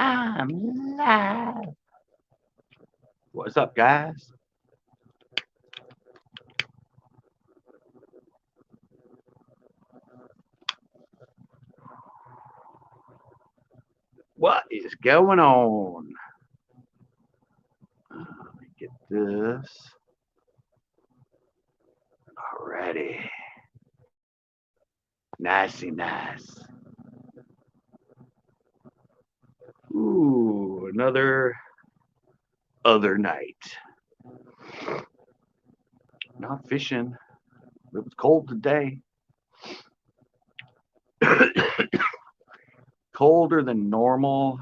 I'm live. What's up, guys? What is going on? Let me get this. Alrighty. Nicey nice. Ooh, another other night. Not fishing. It was cold today. Colder than normal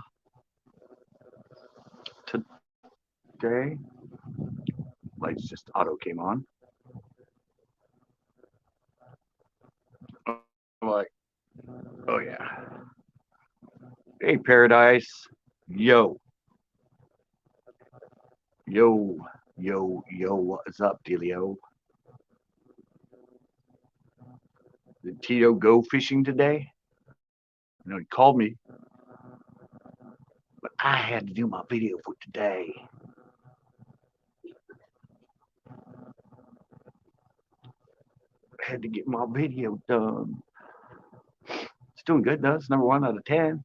today. Lights just auto came on. I'm like, oh yeah. Hey, Paradise. Yo. Yo. Yo. What's up, Delio? Did Tito go fishing today? You know, he called me, but I had to do my video for today. I had to get my video done. It's doing good, though. It's number 1 out of 10.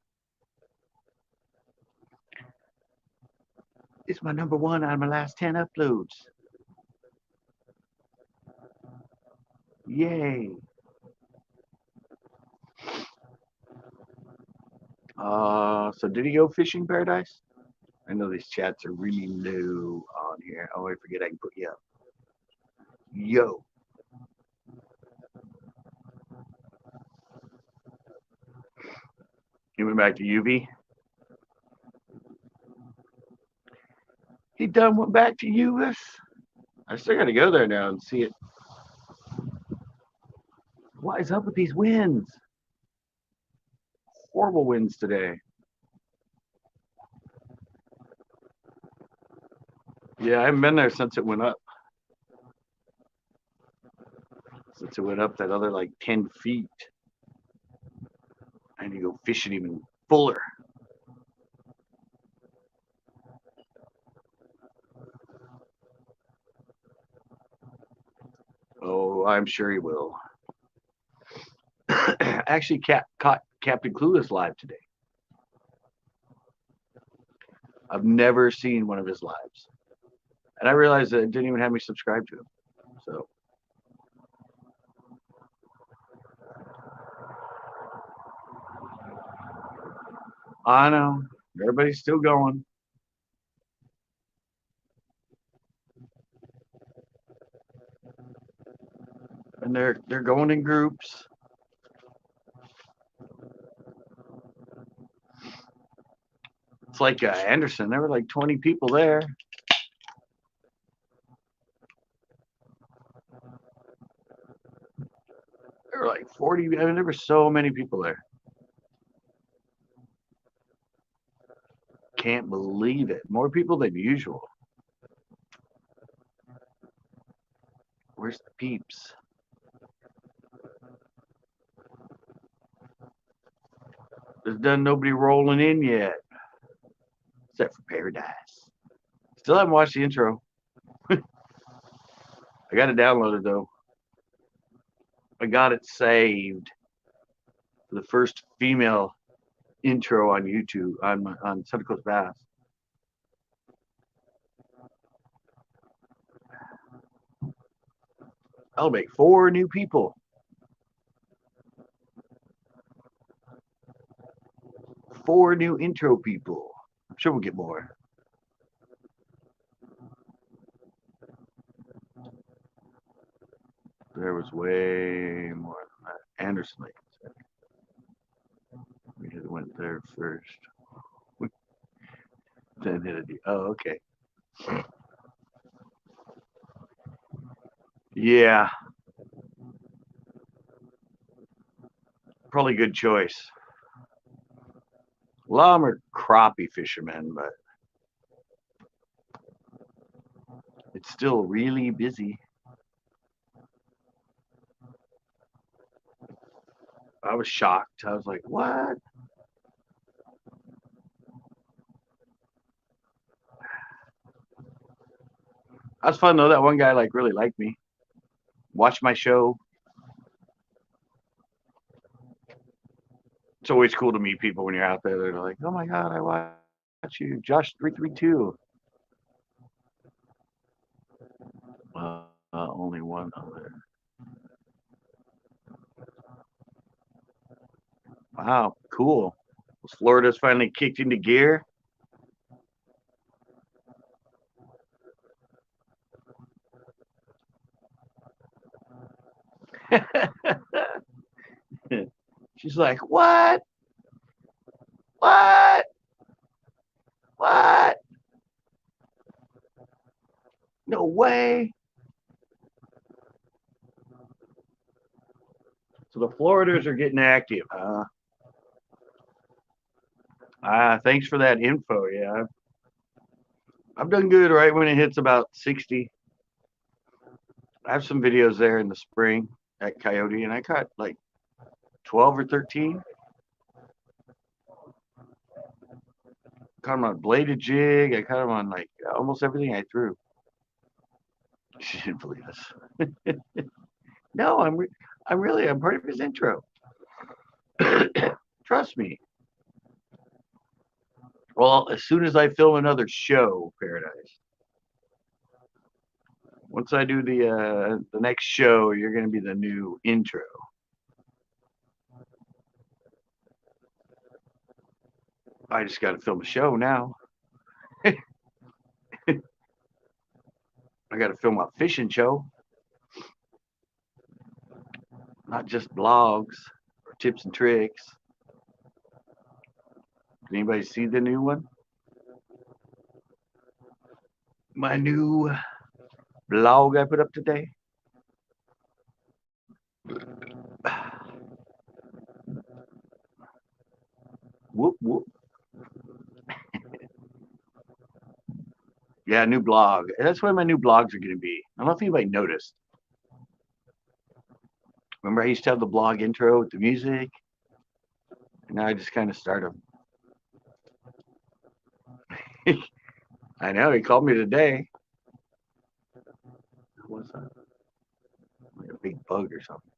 It's my number 1 out of my last 10 uploads. Yay. So did he go fishing, Paradise? I know these chats are really low on here. Oh, I forget I can put you up. Yo. He went back to UV. He done went back to US. I still got to go there now and see it. What is up with these winds? Horrible winds today. Yeah, I haven't been there since it went up. Since it went up that other like 10 feet. I need to go fishing even fuller. Oh, I'm sure he will. Actually, caught Captain Clueless live today. I've never seen one of his lives. And I realized that it didn't even have me subscribed to him. So I know. Everybody's still going. And they're going in groups. It's like Anderson. There were like 20 people there. There were like 40. I mean, there were so many people there. Can't believe it. More people than usual. Where's the peeps? There's done nobody rolling in yet. Except for Paradise. Still haven't watched the intro. I got it downloaded though. I got it saved. The first female intro on YouTube on Santa Claus Bass. I'll make 4 new people. 4 new intro people. I'm sure we'll get more. There was way more than that. Anderson Lake. We just went there first. Then hit a. Oh, okay. Yeah. Probably good choice. A lot of them are crappie fishermen, but it's still really busy. I was shocked. I was like, what? That was fun though. That one guy like really liked me. Watched my show. It's always cool to meet people when you're out there. They're like, "Oh my god, I watch you, Josh 332." Only one other. Wow, cool. Florida's finally kicked into gear. She's like, "What? What? What? No way!" So the Floriders are getting active, huh? Thanks for that info. Yeah, I've done good right when it hits about 60. I have some videos there in the spring at Coyote, and I caught like 12 or 13. Caught them on a bladed jig. I caught them on like almost everything I threw. She didn't believe us. No, I'm part of his intro. Trust me. Well, as soon as I film another show, Paradise. Once I do the next show, you're going to be the new intro. I just got to film a show now. I got to film a fishing show, not just blogs or tips and tricks. Did anybody see the new one? My new blog I put up today. Whoop whoop. Yeah, new blog. That's what my new blogs are going to be. I don't know if anybody noticed. Remember, I used to have the blog intro with the music, and now I just kind of start them. I know he called me today. What's that? Like a big bug or something.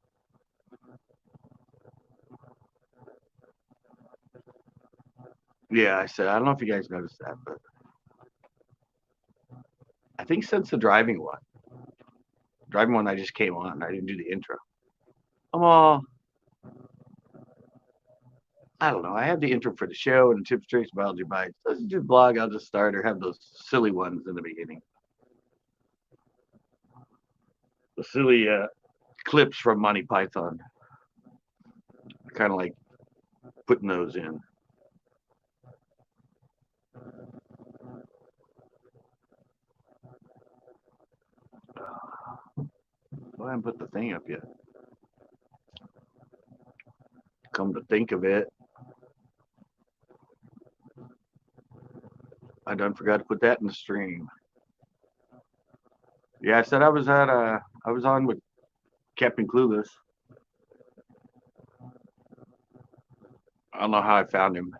Yeah, I said I don't know if you guys noticed that, but I think since the driving one I just came on. I didn't do the intro. I'm all I don't know. I have the intro for the show and tips, tricks, biology bites. Let's do the blog. I'll just start or have those silly ones in the beginning. The silly clips from Monty Python. Kind of like putting those in. Well, I haven't put the thing up yet. Come to think of it, I done forgot to put that in the stream. Yeah, I said I was on with Captain Clueless. I don't know how I found him.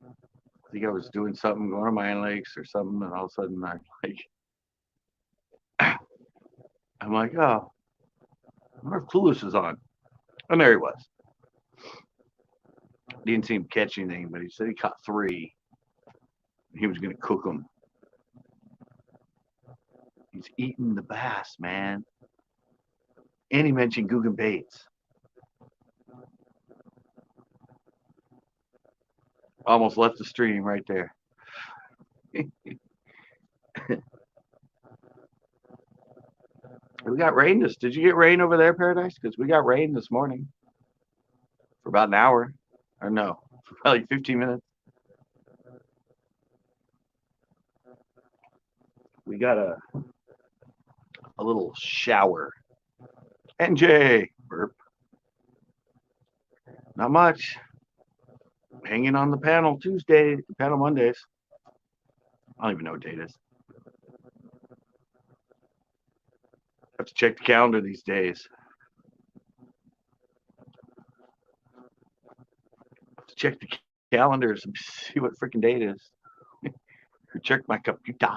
I think I was doing something, going to Mine Lakes or something, and all of a sudden I'm like, oh, I wonder if Clueless is on. And there he was. Didn't see him catch anything, but he said he caught 3. He was going to cook them. He's eating the bass, man. And he mentioned Guggen Baits. Almost left the stream right there. We got rain this. Did you get rain over there, Paradise? Because we got rain this morning for about an hour. Or no, for probably 15 minutes. We got a little shower. NJ, burp. Not much. Hanging on the panel Tuesday, panel Mondays. I don't even know what date it is. Have to check the calendar these days. Have to check the calendars and see what freaking date it is. Check my computer.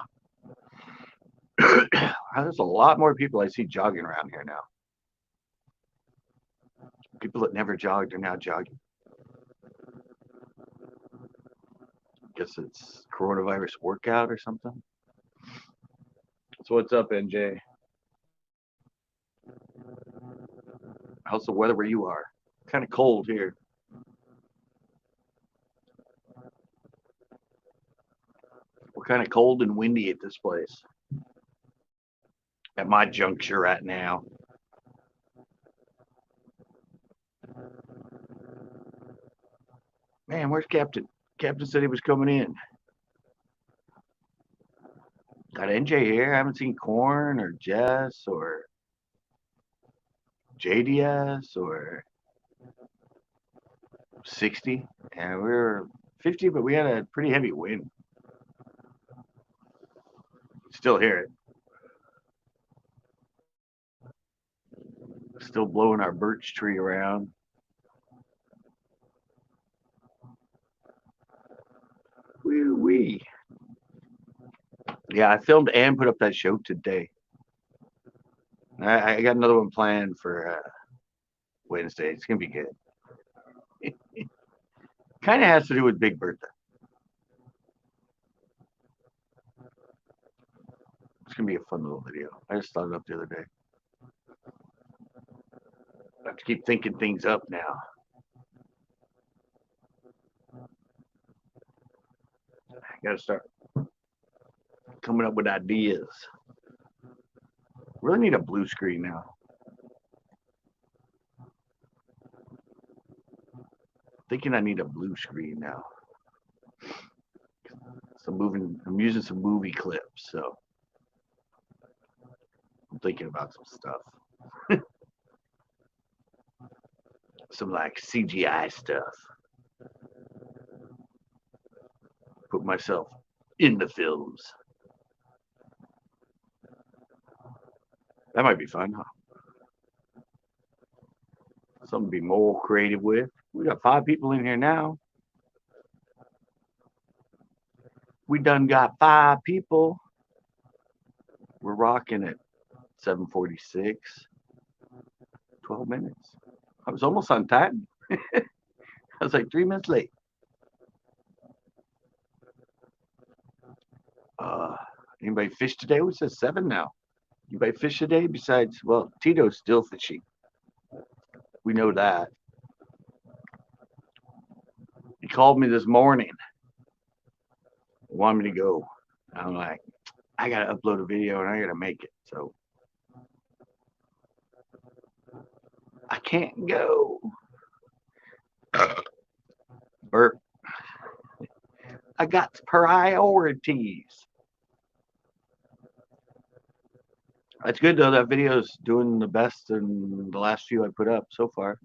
There's a lot more people I see jogging around here now. People that never jogged are now jogging. Guess it's coronavirus workout or something. So what's up, NJ? How's the weather where you are? Kind of cold here. We're kind of cold and windy at this place. At my juncture right now. Man, where's Captain? Captain said he was coming in. Got NJ here. I haven't seen Corn or Jess or JDS or 60. And we were 50, but we had a pretty heavy wind. Still hear it. Still blowing our birch tree around. Wee. Yeah, I filmed and put up that show today. I got another one planned for Wednesday. It's gonna be good. Kind of has to do with Big Bertha. It's gonna be a fun little video. I just thought it up the other day. I have to keep thinking things up now. I gotta start coming up with ideas. Really need a blue screen now. Thinking I need a blue screen now. I'm using some movie clips, so I'm thinking about some stuff. Some like CGI stuff. Put myself in the films. That might be fun, huh? Something to be more creative with. We got 5 people in here now. We done got 5 people. We're rocking at 7:46. 12 minutes. I was almost on time. I was like 3 minutes late. Anybody fish today? Who says 7 now? Anybody fish today besides, well, Tito's still fishing. We know that. He called me this morning. Wanted me to go. I'm like, I gotta upload a video and I gotta make it. So I can't go. Burp. I got priorities. That's good though. That video's doing the best in the last few I put up so far.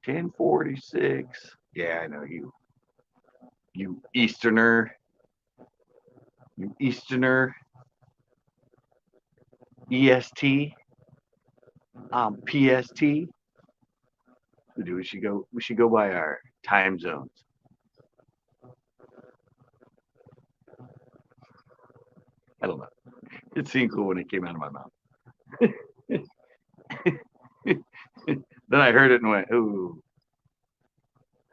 10:46. Yeah, I know you. You Easterner. You Easterner. EST. PST. We should go by our time zones. I don't know. It seemed cool when it came out of my mouth. Then I heard it and went, ooh,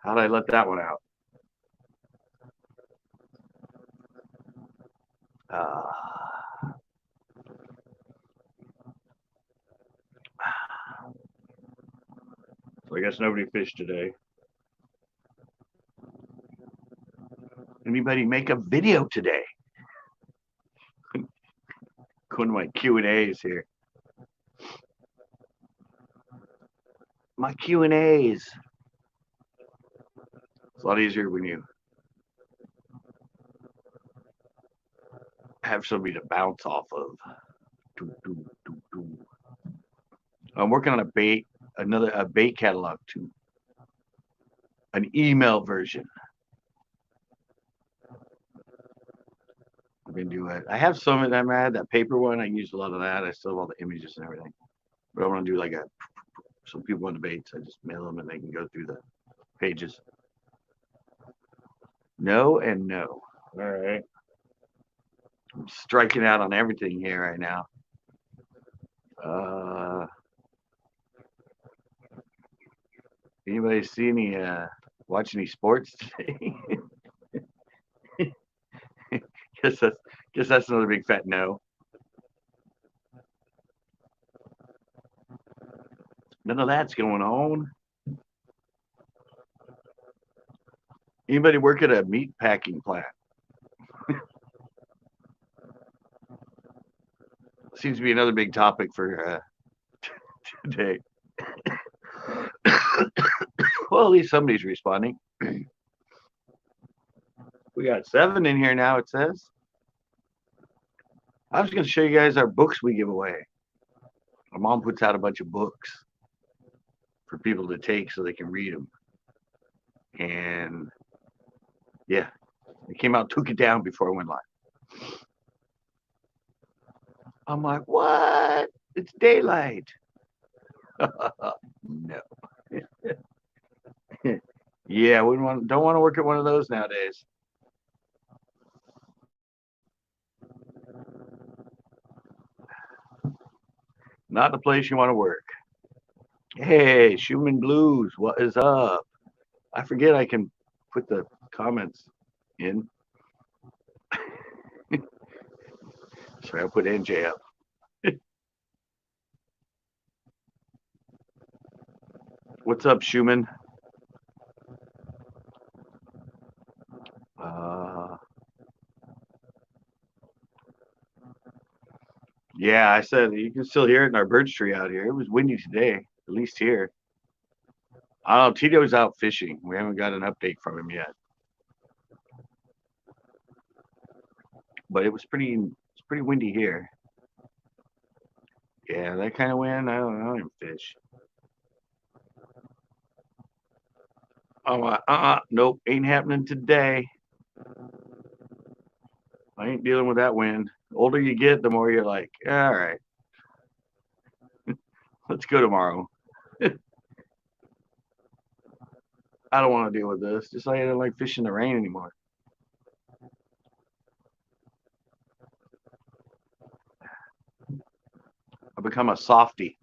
how'd I let that one out? So I guess nobody fished today. Anybody make a video today? Going to my Q&As here. My Q&As. It's a lot easier when you have somebody to bounce off of. I'm working on a bait catalog too. An email version. I've been doing it. I have some of them. I had that paper one. I used a lot of that. I still have all the images and everything. But I want to do like some people want debates. I just mail them and they can go through the pages. No and no. All right. I'm striking out on everything here right now. Uh, Anybody see any watch any sports today? guess that's guess that's another big fat no. None of that's going on. Anybody work at a meat packing plant? Seems to be another big topic for today. Well, at least somebody's responding. We got 7 in here now, it says. I was going to show you guys our books we give away. My mom puts out a bunch of books for people to take so they can read them. And yeah, it came out, took it down before I went live. I'm like, what? It's daylight. No. Yeah, don't want to work at one of those nowadays. Not the place you want to work. Hey, Schumann Blues, what is up? I forget I can put the comments in. Sorry, I'll put NJ up. What's up, Schumann? Yeah, I said you can still hear it in our birch tree out here. It was windy today, at least here. I don't know. Tito's out fishing. We haven't got an update from him yet. But it's pretty windy here. Yeah, that kind of wind, I don't even fish. I'm like, nope, ain't happening today. I ain't dealing with that wind. The older you get, the more you're like, all right, let's go tomorrow. I don't want to deal with this. Just like I don't like fishing in the rain anymore. I've become a softie.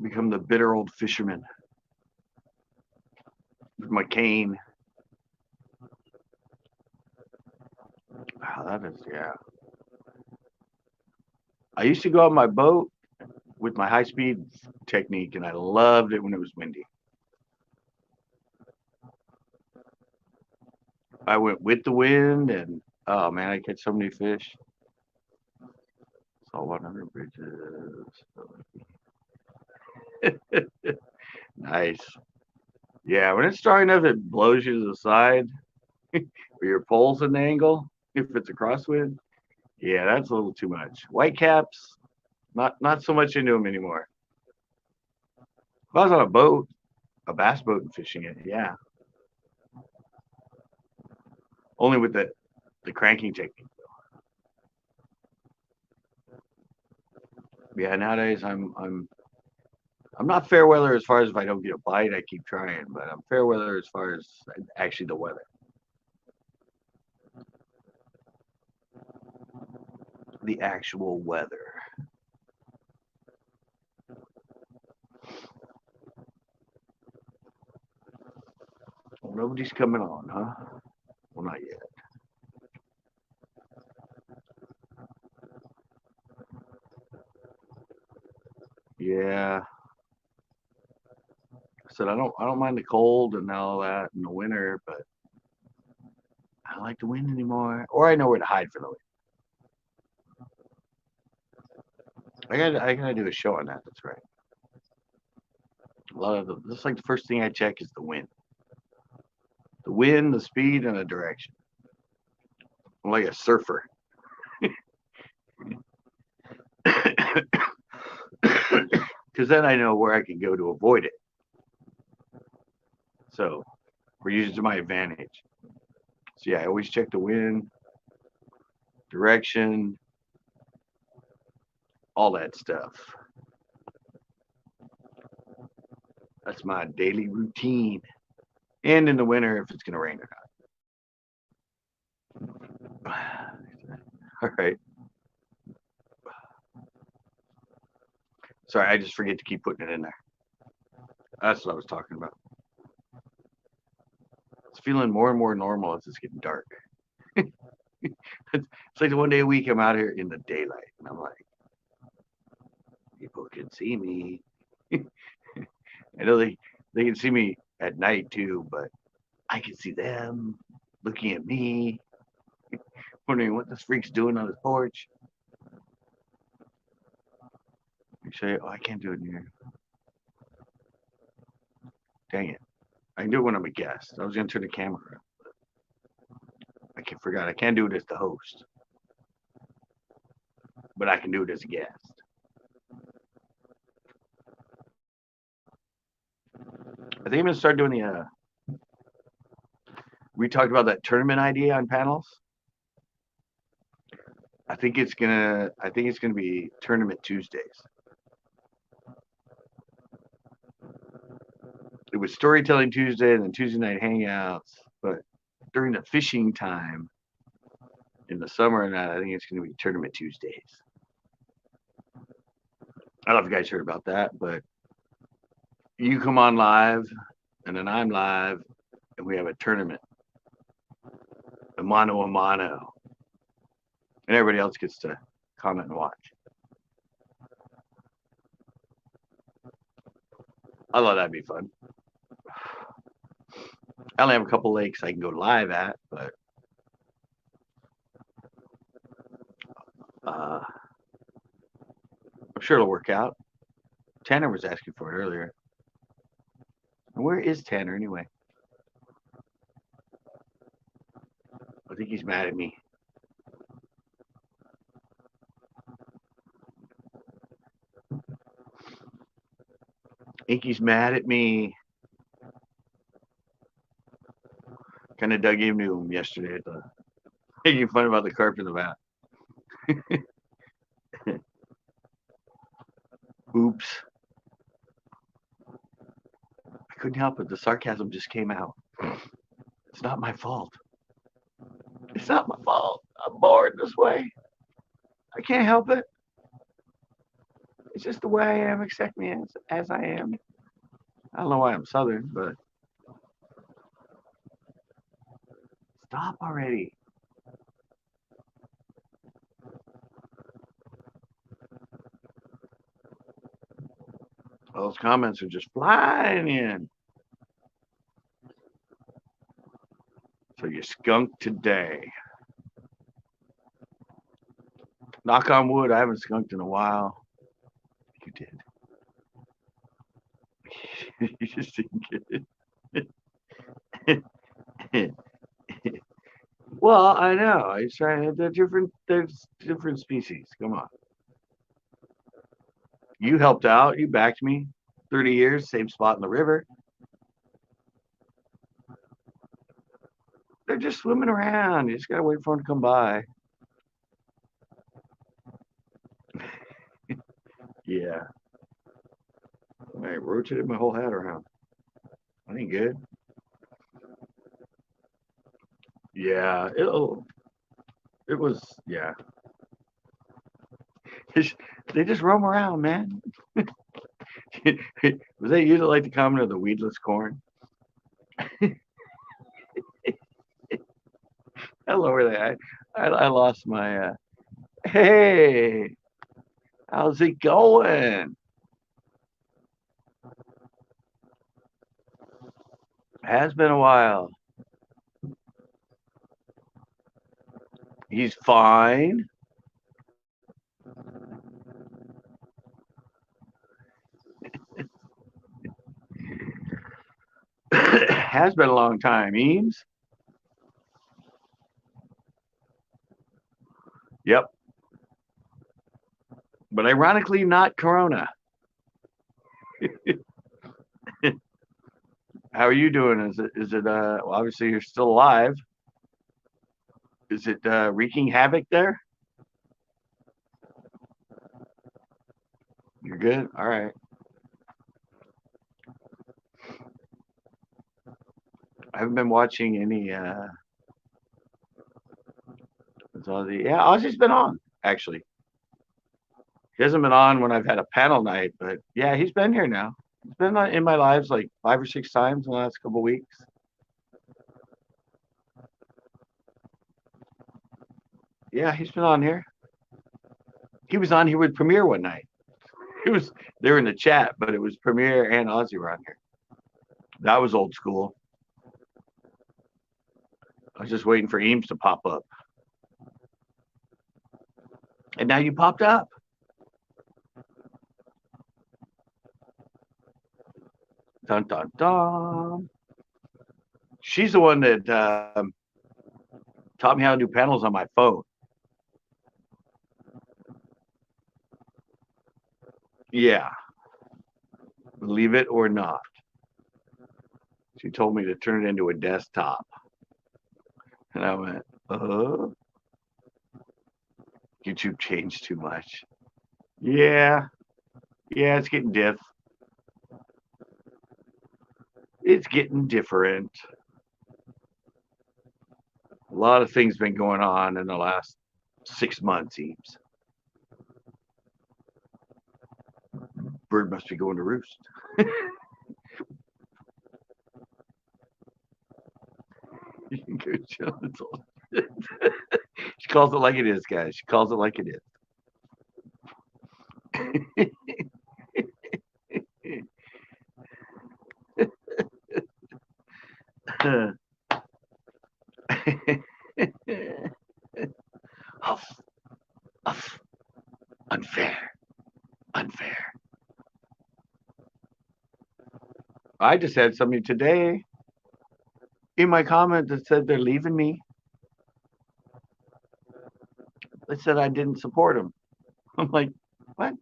Become the bitter old fisherman with my cane. Oh, that is, yeah. I used to go on my boat with my high speed technique, and I loved it when it was windy. I went with the wind, and oh man, I catch so many fish. Saw 100 bridges. Nice. Yeah, when it's strong enough, it blows you to the side, or your pole's an angle. If it's a crosswind, yeah, that's a little too much. Whitecaps, not so much into them anymore. If I was on a boat, a bass boat, and fishing it, yeah. Only with the cranking technique. Yeah, nowadays I'm not fair weather as far as if I don't get a bite, I keep trying, but I'm fair weather as far as actually the weather. The actual weather. Well, nobody's coming on, huh? Well, not yet. Yeah. I said I don't mind the cold and all that in the winter, but I don't like the wind anymore. Or I know where to hide for the wind. I gotta do a show on that. That's right. A lot of that's like the first thing I check is the wind. The wind, the speed, and the direction. I'm like a surfer. Because then I know where I can go to avoid it. So we're using it to my advantage. So yeah, I always check the wind, direction, all that stuff. That's my daily routine. And in the winter, if it's going to rain or not. All right. Sorry, I just forget to keep putting it in there. That's what I was talking about. It's feeling more and more normal as it's getting dark. It's like the one day a week I'm out here in the daylight, and I'm like, people can see me. I know they can see me at night too, but I can see them looking at me, wondering what this freak's doing on his porch. You say, oh, I can't do it in here. Dang it. I can do it when I'm a guest. I was going to turn the camera on. Forgot I can't do it as the host, but I can do it as a guest. I think I'm going to start doing the, we talked about that tournament idea on panels. I think it's gonna be tournament Tuesdays. It was storytelling Tuesday and then Tuesday night hangouts, but during the fishing time in the summer and that, I think it's gonna be tournament Tuesdays. I don't know if you guys heard about that, but you come on live and then I'm live and we have a tournament. A mano, and everybody else gets to comment and watch. I thought that'd be fun. I only have a couple lakes I can go live at, but I'm sure it'll work out. Tanner was asking for it earlier. Where is Tanner anyway? I think he's mad at me. I think he's mad at me. Kind of dug into him yesterday at the making fun about the carp in the vat. Oops. I couldn't help it. The sarcasm just came out. It's not my fault. It's not my fault. I'm born this way. I can't help it. It's just the way I am. Accept me as I am. I don't know why I'm Southern, but stop already. Those comments are just flying in. So you skunked today. Knock on wood, I haven't skunked in a while. You did. You just didn't get it. Well, I know. I try. There's different species. Come on. You helped out. You backed me. 30 years, same spot in the river. They're just swimming around. You just gotta wait for them to come by. Yeah. I rotated my whole hat around. That ain't good. Yeah, it was, yeah. They just roam around, man. Was that you that like the comment of the weedless corn? I lower that. I lost my, hey, how's it going? Has been a while. He's fine. Has been a long time. Eames? Yep. But ironically, not Corona. How are you doing? Is it well, obviously you're still alive. Is it wreaking havoc there? You're good? All right. I haven't been watching any So yeah, Ozzy's been on actually. He hasn't been on when I've had a panel night, but yeah, he's been here now. He's been in my lives like 5 or 6 times in the last couple of weeks. Yeah, he's been on here. He was on here with Premiere one night. It was they were in the chat, but it was Premiere and Ozzy were on here. That was old school. I was just waiting for Eames to pop up. And now you popped up. Dun dun dun. She's the one that taught me how to do panels on my phone. Yeah, believe it or not. She told me to turn it into a desktop. And I went, YouTube changed too much. Yeah, yeah, it's getting diff. It's getting different. A lot of things been going on in the last 6 months, Eames. Bird must be going to roost. Good job. She calls it like it is, guys. She calls it like it is. Huff, huff, unfair, unfair. I just had somebody today in my comment that said they're leaving me. They said I didn't support them. I'm like, what?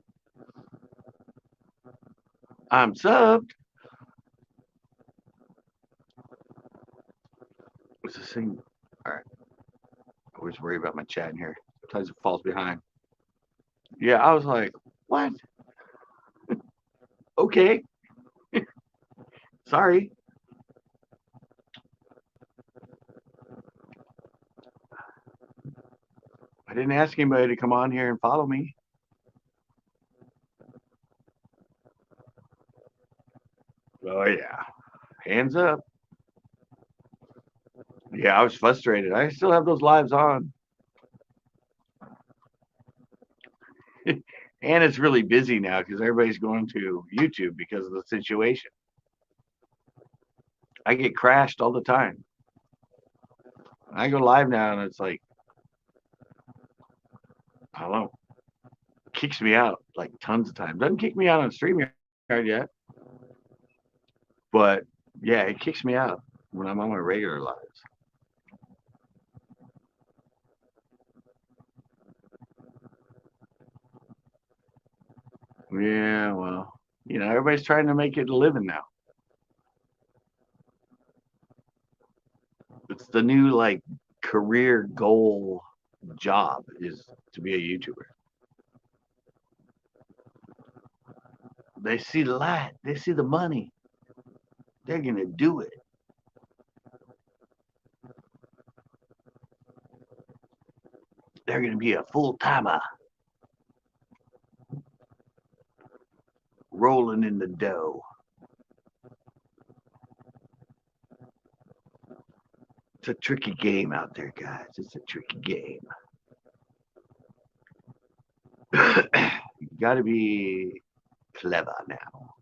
I'm subbed. What's this thing? All right. I always worry about my chat in here. Sometimes it falls behind. Yeah, I was like, what? Okay. Sorry. I didn't ask anybody to come on here and follow me. Oh, yeah. Hands up. Yeah, I was frustrated. I still have those lives on. And it's really busy now because everybody's going to YouTube because of the situation. I get crashed all the time. I go live now and it's like, I don't know, kicks me out like tons of times. Doesn't kick me out on StreamYard yet. But yeah, it kicks me out when I'm on my regular lives. Yeah, well, everybody's trying to make it a living now. It's the new like career goal job is to be a YouTuber. They see the light, they see the money. They're gonna do it. They're gonna be a full timer. Rolling in the dough. It's a tricky game out there, guys. It's a tricky game. You got to be clever now.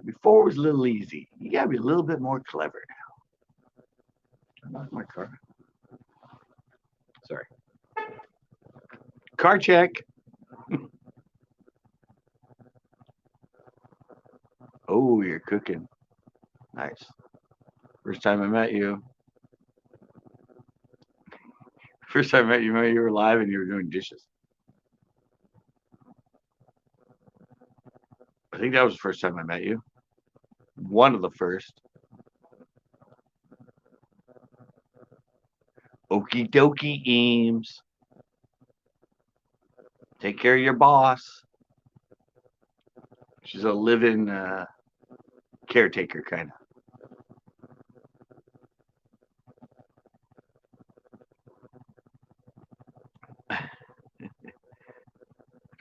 Before it was a little easy. You got to be a little bit more clever now. I lost my car. Sorry. Car check. Oh, you're cooking. Nice. First time I met you. First time I met you, you were live and you were doing dishes. I think that was the first time I met you. One of the first. Okie dokie, Eames. Take care of your boss. She's a living caretaker, kind of.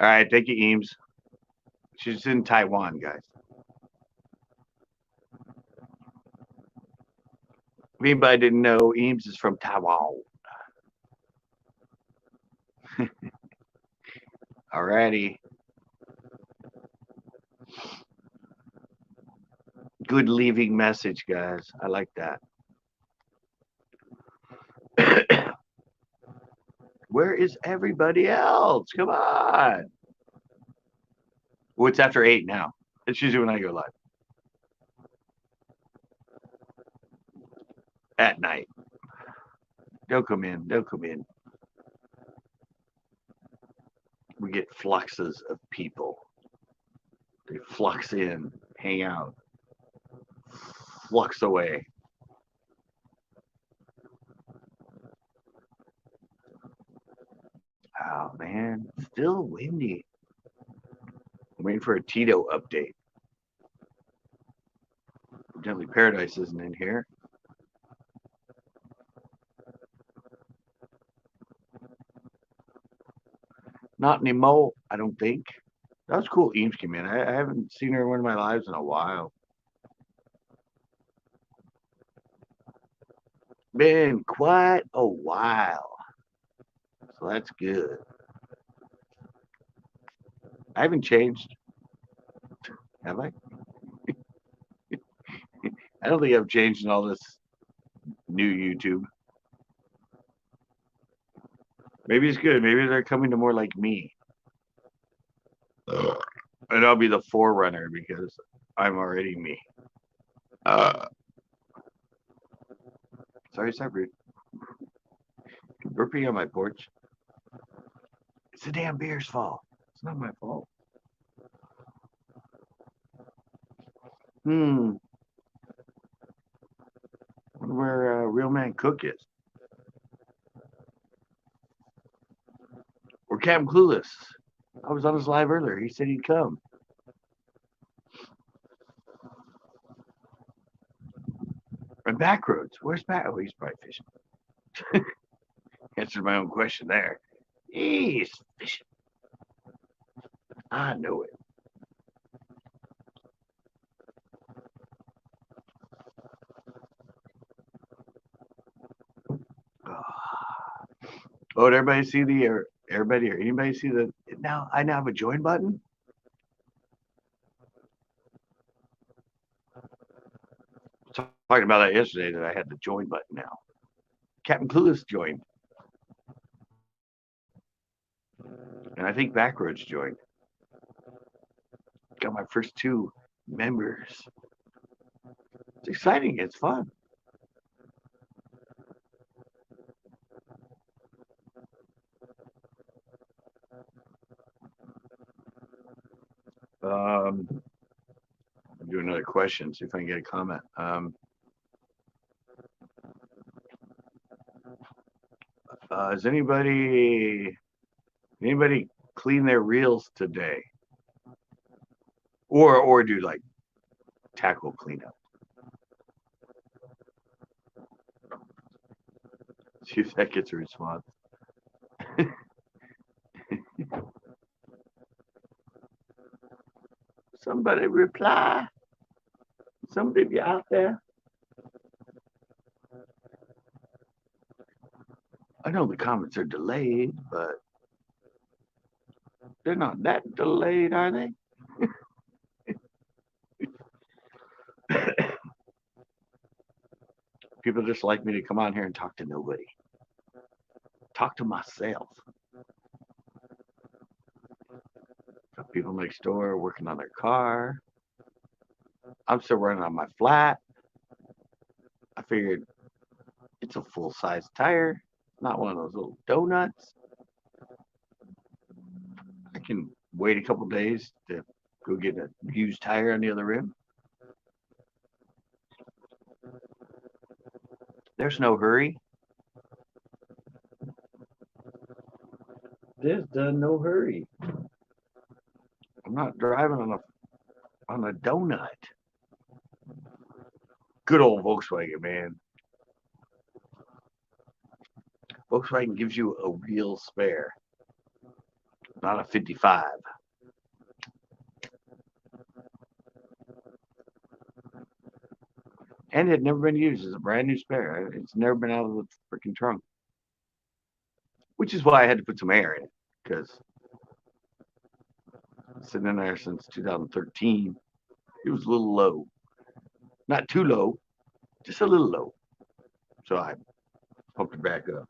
All right, thank you, Eames. She's in Taiwan, guys. If anybody didn't know, Eames is from Taiwan. Alrighty. Good leaving message, guys. I like that. Where is everybody else? Come on. Well, it's after 8 now. It's usually when I go live. At night. Don't come in. Don't come in. We get fluxes of people. They flux in, hang out, flux away. Oh, man. Still windy. I'm waiting for a Tito update. Deadly Paradise isn't in here. Not anymore, I don't think. That was cool. Eames came in. I haven't seen her in one of my lives in a while. Been quite a while. So that's good. I haven't changed. Have I? I don't think I've changed in all this new YouTube. Maybe it's good. Maybe they're coming to more like me. And I'll be the forerunner because I'm already me. Sorry, rude. Burping on my porch. It's the damn beer's fault. It's not my fault. Wonder where Real Man Cook is. Or Captain Clueless. I was on his live earlier. He said he'd come. And Backroads. Where's Back? Oh, he's probably fishing. Answered my own question there. He's fishing. I know it. Oh, did everybody see the everybody or anybody see the now I now have a join button? Talking about that yesterday that I had the join button now. Captain Clueless joined. And I think Backroads joined. Got my first 2 members. It's exciting. It's fun. I'll do another question, see if I can get a comment. Does anybody clean their reels today? Or do like tackle cleanup? See if that gets a response. Somebody reply. Somebody be out there. I know the comments are delayed, but they're not that delayed, are they? People just like me to come on here and talk to nobody. Talk to myself. Got people next door working on their car. I'm still running on my flat. I figured it's a full-size tire, not one of those little donuts. I can wait a couple days to go get a used tire on the other rim. There's no hurry. There's no hurry. I'm not driving on a donut. Good old Volkswagen, man. Volkswagen gives you a real spare. not a 55. And it had never been used as a brand new spare. It's never been out of the freaking trunk. Which is why I had to put some air in it, because it's sitting in there since 2013. It was a little low. Not too low, just a little low. So I pumped it back up.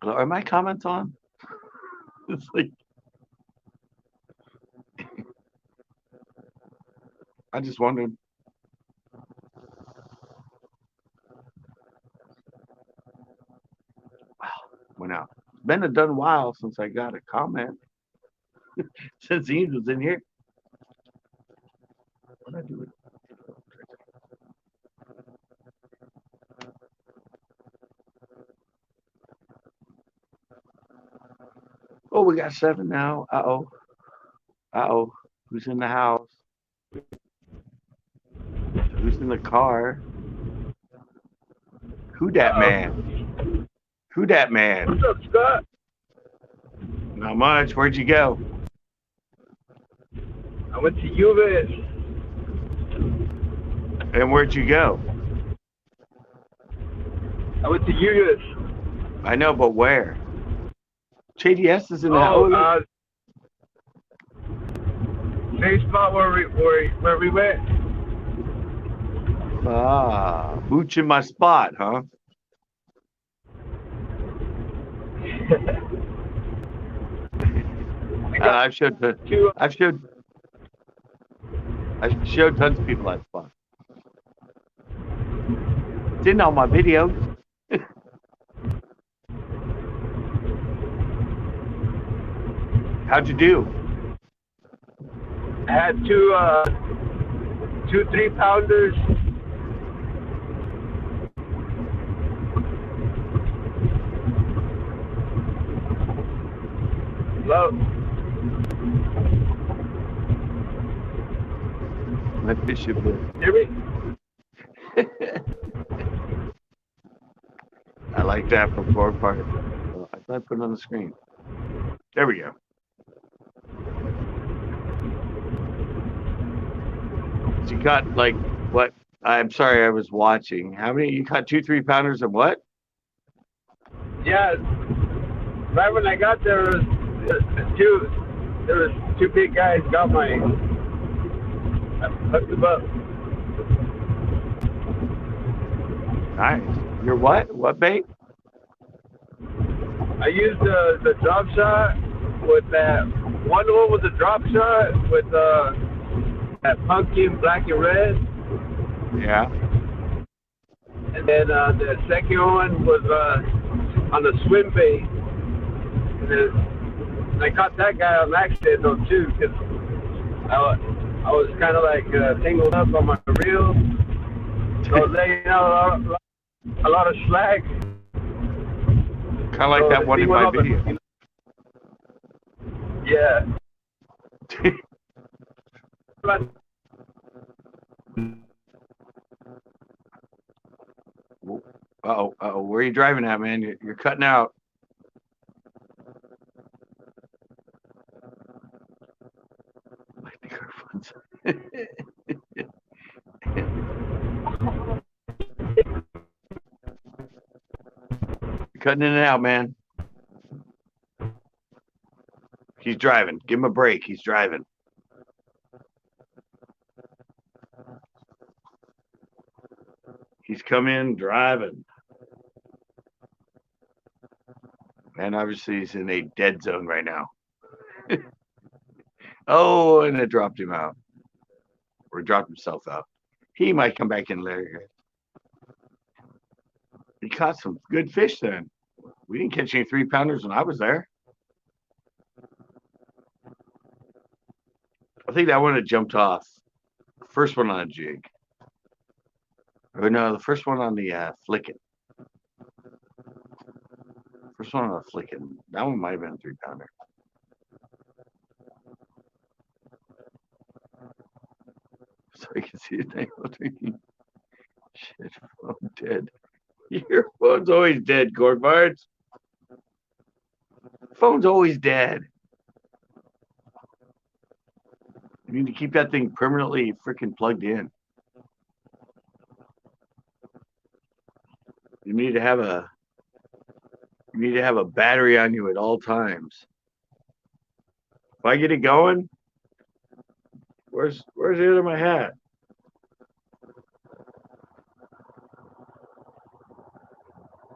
Are my comments on? It's like I just wondered. Wow, went out. It's been a done while since I got a comment. Since Ian was in here. What did I do? Oh, we got 7 now. Uh-oh. Uh-oh. Who's in the house? Who's in the car? Who that man? Who that man? What's up, Scott? Not much. Where'd you go? I went to UVS. And where'd you go? I went to UVS. I know, but where? JDS is in the house. Same spot where we went. Ah, boots in my spot, huh? I've showed tons of people that spot. It's in all my videos. How'd you do? I had two 3-pounders. Hello. My bishop. Hear me? I like that from forward part. I thought I put it on the screen. There we go. So you got like what? I'm sorry, I was watching. How many? You caught 2 3-pounders of what? Yeah. Right when I got there, there was two big guys got my. I hooked them up. Nice. Your what? What bait? I used the drop shot with that. One was a drop shot with that pumpkin black and red. Yeah. And then the second one was on the swim bait. And then I caught that guy on accident though too, because I was kind of like tangled up on my reel. So I was laying out a lot of slack. Kind of like so that one in my video. Yeah. Uh-oh. Where are you driving at, man? You're cutting out. Like the Garfunds. You're cutting in and out, man. He's driving. Give him a break. He's driving. He's come in driving. And obviously he's in a dead zone right now. Oh, and it dropped him out. Or dropped himself out. He might come back in later. He caught some good fish then. We didn't catch any 3-pounders when I was there. I think that one had jumped off. First one on a jig. Or no, the first one on the flickin'. First one on the flickin'. That one might have been a 3-pounder. So you can see his name. Shit, phone dead. Your phone's always dead, Cornbards. Phone's always dead. You need to keep that thing permanently freaking plugged in. You need to have a battery on you at all times. If I get it going, where's the other of my hat?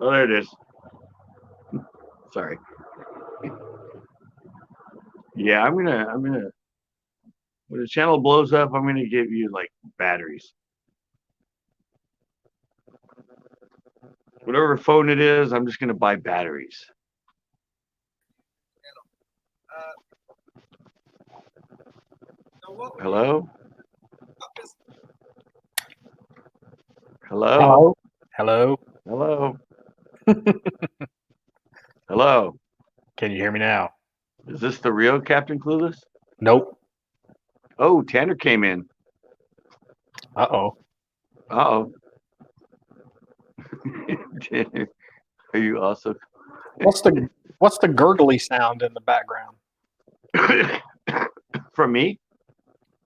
Oh, there it is. Sorry. Yeah, I'm gonna when the channel blows up, I'm gonna give you like batteries. Whatever phone it is, I'm just gonna buy batteries. Hello? Hello? Hello. Hello? Hello? Can you hear me now? Is this the real Captain Clueless? Nope. Oh, Tanner came in. Uh-oh. Uh-oh. Tanner, are you also What's the gurgly sound in the background? from me?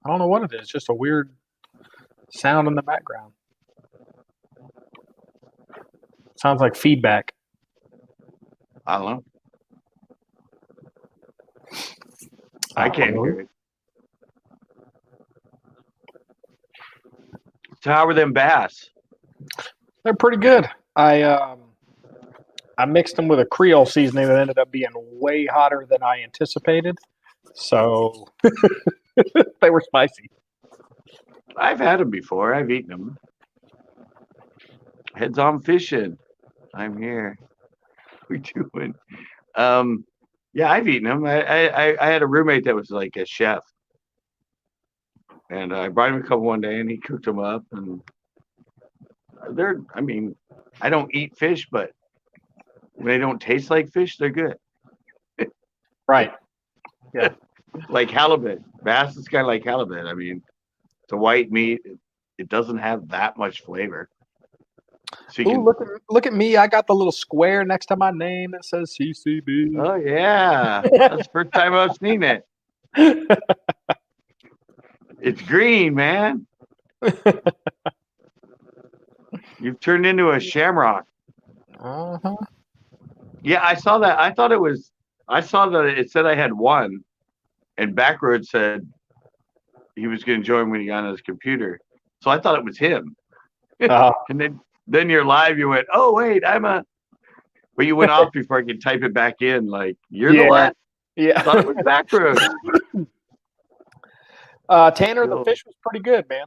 I don't know what it is. Just a weird sound in the background. Sounds like feedback. I don't know. I can't hear it. So how are them bass? They're pretty good. I mixed them with a Creole seasoning that ended up being way hotter than I anticipated. So they were spicy. I've had them before. I've eaten them. Heads on fishing. I'm here. We doing? Yeah, I've eaten them. I had a roommate that was like a chef, and I brought him a couple one day, and he cooked them up, and they're. I mean, I don't eat fish, but when they don't taste like fish, they're good. Right. Like halibut, bass is kind of like halibut. I mean, it's a white meat. It doesn't have that much flavor. So you Ooh, can. look at me. I got the little square next to my name that says CCB. Oh yeah, that's the first time I've seen it. It's green, man. You've turned into a shamrock. Uh-huh. Yeah, I saw that. I thought it was. I saw that it said I had one, and Backroad said he was going to join when he got on his computer. So I thought it was him. And then you're live. You went, oh wait, but you went off before I could type it back in. Like you're the one. Yeah. I thought it was Backroad. Tanner, the fish was pretty good, man.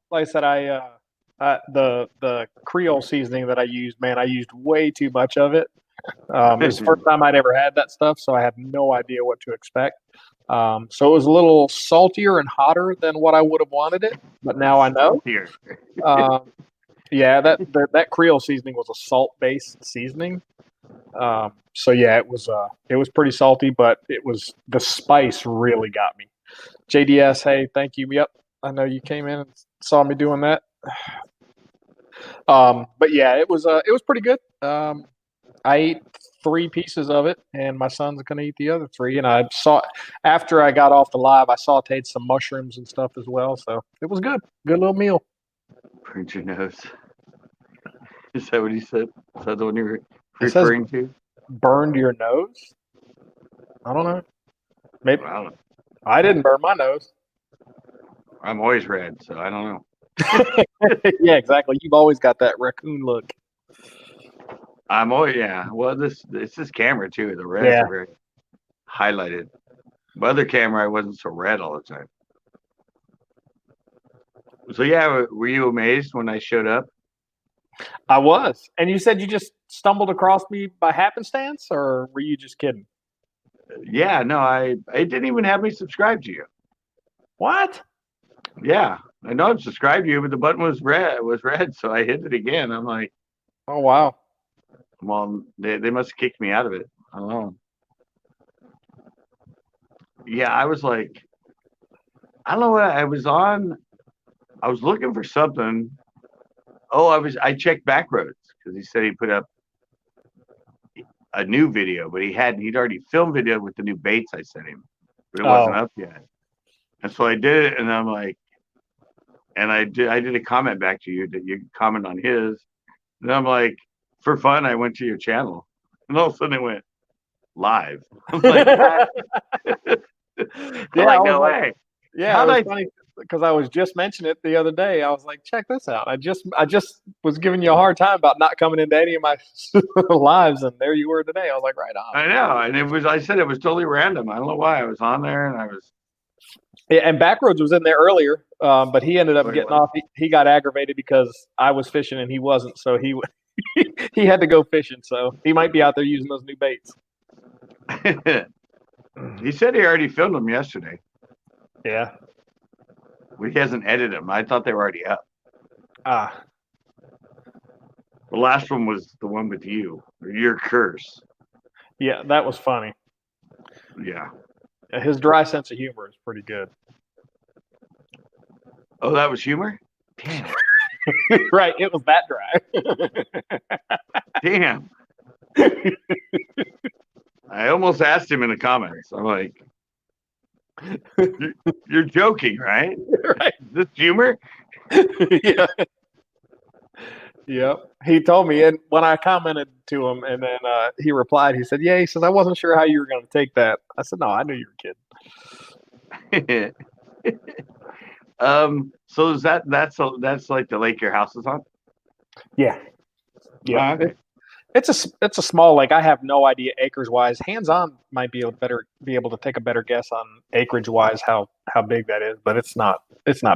Like I said, the Creole seasoning that I used, man, I used way too much of it. It was the first time I'd ever had that stuff, so I had no idea what to expect. So it was a little saltier and hotter than what I would have wanted it, but now I know. Here. Yeah, that Creole seasoning was a salt-based seasoning. So yeah, it was pretty salty, but the spice really got me. JDS, hey, thank you. Yep, I know you came in and saw me doing that. But yeah, it was pretty good. I ate 3 pieces of it, and my son's gonna eat the other 3. And I saw after I got off the live, I sauteed some mushrooms and stuff as well. So it was good. Good little meal. Burnt your nose. Is that what he said? Is that the one you're It says referring to? burned your nose? I don't know. Maybe I don't know. I didn't burn my nose. I'm always red, so I don't know. Yeah, exactly. You've always got that raccoon look. I'm always Well, it's this camera too. The reds are very highlighted. My other camera, I wasn't so red all the time. So yeah, were you amazed when I showed up? I was. And you said you just stumbled across me by happenstance, or were you just kidding? Yeah, no, it didn't even have me subscribe to you. What? Yeah, I know I'm subscribed to you, but the button was red, so I hit it again. I'm like, oh wow. Well, they must have kicked me out of it. I don't know. Yeah, I was like, I don't know what I was on. I was looking for something, I checked Backroads because he said he put up a new video, but he'd already filmed video with the new baits I sent him, but it wasn't up yet. And so I did it, and I'm like, and I did a comment back to you that you comment on his, and I'm like, for fun, I went to your channel, and all of a sudden it went live. I'm like, no way. Yeah, it was funny because I was just mentioning it the other day. I was like, check this out. I just was giving you a hard time about not coming into any of my lives, and there you were today. I was like, right on. I know, and I said it was totally random. I don't know why I was on there, and I was. Yeah, and Backroads was in there earlier, but he ended up getting off. He got aggravated because I was fishing and he wasn't, so he he had to go fishing. So he might be out there using those new baits. He said he already filmed them yesterday. Yeah. He hasn't edited them. I thought they were already up. The last one was the one with you, or your curse. Yeah, that was funny. Yeah. His dry sense of humor is pretty good. Oh, that was humor? Damn. Right, it was that dry. Damn. I almost asked him in the comments. I'm like, you're joking, right? Right. Is this humor? Yeah. Yep. He told me, and when I commented to him, and then he replied, he said, he says, I wasn't sure how you were going to take that. I said, no, I knew you were kidding. So is that's like the lake your house is on? Yeah. Yeah. Oh, okay. It's a small lake. I have no idea acres wise. Hands on might be able to take a better guess on acreage wise how big that is, but it's not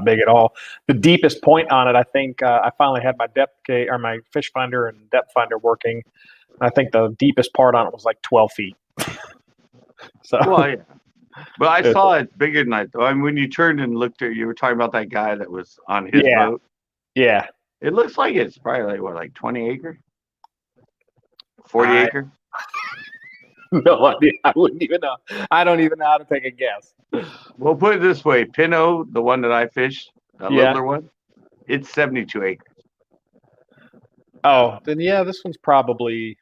big at all. The deepest point on it, I think I finally had my my fish finder and depth finder working. I think the deepest part on it was like 12 feet. So well, yeah. But I saw it bigger than I thought. I mean, when you turned and looked at, you were talking about that guy that was on his boat. Yeah. It looks like it's probably like 20 acre? 40 acre? No idea. I wouldn't even know. I don't even know how to take a guess. Well, put it this way. Pinot, the one that I fished, the littler one, it's 72 acres. Oh, then this one's probably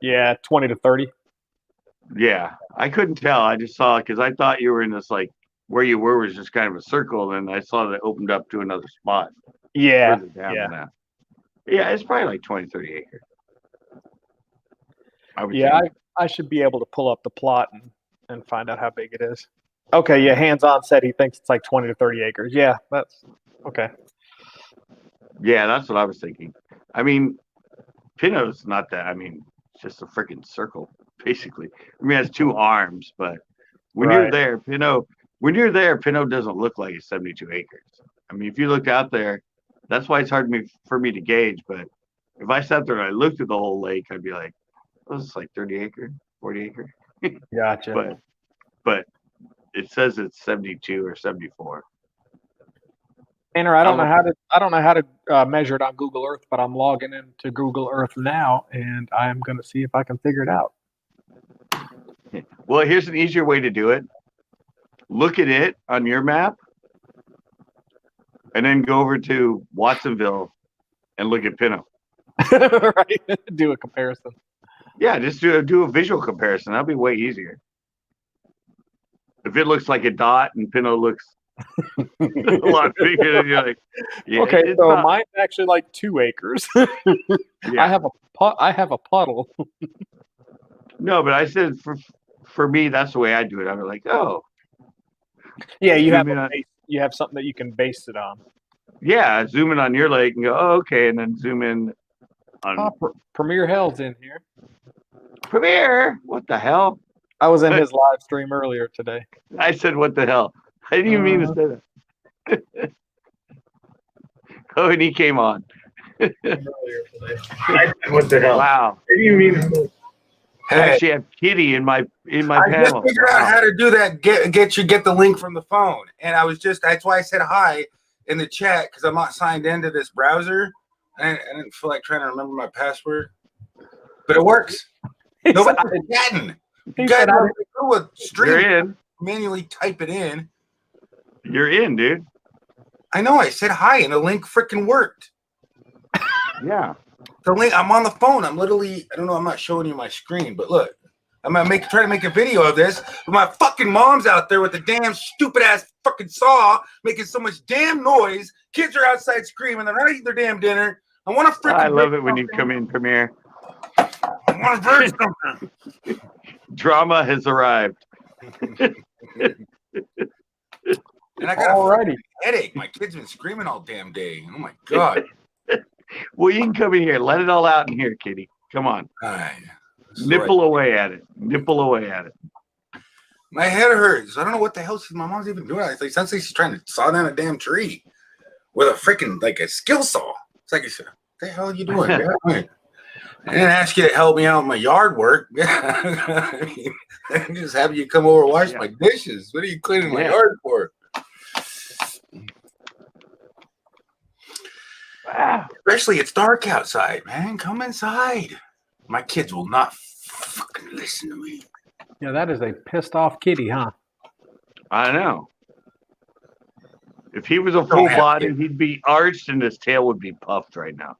20 to 30. Yeah, I couldn't tell. I just saw it because I thought you were in this, like, where you were was just kind of a circle, and I saw that it opened up to another spot. Yeah. Further down than that. Yeah, it's probably like 20, 30 acres. I should be able to pull up the plot and find out how big it is. Okay, yeah, Hands On said he thinks it's like 20 to 30 acres. Yeah, that's okay. Yeah, that's what I was thinking. I mean, Pinot's not that. I mean, it's just a freaking circle, basically. I mean, it has two arms, but when you're there, Pinot doesn't look like it's 72 acres. I mean, if you look out there, that's why it's hard for me to gauge. But if I sat there and I looked at the whole lake, I'd be like, oh, this is like 30 acre, 40 acre. Gotcha. But it says it's 72 or 74. Tanner, I don't know how to measure it on Google Earth, but I'm logging into Google Earth now, and I'm going to see if I can figure it out. Well, here's an easier way to do it. Look at it on your map, and then go over to Watsonville and look at Pinot. Right? Do a comparison. Yeah, just do a visual comparison. That'll be way easier. If it looks like a dot and Pinot looks a lot bigger, then you're like, yeah. Okay, so mine's actually like 2 acres. Yeah. I have a puddle. No, but I said for me, that's the way I do it. I'm like, oh. Yeah, you have something that you can base it on. Yeah, zoom in on your lake and go, oh, okay, and then zoom in on Premier Hell's in here. Premier, what the hell? I was in his live stream earlier today. I said, what the hell? I didn't even mean to say that. Oh, and he came on. Earlier today. I said, what the hell? Wow. What do you mean? I actually have Kitty in my panel. I just figured out how to do that. Get the link from the phone, and that's why I said hi in the chat because I'm not signed into this browser. I didn't feel like trying to remember my password, but it works. Nobody's chatting. You guys do a stream. You're in. Manually type it in. You're in, dude. I know. I said hi, and the link freaking worked. Yeah. The link. I'm on the phone. I'm literally. I don't know. I'm not showing you my screen, but look. I'm gonna try to make a video of this. But my fucking mom's out there with the damn stupid ass fucking saw, making so much damn noise. Kids are outside screaming. They're not eating their damn dinner. I want to freaking. I love it when you come in, Premier. I want to break something. Drama has arrived. And I got a headache. My kid's been screaming all damn day. Oh my god. Well, you can come in here. Let it all out in here, kitty. Come on. All right. Nipple away at it. Nipple away at it. My head hurts. I don't know what the hell my mom's even doing. It's like sounds like she's trying to saw down a damn tree with a freaking like a skill saw. It's like, what the hell are you doing? I didn't ask you to help me out with my yard work. I'm just having you come over and wash my dishes. What are you cleaning my yard for? Wow. Especially it's dark outside, man. Come inside. My kids will not fucking listen to me. Yeah, that is a pissed off kitty, huh? I know. If he was a full body, he'd be arched and his tail would be puffed right now.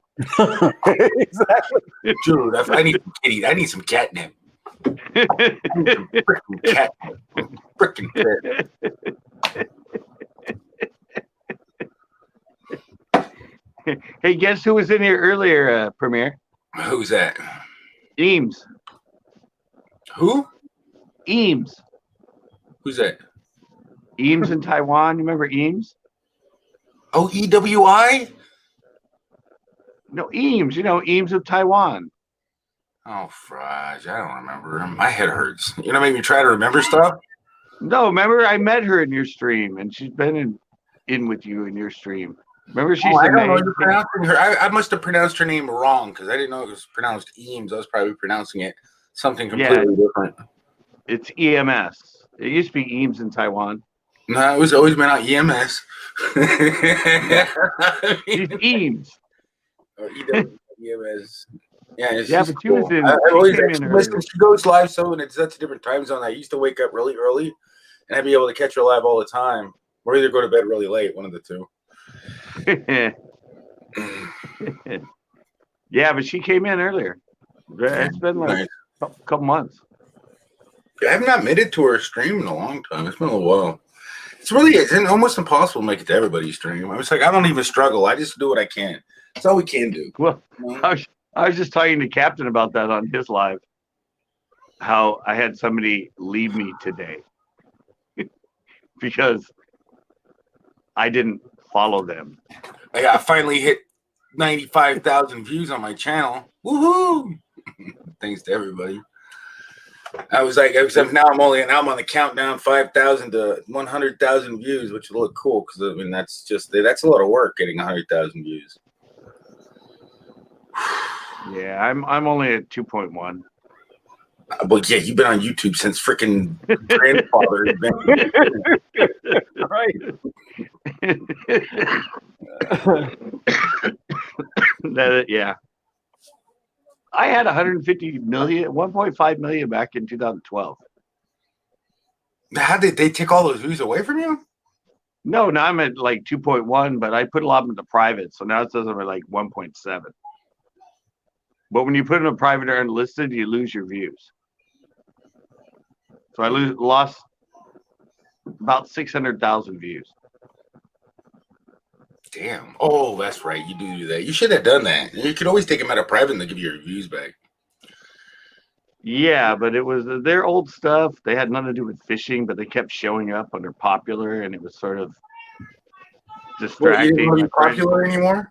Exactly. Dude, I need some kitty. I need some catnip. I need some freaking catnip. Freaking cat. Hey, guess who was in here earlier, Premier? Who's that? Eames. Who? Eames. Who's that? Eames in Taiwan. You remember Eames? Oh, EWI? No, Eames. You know, Eames of Taiwan. Oh, fries. I don't remember. My head hurts. You know, make me try to remember stuff? No, remember I met her in your stream, and she's been in with you in your stream. Remember she's I don't know you're pronouncing her. I must have pronounced her name wrong because I didn't know it was pronounced Eames. I was probably pronouncing it something completely different. It's EMS. It used to be Eames in Taiwan. No, it was always been on EMS. She's Eames. EMS. Yeah, but she was in. I always listen. She goes live, so and that's a different time zone. I used to wake up really early, and I'd be able to catch her live all the time, or either go to bed really late. One of the two. Yeah, but she came in earlier. It's been like a couple months. I have not made it to her stream in a long time. It's been a little while. It's almost impossible to make it to everybody's stream. I was like, I don't even struggle. I just do what I can. That's all we can do. Well, I was just talking to Captain about that on his live. How I had somebody leave me today because I didn't follow them. I finally hit 95,000 views on my channel. Woohoo! Thanks to everybody. I was like, except now I'm on the countdown 5,000 to 100,000 views, which will look cool because I mean that's a lot of work getting 100,000 views. Yeah, I'm only at 2.1. Well, yeah, you've been on YouTube since freaking grandfather. Right. Yeah. I had 1.5 million back in 2012. How did they take all those views away from you? No, now I'm at like 2.1, but I put a lot into private, so now it says I'm at like 1.7. But when you put in a private or unlisted, you lose your views. So I lost about 600,000 views. Damn. Oh, that's right. You do that. You should have done that. You could always take them out of private and they'll give you your views back. Yeah, but it was their old stuff. They had nothing to do with fishing, but they kept showing up under popular, and it was sort of distracting. Well, you popular anymore?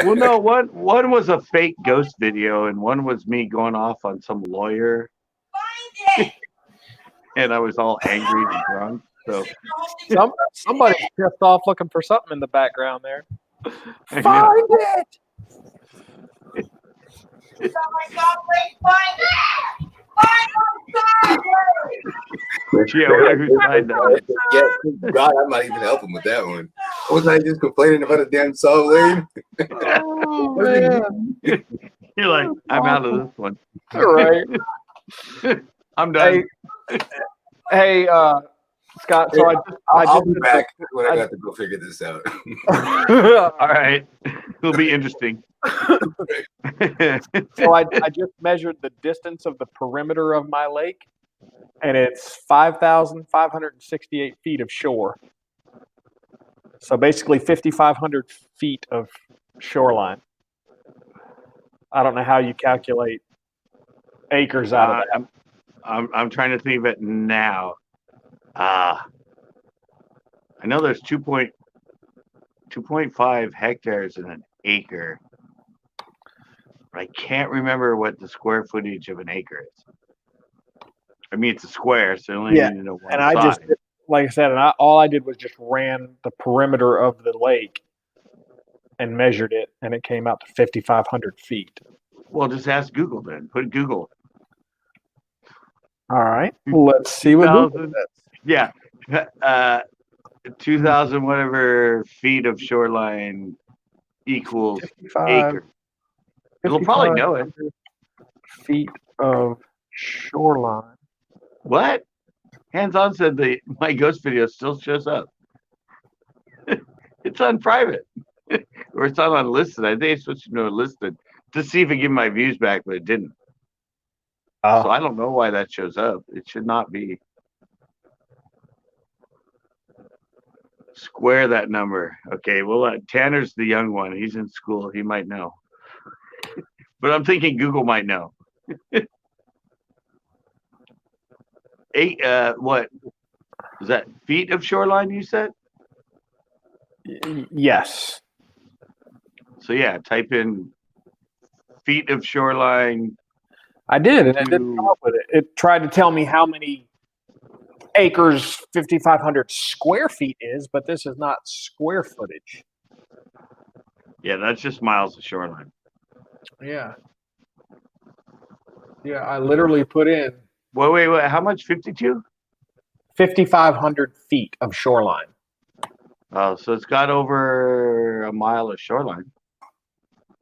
Well, no. One was a fake ghost video, and one was me going off on some lawyer. Find it. And I was all angry and drunk. So somebody's pissed off looking for something in the background there. Find it! Yeah, who's signed that? Yeah, God, I'm not even helping with that one. Wasn't I just complaining about a damn saw blade? Oh, man. You're like, I'm out of this one. All right. I'm done. Hey, Scott. So I'll be back when I got to go figure this out. All right. It'll be interesting. So I just measured the distance of the perimeter of my lake, and it's 5,568 feet of shore. So basically 5,500 feet of shoreline. I don't know how you calculate acres out of that. I'm trying to think of it now. I know there's 2.5 hectares in an acre. But I can't remember what the square footage of an acre is. I mean, it's a square, so you only need to know one and side. I just, like I said, all I did was just ran the perimeter of the lake and measured it, and it came out to 5,500 feet. Well, just ask Google then. Put Google. All right, let's see what Google 2,000. says. Yeah, 2,000 whatever feet of shoreline equals 55, acre. It'll probably know it. 5,500 feet of shoreline. What? Hands on said my ghost video still shows up. It's on private. Or it's on unlisted. I think it's switched to unlisted to see if it give my views back, but it didn't. So I don't know why that shows up. It should not be. Square that number. Okay, well, Tanner's the young one. He's in school. He might know. But I'm thinking Google might know. What? Is that feet of shoreline you said? Yes. So yeah, type in feet of shoreline. I did, and it didn't come up with it. It tried to tell me how many acres 5,500 square feet is, but this is not square footage. Yeah, that's just miles of shoreline. Yeah. Yeah, I literally put in Wait. How much? 52? 5,500 feet of shoreline. Oh, so it's got over a mile of shoreline.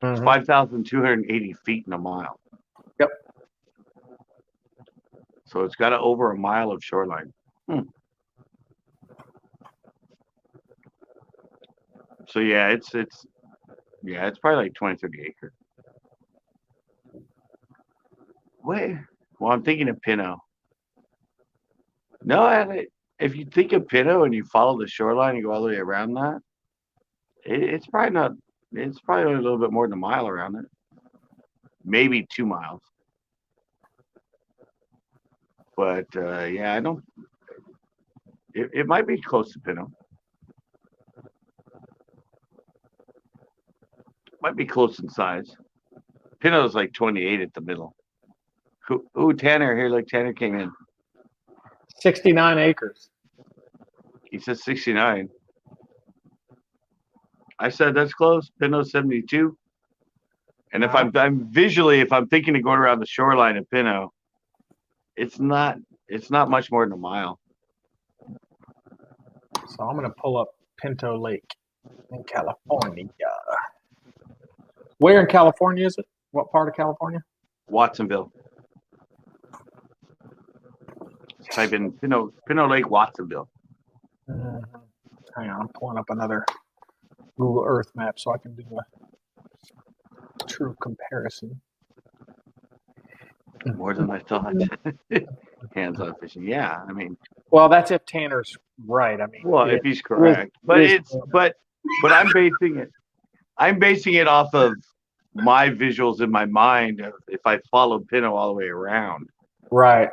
It's 5,280 feet in a mile. Yep. So it's got over a mile of shoreline. So yeah, it's probably like 20, 30 acres. Wait, well, I'm thinking of Pinot. No, if you think of Pinot and you follow the shoreline and go all the way around that, it's probably not. It's probably only a little bit more than a mile around it. Maybe 2 miles. But yeah, I don't. It might be close to Pinot. Might be close in size. Pinot is like 28 at the middle. Tanner here. Like Tanner came in. 69 acres. He says 69. I said that's close. Pinot 72. And if I'm visually, if I'm thinking of going around the shoreline of Pinot, it's not much more than a mile. So I'm going to pull up Pinto Lake in California. Where in California is it? What part of California? Watsonville. Type in Pinot Lake, Watsonville. Hang on, I'm pulling up another Google Earth map so I can do a true comparison. More than I thought. Hands-on fishing. Yeah, I mean. Well, that's if Tanner's right. I mean. Well, if he's correct, but I'm basing it off of my visuals in my mind of if I followed Pinot all the way around. Right.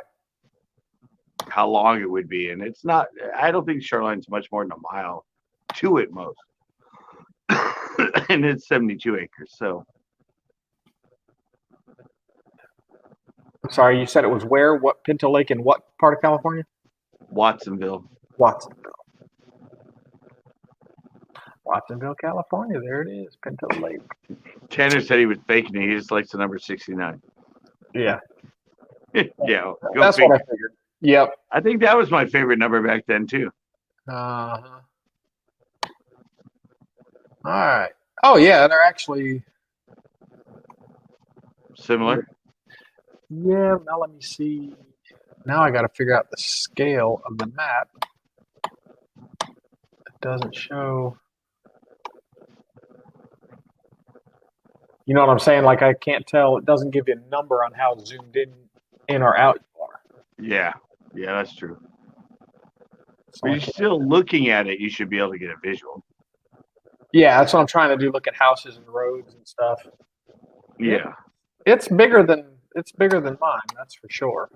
How long it would be, and it's not. I don't think shoreline's much more than a mile to it most, and it's 72 acres. So, I'm sorry, you said it was where? What Pinto Lake in what part of California? Watsonville. Watsonville, California. There it is, Pinto Lake. Tanner said he was faking it. He just likes the number 69. Yeah. Yeah. That's what I figured. Yep. I think that was my favorite number back then too. All right. Oh yeah, they're actually similar. Yeah. Now let me see. Now I got to figure out the scale of the map. doesn't show. You know what I'm saying? Like I can't tell. It doesn't give you a number on how zoomed in or out you are. Yeah, that's true. So But I you're can't- still looking at it. You should be able to get a visual. Yeah, that's what I'm trying to do. Look at houses and roads and stuff. Yeah. It's bigger than mine. That's for sure.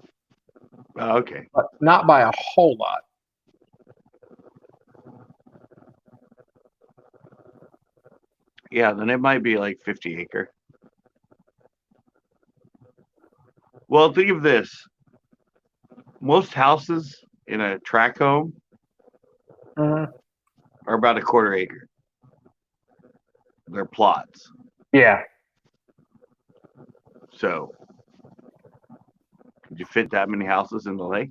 Oh, okay. But not by a whole lot. Yeah, then it might be like 50 acre. Well, think of this. Most houses in a tract home Mm-hmm. are about a quarter acre. They're plots. Yeah. So, could you fit that many houses in the lake?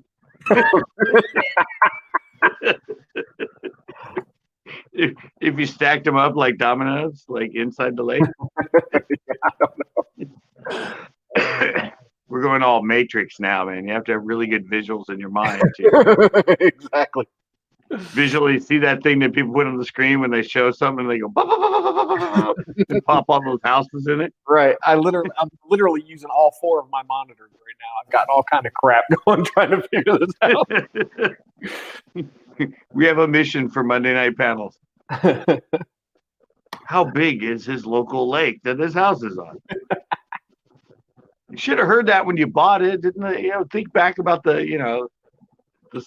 if you stacked them up like dominoes, like inside the lake? We're going all Matrix now, man. You have to have really good visuals in your mind too. Exactly. Visually see that thing that people put on the screen when they show something and they go bah, bah, bah, bah, bah, bah, bah, bah, and pop all those houses in it. Right. I'm literally using all 4 of my monitors right now. I've got all kind of crap going trying to figure this out. We have a mission for Monday Night Panels. How big is his local lake that this house is on? You should have heard that when you bought it, didn't they? Think back about the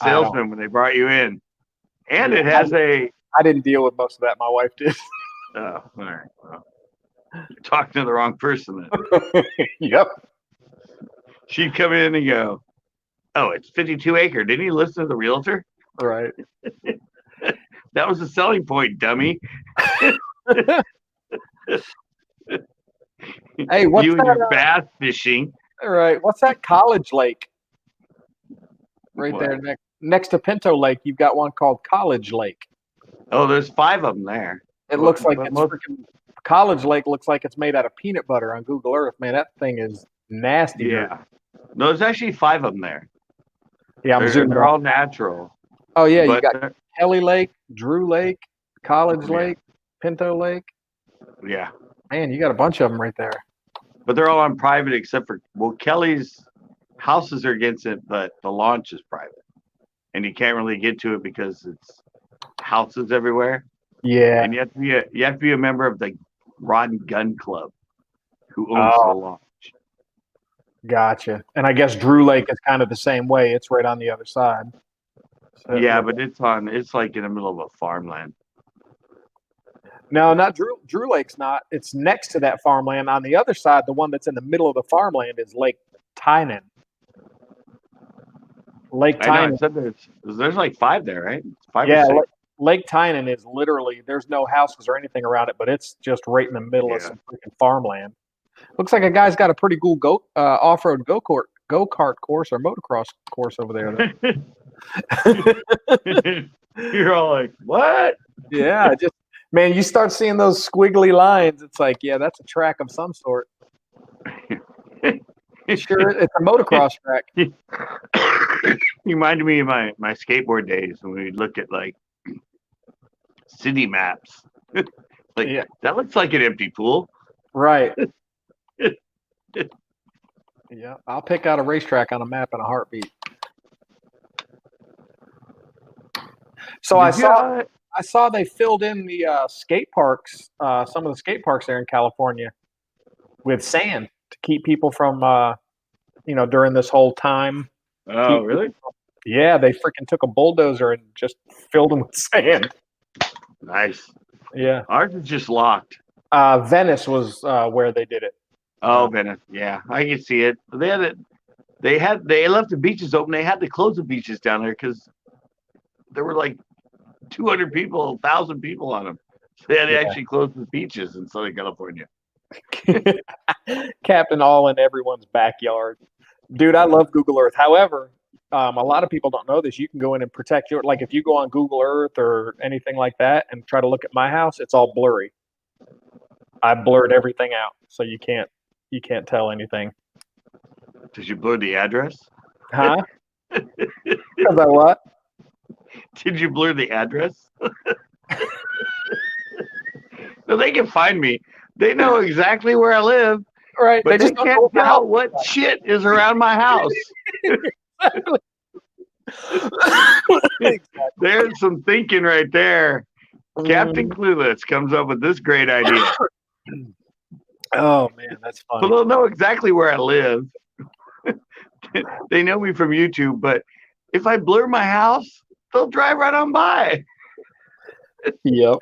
salesman when they brought you in. And it has I didn't deal with most of that. My wife did. Oh, all right. Well, you're talking to the wrong person then. Yep. She'd come in and go, "Oh, it's 52 acre. Didn't you listen to the realtor?" Right. That was the selling point, dummy. Hey, what's you and that? your bass fishing. All right. What's that College Lake? Right What? there next to Pinto Lake, you've got one called College Lake. Oh, there's 5 of them there. It looks like but it's freaking College Lake looks like it's made out of peanut butter on Google Earth. Man, that thing is nasty. Yeah. No, there's actually 5 of them there. Yeah, They're all natural. Oh yeah, you but got Kelly Lake, Drew Lake, College Lake, Pinto Lake. Yeah. Man, you got a bunch of them right there. But they're all on private except for Kelly's houses are against it, but the launch is private. And you can't really get to it because it's houses everywhere. Yeah. And you have to be a member of the Rod and Gun Club who owns the launch. Gotcha. And I guess Drew Lake is kind of the same way. It's right on the other side. So, Yeah, but it's like in the middle of a farmland. No, not Drew. Drew Lake's not. It's next to that farmland. On the other side, the one that's in the middle of the farmland is Lake Tynan. Lake Tynan. I know, there's like 5 there, right? 5 Yeah, or 6. Lake Tynan is literally, there's no houses or anything around it, but it's just right in the middle of some freaking farmland. Looks like a guy's got a pretty cool off-road go-kart course or motocross course over there. You're all like, what? Yeah, just man, you start seeing those squiggly lines. It's like, yeah, that's a track of some sort. Sure, it's a motocross track. You reminded me of my skateboard days when we look at like city maps. That looks like an empty pool. Right. Yeah, I'll pick out a racetrack on a map in a heartbeat. So I saw they filled in the skate parks, some of the skate parks there in California, with sand to keep people from, during this whole time. Oh, really? Yeah, they freaking took a bulldozer and just filled them with sand. Nice. Yeah. Ours is just locked. Venice was where they did it. Oh, Venice. Yeah, I can see it. They had it. They left the beaches open. They had to close the beaches down there because there were like 200 people, 1,000 people on them. So they had to actually close the beaches in Southern California. Captain all in everyone's backyard. Dude, I love Google Earth. However, a lot of people don't know this. You can go in and protect your, like if you go on Google Earth or anything like that and try to look at my house, it's all blurry. I blurred everything out, so you can't tell anything. Did you blur the address? Huh? Because I what? Did you blur the address? So they can find me. They know exactly where I live, Right. but they just don't know can't what the tell hell- what shit is around my house. There's some thinking right there. Captain Clueless comes up with this great idea. Oh man, that's But funny. they'll know exactly where I live. They know me from YouTube, but if I blur my house, they'll drive right on by. Yep.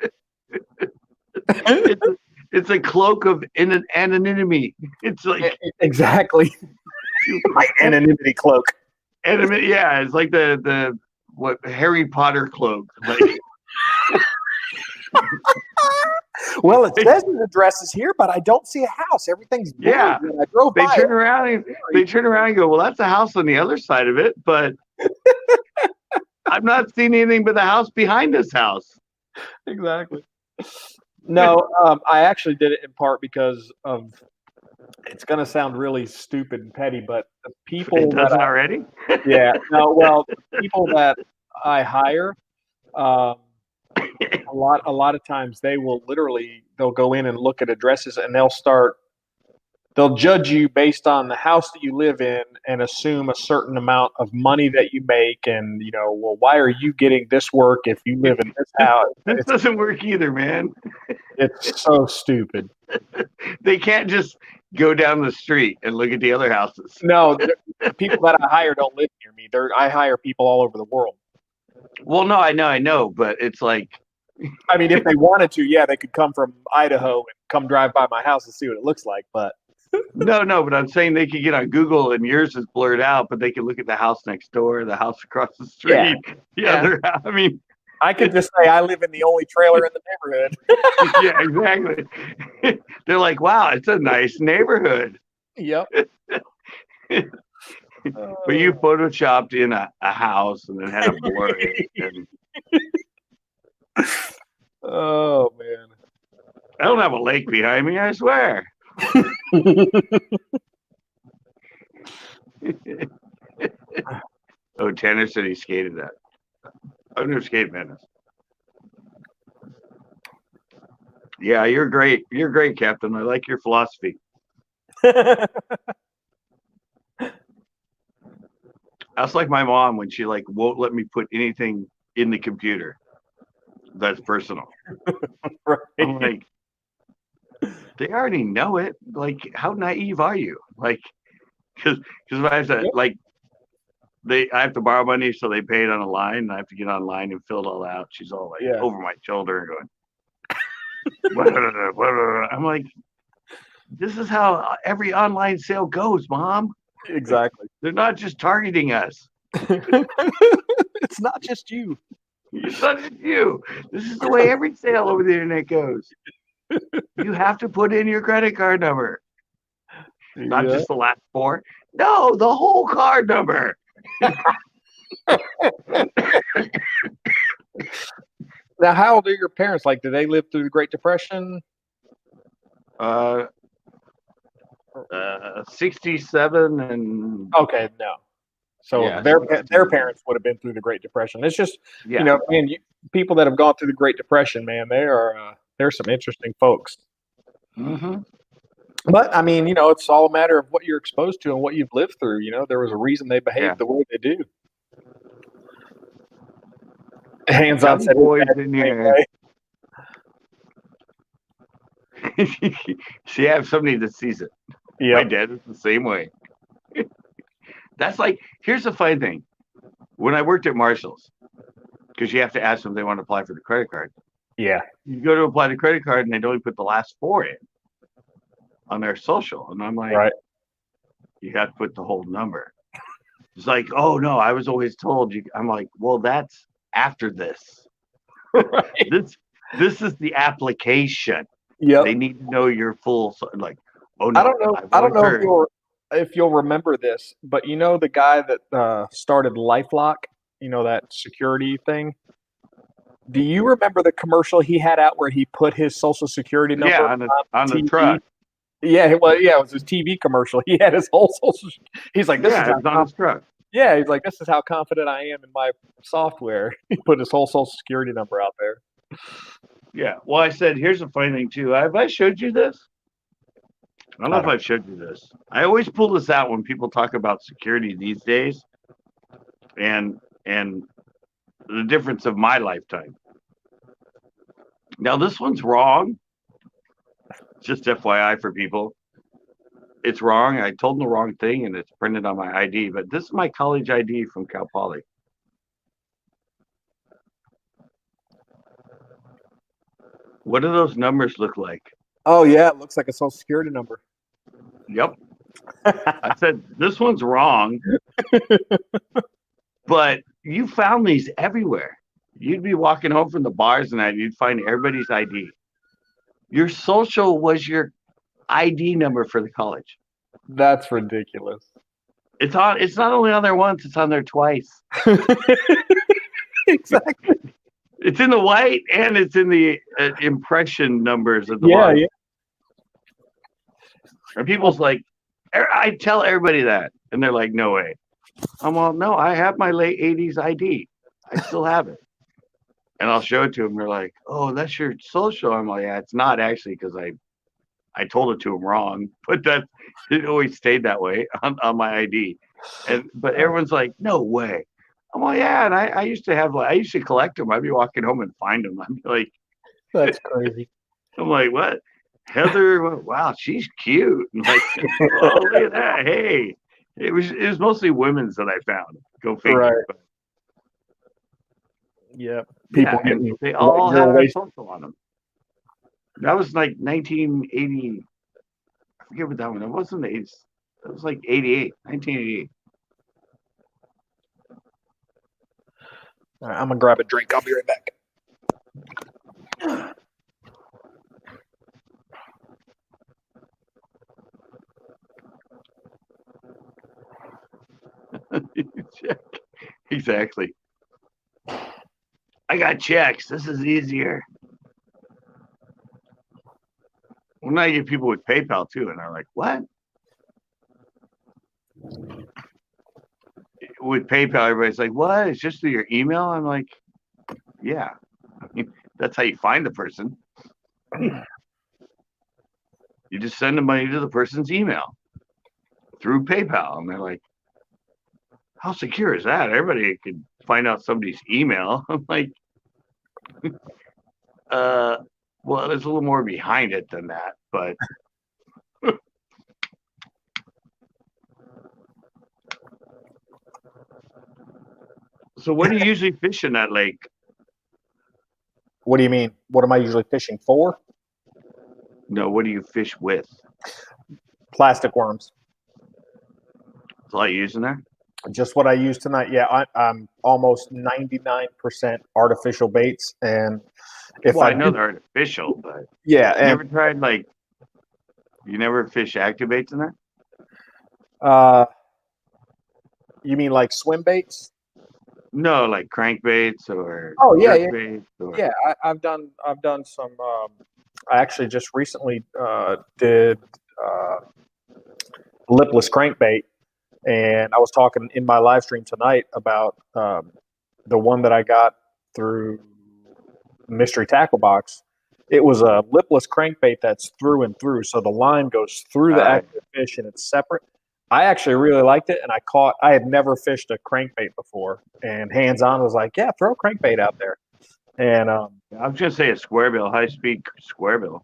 It's a cloak of anonymity. It's like Exactly. My anonymity cloak. anonymity. Yeah, it's like the what Harry Potter cloak. Like Well, it says the address is here, but I don't see a house. Everything's blurry. Yeah. When I drove they by. turn around and go, well, that's a house on the other side of it, but I'm not seeing anything but the house behind this house. Exactly. No, I actually did it in part because of. It's going to sound really stupid and petty, but the people It doesn't that already. yeah, no, well, the people that I hire, a lot of times they'll go in and look at addresses and they'll judge you based on the house that you live in and assume a certain amount of money that you make. And, well, why are you getting this work if you live in this house? This doesn't work either, man. It's so stupid. They can't just go down the street and look at the other houses. No, the people that I hire don't live near me. I hire people all over the world. Well, no, I know, but it's like, I mean, if they wanted to, yeah, they could come from Idaho and come drive by my house and see what it looks like. But no, but I'm saying they could get on Google and yours is blurred out, but they can look at the house next door, the house across the street, other house. I mean, I could just say I live in the only trailer in the neighborhood. Yeah, exactly. They're like, wow, it's a nice neighborhood. Yep. But you photoshopped in a house and then had a blur. Oh, man. I don't have a lake behind me, I swear. Oh, Tanner said he skated that. I've never skated Venice. Yeah, you're great. You're great, Captain. I like your philosophy. That's like my mom when she won't let me put anything in the computer that's personal. Right. I'm like, they already know it. Like, how naive are you? Like, because I have to I have to borrow money, so they pay it on a line, and I have to get online and fill it all out. She's all like over my shoulder going, I'm like, this is how every online sale goes, Mom. Exactly. They're not just targeting us. It's not just you. It's not just you. This is the way every sale over the internet goes. You have to put in your credit card number. Not just the last four. No, the whole card number. Now, how old are your parents? Like, did they live through the Great Depression? 67 and Okay, no. So their parents would have been through the Great Depression. It's just man, people that have gone through the Great Depression, man, they're some interesting folks. Mm-hmm. But I mean, it's all a matter of what you're exposed to and what you've lived through. There was a reason they behaved the way they do. Hands on said, boys in here. She has somebody that sees it. Yeah, my dad is the same way. That's like, here's the funny thing. When I worked at Marshall's, because you have to ask them if they want to apply for the credit card. Yeah. You go to apply the credit card and they'd only put the last four in on their social. And I'm like, you have to put the whole number. It's like, oh no, I was always told you. I'm like, well, that's after this. Right. This is the application. Yeah. They need to know your full, like, oh no. I don't know if you'll remember this, but the guy that started LifeLock, that security thing. Do you remember the commercial he had out where he put his social security number on the truck? Yeah, it was his TV commercial. He had his whole social. He's like, this is on his truck. Yeah, he's like, this is how confident I am in my software. He put his whole social security number out there. Yeah. Well, I said, here's the funny thing too. Have I showed you this? I don't know I if don't. I've showed you this. I always pull this out when people talk about security these days, and the difference of my lifetime. Now this one's wrong. Just FYI for people, it's wrong. I told them the wrong thing, and it's printed on my ID. But this is my college ID from Cal Poly. What do those numbers look like? Oh yeah, it looks like a social security number. Yep. I said this one's wrong, but you found these everywhere. You'd be walking home from the bars and you'd find everybody's ID. Your social was your ID number for the college. That's ridiculous. It's on. It's not only on there once; it's on there twice. Exactly. It's in the white and it's in the impression numbers at the Yeah, bottom. yeah. And people's like, I tell everybody that, and they're like, "No way." I'm all, "No, I have my late '80s ID. I still have it." And I'll show it to them. They're like, "Oh, that's your social." I'm like, "Yeah, it's not actually because I told it to them wrong, but that it always stayed that way on my ID." But everyone's like, "No way." I'm like, "Yeah," and I used to have I used to collect them. I'd be walking home and find them. I'd be like, That's crazy. I'm like, "What? Heather? Wow, she's cute." I'm like, "Oh, look at that! Hey." It was mostly women's that I found. Go figure. Right. But Yeah. yeah, People and getting they all your had their waist. social on them. That was like 1980. I forget what that one. It wasn't the 80s. It was like 88, 1988. All right, I'm gonna grab a drink. I'll be right back. Exactly. I got checks. This is easier. Well, now you get people with PayPal too, and they're like, "What?" With PayPal, everybody's like, "What? It's just through your email?" I'm like, "Yeah." I mean, that's how you find the person. You just send the money to the person's email through PayPal, and they're like, "How secure is that?" Everybody could find out somebody's email. I'm like, uh, well, there's a little more behind it than that, but so what do you usually fish in that lake? What do you mean? What am I usually fishing for? No, what do you fish with? Plastic worms. That's all you use in there? Just what I use tonight. Yeah, I'm almost 99% artificial baits, and if Well, I I know do, they're artificial, but yeah, you and never tried you never fish activates in there? you mean like swim baits? No, like crankbaits or Oh yeah, yeah, jerkbaits or yeah. I've done some. I actually just recently did lipless crankbait, and I was talking in my live stream tonight about the one that I got through Mystery Tackle Box. It was a lipless crankbait that's through and through, so the line goes through the active fish and it's separate. I actually really liked it, and I had never fished a crankbait before, and Hands On was like, "Yeah, throw a crankbait out there," and I was gonna say a square bill, high speed square bill.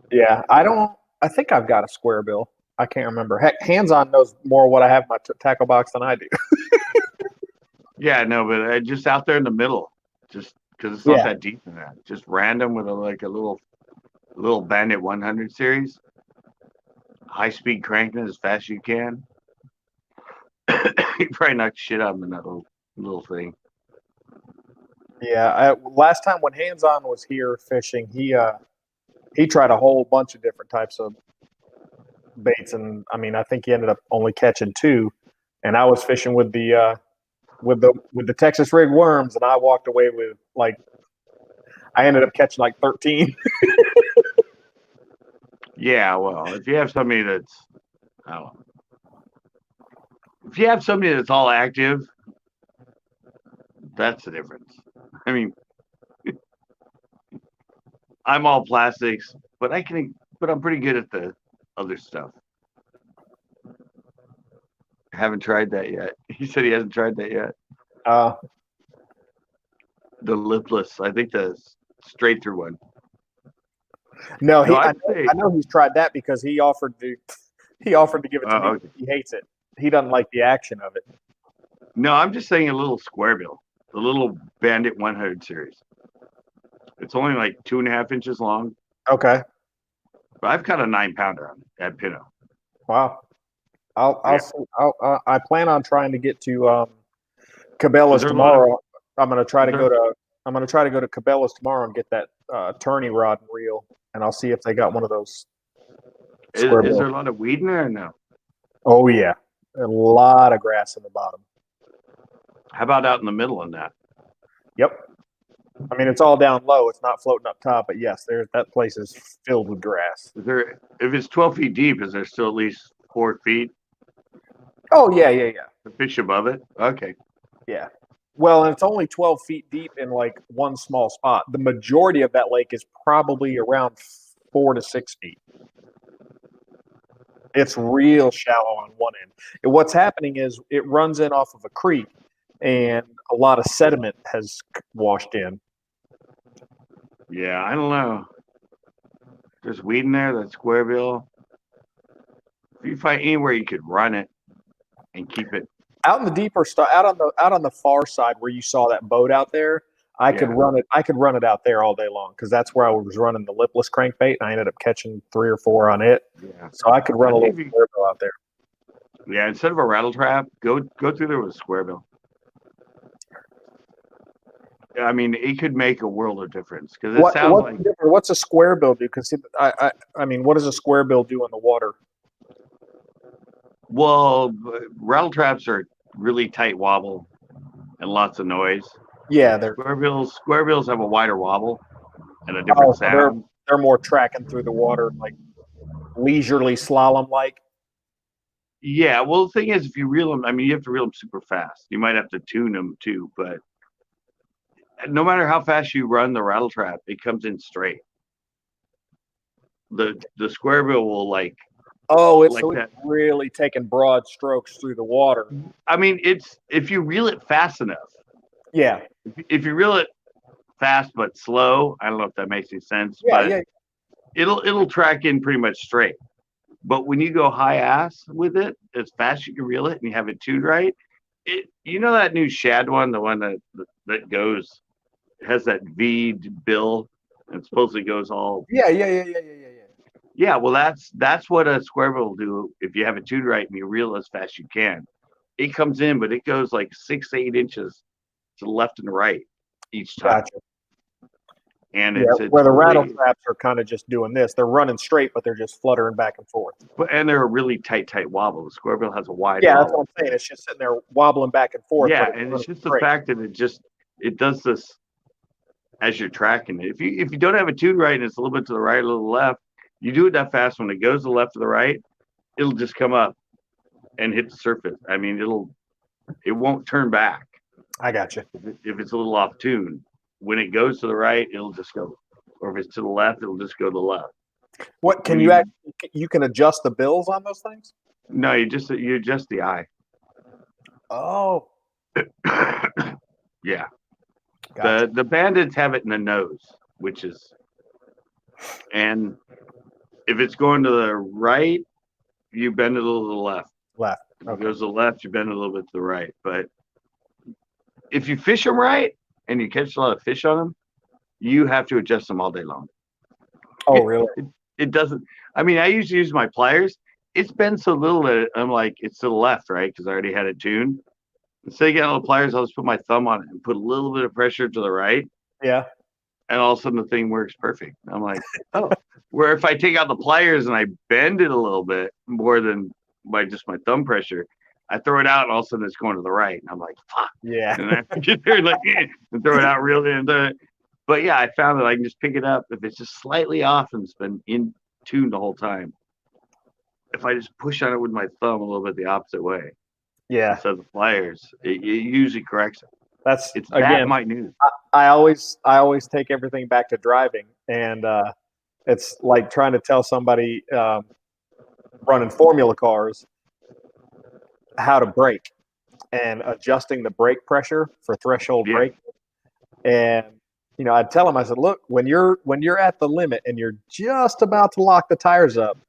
yeah, I think I've got a square bill. I can't remember. Heck, Hands On knows more what I have in my tackle box than I do. Yeah, no, but just out there in the middle, just because it's not Yeah. that deep in that. Just random with a little Bandit 100 series, high speed cranking as fast as you can. You probably knock shit out of that little thing. Yeah, last time when Hands On was here fishing, he tried a whole bunch of different types of baits, and I mean, I think he ended up only catching 2, and I was fishing with the Texas rig worms, and I walked away with I ended up catching like 13. Yeah, well, if you have somebody that's, I don't know, if you have somebody that's all active, that's the difference. I mean, I'm all plastics, but I'm pretty good at the other stuff. I haven't tried that yet. He said he hasn't tried that yet. Uh, The lipless, I think the straight through one. no, No, I I'd say. know he's tried that because he offered to give it to me. Okay. He hates it. He doesn't like the action of it. No, I'm just saying a little square bill, the little Bandit 100 series. It's only like 2.5 inches long, Okay. but I've got a 9-pounder on it at Pinot. Wow. Yeah. I plan on trying to get to Is Cabela's there a lot of- tomorrow. I'm gonna try to Is go to Cabela's tomorrow and get that tourney rod and reel, and I'll see if they got one of those. Is square there bill. a lot of weed in there or no? Oh yeah, a lot of grass in the bottom. How about out in the middle on that? Yep. I mean, it's all down low. It's not floating up top, but yes, that place is filled with grass. Is there, if it's 12 feet deep, is there still at least 4 feet Oh yeah. to fish above it? Okay. Yeah. Well, and it's only 12 feet deep in like one small spot. The majority of that lake is probably around 4 to 6 feet. It's real shallow on one end. And what's happening is it runs in off of a creek, and a lot of sediment has washed in. Yeah, I don't know. There's weed in there, that square bill. If you find anywhere you could run it and keep it. Out in the deeper stuff, out on the far side where you saw that boat out there, I could Yeah. run it. I could run it out there all day long because that's where I was running the lipless crankbait, and I ended up catching 3 or 4 on it. Yeah. So I could run a I little think square bill out there. Yeah, instead of a rattle trap, go through there with a square bill. Yeah, I mean, it could make a world of difference because it sounds like What's a square bill do? Because I mean, what does a square bill do in the water? well, rattle traps are really tight wobble and lots of noise. Yeah, they're Square bills have a wider wobble and a different so sound. they're more tracking through the water, like leisurely slalom like. Yeah, well, the thing is, if you reel them, I mean, you have to reel them super fast. You might have to tune them too, but no matter how fast you run the rattle trap, it comes in straight. The square bill will like Oh, like so that. it's really taking broad strokes through the water. I mean, it's if you reel it fast enough. Yeah, If you reel it fast but slow, I don't know if that makes any sense, yeah, but yeah. it'll track in pretty much straight. But when you go high ass with it, as fast as you can reel it and you have it tuned right, you know that new shad one, the one that goes has that V bill and supposedly goes all Yeah. yeah. Well, that's what a square bill will do if you have it tuned right and you reel as fast as you can. It comes in, but it goes like 6 to 8 inches to the left and the right each time. Gotcha. And Yeah, it's where the rattle really, traps are kind of just doing this. They're running straight, but they're just fluttering back and forth. and they're a really tight wobble. The square bill has a wide Yeah, that's what wobble. I'm saying. It's just sitting there wobbling back and forth. Yeah, but and running it's just the straight. fact that it does this as you're tracking it. If you don't have it tuned right and it's a little bit to the right, a little left, you do it that fast when it goes to the left or the right, it'll just come up and hit the surface. I mean, it won't turn back I got you. if it's a little off tune. When it goes to the right, it'll just go, or if it's to the left, it'll just go to the left. What can When you you- actually? You can adjust the bills on those things. No, you adjust the eye. Oh, Yeah. gotcha. The bandits have it in the nose, which is, and if it's going to the right, you bend it a little to the left. Left. If it Okay. goes to the left, you bend it a little bit to the right. But if you fish them right and you catch a lot of fish on them, you have to adjust them all day long. Oh, really? It doesn't. I mean, I usually use my pliers. It's been so little that I'm like, it's to the left, right? Because I already had it tuned. Instead of getting all the pliers, I'll just put my thumb on it and put a little bit of pressure to the right. Yeah. And all of a sudden the thing works perfect. I'm like, oh. Where if I take out the pliers and I bend it a little bit more than by just my thumb pressure, I throw it out and all of a sudden it's going to the right. And I'm like, fuck. Yeah. And I have to get there like, and throw it out real in. But yeah, I found that I can just pick it up if it's just slightly off and it's been in tune the whole time. If I just push on it with my thumb a little bit the opposite way Yeah. instead of the pliers, it usually corrects it. That's It's again. that minute. I always take everything back to driving, and it's like trying to tell somebody running formula cars how to brake and adjusting the brake pressure for threshold Yeah. brake. And I'd tell them, I said, look, when you're at the limit and you're just about to lock the tires up,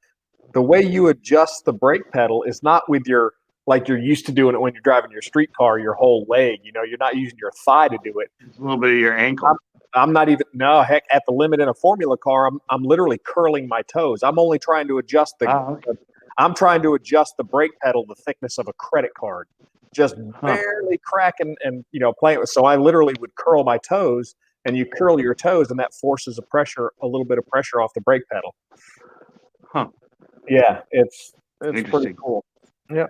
the way you adjust the brake pedal is not with your, like you're used to doing it when you're driving your street car, your whole leg. You're not using your thigh to do it. It's a little bit of your ankle. I'm not even, no, heck, at the limit in a formula car, I'm literally curling my toes. I'm only trying to adjust I'm trying to adjust the brake pedal the thickness of a credit card, just barely cracking and playing with. So I literally would curl my toes, and you curl your toes, and that forces a little bit of pressure off the brake pedal. Huh. Yeah, it's pretty Interesting. cool. Yeah.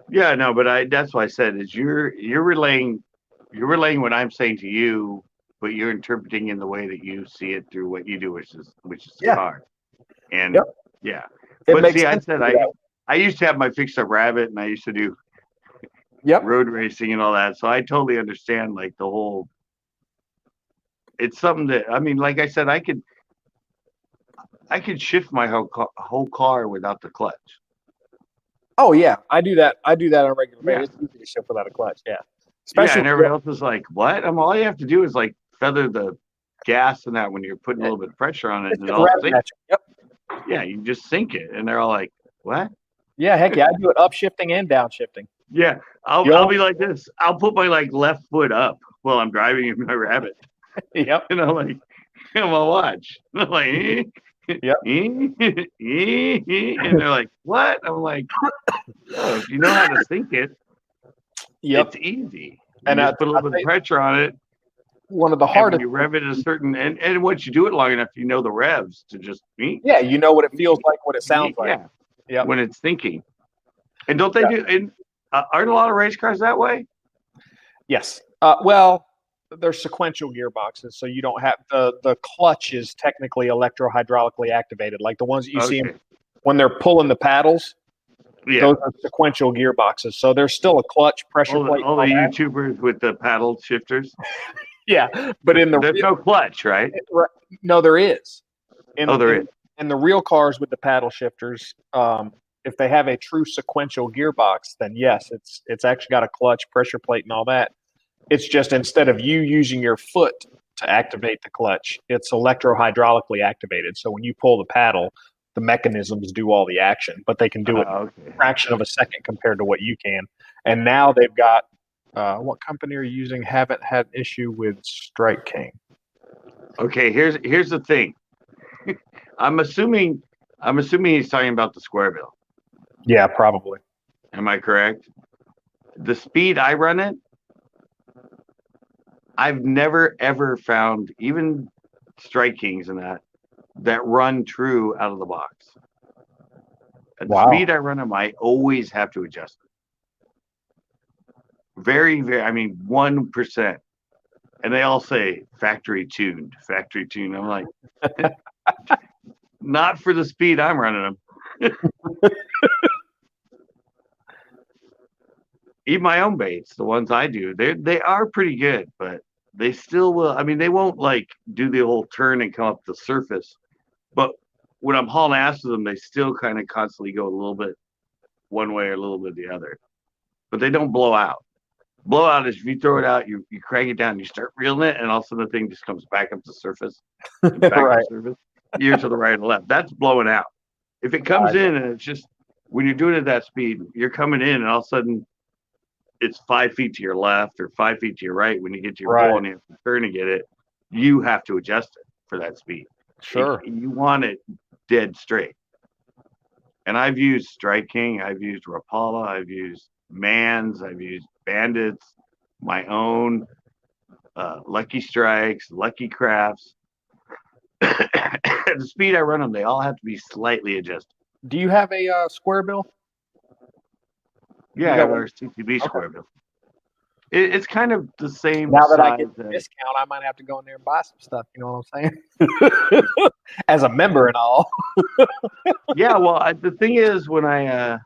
Yeah, no, but that's why I said is you're relaying what I'm saying to you, but you're interpreting in the way that you see it through what you do, which is the car. And yeah. But see, I said I used to have my fixed up rabbit, and I used to do road racing and all that. So I totally understand like the whole. It's something that like I said, I could shift my whole car without the clutch. Oh yeah, I do that. I do that on a regular basis. It's easy to shift without a clutch. Yeah. Especially and everybody else is like, what? All you have to do is like feather the gas and that when you're putting a little bit of pressure on it, and it'll sink. Yep. Yeah, you just sink it, and they're all like, what? Yeah, heck yeah, I do it upshifting and downshifting. Yeah, I'll be like this. I'll put my left foot up while I'm driving in my rabbit. Yep. And I'm like, I'm gonna watch. And I'm like, yep. And they're like, what? I'm like, oh, if you know how to sink it, it's easy. And just put a little bit of pressure on it. One of the hardest. You rev it at a certain, and once you do it long enough, you know the revs to just. Yeah, you know what it feels like, what it sounds like. Yeah. When it's sinking. And don't they do? And aren't a lot of race cars that way? Yes. Well, they're sequential gearboxes, so you don't have the clutch is technically electrohydraulically activated, like the ones that you see when they're pulling the paddles. Yeah. Those are sequential gearboxes, so there's still a clutch pressure plate. All the YouTubers with the paddle shifters. Yeah, but there's no clutch, right? No, there is. There is. In the real cars with the paddle shifters, if they have a true sequential gearbox, then yes, it's actually got a clutch, pressure plate, and all that. It's just instead of you using your foot to activate the clutch, it's electrohydraulically activated. So when you pull the paddle, the mechanisms do all the action, but they can do it in a fraction of a second compared to what you can. And now they've got what company are you using? Haven't had an issue with Strike King. Okay, here's the thing. I'm assuming he's talking about the square bill. Yeah, probably. Am I correct? The speed I run it, I've never ever found even Strike Kings and that run true out of the box. At the speed I run them, I always have to adjust it. Very, very, 1%. And they all say factory tuned. I'm like, not for the speed I'm running them. Even my own baits, the ones I do, they are pretty good, but they still will. They won't like do the whole turn and come up the surface. But when I'm hauling ass with them, they still kind of constantly go a little bit one way or a little bit the other. But they don't blow out. Blowout is if you throw it out, you crank it down, you start reeling it, and all of a sudden the thing just comes back up to the surface. Back to the surface. You're to the right and left. That's blowing out. If it comes in and it's just when you're doing it at that speed, you're coming in and all of a sudden it's 5 feet to your left or 5 feet to your right when you get to your pole and you have to turn to get it, you have to adjust it for that speed. Sure. You want it dead straight. And I've used Strike King, I've used Rapala, I've used Mans, I've used Bandits, my own, Lucky Strikes, Lucky Crafts. At the speed I run them, they all have to be slightly adjusted. Do you have a square bill? Yeah, I have our CCB square bill. It's kind of the same. Now that I get the discount, I might have to go in there and buy some stuff. You know what I'm saying? As a member and all. Yeah, well, the thing is, when I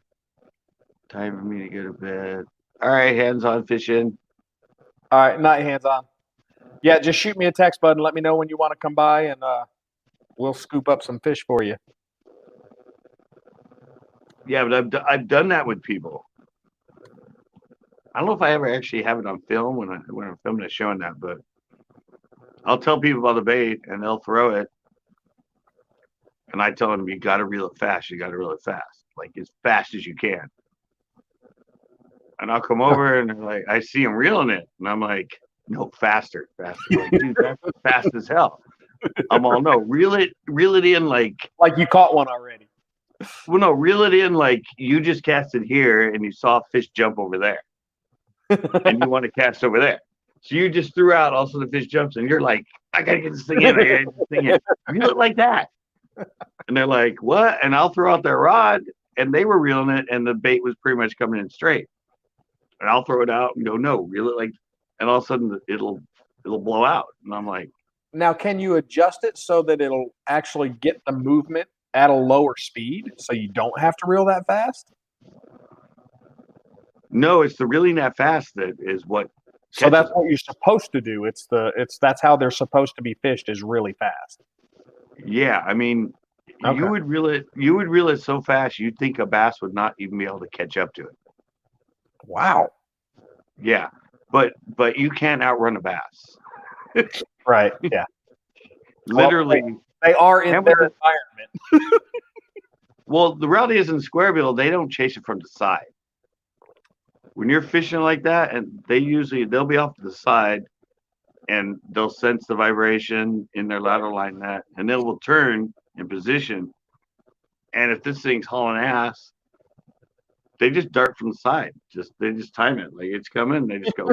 time for me to go to bed. All right, hands on fishing. All right, night hands on. Yeah, just shoot me a text, bud, and let me know when you want to come by, and we'll scoop up some fish for you. Yeah, but I've done that with people. I don't know if I ever actually have it on film when I'm filming it showing that, but I'll tell people about the bait and they'll throw it, and I tell them you got to reel it fast. You got to reel it fast, like as fast as you can. And I'll come over and they're like, I see them reeling it, and I'm like, no, faster, faster. Like, dude, that's fast as hell. I'm all, no, reel it in like you caught one already. Well, no, reel it in like you just cast it here and you saw a fish jump over there, and you want to cast over there. So you just threw out, also the fish jumps, and you're like, I gotta get this thing in. I gotta get this thing in. Reel it like that. And they're like, what? And I'll throw out their rod, and they were reeling it, and the bait was pretty much coming in straight. And I'll throw it out and go, no, reel it like, and all of a sudden it'll blow out. And I'm like, now, can you adjust it so that it'll actually get the movement at a lower speed, so you don't have to reel that fast? no, it's the reeling that fast that is what. So that's what you're supposed to do. That's how they're supposed to be fished, is really fast. Yeah, I mean, Okay. you would reel it so fast you'd think a bass would not even be able to catch up to it. Wow. Yeah, but you can't outrun a bass. Right. Yeah. Literally, Well, they are in their environment. well, the reality is in squarebill, they don't chase it from the side. When you're fishing like that, and they'll be off to the side, and they'll sense the vibration in their lateral line net, and they will turn in position. And if this thing's hauling ass, they just dart from the side. They just time it like it's coming. They just go.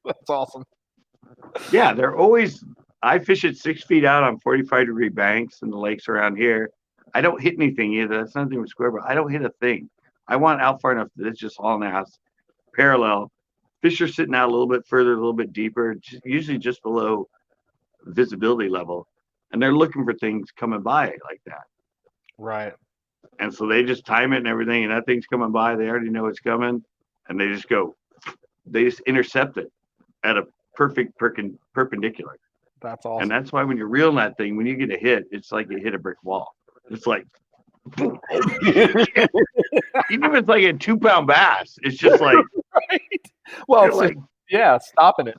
That's awesome. Yeah, they're always. I fish at 6 feet out on 45-degree banks in the lakes around here. I don't hit anything either. That's nothing with squarebill. I don't hit a thing. I want out far enough that it's just hauling ass, parallel. Fish are sitting out a little bit further, a little bit deeper, usually just below visibility level, and they're looking for things coming by like that. Right. And so they just time it and everything, and that thing's coming by. They already know it's coming, and they just go. They just intercept it at a perfect perpendicular. That's awesome. And that's why when you're reeling that thing, when you get a hit, it's like you hit a brick wall. It's like, even if it's like a 2-pound bass, it's just like, right. Well, like, yeah, stopping it.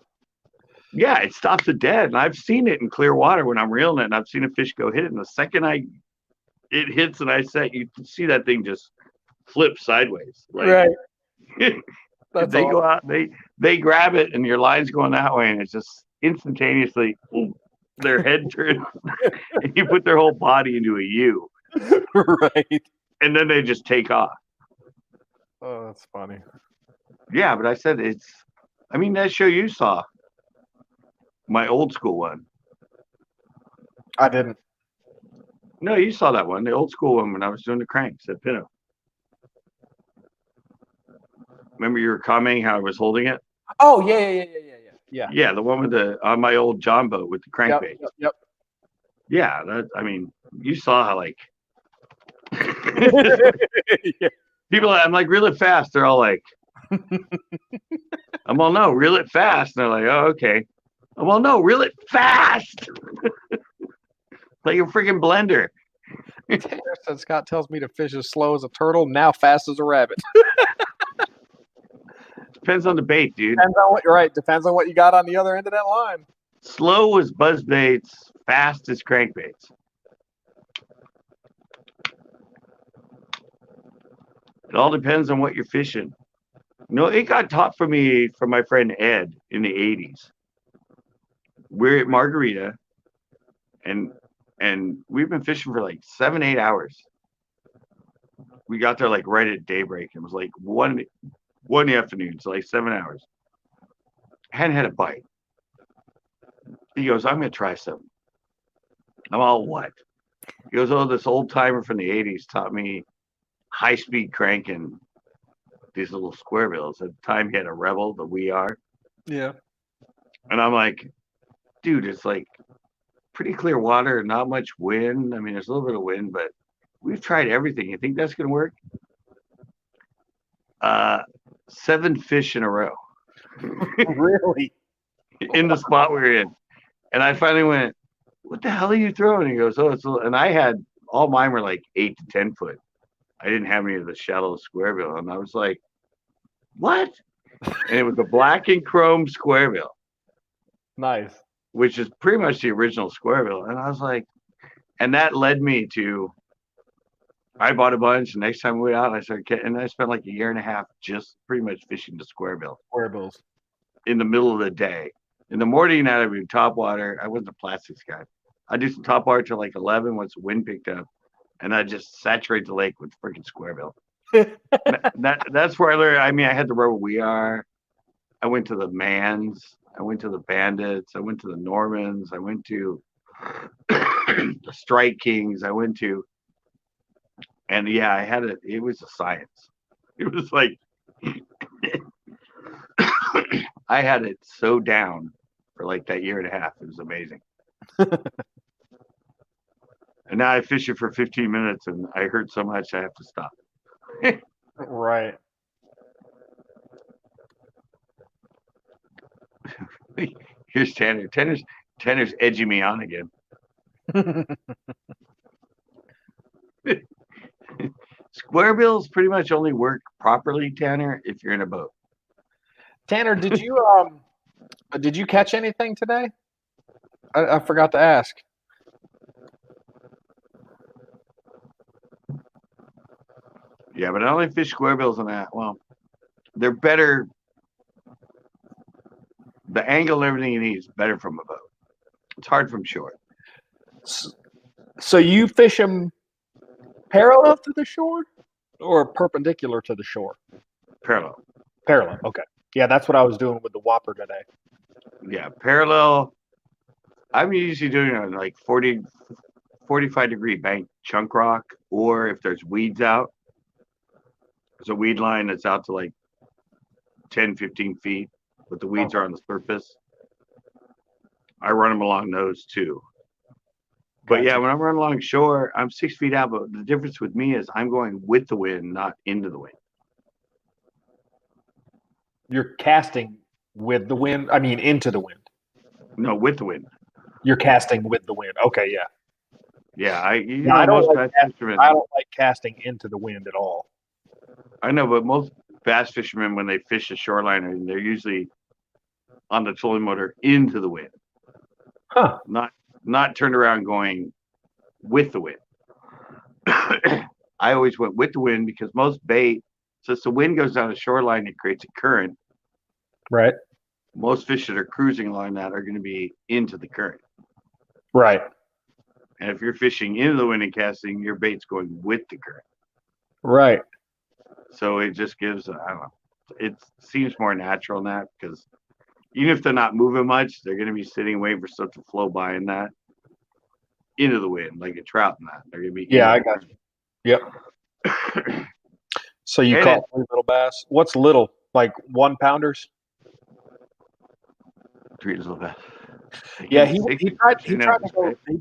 Yeah, it stops it dead. And I've seen it in clear water when I'm reeling it, and I've seen a fish go hit it. And the second it hits and I set, you can see that thing just flip sideways. Like, right. They go out, they grab it, and your line's going that way, and it's just instantaneously their head turns, and you put their whole body into a U. Right. And then they just take off. Oh, that's funny. Yeah, but I said that show you saw, my old school one. I didn't. No, you saw that one, the old school one, when I was doing the cranks at Pinot. Remember you were commenting how I was holding it? Oh, yeah. Yeah, the one with on my old John boat with the crankbait. Yep. Yeah, you saw how like Yeah. people. I'm like, reel it fast. They're all like, I'm all, no, reel it fast. And they're like, oh, okay. I'm all, no, reel it fast. Like a freaking blender. Said Scott tells me to fish as slow as a turtle, now fast as a rabbit. Depends on the bait, dude. Depends on what you got on the other end of that line. Slow is buzz baits, fast is crankbaits. It all depends on what you're fishing. It got taught from my friend Ed in the 80s. We're at Margarita, and we've been fishing for like 7-8 hours. We got there like right at daybreak. It was like 1 in the afternoon, so like 7 hours. Hadn't had a bite. He goes, I'm gonna try something. I'm all, what? He goes, oh, this old timer from the 80s taught me high-speed cranking these little squarebills. At the time he had a Rebel, the We Are. Yeah. And I'm like, dude, it's like pretty clear water, not much wind. I mean, there's a little bit of wind, but we've tried everything. You think that's gonna work? 7 fish in a row. Really? in the spot we were in. And I finally went, "What the hell are you throwing?" He goes, "Oh, it's," and I had all mine were like 8 to 10 foot. I didn't have any of the shallow square bill, and I was like, "What?" And it was a black and chrome square bill, Nice. which is pretty much the original square bill. And I was like, and that led me to. I bought a bunch. The next time we went out, I started catching, and I spent like a year and a half just pretty much fishing the square bill Square bills. in the middle of the day. In the morning, I'd be top water. I wasn't a plastics guy. I'd do some top water till like 11 once the wind picked up, and I'd just saturate the lake with freaking square bill. That's where I learned. I mean, I had to rubber we are. I went to the Mans. I went to the Bandits. I went to the Normans. I went to the Strike Kings. I went to, and yeah, I had it. It was a science. It was like I had it so down for like that year and a half. It was amazing. And now I fish it for 15 minutes, and I hurt so much I have to stop. Right. Here's Tanner. Tanner's edging me on again. Square bills pretty much only work properly, Tanner, if you're in a boat. Tanner, did you catch anything today? I forgot to ask. Yeah, but I only fish square bills on that. Well, they're better. The angle and everything you need is better from a boat. It's hard from shore. So you fish them parallel to the shore or perpendicular to the shore? Parallel. Parallel. Okay. Yeah, that's what I was doing with the Whopper today. Yeah, parallel. I'm usually doing it on like 45-degree bank chunk rock, or if there's weeds out, there's a weed line that's out to like 10, 15 feet, but the weeds are on the surface. I run them along those too. But Gotcha. yeah, when I'm running along shore, I'm 6 feet out. But the difference with me is I'm going with the wind, not into the wind. You're casting with the wind. I mean, into the wind. No, with the wind. You're casting with the wind. Okay, yeah. Yeah, I don't most like bass fishermen. I don't like casting into the wind at all. I know, but most bass fishermen, when they fish a shoreline, they're usually on the trolling motor into the wind. Huh. Not turned around going with the wind. I always went with the wind because most bait, since the wind goes down the shoreline, it creates a current. Right. Most fish that are cruising along that are going to be into the current. Right. And if you're fishing into the wind and casting, your bait's going with the current. Right. So it just gives, I don't know, it seems more natural in that because even if they're not moving much, they're going to be sitting waiting for stuff to flow by in that into the wind, like a trout in that. They're going to be. Yeah, I got you. Yep. So you caught 3 little bass. What's little? Like 1 pounders? 3 little bass. Yeah, he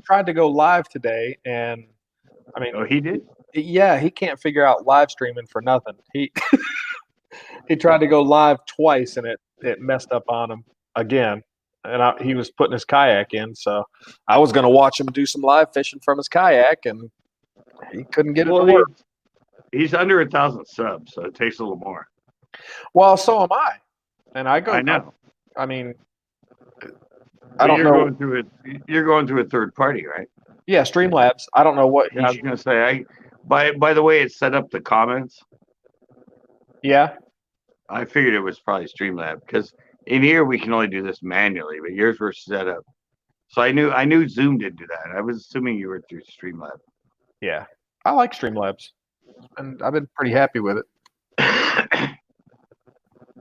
tried to go live today, and I mean, oh, he did. Yeah, he can't figure out live streaming for nothing. He tried to go live twice, and it messed up on him again. And he was putting his kayak in, so I was going to watch him do some live fishing from his kayak, and he couldn't get it to work. He's under 1,000 subs, so it takes a little more. Well, so am I, and I know. I mean, but I don't know. You're going through a third party, right? Yeah, Streamlabs. I don't know what. Yeah, I was going to say, by the way it set up the comments. Yeah. I figured it was probably Streamlab because in here we can only do this manually, but yours were set up. So I knew Zoom did do that. I was assuming you were through Streamlab. Yeah, I like Streamlabs, and I've been pretty happy with it.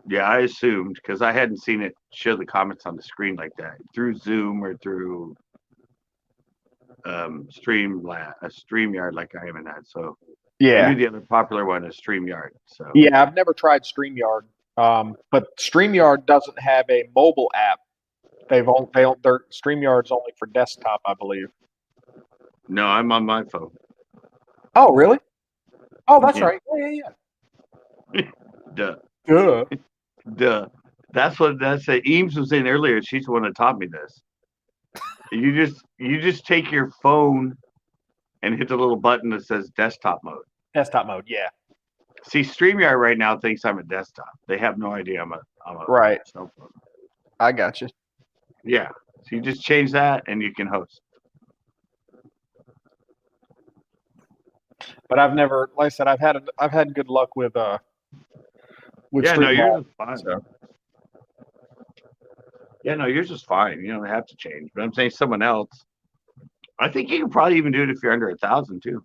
Yeah, I assumed because I hadn't seen it show the comments on the screen like that through Zoom or through StreamYard like I am in that. So yeah, maybe the other popular one is StreamYard. So yeah, I've never tried StreamYard, but StreamYard doesn't have a mobile app. Their StreamYard's only for desktop, I believe. No, I'm on my phone. Oh, really? Oh, that's right. Yeah. Duh. Duh. Duh. That's Eames was in earlier. She's the one that taught me this. You just take your phone and hit the little button that says desktop mode. Desktop mode, yeah. See, StreamYard right now thinks I'm a desktop. They have no idea I'm a Right. cell phone. I got you. Yeah. So you just change that and you can host. But I've never, like I said, I've had good luck with Yeah, no, StreamYard, yours is fine. so. Yeah, no, yours is fine. You don't have to change. But I'm saying someone else. I think you can probably even do it if you're under 1,000 too.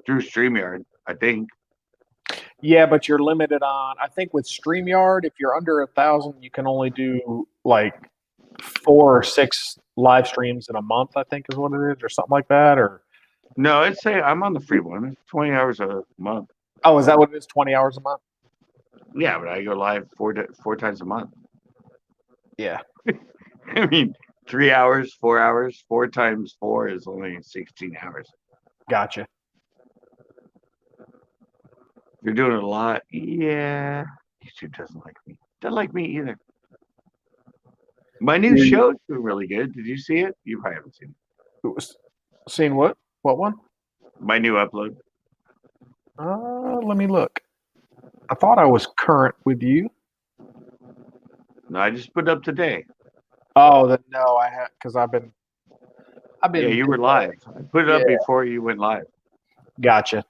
Through StreamYard, I think. Yeah, but you're limited on. I think with StreamYard, if you're under 1,000, you can only do like 4 or 6 live streams in a month. I think is what it is, or something like that. Or No, I'd say I'm on the free one. It's 20 hours a month. oh, is that what it is? 20 hours a month? Yeah, but I go live four times a month. Yeah. I mean, 3 hours, 4 hours, 4 times 4 is only 16 hours. Gotcha. If you're doing it a lot, yeah. YouTube doesn't like me. Doesn't like me either. My new show's doing really good. Did you see it? You probably haven't seen it. Seen what? What one? My new upload. Let me look. I thought I was current with you. No, I just put it up today. Oh, then no, I had because I've been. Yeah, you were live. I put it up before you went live. Gotcha.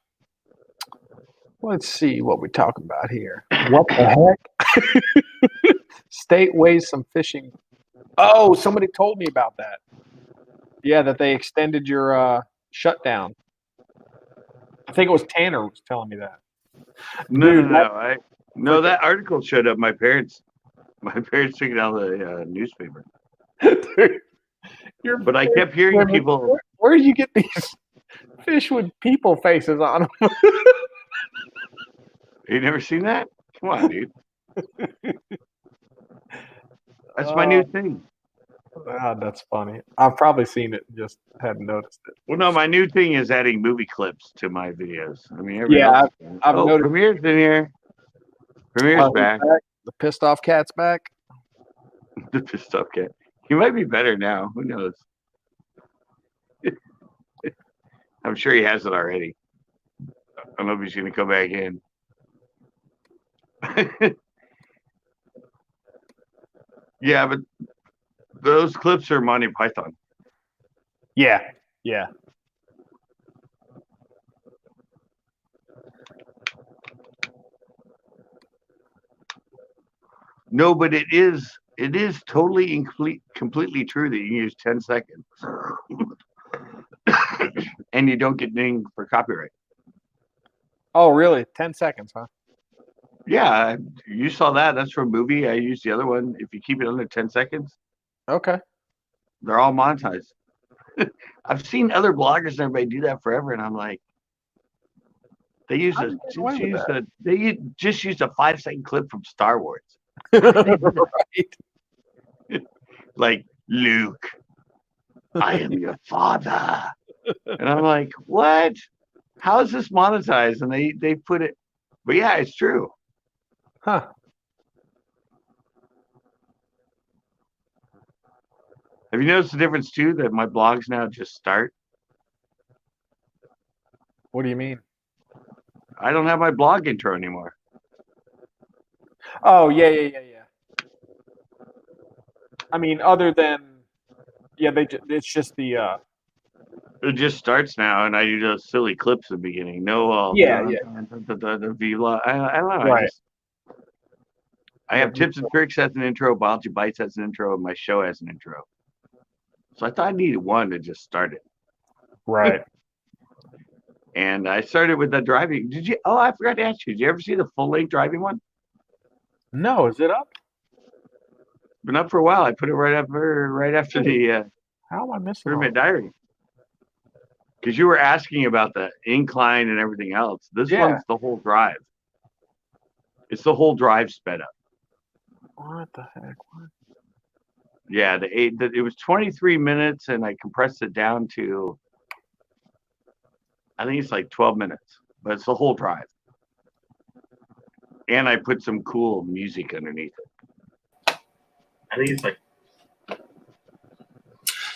Let's see what we're talking about here. What the heck? State weighs some fishing. Oh, somebody told me about that. Yeah, that they extended your shutdown. I think it was Tanner was telling me that. No, that article showed up. My parents took it out of the newspaper. But I kept hearing people. Where do you get these fish with people faces on them? You never seen that? Come on, dude. That's my new thing. That's funny. I've probably seen it, just hadn't noticed it. Well, no, my new thing is adding movie clips to my videos. I mean, I've noticed. Premier's in here. Premier's back. The pissed off cat's back. The pissed off cat. He might be better now. Who knows? I'm sure he has it already. I don't know if he's going to come back in. Yeah, but those clips are Monty Python. Yeah. No, but it is totally completely true that you can use 10 seconds and you don't get dinged for copyright. Oh, really? 10 seconds, huh? Yeah, you saw that. That's from a movie. I used the other one. If you keep it under 10 seconds, okay, they're all monetized. I've seen other bloggers and everybody do that forever, and I'm like, they just used a 5-second clip from Star Wars. Right. Like, Luke, I am your father. And I'm like, what? How is this monetized? And they put it, but yeah, it's true. Huh. Have you noticed the difference too, that my blogs now just start? What do you mean? I don't have my blog intro anymore. Oh, yeah. I mean, other than, it's just the. It just starts now, and I do those silly clips at the beginning. The vlog. I don't know. Right. I have tips and tricks as an intro. Biology Bites as an intro, and my show as an intro. So I thought I needed one to just start it. Right. And I started with the driving. Did you? Oh, I forgot to ask you. Did you ever see the full-length driving one? No, is it up? Been up for a while. I put it right after the How am I missing Pyramid Diary? Because you were asking about the incline and everything else. This one's the whole drive. It's the whole drive sped up. What the heck? What? Yeah, it was 23 minutes, and I compressed it down to, I think it's like 12 minutes, but it's the whole drive. And I put some cool music underneath it. I think it's like.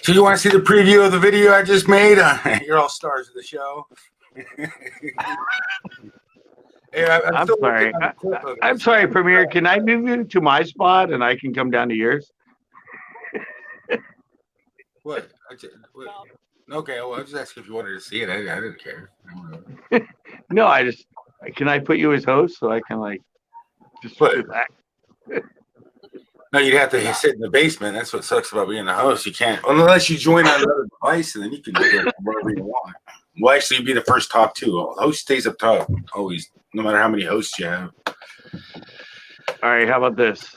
So you want to see the preview of the video I just made? You're all stars of the show. Hey, I'm still sorry. working on the clip of I'm this. sorry, Premier. Can I move you to my spot and I can come down to yours? What? Okay, well, I was just asking if you wanted to see it. I didn't care. No, can I put you as host so I can just What? relax? No, you'd have to sit in the basement. That's what sucks about being the host. You can't, unless you join on another device, and then you can do whatever you want. Well, actually, you'd be the first top too. The host stays up top always, no matter how many hosts you have. All right, how about this?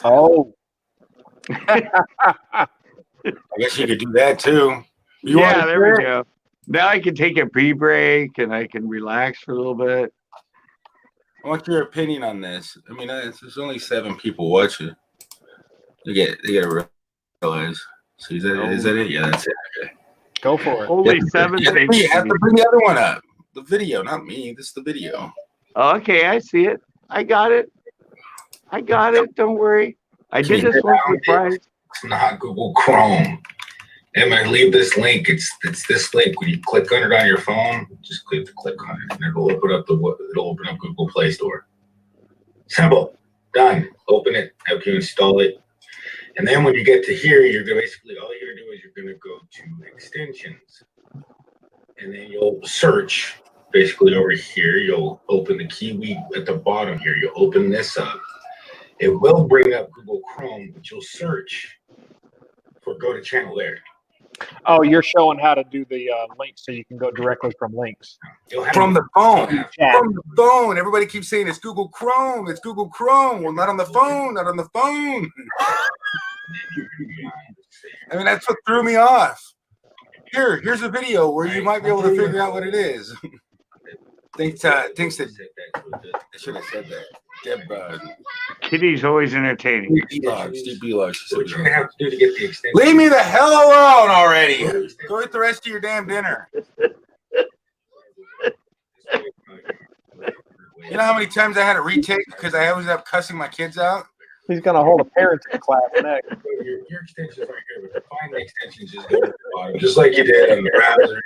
Oh. I guess you could do that too. Yeah, there we go. Now I can take a pee break and I can relax for a little bit. I want your opinion on this. I mean, there's only 7 people watching. They gotta realize. So is that it? Yeah, that's it. Okay. Go for it. Only 7 You things. have to bring the other one up. The video, not me. This is the video. Okay, I see it. I got it. Don't worry. I did this one for prize. It's not Google Chrome. I'm gonna leave this link. It's this link. When you click on it on your phone, just click on it, and it'll open up Google Play Store. Simple, done. Open it. Help you install it, and then when you get to here, you're gonna basically all you're gonna do is you're gonna go to extensions, and then you'll search. Basically over here, you'll open the Kiwi at the bottom here. You'll open this up. It will bring up Google Chrome, but you'll search for go to channel there. Oh, you're showing how to do the links so you can go directly from links. From the phone. Chat. From the phone. Everybody keeps saying it's Google Chrome. It's Google Chrome. Well, not on the phone. Not on the phone. I mean, that's what threw me off. Here's a video where you might be able to figure out what it is. Thinks that I should have said that. Deb, Kitty's always entertaining. Steve B-Log. What you're gonna have to do to get the extension? Leave me the hell alone already. Go eat the rest of your damn dinner. You know how many times I had to retake because I always end up cussing my kids out? He's going to hold a parenting class next. Your extensions right here, but to find the extensions, just go to the bottom, just like you did on the browser.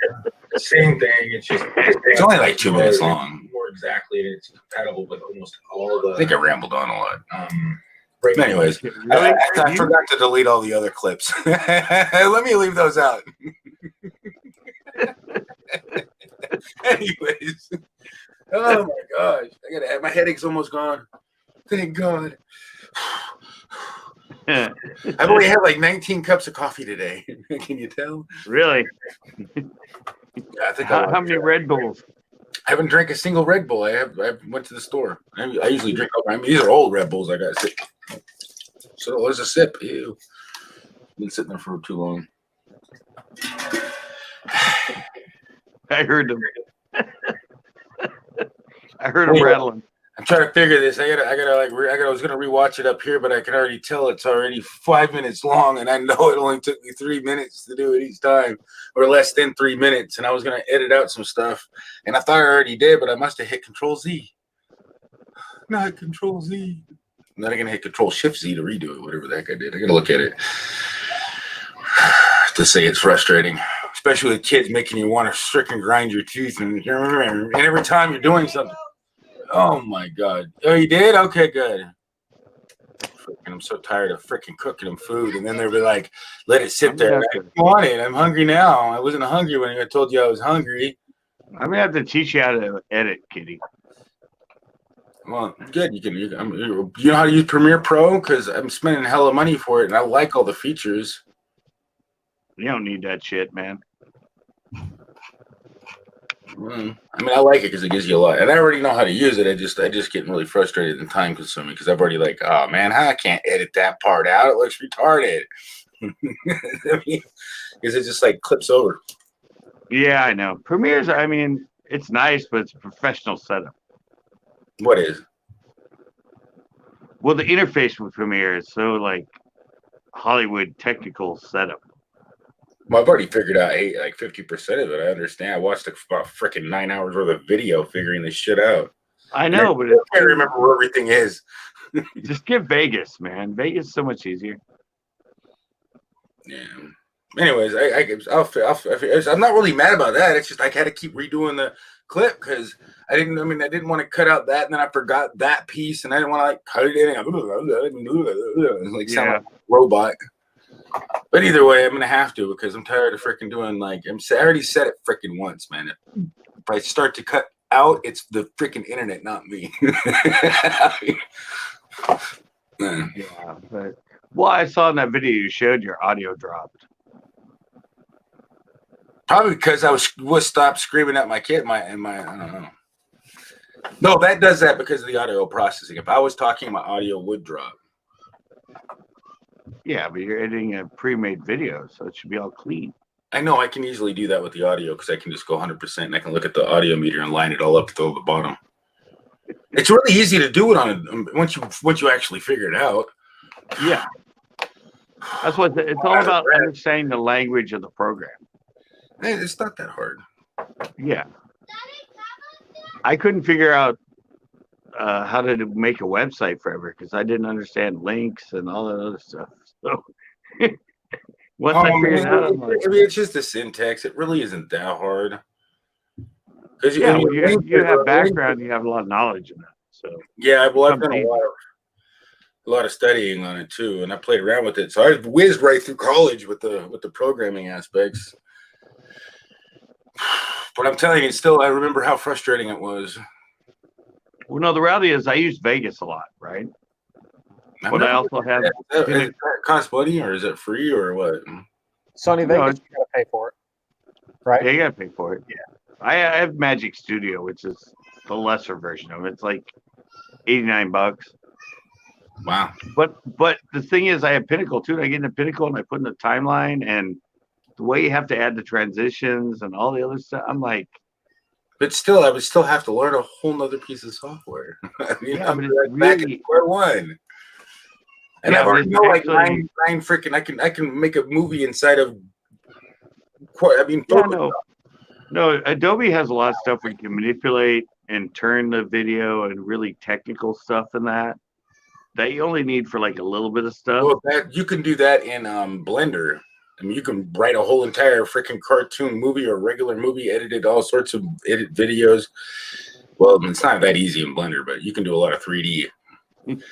Same thing. It's only like 2 minutes long. More exactly, and it's compatible with almost all the. I think I rambled on a lot. Right. Anyways, I forgot to delete all the other clips. Let me leave those out. Anyways, oh my gosh, my headache's almost gone. Thank God. I've only had like 19 cups of coffee today. Can you tell? Really? Yeah, I think How many Red Bulls? I haven't drank a single Red Bull. I went to the store. I usually drink. I mean, these are old Red Bulls. I got to sip. So there's a sip. Ew. Been sitting there for too long. I heard them. I heard them rattling. I'm trying to figure this. I was gonna rewatch it up here, but I can already tell it's already 5 minutes long, and I know it only took me 3 minutes to do it each time, or less than 3 minutes. And I was gonna edit out some stuff, and I thought I already did, but I must have hit Control Z. Not Control Z. And then I'm gonna hit Control Shift Z to redo it, whatever the heck I did. I gotta look at it to say it's frustrating, especially with kids making you want to freaking grind your teeth, and every time you're doing something. Oh my God! Oh, you did? Okay, good. I'm so tired of freaking cooking them food, and then they'll be like, "Let it sit there." I don't want it. I'm hungry now. I wasn't hungry when I told you I was hungry. I'm gonna have to teach you how to edit, Kitty. Well, good. You know how to use Premiere Pro? Because I'm spending hella money for it, and I like all the features. You don't need that shit, man. I mean, I like it because it gives you a lot, and I already know how to use it. I just getting really frustrated and time consuming because I've already like, oh man, I can't edit that part out. It looks retarded. I mean, because it just like clips over. Yeah, I know. Premiere's, I mean, it's nice, but it's a professional setup. What is? Well, the interface with Premiere is so like Hollywood technical setup. Well, I've already figured out like 50% of it. I understand. I watched about freaking 9 hours worth of video figuring this shit out. I know, but I can't remember where everything is. just get Vegas, man. Vegas is so much easier. Yeah. Anyways, I'm not really mad about that. It's just I had to keep redoing the clip because I didn't want to cut out that, and then I forgot that piece, and I didn't want to like cut it in and like sound like a robot. But either way, I'm gonna have to because I'm tired of freaking doing I already said it freaking once, man. If I start to cut out, it's the freaking internet, not me. Yeah, but I saw in that video you showed your audio dropped. Probably because I was stopped screaming at my kid. I don't know. No, that does that because of the audio processing. If I was talking, my audio would drop. Yeah, but you're editing a pre-made video, so it should be all clean. I know I can easily do that with the audio because I can just go 100% and I can look at the audio meter and line it all up to the bottom. It's really easy to do it once you actually figure it out. Yeah, that's what it's all about. Understanding the language of the program. Hey, it's not that hard. Yeah, I couldn't figure out how to make a website forever because I didn't understand links and all that other stuff. So once I figured it out, I'm like, it's just the syntax. It really isn't that hard. Because you have background, you have a lot of knowledge in that. So yeah, well, I've done a lot of studying on it too, and I played around with it. So I whizzed right through college with the programming aspects. But I'm telling you, still, I remember how frustrating it was. Well, no, the reality is I use Vegas a lot, right? But I also have. Is it cost money or is it free or what? Sony Vegas, you gotta pay for it, right? Yeah, you gotta pay for it. Yeah, I have Magic Studio, which is the lesser version of it. It's like $89. Wow. But the thing is, I have Pinnacle too. And I get into Pinnacle and I put in the timeline and the way you have to add the transitions and all the other stuff. I'm like. But still, I would still have to learn a whole nother piece of software. Yeah, but it's back at square one. And yeah, I've already know like nine freaking. I can make a movie inside of. No. Adobe has a lot of stuff where you can manipulate and turn the video and really technical stuff in that you only need for like a little bit of stuff. Well, you can do that in Blender. I mean, you can write a whole entire freaking cartoon movie or regular movie, edited all sorts of edit videos. Well, it's not that easy in Blender, but you can do a lot of 3D. 3D.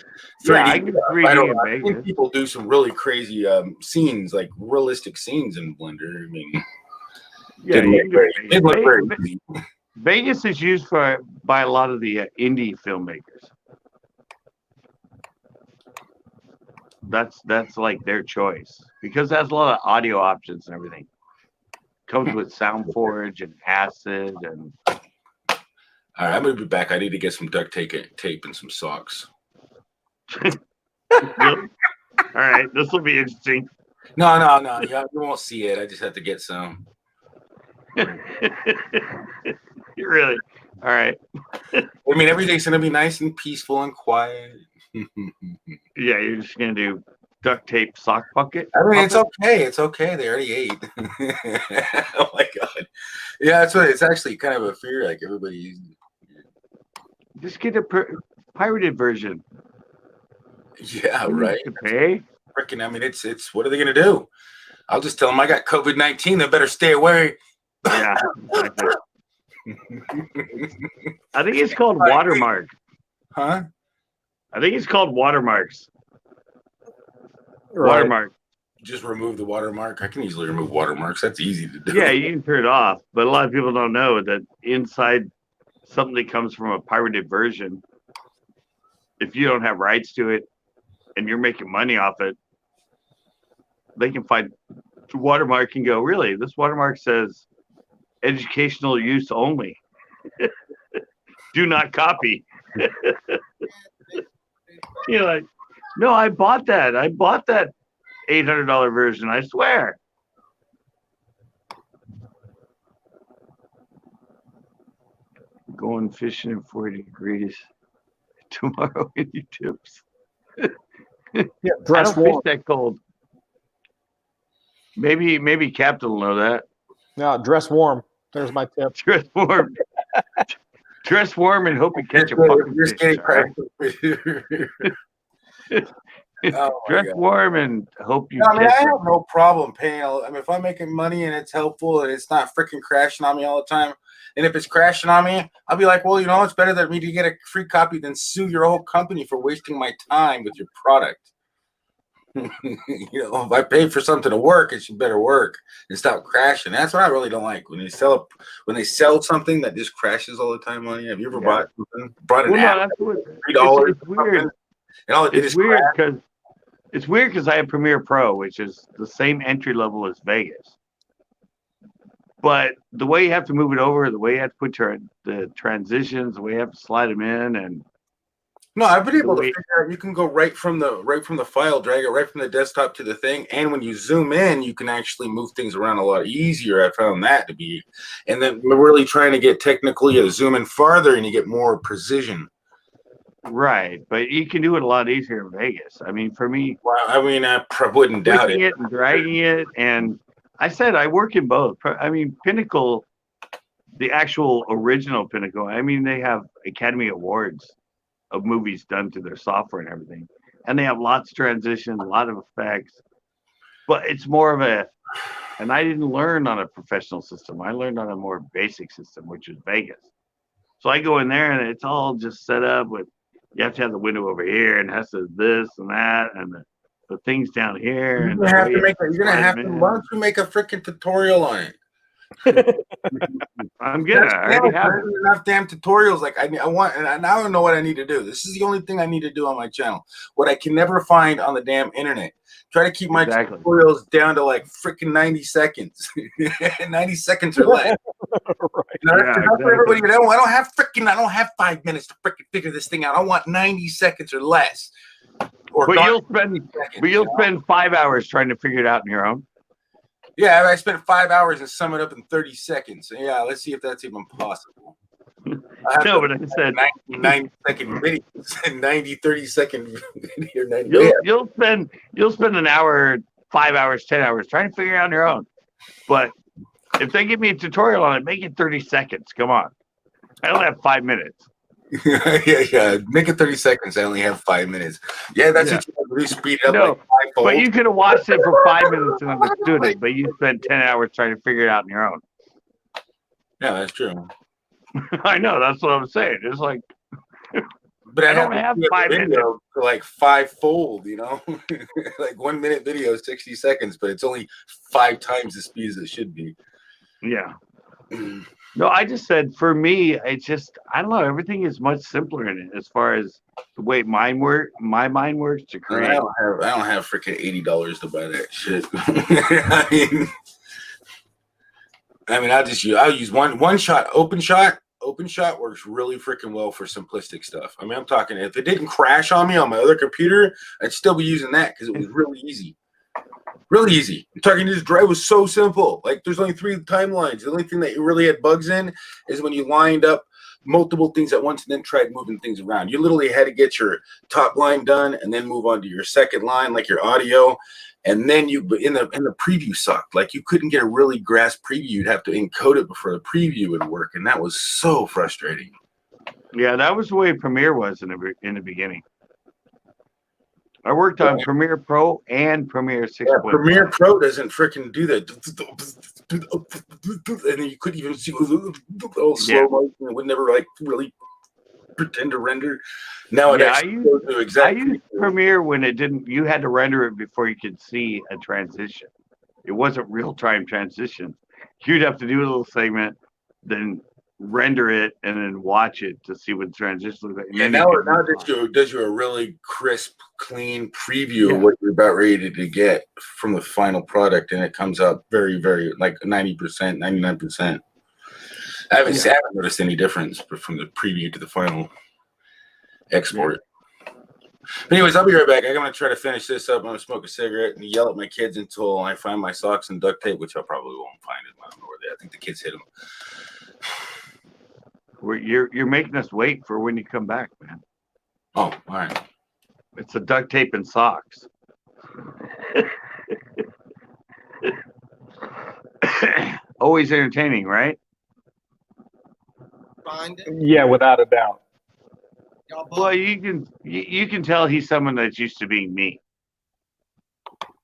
Yeah, I can 3D I think people do some really crazy scenes, like realistic scenes in Blender. I mean, yeah, Vegas is used by a lot of the indie filmmakers. That's like their choice because it has a lot of audio options and everything. Comes with SoundForge and Acid and. All right, I'm gonna be back. I need to get some duct tape and some socks. All right, this will be interesting. No, you won't see it. I just have to get some. Really? All right. I mean, everything's gonna be nice and peaceful and quiet. Yeah, you're just gonna do duct tape sock bucket. I mean, it's okay. It's okay. They already ate. Oh my god. Yeah, that's what it's actually kind of a fear. Like everybody. Just get a pirated version. Yeah, right. To pay. Freaking. I mean, it's. What are they gonna do? I'll just tell them I got COVID-19. They better stay away. Yeah. Exactly. I think it's called watermark. Huh? I think it's called watermarks. Right. Watermark. Just remove the watermark. I can easily remove watermarks. That's easy to do. Yeah, you can turn it off. But a lot of people don't know that inside something that comes from a pirated version, if you don't have rights to it and you're making money off it, they can find the watermark and go, really? This watermark says educational use only. Do not copy. You're like, no, I bought that. I bought that $800 version. I swear. Going fishing in 40 degrees tomorrow. Any tips? Yeah, I dress don't fish warm. that cold. Maybe Captain will know that. No, dress warm. There's my tip. Dress warm. Dress warm and hope you catch a fucking You're just fish. getting All right? Oh my Dress God. warm and hope you No, I mean, I catch have no problem paying. I mean, if I'm making money and it's helpful and it's not freaking crashing on me all the time, and if it's crashing on me, I'll be like, well, you know, it's better that me to get a free copy than sue your whole company for wasting my time with your product. You know, if I pay for something to work, it should better work and stop crashing. That's what I really don't like when they sell something that just crashes all the time on you. Have you ever bought an Well, no, app that's what $3 it's weird. and all it did It's is weird crash? because I have Premiere Pro, which is the same entry level as Vegas. But the way you have to move it over, the way you have to put the transitions, the way you have to slide them in, and No, I've been able to figure out you can go right from the file, drag it right from the desktop to the thing, and when you zoom in, you can actually move things around a lot easier. I found that to be, and then we're really trying to get technical. You zoom in farther, and you get more precision. right. But you can do it a lot easier in Vegas. I mean, for me, Well, I mean, I wouldn't doubt it. and dragging it, and I said I work in both. I mean, Pinnacle, the actual original Pinnacle. I mean, they have Academy Awards of movies done to their software and everything, and they have lots of transitions, a lot of effects. But it's more of and I didn't learn on a professional system. I learned on a more basic system, which is Vegas. So I go in there and it's all just set up with, you have to have the window over here and it has to this and that and the things down here. You're And gonna have to make. You're gonna have to. Why don't you make a freaking tutorial on it? I'm gonna. I already have enough damn tutorials. Like I want, and I don't know what I need to do. This is the only thing I need to do on my channel. What I can never find on the damn internet. Try to keep my tutorials down to like freaking 90 seconds. 90 seconds or less. Right. You know, that's for everybody. I don't have 5 minutes to freaking figure this thing out. I want 90 seconds or less. But you'll spend 5 hours trying to figure it out on your own. Yeah, I spent 5 hours and sum it up in 30 seconds. Yeah, let's see if that's even possible. No, but I said 90-second videos, 90, 30-second video. You'll spend an hour, 5 hours, 10 hours trying to figure it out on your own. But if they give me a tutorial on it, make it 30 seconds. Come on. I only have 5 minutes. yeah. Make it 30 seconds. I only have 5 minutes. Yeah, that's what you have to do. Speed it up. No, but you could have watched it for 5 minutes and understood it, but you spent 10 hours trying to figure it out on your own. Yeah, that's true. I know. That's what I'm saying. It's like, but I don't have 5 minutes. For like fivefold, you know, like 1 minute video, 60 seconds, but it's only 5 times the speed as it should be. Yeah. No, I just said for me, it's just I don't know. Everything is much simpler in it as far as the way my mind works to create. I don't have freaking $80 to buy that shit. I mean, I'll use one shot. Open shot works really freaking well for simplistic stuff. I mean, I'm talking if it didn't crash on me on my other computer, I'd still be using that because it was really easy. Really easy. I'm talking this drive was so simple. Like there's only 3 timelines. The only thing that you really had bugs in is when you lined up multiple things at once and then tried moving things around. You literally had to get your top line done and then move on to your second line, like your audio. And then you in the preview sucked. Like you couldn't get a really grasp preview. You'd have to encode it before the preview would work. And that was so frustrating. Yeah, that was the way Premiere was in the beginning. I worked on Premiere Pro and Premiere 6.1. Yeah, Premiere Pro doesn't freaking do that. And then you couldn't even see all slow motion. It would never like really pretend to render. Now I used Premiere when it didn't. You had to render it before you could see a transition. It wasn't real time transition. You'd have to do a little segment, then render it, and then watch it to see what the transition looks like. And now it does you a really crisp, clean preview of what you're about ready to get from the final product, and it comes out very, very like 90%, 99%. I haven't noticed any difference from the preview to the final export. But anyways, I'll be right back. I'm going to try to finish this up. I'm going to smoke a cigarette and yell at my kids until I find my socks and duct tape, which I probably won't find it. I don't know where they are. I think the kids hit them. You're making us wait for when you come back, man. Oh, all right. It's a duct tape and socks. Always entertaining, right? Yeah, without a doubt. Well, you can tell he's someone that's used to being me.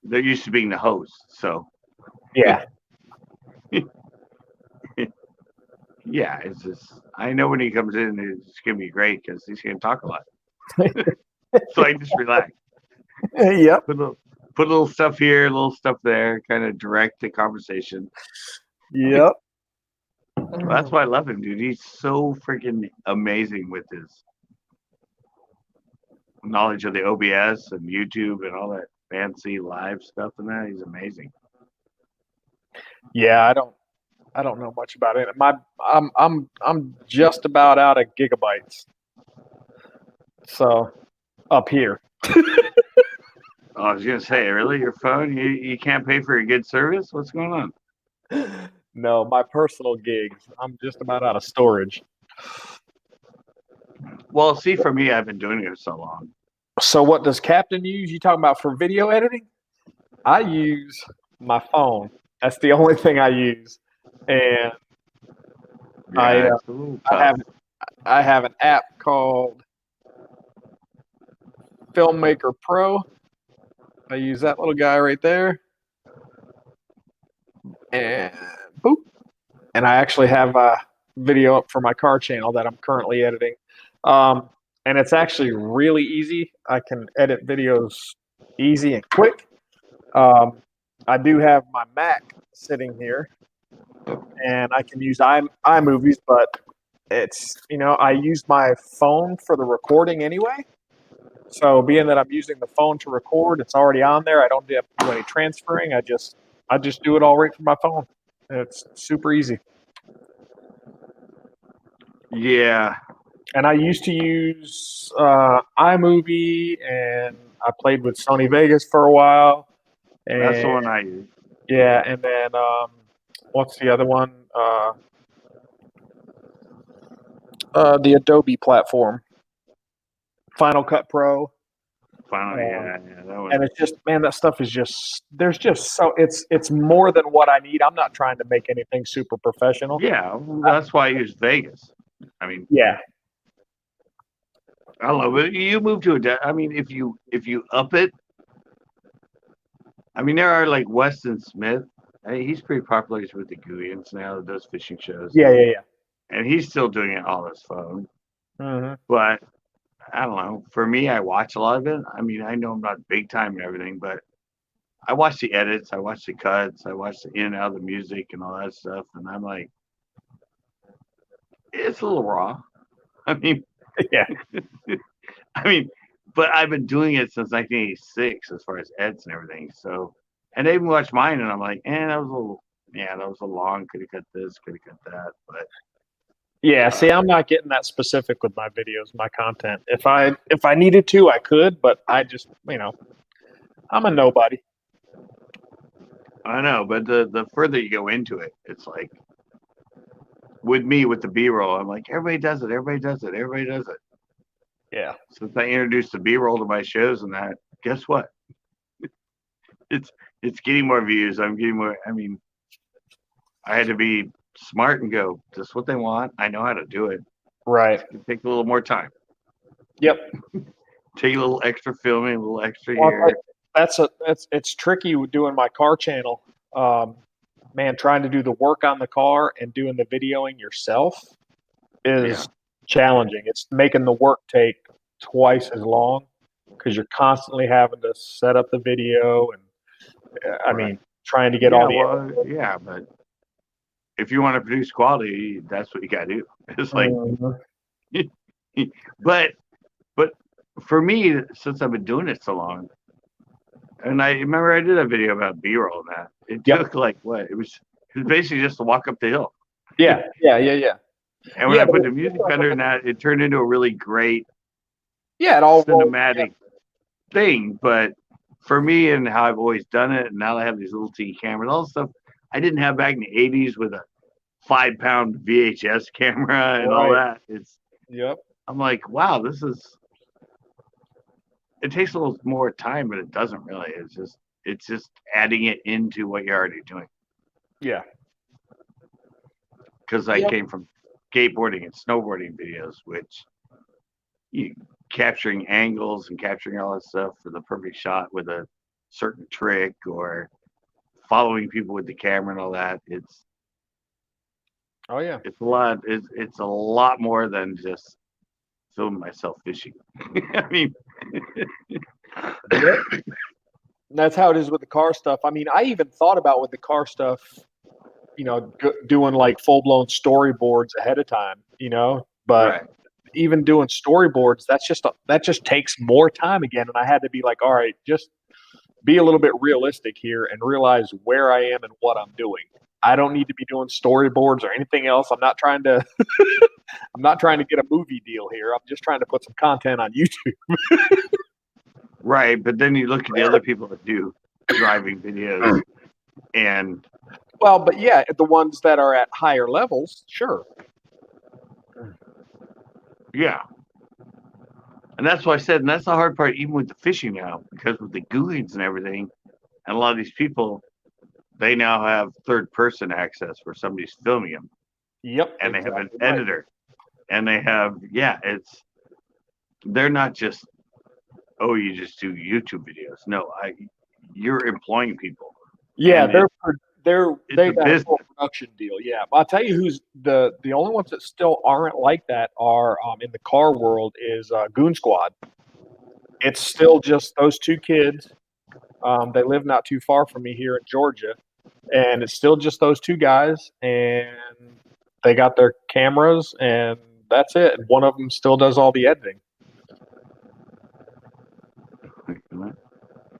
They're used to being the host, so Yeah. yeah, it's just I know when he comes in, it's gonna be great because he's gonna talk a lot. So I just relax. Yep. Put a little stuff here, a little stuff there, kind of direct the conversation. Yep. Well, that's why I love him, dude. He's so freaking amazing with his knowledge of the OBS and YouTube and all that fancy live stuff and that. He's amazing. Yeah, I don't know much about it. I'm just about out of gigabytes. So up here. Oh, I was gonna say, really, your phone? You can't pay for a good service? What's going on? No, my personal gigs. I'm just about out of storage. Well, see, for me, I've been doing it so long. So what does Captain use? You talking about for video editing? I use my phone. That's the only thing I use. And Yeah, it's a little I tough. have an app called Filmmaker Pro. I use that little guy right there. And boop. And I actually have a video up for my car channel that I'm currently editing. And it's actually really easy. I can edit videos easy and quick. I do have my Mac sitting here, and I can use iMovies, but it's, I use my phone for the recording anyway. So being that I'm using the phone to record, it's already on there. I don't have to do any transferring. I just do it all right from my phone. It's super easy. Yeah. And I used to use iMovie, and I played with Sony Vegas for a while. And, That's the one I use. Yeah, and then what's the other one? The Adobe platform, Final Cut Pro. Finally, yeah, that one. And it's just, man, that stuff is just, there's just so, it's more than what I need. I'm not trying to make anything super professional. Yeah, that's why I use Vegas. I mean, Yeah. I don't know, but you move to I mean, if you up it, I mean, there are like Weston Smith. He's pretty popular. He's with the Guyans now, that does fishing shows. Yeah. And he's still doing it on his phone. Mm-hmm. But I don't know. For me, I watch a lot of it. I mean, I know I'm not big time and everything, but I watch the edits, I watch the cuts, I watch the in and out of the music and all that stuff, and I'm like, it's a little raw. I mean, Yeah. I mean, but I've been doing it since 1986 as far as edits and everything. So, and they even watch mine, and I'm like, that was a little long. Could have cut this, could have cut that, but. Yeah, see, I'm not getting that specific with my videos, my content. If I needed to, I could, but I just, I'm a nobody. I know, but the further you go into it, it's like with me with the B-roll, I'm like, everybody does it. Yeah. Since I introduced the B-roll to my shows and that, guess what? It's getting more views. I'm getting more. I mean, I had to be smart and go, this is what they want. I know how to do it. Right. It take a little more time. Yep. Take a little extra filming, a little extra here. It's tricky with doing my car channel. Man, trying to do the work on the car and doing the videoing yourself is challenging. It's making the work take twice as long because you're constantly having to set up the video and I mean, trying to get all the but if you want to produce quality, that's what you got to do. It's like, but for me, since I've been doing it so long, and I remember I did a video about B-roll and that. It took like what? It was basically just to walk up the hill. Yeah. And when I put the music under in that, it turned into a really great cinematic thing. But for me and how I've always done it, and now I have these little teeny cameras, all this stuff I didn't have back in the 80s with a 5-pound VHS camera and all that. I'm like, wow, it takes a little more time, but it doesn't really. It's just adding it into what you're already doing. Yeah. Because I came from skateboarding and snowboarding videos, which you capturing angles and capturing all that stuff for the perfect shot with a certain trick or following people with the camera and all that. Oh yeah. It's a lot. It's a lot more than just filming myself fishing. I mean, Yep. That's how it is with the car stuff. I mean, I even thought about with the car stuff, doing like full blown storyboards ahead of time, but right. even doing storyboards, that just takes more time again. And I had to be like, all right, just be a little bit realistic here and realize where I am and what I'm doing. I don't need to be doing storyboards or anything else. I'm not trying to I'm not trying to get a movie deal here. I'm just trying to put some content on YouTube. Right, but then you look at the other people that do driving videos, and Well, but yeah, the ones that are at higher levels, sure. yeah, and that's why I said, and that's the hard part, even with the fishing now, because with the GUIs and everything, and a lot of these people, they now have third-person access where somebody's filming them, Yep. and they have an exactly right. editor, and they have, they're not just, oh, you just do YouTube videos. No, you're employing people. Yeah, And they a got a business. full production deal. Yeah, but I'll tell you who's the only ones that still aren't like that are in the car world is Goon Squad. It's still just those two kids. They live not too far from me here in Georgia, and it's still just those two guys, and they got their cameras, and that's it. And one of them still does all the editing.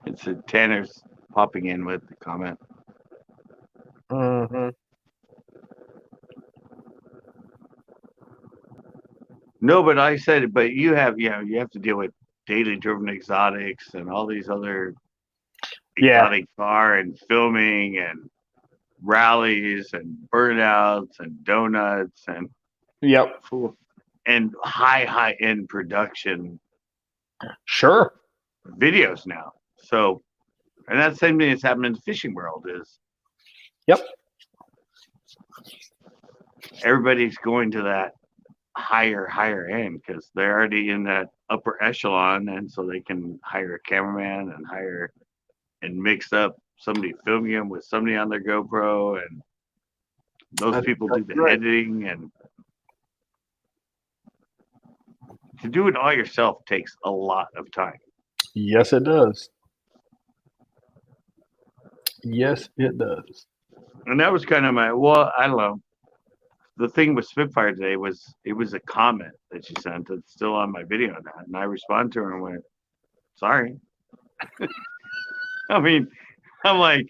It's Tanner's popping in with the comment. Mm-hmm. No, but I said it. But you have to deal with daily driven exotics and all these other exotic car and filming and rallies and burnouts and donuts and Yep. high end production Sure. videos now. So, and that's the same thing that's happening in the fishing world is. Yep. Everybody's going to that higher end because they're already in that upper echelon, and so they can hire a cameraman and hire and mix up somebody filming them with somebody on their GoPro, and those people do the editing, and to do it all yourself takes a lot of time. Yes, it does. Yes, it does. And that was kind of I don't know. The thing with Spitfire today it was a comment that she sent that's still on my video now, and I responded to her and went, sorry. I mean, I'm like,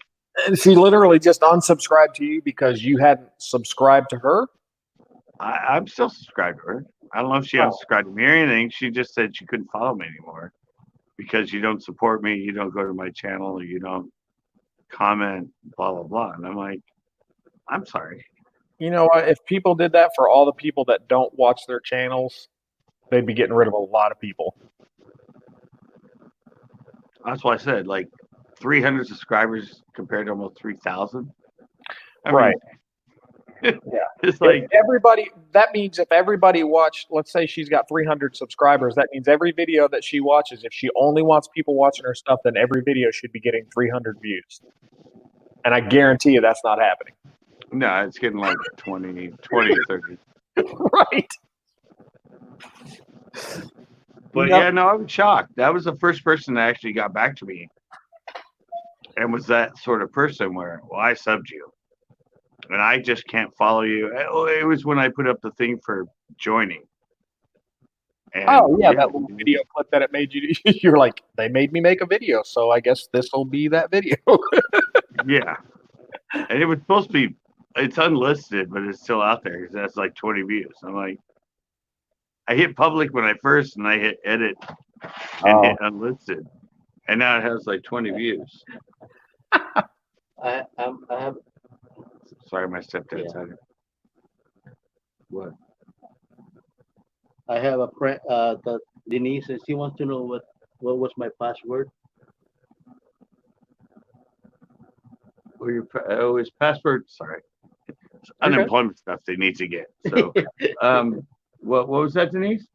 she literally just unsubscribed to you because you hadn't subscribed to her? I'm still subscribed to her. I don't know if she unsubscribed to me or anything. She just said she couldn't follow me anymore because you don't support me, you don't go to my channel, or you don't comment, blah, blah, blah. And I'm like, I'm sorry. You know what? If people did that for all the people that don't watch their channels, they'd be getting rid of a lot of people. That's why I said, like, 300 subscribers compared to almost 3,000. Right. Yeah. It's like everybody. That means if everybody watched, let's say she's got 300 subscribers, that means every video that she watches, if she only wants people watching her stuff, then every video should be getting 300 views. And I guarantee you that's not happening. No, it's getting like 20, 30. Right. But yeah, no, I was shocked. That was the first person that actually got back to me and was that sort of person where, well, I subbed you and I just can't follow you. It was when I put up the thing for joining. And, that little video clip that it made you. You're like, they made me make a video, so I guess this will be that video. Yeah, and it was supposed to be. It's unlisted, but it's still out there because that's like 20 views. I'm like, I hit public when I first, and I hit edit and hit unlisted, and now it has like 20 views. I have. Sorry, my stepdad's had it. What? I have a friend. That Denise says she wants to know what was my password. His password. Sorry. It's unemployment stuff they need to get. So, what was that, Denise?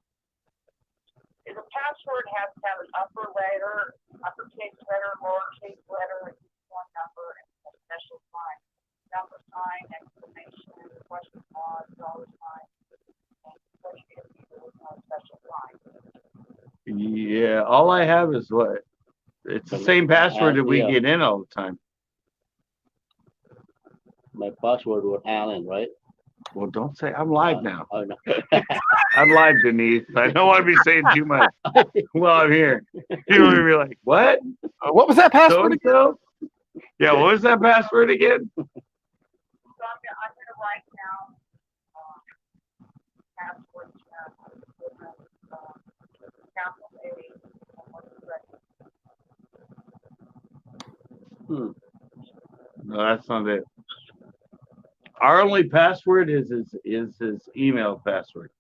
The password has to have an upper letter, uppercase letter, lowercase letter, one number, and a special sign. Number sign, exclamation, question mark, dollar sign, and what you get with no special sign. Yeah, all I have is what? It's the same password that we Yeah. get in all the time. My password was Alan, right? Well, don't say I'm live now. Oh, no. I'm live, Denise. I don't want to be saying too much while I'm here. People are gonna be like, "What? What was that password? So-and-so?" Yeah, what was that password again? So I'm gonna write down password capital A and what's the rest. No, that's not it. Our only password is his email password.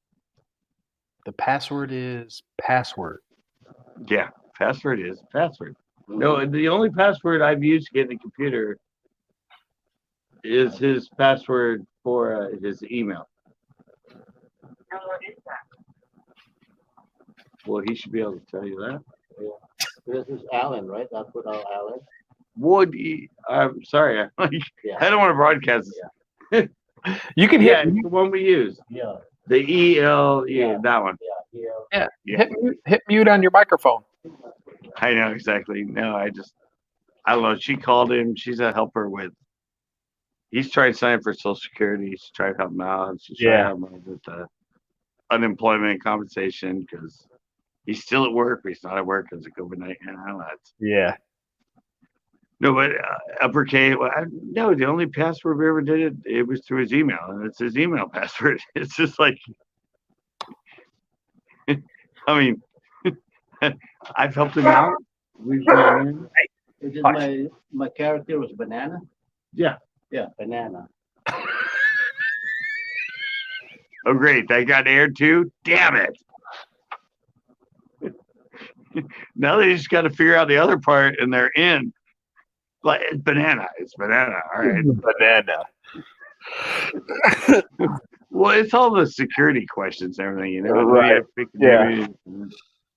The password is password. Yeah, password is password. No, the only password I've used to get in the computer is his password for his email. And what is that? Well, he should be able to tell you that. This is Alan, right? I put out Alan. Would he? I'm sorry. I don't want to broadcast this. You can Yeah, hit it's the one we use. Yeah. The EL, yeah, that one. Yeah. Yeah. hit mute on your microphone. I know exactly. No, I don't know. She called him. She's a helper with. He's trying to sign up for Social Security. She's trying to help him out. She's trying to help him out with the unemployment compensation because he's still at work, but he's not at work because of COVID-19. Yeah. No, but uppercase. Well, no, the only password we ever did it was through his email, and it's his email password. It's just like, I mean, I've helped him out. We've gone in. Is it my character was banana? Yeah. Yeah, banana. Oh, great! That got aired too. Damn it! Now they just got to figure out the other part, and they're in. Like it's banana. It's banana. All right. Banana. Well, it's all the security questions and everything, you know. Right. Yeah.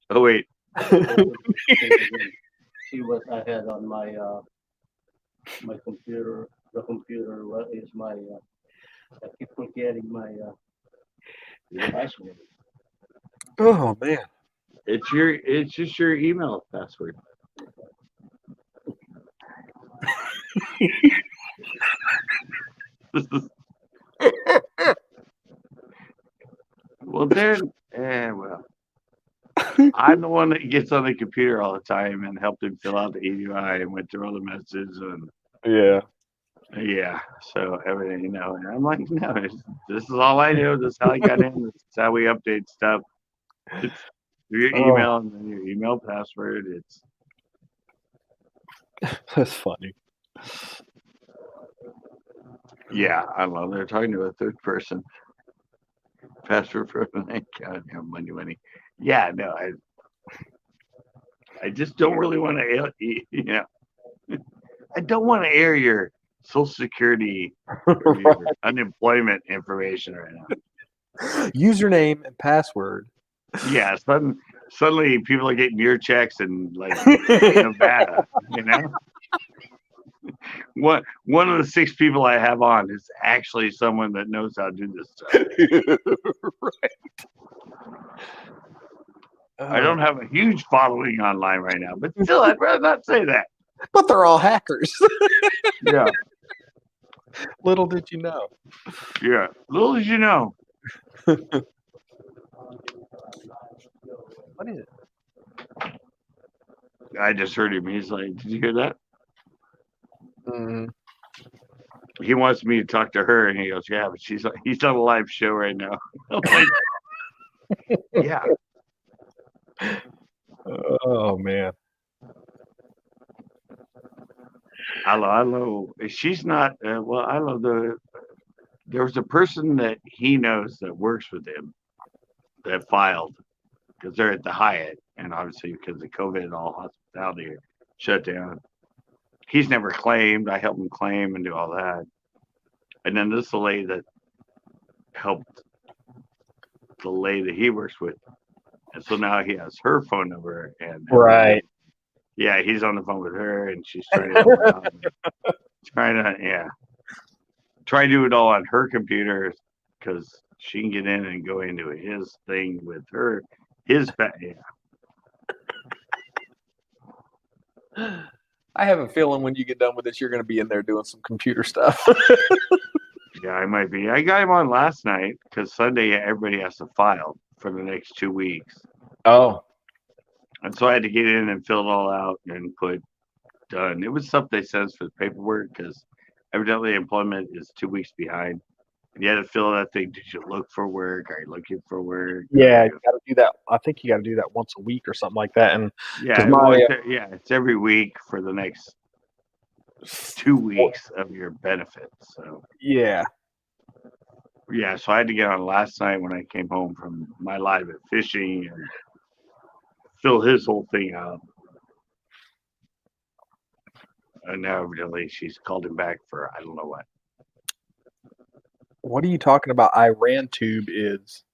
Oh wait. See what I had on my my computer. The computer. What is my? I keep forgetting my password. Oh man. It's just your email password. Well, well, I'm the one that gets on the computer all the time and helped him fill out the EDI and went through all the messages and yeah, so everything, you know. And I'm like, no, this is all I do. This is how I got in. This is how we update stuff. It's your email and then your email password. It's that's funny. yeah, I love. They're talking to a third person. Password for an account, money. Yeah, no, I just don't really want to, you know, I don't want to air your Social Security or your unemployment information right now. Username and password. Yeah, suddenly people are getting your checks and like Nevada, you know. One of the 6 people I have on is actually someone that knows how to do this stuff. Right. I don't have a huge following online right now, but still, I'd rather not say that. But they're all hackers. Yeah, Little did you know. yeah. Little did you know. What is it? I just heard him. He's like, "Did you hear that?" Mm. He wants me to talk to her, and he goes, "Yeah, but he's on a live show right now." I'm like, yeah. Oh man. I love. She's not. Well, I love there was a person that he knows that works with him that filed because they're at the Hyatt, and obviously because of COVID, all hospitality shut down. He's never claimed. I helped him claim and do all that. And then this is the lady that helped the lady that he works with. And so now he has her phone number and Right. yeah, he's on the phone with her and she's trying to help him out. Trying to do it all on her computer because she can get in and go into his thing with her. Yeah. I have a feeling when you get done with this, you're going to be in there doing some computer stuff. Yeah, I might be. I got him on last night because Sunday everybody has to file for the next 2 weeks. Oh, And so I had to get in and fill it all out and put done. It was stuff they sent for the paperwork because evidently employment is 2 weeks behind. You had to fill that thing. Did you look for work? Are you looking for work? yeah, you got to do that. I think you got to do that once a week or something like that. And Yeah, it's every week for the next 2 weeks of your benefits. So yeah, yeah, so I had to get on last night when I came home from my live at fishing and fill his whole thing out. And now evidently she's called him back for I don't know what. what are you talking about? Iran tube is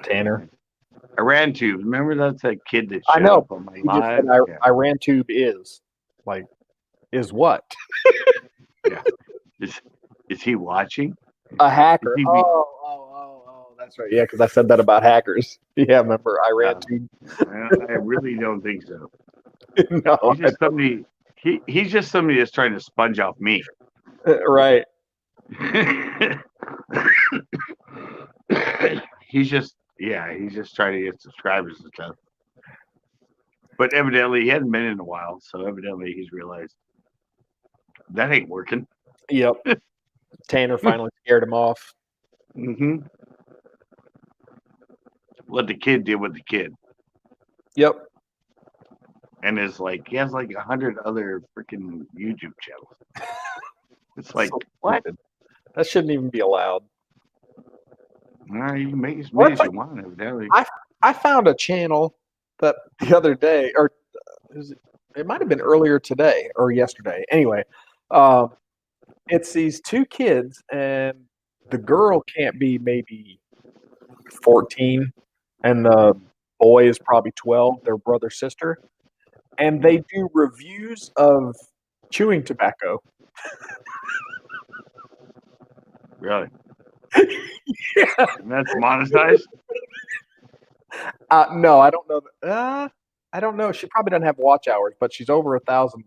Tanner. Iran tube. Remember that's that kid that I showed know. up on my You just said live? Yeah. Iran tube is like is what? Yeah. Is he watching? A hacker. Is he Oh, that's right. Yeah, because I said that about hackers. Yeah, remember Iran tube? I really don't think so. No, He's just somebody. He's just somebody that's trying to sponge off me. right. He's just trying to get subscribers and stuff. But evidently he hadn't been in a while, so evidently he's realized that ain't working. Yep. Tanner finally scared him off. Mm-hmm. Let the kid deal with the kid. Yep. And is like he has like 100 other freaking YouTube channels. It's like So what? stupid. That shouldn't even be allowed. You can make as many as you want, evidently. I found a channel that the other day, or it might have been earlier today or yesterday. Anyway, it's these two kids, and the girl can't be maybe 14, and the boy is probably 12. Their brother sister, and they do reviews of chewing tobacco. Really? Yeah. And that's monetized? No, I don't know. I don't know. She probably doesn't have watch hours, but she's over 1,000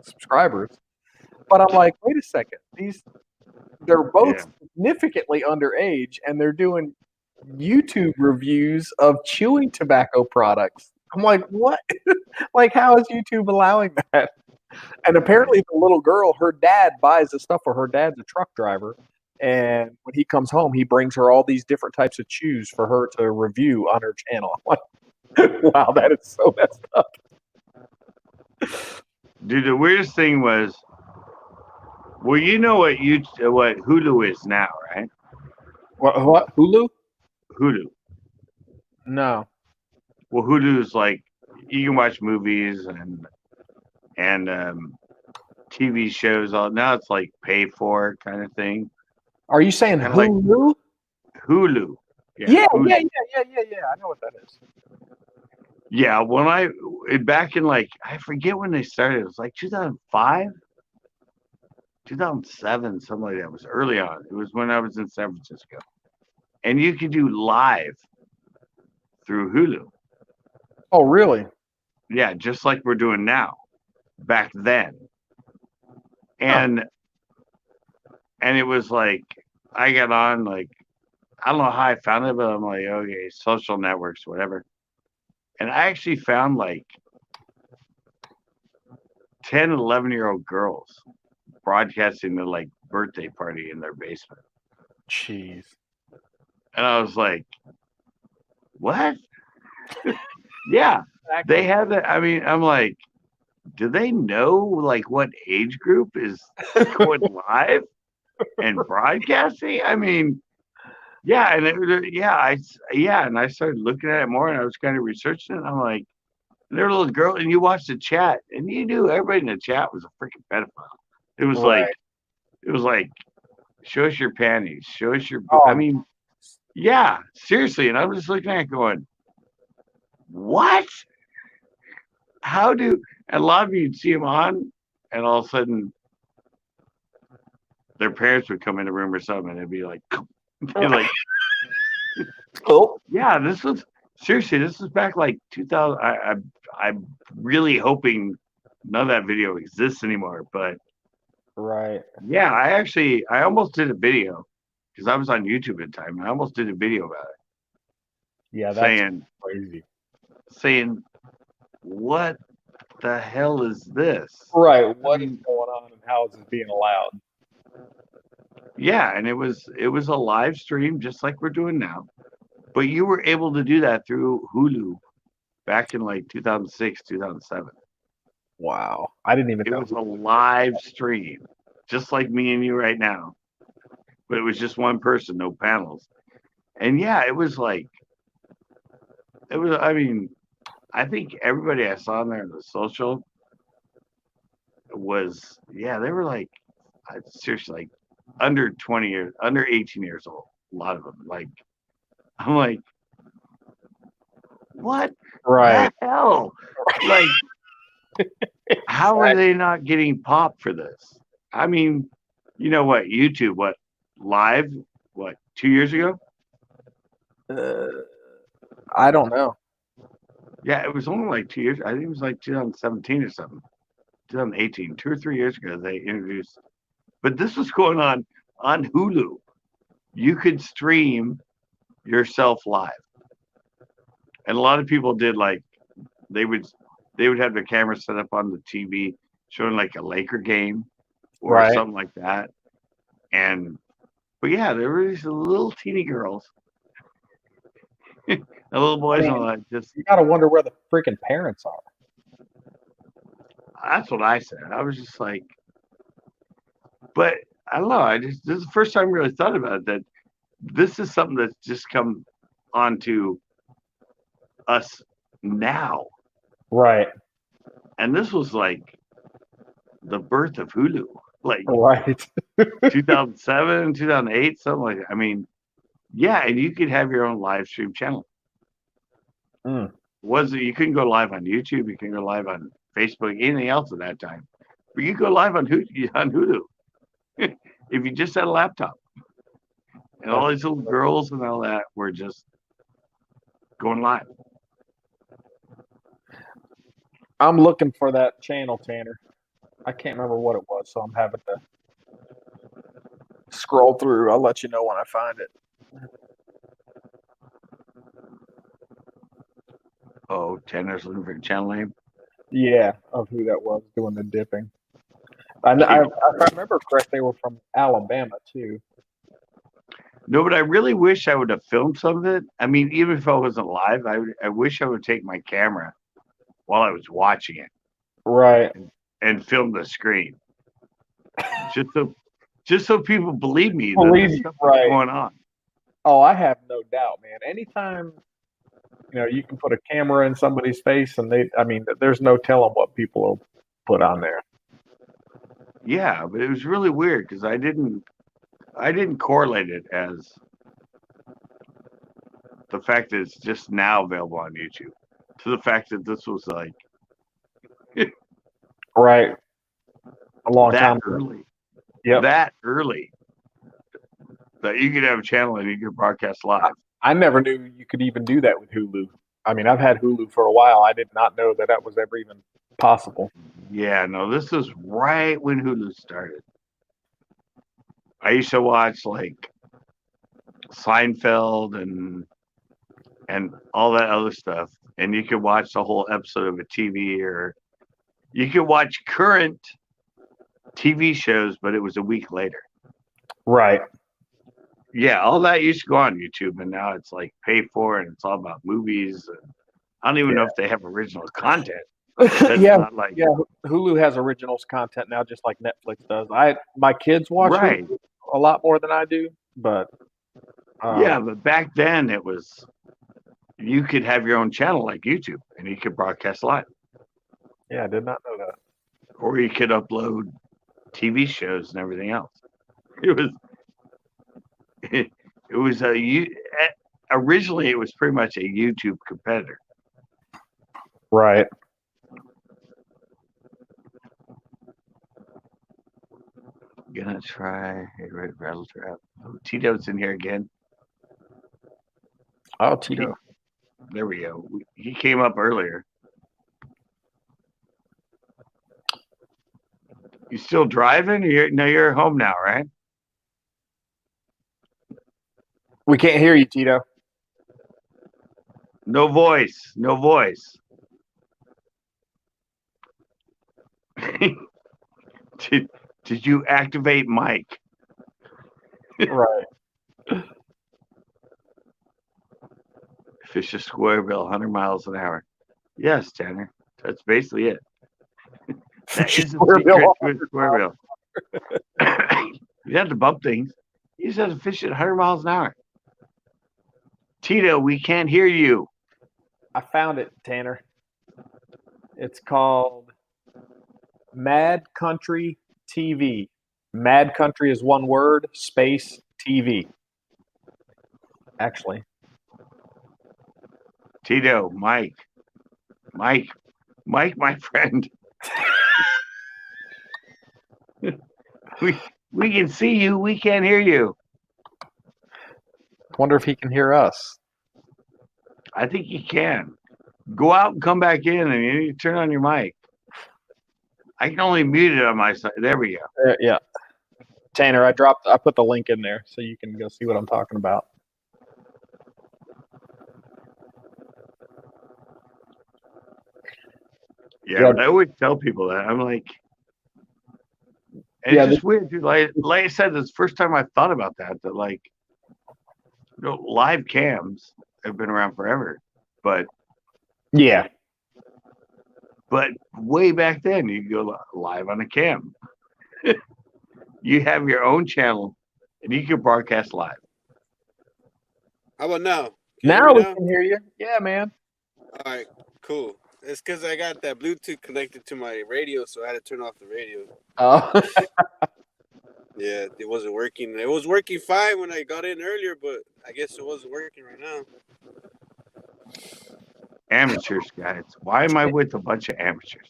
subscribers. But I'm like, wait a second. They're both significantly underage, and they're doing YouTube reviews of chewing tobacco products. I'm like, what? Like, how is YouTube allowing that? And apparently, the little girl, her dad buys the stuff for her dad's a truck driver. And when he comes home, he brings her all these different types of chews for her to review on her channel. I'm like, wow, that is so messed up. Dude, the weirdest thing was, well, you know what Hulu is now, right? What? Hulu? Hulu. No. Well, Hulu is like you can watch movies and TV shows. All now it's like pay for kind of thing. Are you saying Kinda Hulu? Like Hulu. Yeah, Hulu. yeah. I know what that is. Yeah, back in like I forget when they started. It was like 2005, 2007, something like that. It was early on. It was when I was in San Francisco, and you could do live through Hulu. Oh, really? Yeah, just like we're doing now. Back then, and it was like I got on like I don't know how I found it, but I'm like, okay, social networks, whatever. And I actually found like 10, 11-year-old girls broadcasting their like birthday party in their basement. Jeez. And I was like, what? Yeah, they had that. I mean, I'm like, do they know like what age group is going live and broadcasting? I mean, yeah, and and I started looking at it more, and I was kind of researching it. And I'm like, they're a little girl, and you watch the chat, and you knew everybody in the chat was a freaking pedophile. It was Right. like show us your panties, show us your. Oh. I mean, yeah, seriously. And I'm just looking at it going, what? How do? And a lot of you'd see them on, and all of a sudden, their parents would come in the room or something, and it'd be like, like, Oh. yeah, this was seriously. This was back like 2000. I'm really hoping none of that video exists anymore. But Right. yeah, I almost did a video because I was on YouTube at the time. I almost did a video about it. Yeah, that's crazy. crazy. Saying, what the hell is this? Right. What is going on and how is this being allowed? Yeah, and it was a live stream just like we're doing now. But you were able to do that through Hulu back in like 2006, 2007. Wow. I didn't even It know. was a live stream, just like me and you right now. But it was just one person, no panels. And yeah, it was, I mean, I think everybody I saw in there in the social was, yeah, they were like, seriously, like under 20 years, under 18 years old. A lot of them. Like, I'm like, what Right. the hell? Like, how are they not getting popped for this? I mean, you know what? YouTube, live, 2 years ago? I don't know. Yeah, it was only like 2 years. I think it was like 2017 or something. 2018, 2 or 3 years ago, they introduced. But this was going on Hulu. You could stream yourself live, and a lot of people did they would have their camera set up on the TV, showing like a Laker game or Right. something like that. But yeah, there were these little teeny girls, and little boys, and all that. Just You gotta wonder where the freaking parents are. that's what I said. I was just like, but I don't know. This is the first time I really thought about it, that this is something that's just come onto us now. Right. And this was like the birth of Hulu, like Right. 2007, 2008, something like that. I mean, yeah, and you could have your own live stream channel. You couldn't go live on YouTube, you couldn't go live on Facebook, anything else at that time. But you could go live on Hulu if you just had a laptop. And all these little girls and all that were just going live. I'm looking for that channel, Tanner. I can't remember what it was, so I'm having to scroll through. I'll let you know when I find it. Oh, Tanner's looking for a channel name? Yeah, of who that was doing the dipping. If I remember correct, they were from Alabama too. No, but I really wish I would have filmed some of it. I mean, even if I wasn't live, I wish I would take my camera while I was watching it. Right. And film the screen. just so people believe me that Believe there's you, stuff right. going on. Oh, I have no doubt, man. Anytime you can put a camera in somebody's face and there's no telling what people will put on there. Yeah, but it was really weird because I didn't correlate it as the fact that it's just now available on YouTube to the fact that this was like right a long that time early. Yep. That early that you could have a channel and you could broadcast live. I never knew you could even do that with Hulu. I mean, I've had Hulu for a while. I did not know that was ever even possible. Yeah, no, this is right when Hulu started. I used to watch like Seinfeld and all that other stuff, and you could watch the whole episode of a TV, or you could watch current TV shows, but it was a week later. Right. Yeah, all that used to go on YouTube, and now it's like pay for, and it's all about movies. And I don't even know if they have original content. Yeah, Hulu has originals content now, just like Netflix does. My kids watch Hulu a lot more than I do, but but back then it was you could have your own channel like YouTube, and you could broadcast live. Yeah, I did not know that. Or you could upload TV shows and everything else. It It was originally it was pretty much a YouTube competitor. Right. Gonna try a red rattle trap. Oh, Tito's in here again. Oh, Tito. There we go. He came up earlier. You still driving? You're home now, right? We can't hear you, Tito. No voice. No voice. Did you activate Mike? Right. Fish a square bill, 100 miles an hour. Yes, Tanner. That's basically it. That is a Square bill, secret to a square bill. You have to bump things. You just have to fish at 100 miles an hour. Tito, we can't hear you. I found it, Tanner. It's called Mad Country TV. Mad Country is one word, space TV. Actually. Tito, Mike, my friend. we can see you. We can't hear you. Wonder if he can hear us. I think you can. Go out and come back in, and you turn on your mic. I can only mute it on my side. There we go. Yeah. Tanner, I put the link in there so you can go see what I'm talking about. Yeah, I always tell people that. I'm like, and it's just weird, dude. Like I said, this is the first time I thought about that like, live cams have been around forever, but yeah. But way back then, you go live on a cam. You have your own channel, and you can broadcast live. How about now? Now we can hear you. Yeah, man. All right, cool. It's because I got that Bluetooth connected to my radio, so I had to turn off the radio. Oh. Yeah, it wasn't working. It was working fine when I got in earlier, but I guess it wasn't working right now. Amateurs, guys. Why am I with a bunch of amateurs?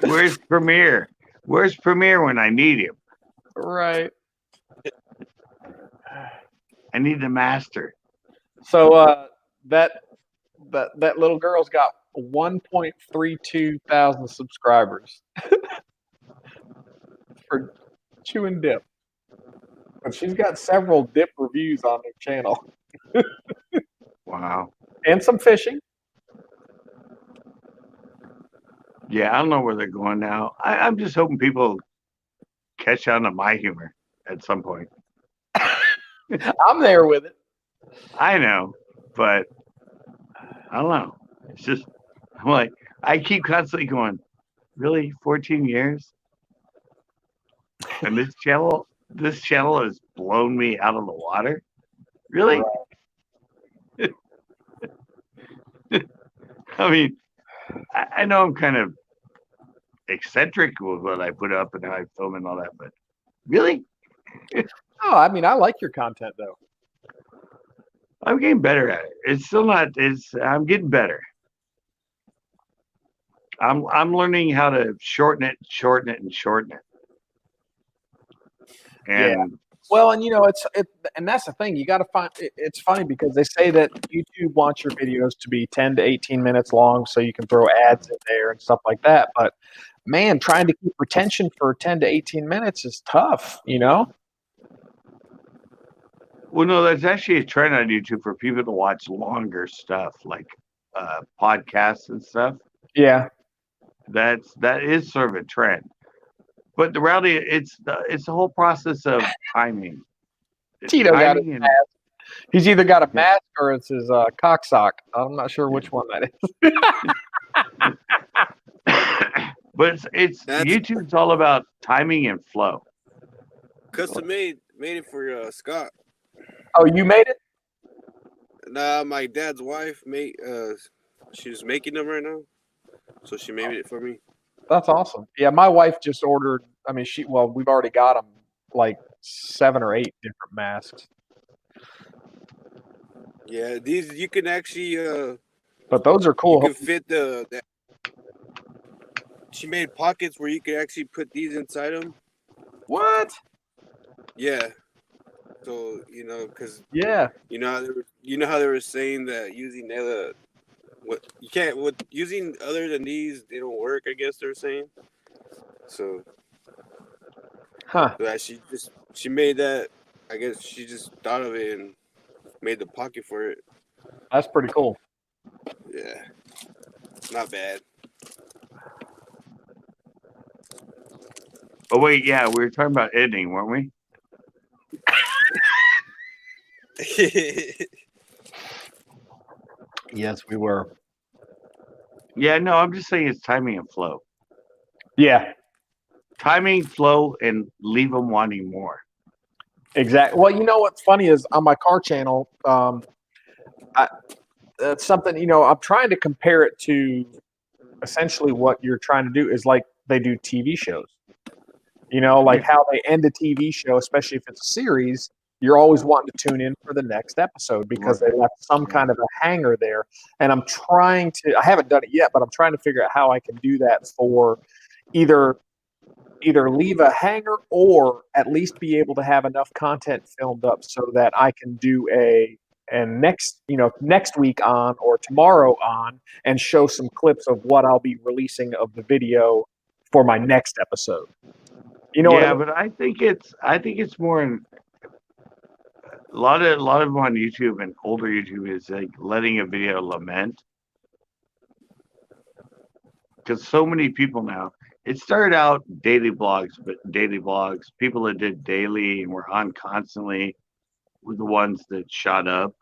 Where's Premier? Where's Premier when I need him? Right. I need the master. So that little girl's got 1.32 thousand subscribers for chewing dip. But she's got several dip reviews on her channel. Wow. And some fishing. Yeah, I don't know where they're going now. I'm just hoping people catch on to my humor at some point. I'm there with it. I know, but I don't know. It's just, I'm like, I keep constantly going, really? 14 years? And this channel has blown me out of the water? Really? I mean, I know I'm kind of eccentric with what I put up and how I film and all that, but really? Oh, I mean, I like your content though. I'm getting better at it. It's still not. I'm getting better. I'm learning how to shorten it. And well, and and that's the thing. You got to find. It's funny because they say that YouTube wants your videos to be 10 to 18 minutes long, so you can throw ads in there and stuff like that. But man, trying to keep retention for 10 to 18 minutes is tough. Well, no, that's actually a trend on YouTube for people to watch longer stuff, like podcasts and stuff. Yeah, that is sort of a trend. But the reality, it's the whole process of timing. Tito got his mask. He's either got a mask or it's his cock sock. I'm not sure which one that is. But it's YouTube's all about timing and flow. Custom made it for Scott. Oh, you made it? Nah, my dad's wife made. She's making them right now, so she made it for me. That's awesome. Yeah, my wife just ordered I mean, we've already got them like 7 or 8 different masks. Yeah, these you can actually But those are you cool. can fit the. She made pockets where you could actually put these inside them. What? Yeah. So because Yeah. you know how they were saying that using what you can't with using other than these they don't work. I guess they're saying. So Huh. that she made that. I guess she just thought of it and made the pocket for it. That's pretty cool. Yeah, not bad. Oh wait, yeah, we were talking about editing, weren't we? Yes, we were. Yeah, no, I'm just saying it's timing and flow. Yeah. Timing, flow, and leave them wanting more. Exactly. Well, you know what's funny is on my car channel, it's something, I'm trying to compare it to essentially what you're trying to do is like they do TV shows. Like how they end a TV show, especially if it's a series, you're always wanting to tune in for the next episode because they left some kind of a hanger there. And I haven't done it yet, but I'm trying to figure out how I can do that for either leave a hanger or at least be able to have enough content filmed up so that I can do next week on or tomorrow on and show some clips of what I'll be releasing of the video for my next episode. What I mean? But I think it's more in a lot of them on YouTube and older YouTube is like letting a video lament. Because so many people now, it started out daily blogs, people that did daily and were on constantly were the ones that shot up.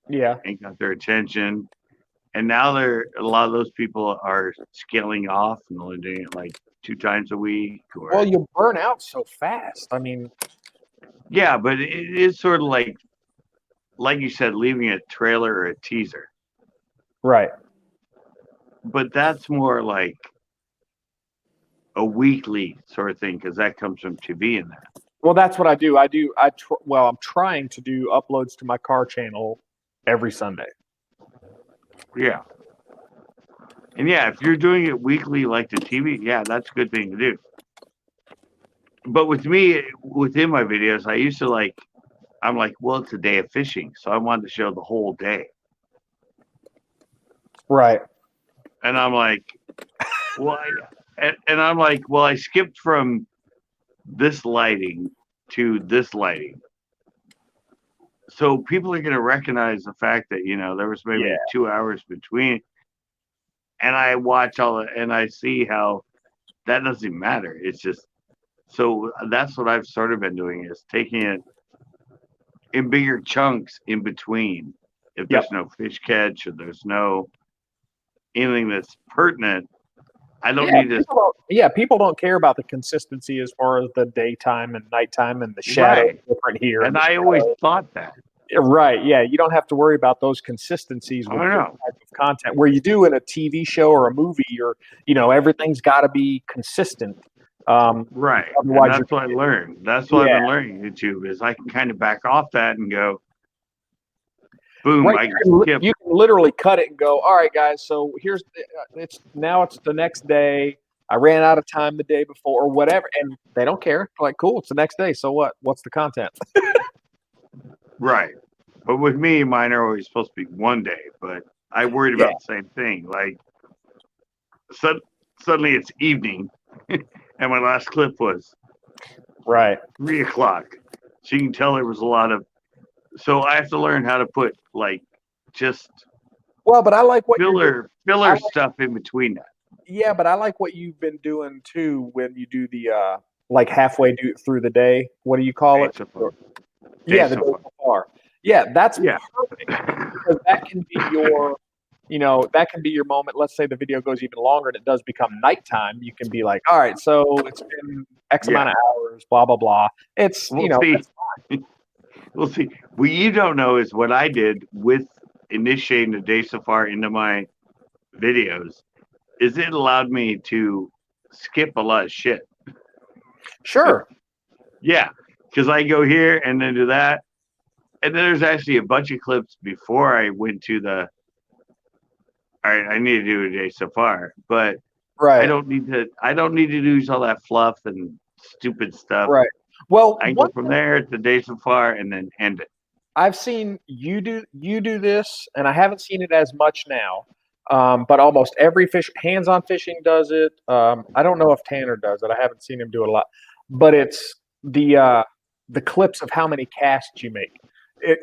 Yeah. And got their attention. And now a lot of those people are scaling off and only doing it like 2 times a week. Well, you burn out so fast. I mean, yeah, but it is sort of like you said, leaving a trailer or a teaser. Right. But that's more like a weekly sort of thing because that comes from TV and that. Well, that's what I do. I'm trying to do uploads to my car channel every Sunday. Yeah. And yeah, if you're doing it weekly like the TV, yeah, that's a good thing to do. But with me, within my videos, I used to I'm like, well, it's a day of fishing. So I wanted to show the whole day. Right. And I'm like, well, I skipped from this lighting to this lighting. So people are going to recognize the fact that, there was maybe 2 hours between. And I watch and I see how that doesn't matter. It's just, so that's what I've sort of been doing is taking it in bigger chunks in between. If there's no fish catch or there's no anything that's pertinent, I don't need to. People don't care about the consistency as far as the daytime and nighttime and the shadow different here. And I always thought that. Right. Yeah. You don't have to worry about those consistencies with this type of content where you do in a TV show or a movie or, everything's got to be consistent. Right. And that's what I learned. That's what I've been learning YouTube is I can kind of back off that and go, boom. Right. You can literally cut it and go, all right, guys. So it's the next day. I ran out of time the day before or whatever. And they don't care. Like, cool. It's the next day. So what? What's the content? Right. But with me, mine are always supposed to be one day, but I worried about the same thing. Like, suddenly it's evening, and my last clip was 3:00. So you can tell there was a lot of. So I have to learn how to put but I like what filler stuff in between that. Yeah, but I like what you've been doing too when you do the halfway through the day. What do you call it? The day so far. Yeah, that's perfect because that can be your moment. Let's say the video goes even longer and it does become nighttime. You can be like, all right, so it's been X amount of hours, blah, blah, blah. It's, We'll see. What you don't know is what I did with initiating the day so far into my videos is it allowed me to skip a lot of shit. Sure. Yeah, because I go here and then do that, and then there's actually a bunch of clips before I went to the. All right, I need to do a day so far, but Right. I don't need to. I don't need to use all that fluff and stupid stuff. Right. Well, I can go from there to day so far and then end it. I've seen you do this, and I haven't seen it as much now. But almost every hands-on fishing does it. I don't know if Tanner does it. I haven't seen him do it a lot, but it's the clips of how many casts you make.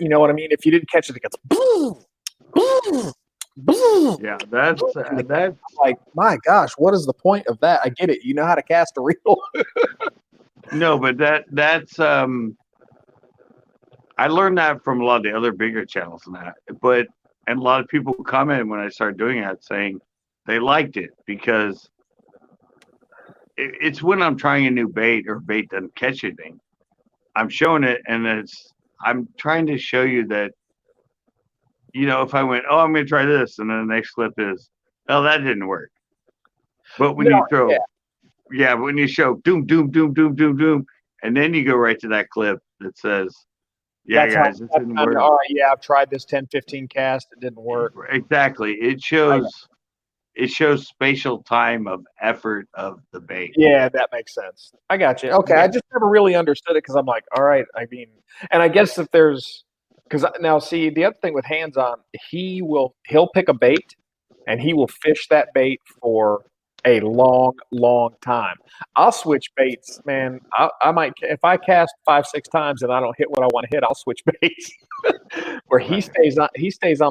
You know what I mean? If you didn't catch it, it gets boom, boom, boom. Yeah, that's Like, my gosh, what is the point of that? I get it. You know how to cast a reel. no, but that's I learned that from a lot of the other bigger channels and that. But and a lot of people commented when I started doing that saying they liked it because it's when I'm trying a new bait or bait doesn't catch anything. I'm showing it and I'm trying to show you that, you know, if I went, oh, I'm going to try this, and then the next clip is, oh, that didn't work. But when you throw, when you show doom, doom, doom, doom, doom, doom, and then you go right to that clip that says, yeah, guys, this didn't work. All right, yeah, I've tried this 10, 15 cast. It didn't work. Exactly. It shows spatial time of effort of the bait. Yeah, that makes sense. I got you. Okay, I just never really understood it because I'm like, all right, I mean, and I guess if there's, because now see, the other thing with hands-on, he'll pick a bait and he will fish that bait for a long, long time. I'll switch baits, man. I might, if I cast 5, 6 times and I don't hit what I want to hit, I'll switch baits. Where he stays on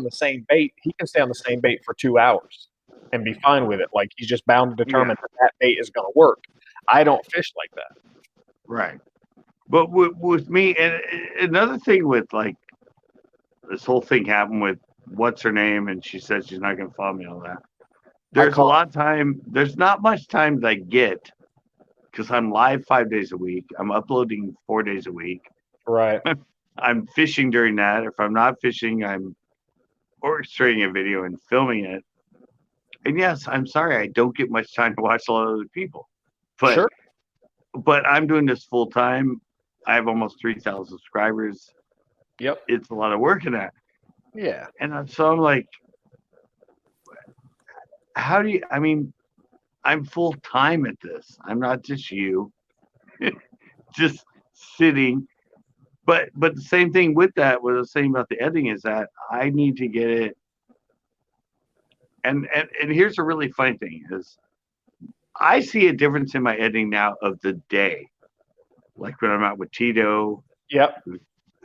the same bait. He can stay on the same bait for 2 hours and be fine with it. Like he's just bound to determine that bait is going to work. I don't fish like that. Right. But with me, and another thing with like this whole thing happened with what's her name, and she said she's not going to follow me on that. There's a lot of time. There's not much time that I get because I'm live 5 days a week. I'm uploading 4 days a week. Right. I'm fishing during that. If I'm not fishing, I'm orchestrating a video and filming it. And yes, I'm sorry, I don't get much time to watch a lot of other people. But, sure. But I'm doing this full time. I have almost 3,000 subscribers. Yep. It's a lot of work in that. Yeah. And so I'm like, how do you, I mean, I'm full time at this. I'm not just you, just sitting. But the same thing with that, what I was saying about the editing is that I need to get it. And here's a really funny thing is I see a difference in my editing now of the day. Like when I'm out with Tito. Yep.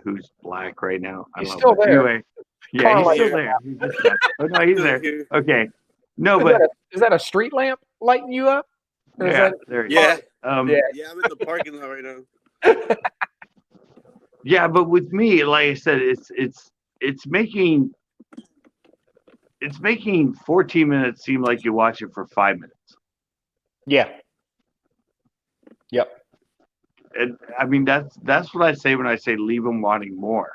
Who's black right now. He's still there. Anyway, yeah, he's still there. Oh, no, he's there. Okay. No, but is that a street lamp lighting you up? Yeah, yeah. I'm in the parking lot right now. Yeah, but with me, like I said, it's making 14 minutes seem like you watch it for 5 minutes. Yeah. Yep. And I mean that's what I say when I say leave them wanting more.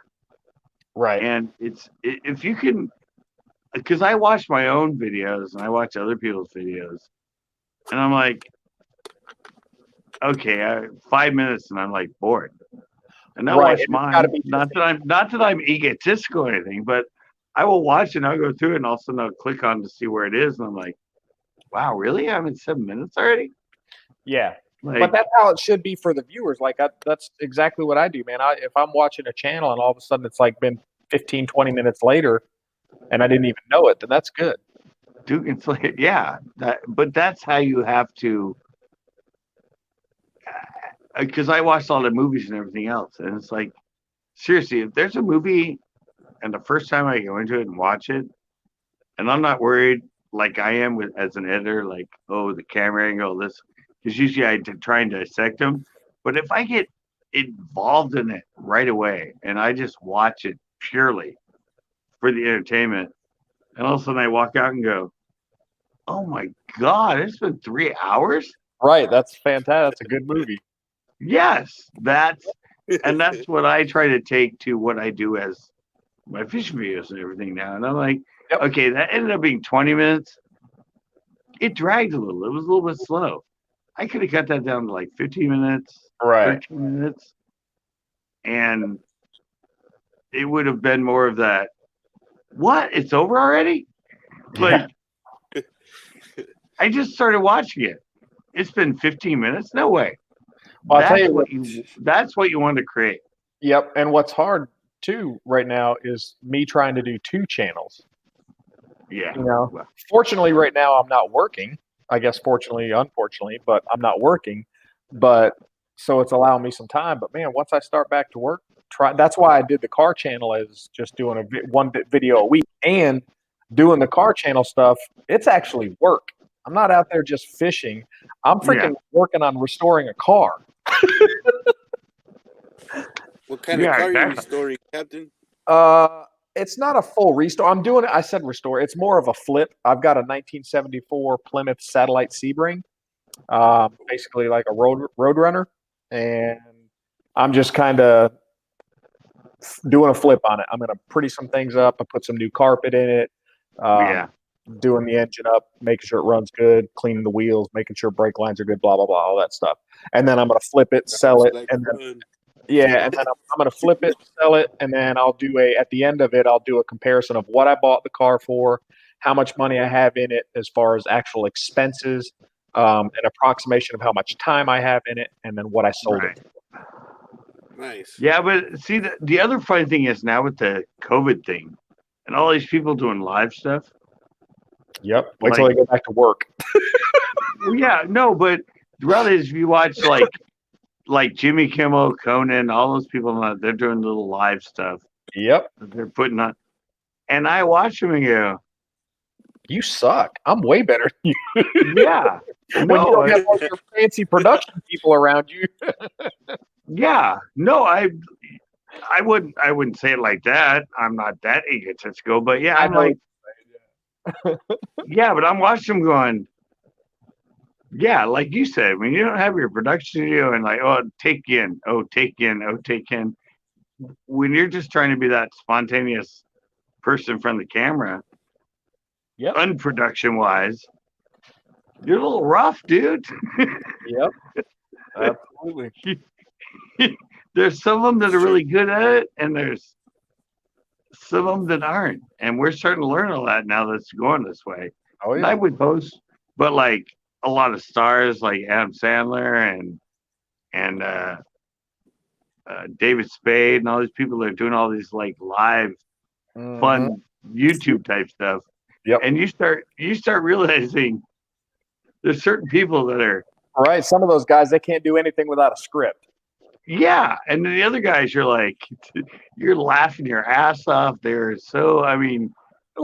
Right. And if you can, because I watch my own videos and I watch other people's videos, and I'm like, okay, 5 minutes, and I'm like bored. And I watch mine. Not that I'm egotistical or anything, but I will watch it and I'll go through it, and all of a sudden I'll click on to see where it is, and I'm like, wow, really? I'm in 7 minutes already? Yeah. Like, but that's how it should be for the viewers. Like that's exactly what I do, man. If I'm watching a channel and all of a sudden it's like been 15, 20 minutes later and I didn't even know it, then that's good. Dude, it's like, yeah, but that's how you have to, because I watched all the movies and everything else, and it's like, seriously, if there's a movie and the first time I go into it and watch it, and I'm not worried like I am with as an editor, like, oh, the camera angle, this, because usually I try and dissect them. But if I get involved in it right away and I just watch it purely for the entertainment, and all of a sudden I walk out and go, oh my God, it's been 3 hours? Right. That's fantastic. That's a good movie. Yes, that's what I try to take to what I do as my fishing videos and everything now. And I'm like, okay, that ended up being 20 minutes. It dragged a little. It was a little bit slow. I could have cut that down to like 15 minutes, Right. 13 minutes, and it would have been more of that. What? It's over already? Like, I just started watching it. It's been 15 minutes. No way. Well, I'll tell That's you what you. That's what you want to create. Yep. And what's hard too right now is me trying to do 2 channels. Yeah. You know, Well, fortunately, right now I'm not working. I guess fortunately, unfortunately, but I'm not working. But so it's allowing me some time. But man, once I start back to work, that's why I did the car channel as just doing one video a week and doing the car channel stuff. It's actually work. I'm not out there just fishing. I'm freaking working on restoring a car. What kind Yeah, of car are you exactly. restoring, Captain? It's not a full restore. I'm doing it. I said restore. It's more of a flip. I've got a 1974 Plymouth Satellite Sebring, basically like a Roadrunner, and I'm just kind of doing a flip on it. I'm gonna pretty some things up. I put some new carpet in it. Yeah. Doing the engine up, making sure it runs good, cleaning the wheels, making sure brake lines are good, blah blah blah, all that stuff. And then I'm gonna flip it, sell it, Like and then fun. and then I'm going to flip it, sell it, and then I'll do at the end of it, I'll do a comparison of what I bought the car for, how much money I have in it as far as actual expenses, an approximation of how much time I have in it, and then what I sold Right. it for. Nice. Yeah, but see, the other funny thing is now with the COVID thing and all these people doing live stuff. Yep. Wait till they go back to work. Well, yeah, no, but the reality is if you watch like Jimmy Kimmel, Conan, all those people, they're doing little live stuff Yep. that they're putting on. And I watch them and go, You suck. I'm way better than you. yeah. When you No, don't have all your fancy production people around you. yeah. No, I wouldn't say it like that. I'm not that egotistical, but yeah, I'm like, yeah, but I'm watching them going, yeah, like you said, when you don't have your production studio and like, oh, take in, oh, take in, oh, take in. When you're just trying to be that spontaneous person in front of the camera, Yep. unproduction wise, you're a little rough, dude. Yep. Absolutely. There's some of them that are really good at it, and there's some of them that aren't. And we're starting to learn all that now that's going this way. Oh And yeah. I would post, but like a lot of stars like Adam Sandler and David Spade and all these people that are doing all these like live fun YouTube type stuff. Yep. And you start realizing there's certain people that are Right. Some of those guys, they can't do anything without a script. yeah, and then the other guys you're like you're laughing your ass off. They're so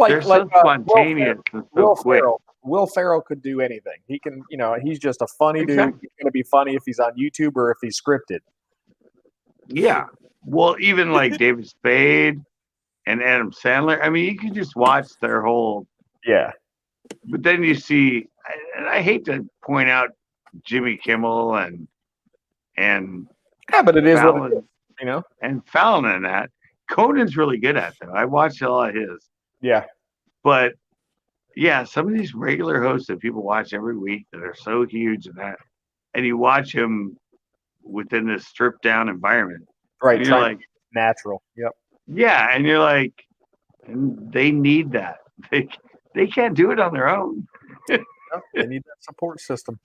they're so spontaneous and so quick. Will Ferrell could do anything. He can, he's just a funny dude. Exactly. He's going to be funny if he's on YouTube or if he's scripted. Yeah. Well, even like David Spade and Adam Sandler. I mean, you can just watch their whole. Yeah. But then you see, and I hate to point out Jimmy Kimmel and Yeah, but it is Fallon, what it is, and Fallon and that. Conan's really good at them. I watched a lot of his. Yeah. But yeah, some of these regular hosts that people watch every week that are so huge and that, and you watch them within this stripped down environment. Right. And you're like, natural. Yep. yeah, and you're like, and they need that. They can't do it on their own. Yep. They need that support system.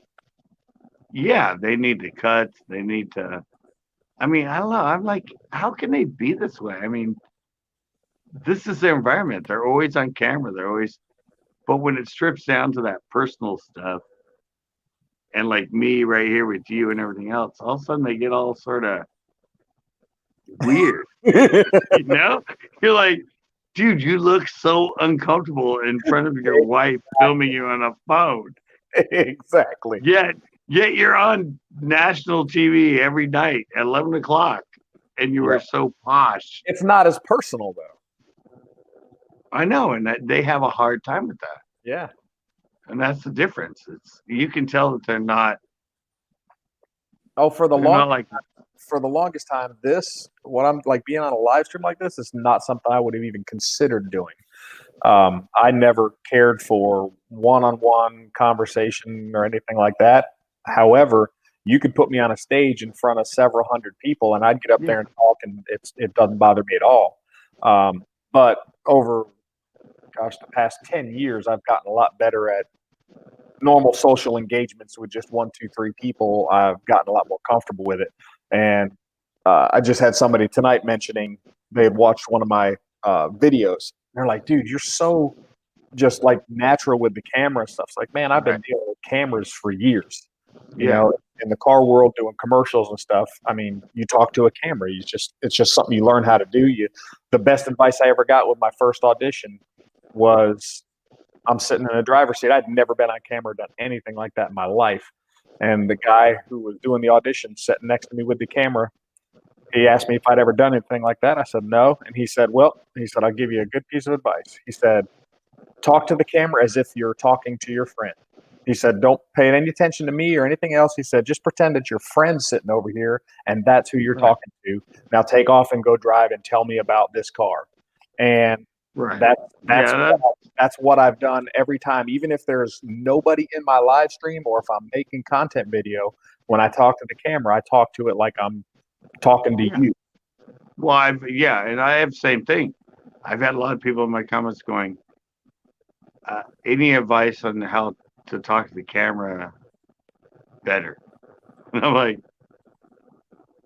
Yeah, they need to cut. They need to. I mean, I don't know. I'm like, how can they be this way? I mean, this is their environment. They're always on camera. They're always, but when it strips down to that personal stuff, and like me right here with you and everything else, all of a sudden they get all sort of weird. You're like, dude, you look so uncomfortable in front of your wife filming you on a phone. Exactly. Yet you're on national TV every night at 11 o'clock, and you are so posh. It's not as personal though. I know, and they have a hard time with that. Yeah. And that's the difference. You can tell that they're not. Oh, for the they're longest time, what I'm like being on a live stream like this is not something I would have even considered doing. I never cared for one-on-one conversation or anything like that. However, you could put me on a stage in front of several hundred people, and I'd get up there and talk, and it doesn't bother me at all. But over, gosh, the past 10 years, I've gotten a lot better at normal social engagements with just 1, 2, 3 people. I've gotten a lot more comfortable with it. And I just had somebody tonight mentioning they had watched one of my videos. They're like, dude, you're so just like natural with the camera and stuff. It's like, man, I've been dealing with cameras for years. You know, in the car world, doing commercials and stuff. I mean, you talk to a camera. It's just something you learn how to do. The best advice I ever got with my first audition was, I'm sitting in a driver's seat. I'd never been on camera, done anything like that in my life. And the guy who was doing the audition sitting next to me with the camera, he asked me if I'd ever done anything like that. I said, no. And he said, I'll give you a good piece of advice. He said, talk to the camera as if you're talking to your friend. He said, don't pay any attention to me or anything else. He said, just pretend that your friend's sitting over here and that's who you're talking to. Now take off and go drive and tell me about this car. And that's what I've done every time. Even if there's nobody in my live stream or if I'm making content video, when I talk to the camera, I talk to it like I'm talking to you. Well, and I have the same thing. I've had a lot of people in my comments going, any advice on how to talk to the camera better? And I'm like,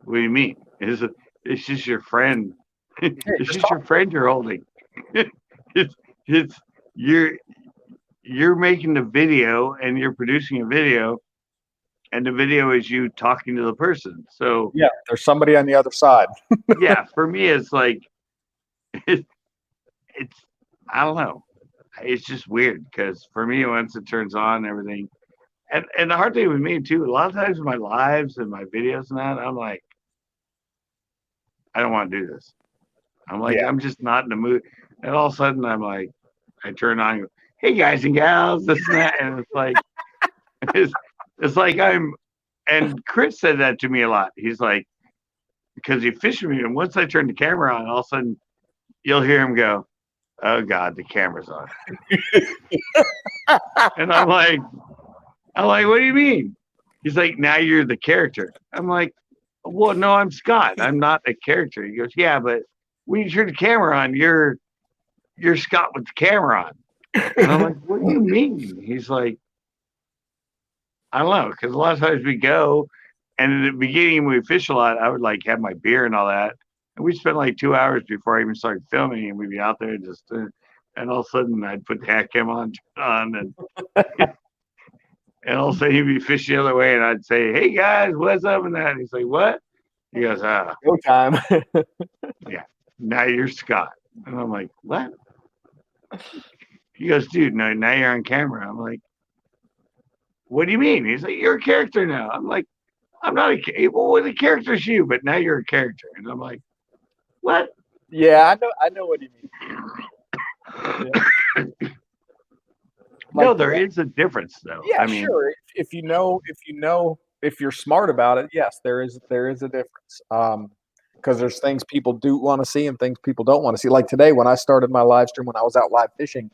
what do you mean? It's just your friend. It's just your friend you're holding. it's you're making the video and you're producing a video, and the video is you talking to the person. So yeah, there's somebody on the other side. Yeah, for me, it's like it's I don't know. It's just weird because for me, once it turns on, everything, and the hard thing with me too, a lot of times in my lives and my videos and that, I'm like, I don't want to do this. I'm like, I'm just not in the mood. And all of a sudden, I'm like, I turn on, and go, hey guys and gals, this and that, and it's like, it's like and Chris said that to me a lot. He's like, because he fished with me, and once I turn the camera on, all of a sudden, you'll hear him go, oh God, the camera's on. And I'm like, what do you mean? He's like, now you're the character. I'm like, well, no, I'm Scott. I'm not a character. He goes, yeah, but when you turn the camera on, you're Scott with the camera on. And I'm like, what do you mean? He's like, I don't know, because a lot of times we go, and in the beginning when we fish a lot, I would like have my beer and all that. And we'd spend like 2 hours before I even started filming, and we'd be out there just, and all of a sudden I'd put the hat cam on, and and all of a sudden he'd be fishing the other way, and I'd say, hey guys, what's up and that? And he's like, what? He goes, no time. Yeah, now you're Scott. And I'm like, what? He goes, dude, no, now you're on camera. I'm like, what do you mean? He's like, you're a character now. I'm like, I'm not well, the character's you, but now you're a character. And I'm like, what? Yeah, I know what you mean. Yeah. No, there is a difference though. Yeah, I mean, sure. If you're smart about it, yes, there is a difference. Because there's things people do want to see and things people don't want to see. Like today, when I started my live stream, when I was out live fishing,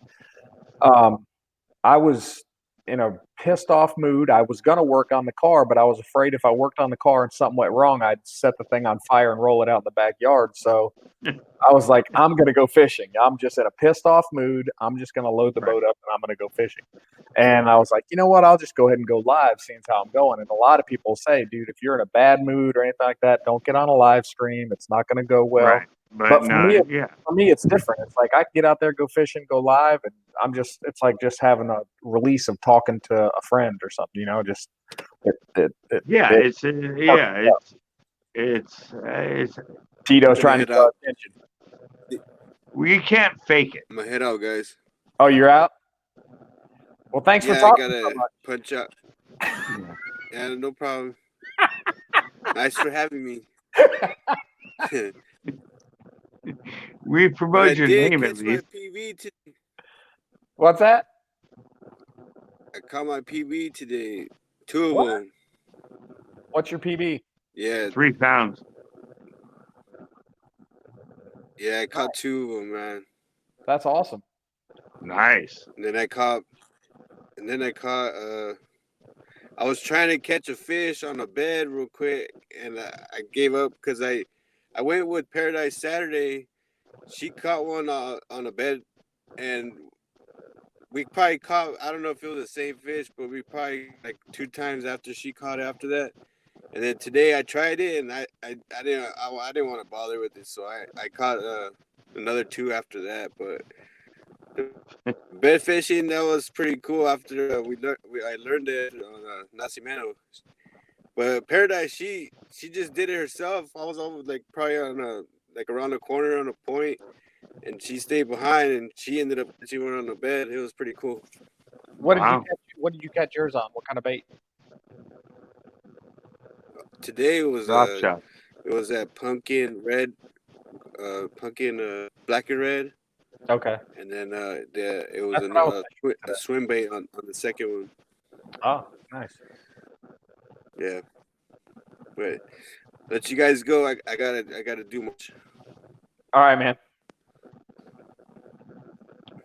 I was in a pissed off mood. I was going to work on the car, but I was afraid if I worked on the car and something went wrong, I'd set the thing on fire and roll it out in the backyard. So I was like, I'm going to go fishing. I'm just in a pissed off mood. I'm just going to load the boat up and I'm going to go fishing. And I was like, you know what? I'll just go ahead and go live, seeing how I'm going. And a lot of people say, dude, if you're in a bad mood or anything like that, don't get on a live stream. It's not going to go well. Right. But for me, it's different. It's like I can get out there, go fishing, go live, and it's like just having a release of talking to a friend or something, you know, it's Tito's trying to draw attention. We can't fake it. I'm gonna head out, guys. Oh, you're out? Well, thanks for talking. I gotta punch out. Yeah, no problem. Nice for having me. We promote your name at least. What's that? I caught my PB today. 2 of them. What's your PB? Yeah. 3 pounds. Yeah, I caught 2 of them, man. That's awesome. Nice. And then I caught I was trying to catch a fish on a bed real quick, and I gave up because I went with Paradise Saturday. She caught one on a bed, and we probably caught. I don't know if it was the same fish, but we probably like 2 times after she caught after that. And then today I tried it, and I didn't want to bother with it, so I caught another 2 after that. But bed fishing, that was pretty cool. After I learned it on Nacimiento. But Paradise, she just did it herself. I was over like probably on around the corner on a point, and she stayed behind, and she ended up catching one on the bed. It was pretty cool. What did you Wow. catch? What did you catch yours on? What kind of bait? Today it was Drop shot. it was that pumpkin black and red, Okay. and then it was That's what I was a swim bait on the second one. Oh, nice. Yeah, but let you guys go. I gotta do much. All right, man.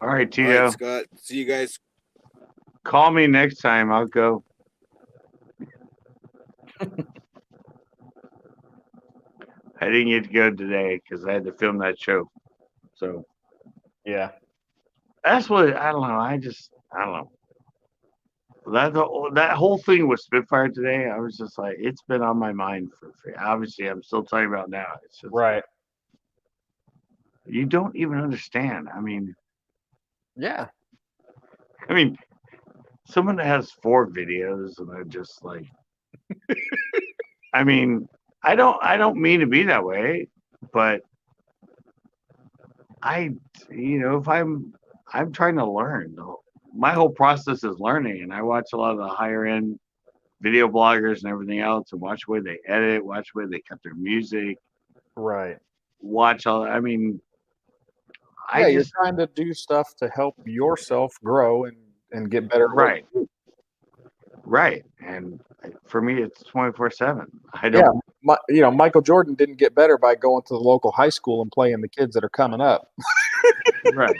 All right, All Tito. right, Scott. See you guys. Call me next time. I'll go. I didn't get to go today because I had to film that show. So Yeah. that's what I don't know. I don't know. That whole thing with Spitfire today, I was just like, it's been on my mind for obviously I'm still talking about now. It's just Right. you don't even understand. I mean, Yeah. someone that has 4 videos and they're just like I mean, I don't mean to be that way, but if I'm trying to learn. My whole process is learning, and I watch a lot of the higher end video bloggers and everything else, and watch the way they edit, watch the way they cut their music, Right. watch all. I mean, Yeah, I you're just trying to do stuff to help yourself grow and get better. at what right, you do. right, and for me, it's 24/7. I Yeah. don't. Michael Jordan didn't get better by going to the local high school and playing the kids that are coming up. Right.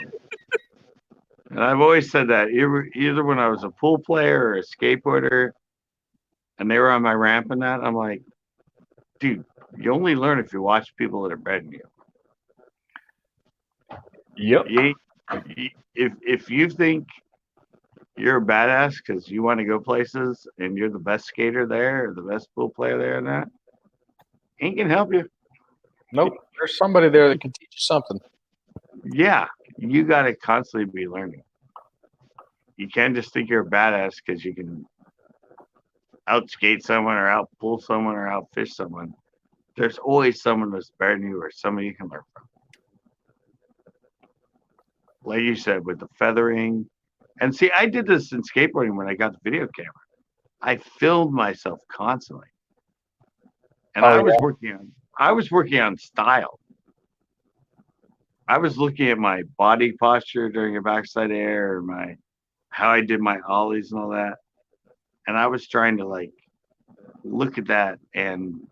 And I've always said that either when I was a pool player or a skateboarder, and they were on my ramp and that, I'm like, dude, you only learn if you watch people that are better than you. Yep. If you think you're a badass because you want to go places and you're the best skater there or the best pool player there and that, ain't gonna help you. Nope. There's somebody there that can teach you something. Yeah, you got to constantly be learning. You can't just think you're a badass because you can outskate someone or outpull someone or outfish someone. There's always someone that's better than you or somebody you can learn from. Like you said, with the feathering. And see, I did this in skateboarding when I got the video camera. I filmed myself constantly. And I was working on style. I was looking at my body posture during a backside air, or how I did my ollies and all that. And I was trying to like look at that and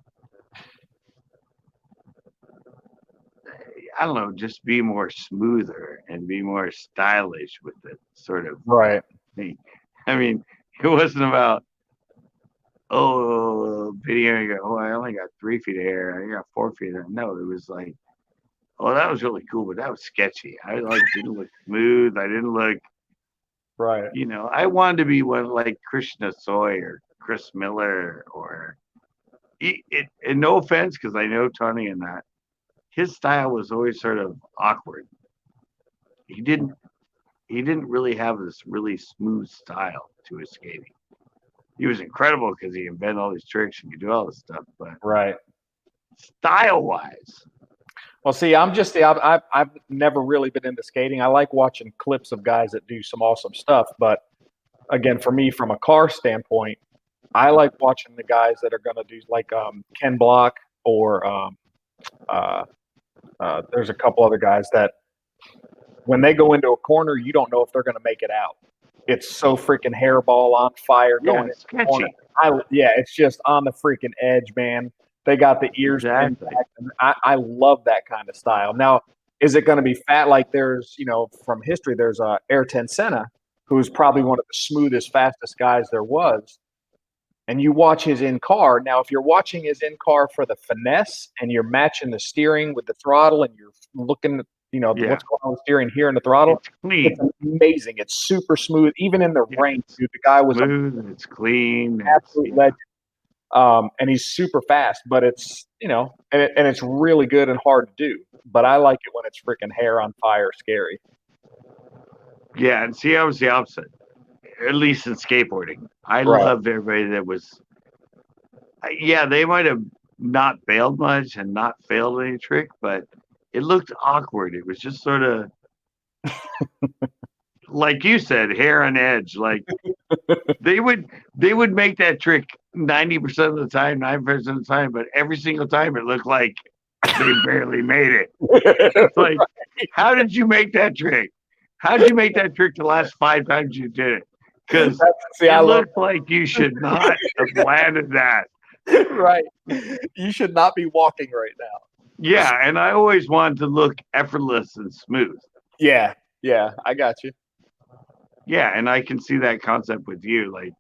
I don't know, just be more smoother and be more stylish with it, sort of Right. thing. I mean, it wasn't about video. You go, oh, I only got 3 feet of hair. I got 4 feet of hair. No, it was like, oh, that was really cool, but that was sketchy. I didn't look smooth. I didn't look, Right. I wanted to be one like Krishna Soy or Chris Miller or and no offense, because I know Tony and that. His style was always sort of awkward. He didn't really have this really smooth style to his skating. He was incredible because he invented all these tricks and could do all this stuff, but Right. style-wise, Well, see, I've never really been into skating. I like watching clips of guys that do some awesome stuff, but again, for me, from a car standpoint, I like watching the guys that are going to do like Ken Block or there's a couple other guys that when they go into a corner, you don't know if they're going to make it out. It's so freaking hairball on fire going it's into the corner. sketchy. It's just on the freaking edge, man. They got the ears pinned Exactly. back, and I love that kind of style. Now, is it going to be fat? Like there's, from history, there's Ayrton Senna, who's probably one of the smoothest, fastest guys there was. and you watch his in car. Now, if you're watching his in car for the finesse and you're matching the steering with the throttle and you're looking at, Yeah. what's going on with steering here in the throttle, It's clean. it's amazing. It's super smooth. Even in the Yeah, rain, it's dude, the guy was an smooth. It's clean. absolute legend. And he's super fast, but it's, and it's really good and hard to do. But I like it when it's freaking hair on fire scary. Yeah, and see, I was the opposite. At least in skateboarding, I Right. loved everybody that was. Yeah, they might have not bailed much and not failed any trick, but it looked awkward. It was just sort of like you said, hair on edge. Like they would make that trick 90% of the time, 9% of the time, but every single time it looked like they barely made it. It's like, how did you make that trick? How did you make that trick the last 5 times you did it? Because it looked like you should not have landed that. Right. You should not be walking right now. Yeah, and I always wanted to look effortless and smooth. Yeah, I got you. Yeah, and I can see that concept with you, like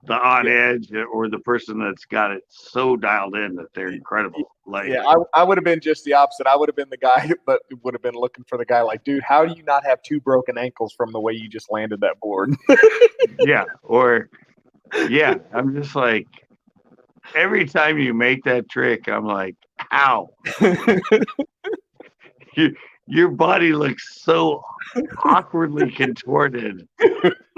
the on edge or the person that's got it so dialed in that they're incredible. Like, yeah, I would have been just the opposite. I would have been the guy, but would have been looking for the guy like, dude, how do you not have 2 broken ankles from the way you just landed that board? yeah, I'm just like, every time you make that trick, I'm like, ow. Your body looks so awkwardly contorted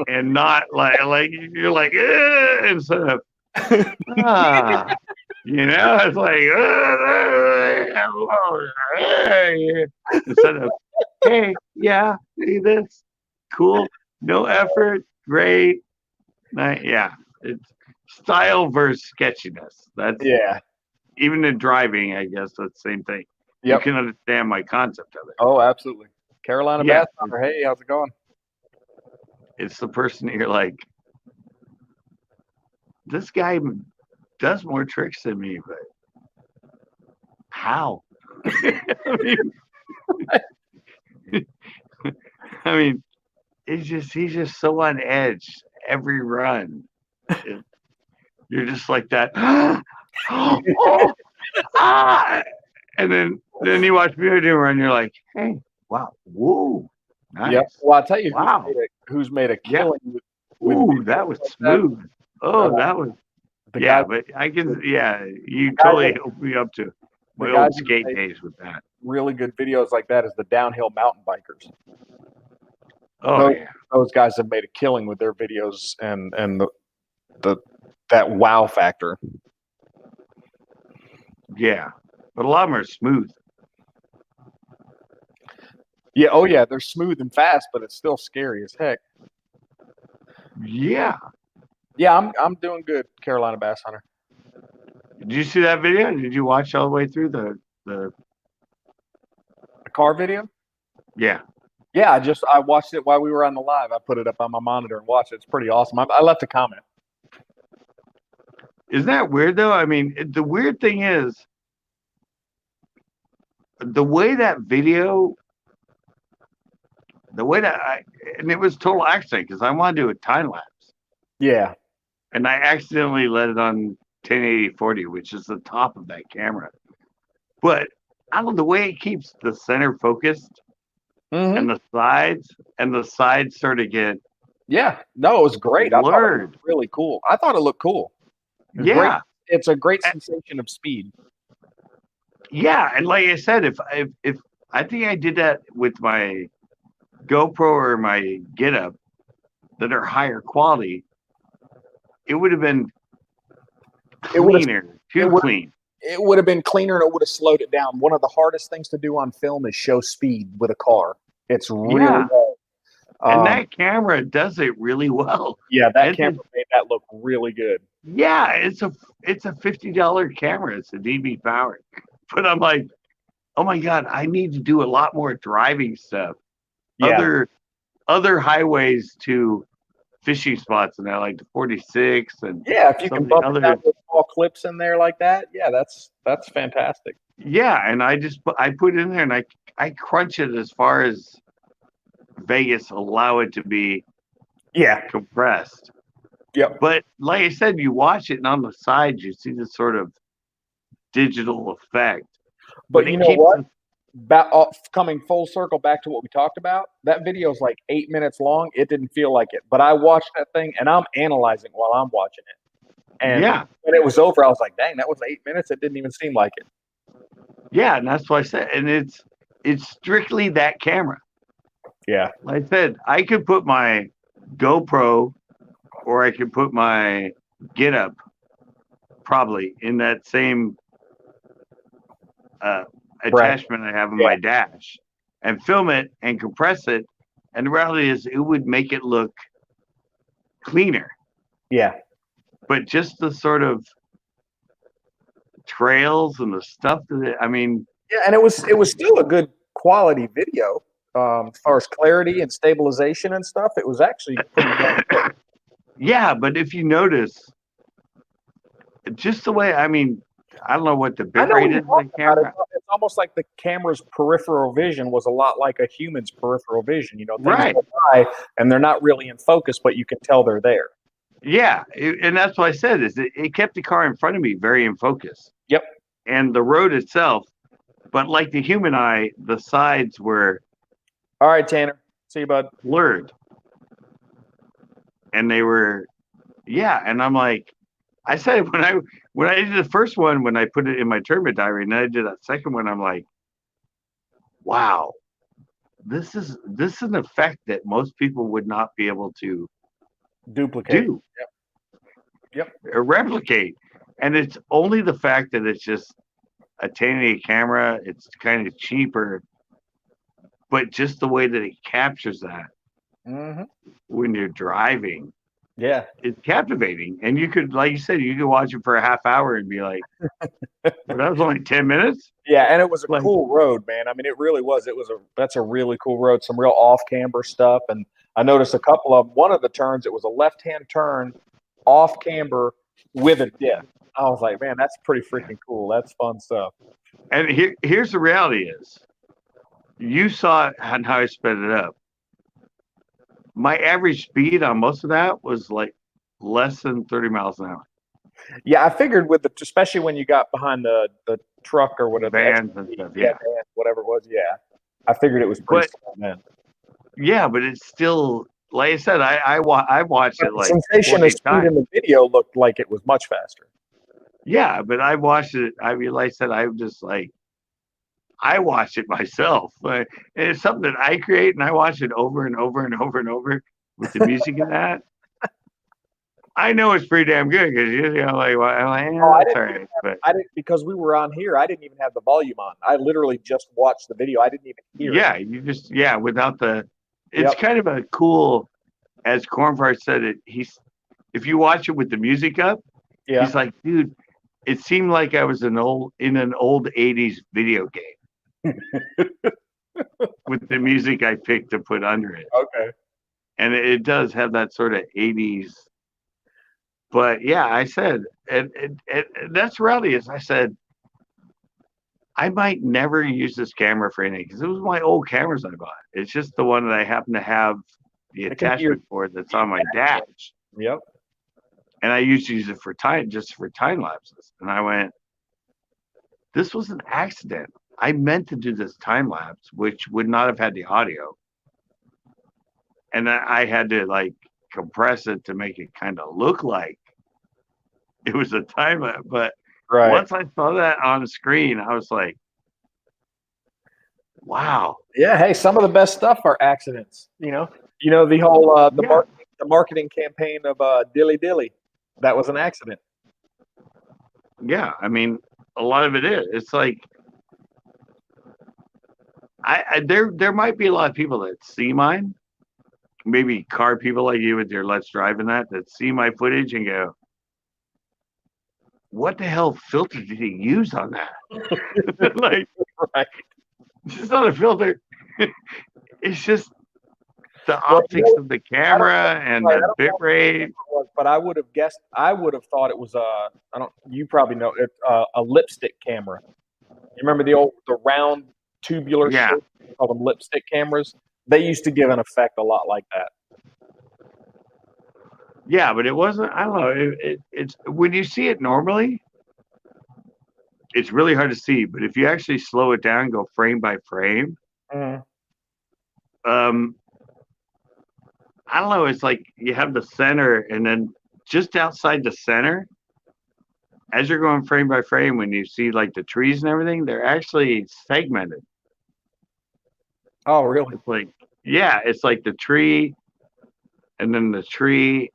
and not like you're like instead of it's like instead of hey, yeah, see this, cool, no effort, great, yeah, it's style versus sketchiness. That's even in driving, I guess that's the same thing. You can understand my concept of it. Oh, absolutely. Carolina Bass Hunter. Hey, how's it going? It's the person that you're like, this guy does more tricks than me, but how? I mean, he's just so on edge every run. You're just like that. And then you watch me do a run, you're like, hey, wow, whoa, nice. Yeah. Well, I'll tell you who's made a killing with ooh, that was smooth. That was but I can you totally opened me up to my old skate days with that. Really good videos like that is the downhill mountain bikers. Oh, those guys have made a killing with their videos and that wow factor. Yeah. But a lot of them are smooth. Yeah, oh yeah, they're smooth and fast, but it's still scary as heck. Yeah. Yeah, I'm doing good, Carolina Bass Hunter. Did you see that video? Did you watch all the way through the car video? Yeah. Yeah, I watched it while we were on the live. I put it up on my monitor and watched it. It's pretty awesome. I left a comment. Isn't that weird though? I mean, the weird thing is the way that video, and it was total accident because I wanted to do a time lapse. Yeah. And I accidentally let it on 1080/40, which is the top of that camera. But I don't know, the way it keeps the center focused and the sides sort of get it was great. blurred. I thought it was really cool. I thought it looked cool. Great. It's a great sensation of speed. Yeah, and like I said, if I think I did that with my GoPro or my Get Up that are higher quality, it would have been cleaner, clean. It would have been cleaner and it would have slowed it down. One of the hardest things to do on film is show speed with a car. It's really hard. And that camera does it really well. Yeah, that camera made that look really good. Yeah, it's a $50 camera. It's a DB powered. But I'm like, oh my God, I need to do a lot more driving stuff. Yeah. Other highways to fishing spots in there, like the 46 and if you can bump down those small clips in there like that, that's fantastic. Yeah, and I put it in there and I crunch it as far as Vegas allow it to be compressed. Yep. But like I said, you watch it, and on the sides, you see this sort of digital effect. But you it know keeps what? Coming full circle back to what we talked about, that video is like 8 minutes long. It didn't feel like it, but I watched that thing and I'm analyzing while I'm watching it. And Yeah. when it was over, I was like, "Dang, that was 8 minutes." It didn't even seem like it. Yeah, and that's what I said. And it's strictly that camera. Yeah. Like I said, I could put my GoPro or I could put my Get Up probably in that same attachment I have in my dash and film it and compress it. And the reality is it would make it look cleaner. Yeah. But just the sort of trails and the stuff I mean, Yeah, and it was still a good quality video. As far as clarity and stabilization and stuff, it was actually pretty good. Yeah, but if you notice, just the way, I mean, I don't know what the bit rate is of the camera. It's almost like the camera's peripheral vision was a lot like a human's peripheral vision. You know, things Right. go by and they're not really in focus, but you can tell they're there. Yeah, and that's what I said is it kept the car in front of me very in focus. Yep. And the road itself, but like the human eye, the sides were All right, Tanner. See you, bud. blurred. And they were, yeah. And I'm like, I said when I did the first one, when I put it in my tournament diary, and then I did that second one, I'm like, wow, this is an effect that most people would not be able to Duplicate. do. Yep. Or replicate. And it's only the fact that it's just a 1080 camera, it's kind of cheaper, but just the way that it captures that when you're driving, yeah, it's captivating. And you could, like you said, you could watch it for a half hour and be like, well, that was only 10 minutes. Yeah, and it was a Like, cool road, man. I mean, it really was. That's a really cool road. Some real off-camber stuff, and I noticed a couple of one of the turns. It was a left-hand turn, off-camber with a dip. I was like, man, that's pretty freaking cool. That's fun stuff. And here's the reality is, you saw how I sped it up. My average speed on most of that was like less than 30 miles an hour. Yeah, I figured especially when you got behind the truck or whatever, Vans and stuff, yeah. Vans, whatever it was, yeah. I figured it was pretty slow, man. Yeah, but it's still, like I said, I watched it like the sensation of speed in the video looked like it was much faster. Yeah, but I watched it. I mean, like I said, I'm just like, I watch it myself. And it's something that I create, and I watch it over and over and over and over with the music and that. I know it's pretty damn good because I'm like, that's all right. But I didn't, because we were on here. I didn't even have the volume on. I literally just watched the video. I didn't even hear it. You just without the. It's kind of a cool, as Cornfart said it. If you watch it with the music up, he's like, dude, it seemed like I was in an old 80s video game with the music I picked to put under it. Okay. And it does have that sort of 80s. But yeah, I said, and that's the reality is, I said, I might never use this camera for anything because it was my old cameras I bought. It's just the one that I happen to have the attachment for that's on my dash. Yep. And I used to use it for time lapses. And I went, this was an accident. I meant to do this time lapse, which would not have had the audio. And I had to like compress it to make it kind of look like it was a time lapse. But once I saw that on the screen, I was like, wow. Yeah. Hey, some of the best stuff are accidents. You know the whole the marketing campaign of Dilly Dilly. That was an accident. Yeah, I mean, a lot of it is. It's like there might be a lot of people that see mine, maybe car people like you with your Let's Drive and that see my footage and go, what the hell filter did he use on that? Like, it's not a filter. It's just the optics of the camera and the bit rate. But I would have guessed. I would have thought it was you probably know it. A lipstick camera. You remember the round tubular shape? We call them lipstick cameras. They used to give an effect a lot like that. Yeah, but it wasn't. I don't know. It's when you see it normally, it's really hard to see. But if you actually slow it down, and go frame by frame, Mhm. um, I don't know. It's like you have the center, and then just outside the center, as you're going frame by frame, when you see like the trees and everything, they're actually segmented. Oh, really? It's like, yeah, it's like the tree, and then the tree,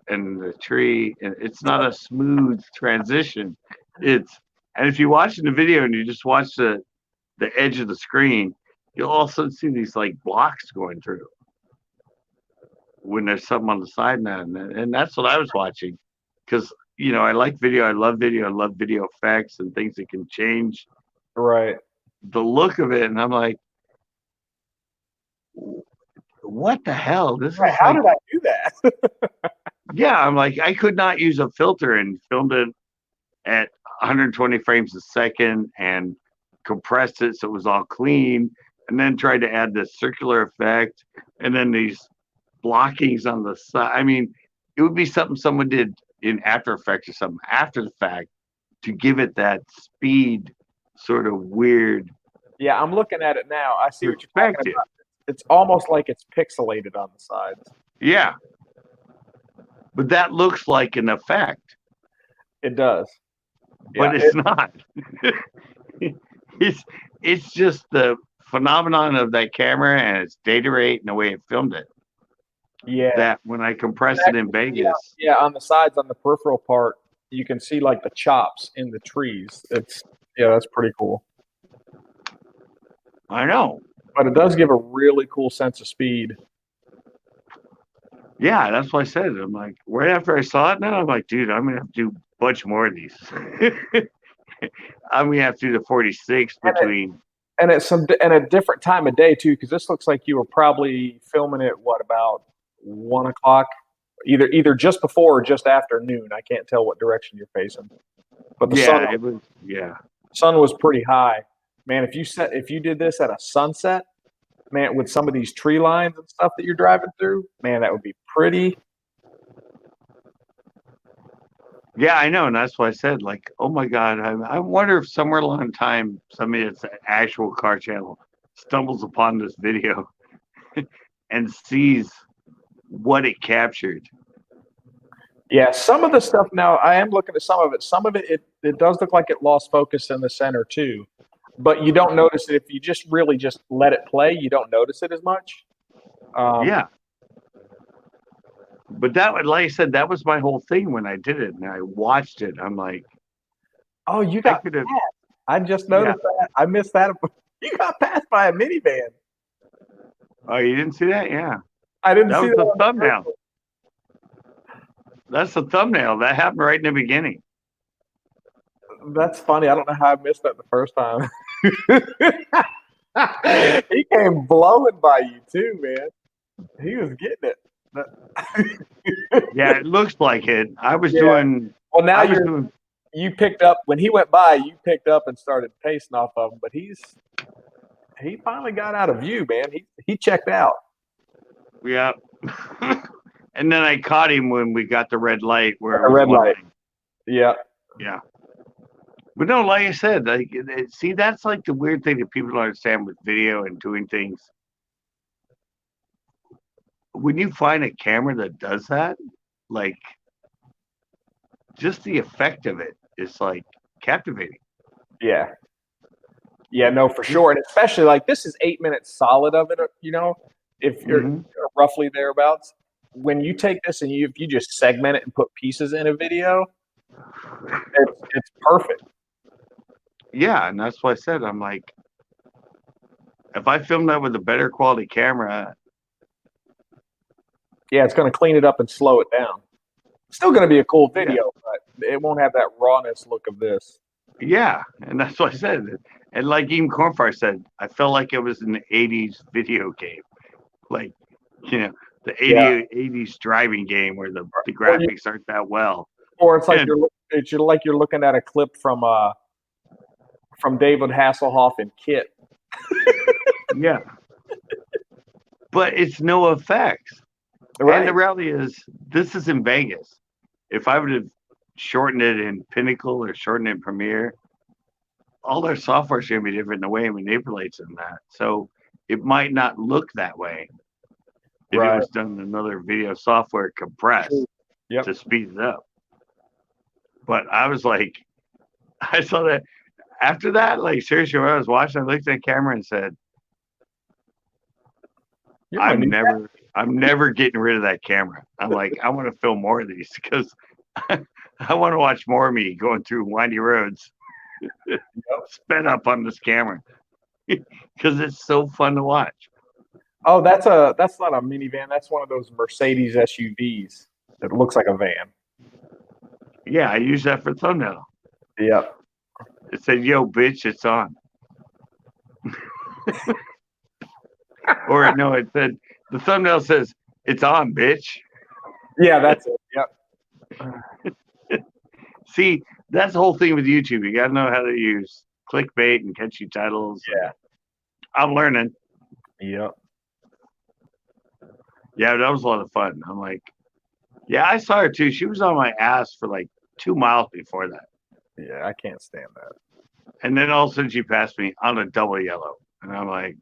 and the tree, and it's not a smooth transition. It's and if you watch in the video and you just watch the edge of the screen, you'll also see these like blocks going through when there's something on the side now, and that's what I was watching because I like video, I love video, I love video effects and things that can change Right. the look of it, and I'm like, what the hell? This Right. is How like, did I do that? yeah, I'm like, I could not use a filter and filmed it at 120 frames a second and compressed it so it was all clean, and then tried to add this circular effect and then these blockings on the side. I mean, it would be something someone did in After Effects or something after the fact to give it that speed, sort of weird Yeah, I'm looking at it now. I see what you're talking perspective. about. It's almost like it's pixelated on the sides. Yeah, but that looks like an effect, It does. but Yeah, it's not. it's it's just the phenomenon of that camera and its data rate and the way it filmed it. Yeah. That when I compressed it in Vegas, Yeah, on the sides, on the peripheral part, you can see like the chops in the trees. That's pretty cool. I know. But it does give a really cool sense of speed. Yeah, that's what I said. I'm like, right after I saw it now, I'm like, dude, I'm gonna have to do a bunch more of these. I'm gonna have to do the 46 between. And it's a different time of day too, because this looks like you were probably filming it about 1 o'clock, either just before or just after noon. I can't tell what direction you're facing, but the sun was pretty high, man. If you did this at a sunset, man, with some of these tree lines and stuff that you're driving through, man, that would be pretty. Yeah, I know, and that's why I said, like, oh my God, I wonder if somewhere along the time somebody that's an actual car channel stumbles upon this video and sees what it captured. Yeah, some of the stuff now, I am looking at some of it. Some of it, it does look like it lost focus in the center too, but you don't notice it if you just really just let it play. You don't notice it as much. Yeah. But that, like I said, that was my whole thing when I did it, and I watched it. I'm like, oh, you got passed. I just noticed that. I missed that. You got passed by a minivan. Oh, you didn't see that? Yeah. I didn't see that. That was the thumbnail. That's the thumbnail. That happened right in the beginning. That's funny. I don't know how I missed that the first time. He came blowing by you too, man. He was getting it. Yeah, it looks like it. I was doing. Well, now you picked up when he went by. You picked up and started pacing off of him. But he finally got out of view, man. He checked out. Yeah. And then I caught him when we got the red light. The red light. Yeah. Yeah. But no, like I said, see, that's like the weird thing that people don't understand with video and doing things. When you find a camera that does that, like, just the effect of it is like captivating. Yeah. Yeah, no, for sure. And especially like this is 8 minutes solid of it, if you're roughly thereabouts. When you take this and if you just segment it and put pieces in a video, it's perfect. Yeah, and that's why I said, I'm like, if I film that with a better quality camera. Yeah, it's going to clean it up and slow it down. It's still going to be a cool video, but it won't have that rawness look of this. Yeah, and that's what I said. And like even Cornfire said, I felt like it was an 80s video game. Like, the 80s driving game where the graphics aren't that well. Or it's like you're looking at a clip from David Hasselhoff and Kit. Yeah. But it's no effects. And the reality is, this is in Vegas. If I would have shortened it in Pinnacle or shortened it in Premiere, all their software is going to be different in the way it manipulates in that. So it might not look that way if it was done in another video software compressed to speed it up. But I was like, I saw that after that, like seriously, when I was watching, I looked at the camera and said, I'm never getting rid of that camera. I'm like, I want to film more of these because I want to watch more of me going through windy roads, sped up on this camera because it's so fun to watch. Oh, that's not a minivan. That's one of those Mercedes SUVs that looks like a van. Yeah, I use that for thumbnail. Yep. It said, "Yo, bitch, it's on." Or no, it said the thumbnail says, "It's on, bitch." Yeah, that's it. Yep. See, that's the whole thing with YouTube. You got to know how to use clickbait and catchy titles. Yeah. I'm learning. Yep. Yeah, that was a lot of fun. I'm like, yeah, I saw her too. She was on my ass for like 2 miles before that. Yeah, I can't stand that. And then all of a sudden she passed me on a double yellow. And I'm like,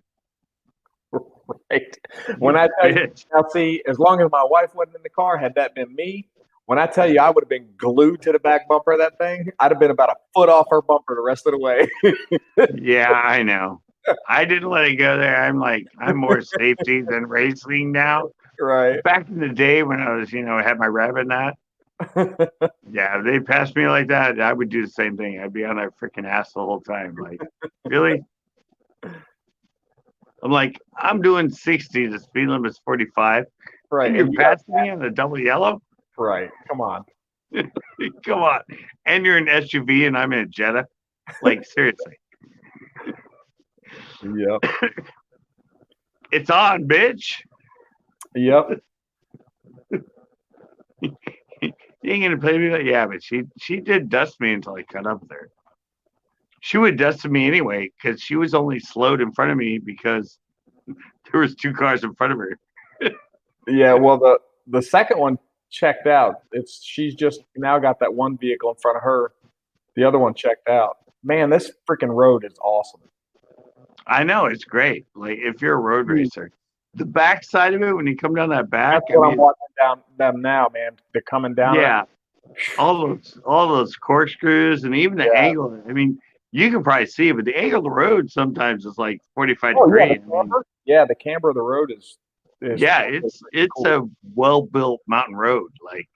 right. When I tell you, now see, as long as my wife wasn't in the car, had that been me, when I tell you I would have been glued to the back bumper of that thing, I'd have been about a foot off her bumper the rest of the way. Yeah, I know. I didn't let it go there. I'm like, I'm more safety than racing now. Right. Back in the day when I was, had my rabbit knot. Yeah, if they passed me like that, I would do the same thing. I'd be on their freaking ass the whole time. Like, really? I'm like, I'm doing 60. The speed limit is 45. Right. And you're passing me on a double yellow? Right. Come on. Come on. And you're an SUV and I'm in a Jetta? Like, seriously. Yep. It's on, bitch. Yep. You ain't gonna play me that? Yeah, but she did dust me until I cut up there. She would dust me anyway because she was only slowed in front of me because there was 2 cars in front of her. Yeah, well, the second one checked out. She's just now got that one vehicle in front of her. The other one checked out. Man, this freaking road is awesome. I know, it's great. Like if you're a road racer, the back side of it when you come down that back. That's what I'm watching down them now, man. They're coming down. Yeah, all those corkscrews and even the angle. I mean, you can probably see it, but the angle of the road sometimes is like 45 degrees. Yeah, the camber of the road is yeah, it's cool. A well-built mountain road. Like,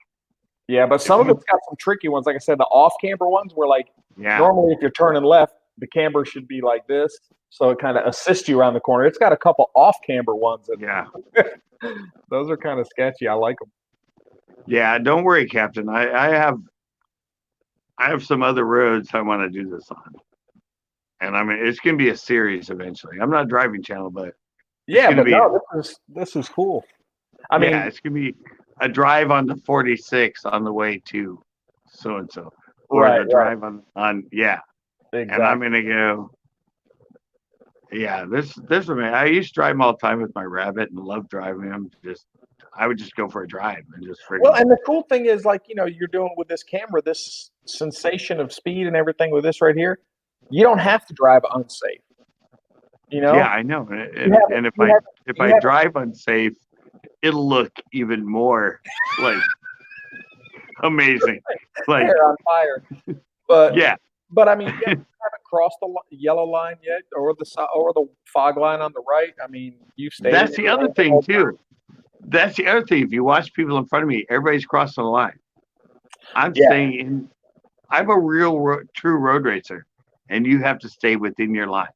yeah, but some of it's got some tricky ones. Like I said, the off-camber ones were like, normally if you're turning left, the camber should be like this, so it kind of assists you around the corner. It's got a couple off-camber ones. Those are kind of sketchy. I like them. Yeah, don't worry, Captain. I have some other roads I want to do this on, and I mean it's going to be a series eventually. I'm not driving channel, but this is cool. I mean, it's going to be a drive on the 46 on the way to so and so, or the drive on Exactly. And I'm gonna go. Yeah, this man. I used to drive them all the time with my rabbit and love driving them. I would just go for a drive and just freaking. Well, and the cool thing is, like you're doing with this camera, this sensation of speed and everything with this right here. You don't have to drive unsafe. Yeah, I know. And if I drive unsafe, it'll look even more like amazing. Like hair on fire. But yeah. But I mean, you haven't crossed the yellow line yet, or the fog line on the right. I mean, you've stayed. That's the other thing too. That's the other thing. If you watch people in front of me, everybody's crossing the line. I'm staying. I'm a real true road racer, and you have to stay within your line.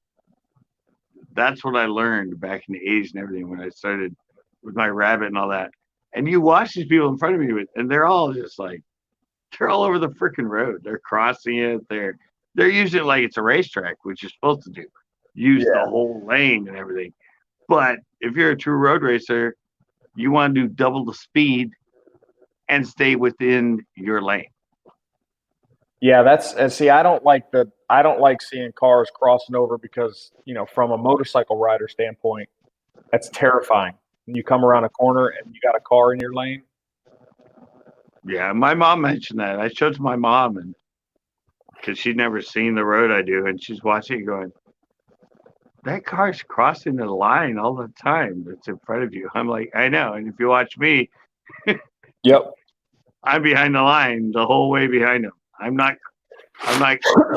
That's what I learned back in the '80s and everything when I started with my rabbit and all that. And you watch these people in front of me, and they're all just like, they're all over the freaking road. They're crossing it. They're using it like it's a racetrack, which you're supposed to do. Use the whole lane and everything. But if you're a true road racer, you want to do double the speed and stay within your lane. Yeah, see, I don't like seeing cars crossing over because, from a motorcycle rider standpoint, that's terrifying. and you come around a corner and you got a car in your lane. Yeah, my mom mentioned that. I showed it to my mom, and because she'd never seen the road I do, and she's watching it going, that car's crossing the line all the time that's in front of you. I'm like, I know. And if you watch me, Yep. I'm behind the line the whole way behind them. I'm not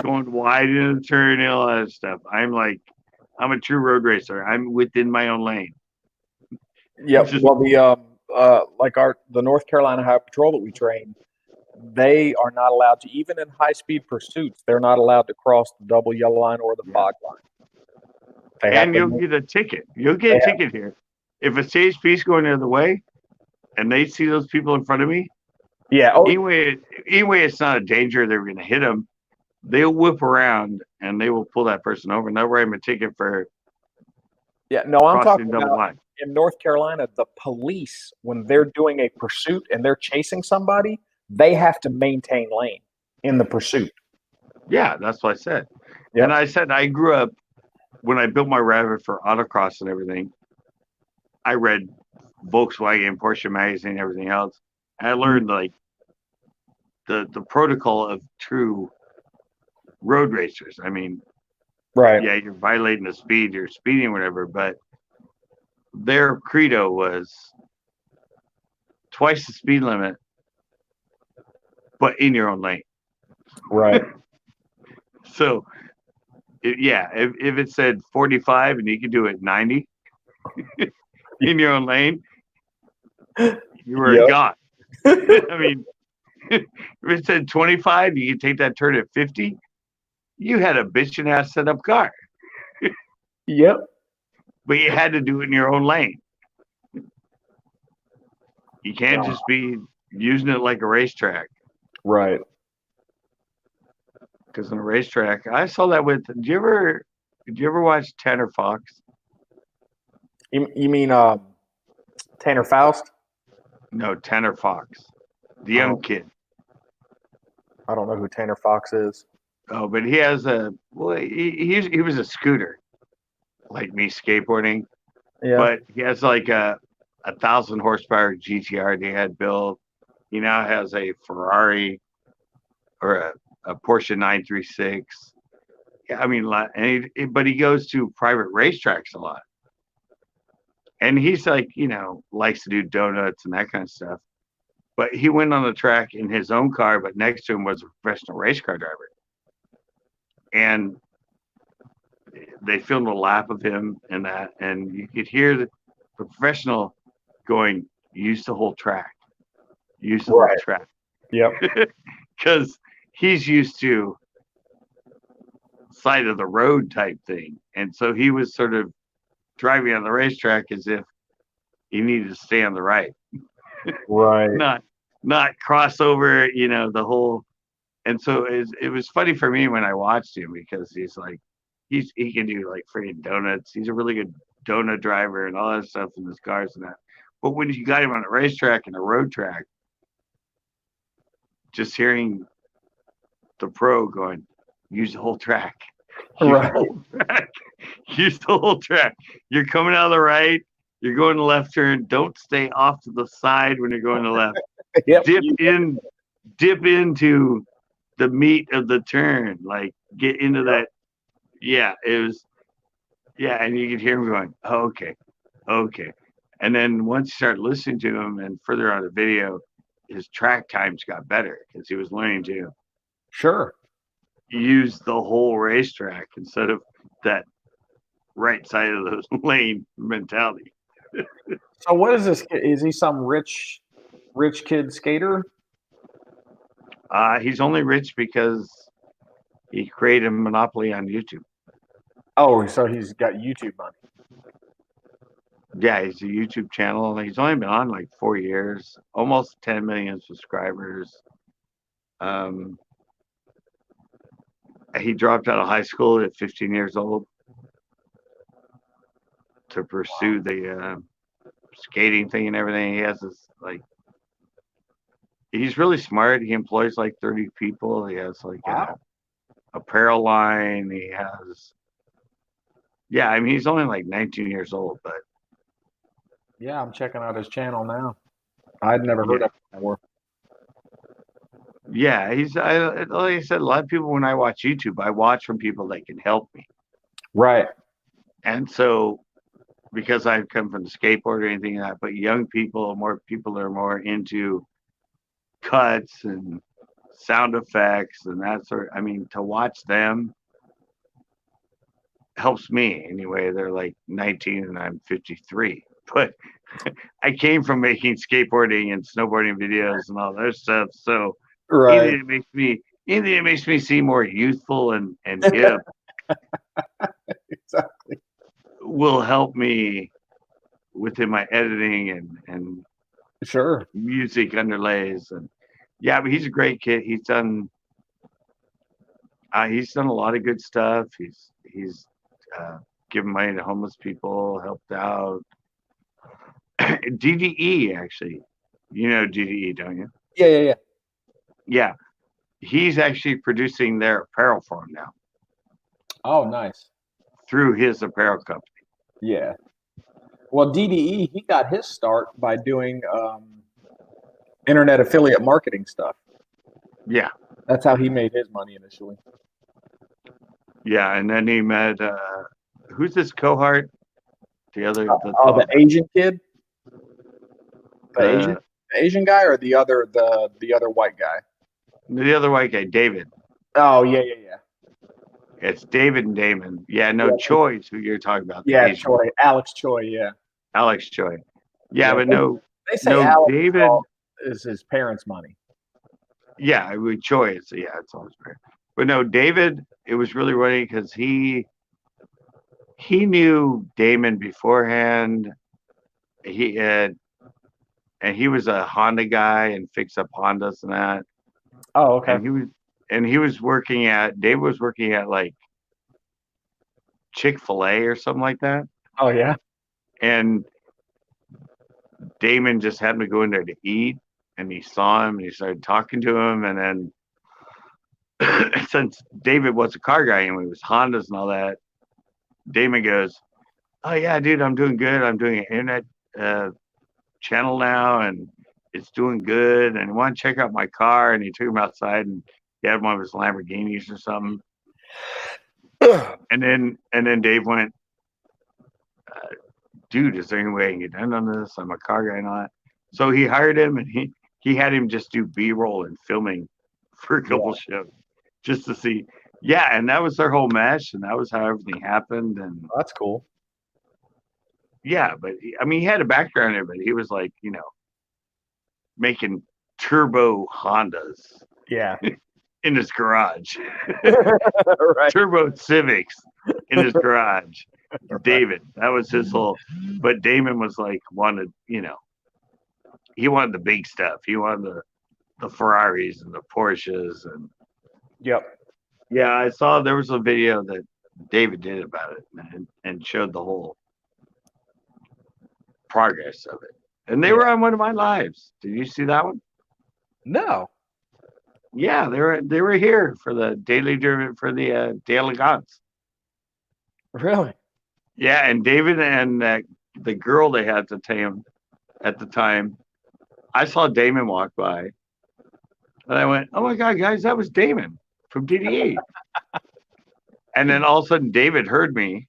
going wide into the turn and all that stuff. I'm a true road racer. I'm within my own lane. Yep. Just- Well, the North Carolina Highway Patrol that we train, they are not allowed to, even in high speed pursuits, they're not allowed to cross the double yellow line or the fog line. And you'll get a ticket. You'll get a ticket here. If a CHP's going the other way and they see those people in front of me, anyway, it's not a danger they're going to hit them. They'll whip around and they will pull that person over and they'll write them a ticket for I'm crossing talking double about line. in North Carolina, the police, when they're doing a pursuit and they're chasing somebody, they have to maintain lane in the pursuit. Yeah, that's what I said. Yep. And I said I grew up, when I built my Rabbit for autocross and everything, I read Volkswagen, Porsche magazine, everything else. And I learned like the protocol of true road racers. I mean, right. Yeah, you're violating the speed, you're speeding, whatever, but their credo was twice the speed limit, but in your own lane. Right. So, if it said 45 and you could do it 90 in your own lane, you were gone. I mean, if it said 25, you could take that turn at 50. You had a bitchin' ass set up car. Yep. But you had to do it in your own lane. You can't just be using it like a racetrack. Right. Because in a racetrack, I saw that with. Did you ever watch Tanner Fox? You mean Tanner Faust? No, Tanner Fox, the young kid. I don't know who Tanner Fox is. Oh, but he has he was a scooter, like me skateboarding. Yeah. But he has like a 1,000 horsepower GTR they had built. He now has a Ferrari or a Porsche 936. Yeah, I mean, but he goes to private racetracks a lot. And he's like, likes to do donuts and that kind of stuff. But he went on the track in his own car, but next to him was a professional race car driver. And they filmed a lap of him and that, and you could hear the professional going, use the whole track. Use the whole track. Yep. Because he's used to side of the road type thing. And so he was sort of driving on the racetrack as if he needed to stay on the right. Right. Not cross over, the whole. And so it was funny for me when I watched him because he's like, he can do like freaking donuts. He's a really good donut driver and all that stuff in his cars and that. But when you got him on a racetrack and a road track, just hearing the pro going, use the whole track. Use the whole track. You're coming out of the right. You're going to left turn. Don't stay off to the side when you're going to left. Yep. Dip into the meat of the turn. Like get into that. Yeah, it was. Yeah, and you could hear him going, oh, okay. And then once you start listening to him and further on the video, his track times got better because he was learning to use the whole racetrack instead of that right side of the lane mentality. So what is this? Is he some rich kid skater? He's only rich because he created a monopoly on YouTube. Oh, so he's got YouTube money. Yeah, he's a YouTube channel. He's only been on like 4 years, almost 10 million subscribers. He dropped out of high school at 15 years old to pursue the skating thing and everything. He has this he's really smart. He employs like 30 people. He has like an apparel line. He has, I mean, he's only like 19 years old, but Yeah, I'm checking out his channel now. I'd never heard Yeah. of him before. Yeah, like I said, a lot of people when I watch YouTube, I watch from people that can help me. Right. And so because I've come from the skateboard or anything like that, but young people, more people are more into cuts and sound effects and that sort. I mean, to watch them helps me anyway. They're like 19 and I'm 53, but I came from making skateboarding and snowboarding videos and all that stuff. So Right. anything that makes me seem more youthful and hip Exactly. will help me within my editing and Sure. music underlays. And yeah, but he's a great kid. He's done a lot of good stuff. He's given money to homeless people, helped out. DDE actually, you know DDE, don't you? Yeah. Yeah, he's actually producing their apparel for him now Oh, nice. through his apparel company. Yeah. Well, DDE, he got his start by doing internet affiliate marketing stuff. Yeah, That's how he made his money initially. yeah, and then he met who's this cohort? The Asian kid, the Asian guy, or the other white guy. The other white guy, David. Oh yeah. It's David and Damon. Yeah, no, Choi's who you're talking about. Yeah, Asian. Choi, Alex Choi. Yeah. Alex Choi. Yeah, but no, They say no, Alex David is his parents' money. Yeah, with Choi, it's always fair. But no, David, it was really funny because he knew Damon beforehand. He had, and he was a Honda guy and fixed up Hondas and that. Oh, okay. And he was working at David was working at like Chick-fil-A or something like that. Oh yeah. And Damon just happened to go in there to eat, and he saw him and he started talking to him, and then since David was a car guy and we was Hondas and all that, Damon goes, "Oh yeah, dude, I'm doing good. I'm doing an internet channel now, and it's doing good. And I want to check out my car." And he took him outside, and he had one of his Lamborghinis or something. and then Dave went, "Dude, is there any way I can get done on this? I'm a car guy and all that." So he hired him, and he had him just do B-roll and filming for a couple shows just to see. Yeah, and that was their whole mesh, and that was how everything happened. And that's cool. Yeah, but he had a background in it, but he was like, making turbo Hondas. Yeah. In his garage. Right. Turbo Civics in his garage. David, that was his whole. But Damon was like, he wanted the big stuff. He wanted the Ferraris and the Porsches and. Yep. Yeah, I saw there was a video that David did about it and showed the whole progress of it. And they were on one of my lives. Did you see that one? No. Yeah, they were here for the daily Daily Gods. Really? Yeah, and David and the girl they had at the time, I saw Damon walk by, and I went, "Oh my God, guys, that was Damon from DDE." And then all of a sudden, David heard me,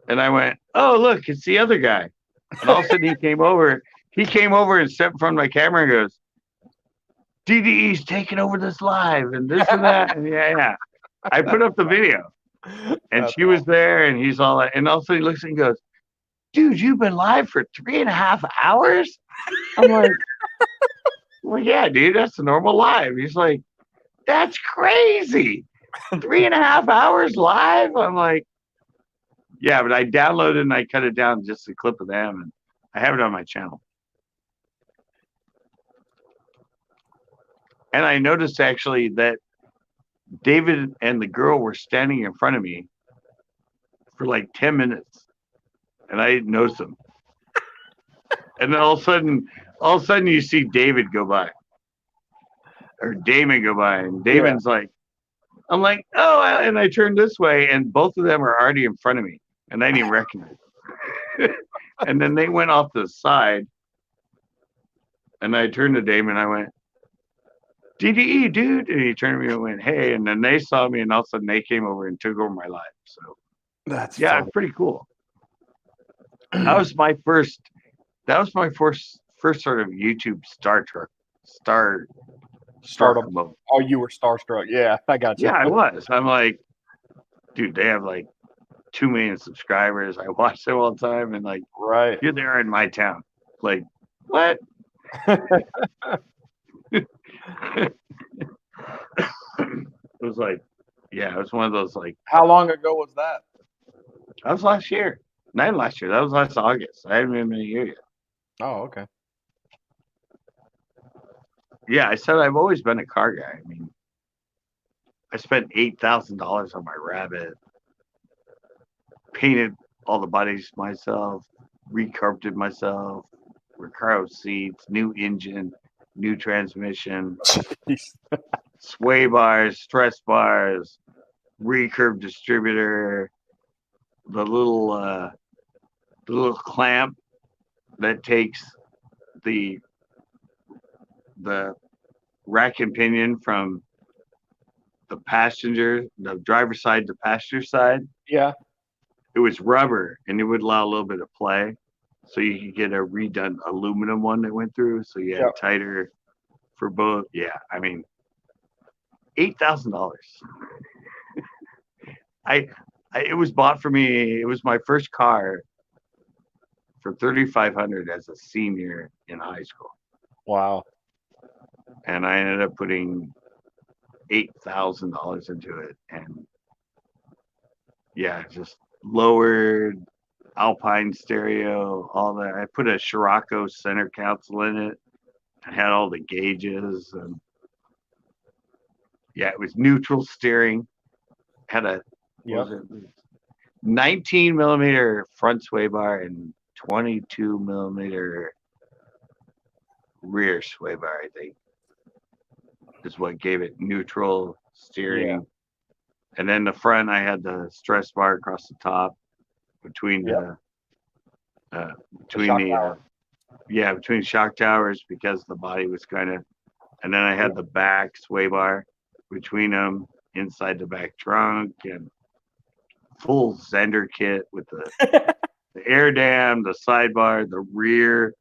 and I went, "Oh, look, it's the other guy." And all of a sudden, he came over and stepped in front of my camera and goes, "DDE's taking over this live and this and that." And yeah. I put up the video, and she was there, and he's all that. And all of a sudden, he looks and goes, "Dude, you've been live for 3.5 hours?" I'm like, "Well, yeah, dude, that's the normal live." He's like, "That's crazy. 3.5 hours live?" I'm like, "Yeah," but I downloaded and I cut it down just a clip of them, and I have it on my channel. And I noticed actually that David and the girl were standing in front of me for like 10 minutes, and I didn't notice them. And then all of a sudden, you see David go by, or Damon go by, and Damon's like, I'm like, "Oh," and I turned this way, and both of them are already in front of me, and I didn't even recognize them. And then they went off to the side, and I turned to Damon. I went, DDE, dude. And he turned to me and went, hey. And then they saw me, and all of a sudden they came over and took over my life. So, That's yeah, funny. it's pretty cool. That was my first sort of YouTube starstruck Stardom. mode. Oh, you were starstruck. Yeah, I got you. Yeah, I was. I'm like, dude, they have like 2 million subscribers. I watch them all the time, and like, Right. here they are in my town. Like, what? It was like, yeah, it was one of those like. How long ago was that? That was last year. Not last year. That was last August. I haven't even been here yet. Oh, okay. Yeah, I said I've always been a car guy. I mean, I spent $8,000 on my Rabbit, painted all the bodies myself, recarpeted myself, recaro seats, new engine, new transmission, sway bars, stress bars, recurve distributor, the little clamp that takes the rack and pinion from the driver's side to passenger side. Yeah. It was rubber, and it would allow a little bit of play, so you could get a redone aluminum one that went through, so you had tighter for both. Yeah, I mean, $8,000. It was bought for me. It was my first car for $3,500 as a senior in high school. Wow. And I ended up putting $8,000 into it, and yeah, just lowered Alpine stereo, all that. I put a Scirocco center console in it. I had all the gauges, and yeah, it was neutral steering. Had a 19 millimeter front sway bar and 22 millimeter rear sway bar, I think, is what gave it neutral steering. Yeah. And then the front, I had the stress bar across the top between between shock towers, because the body was kind of, and then I had the back sway bar between them inside the back trunk, and full Zender kit with the air dam, the sidebar, the rear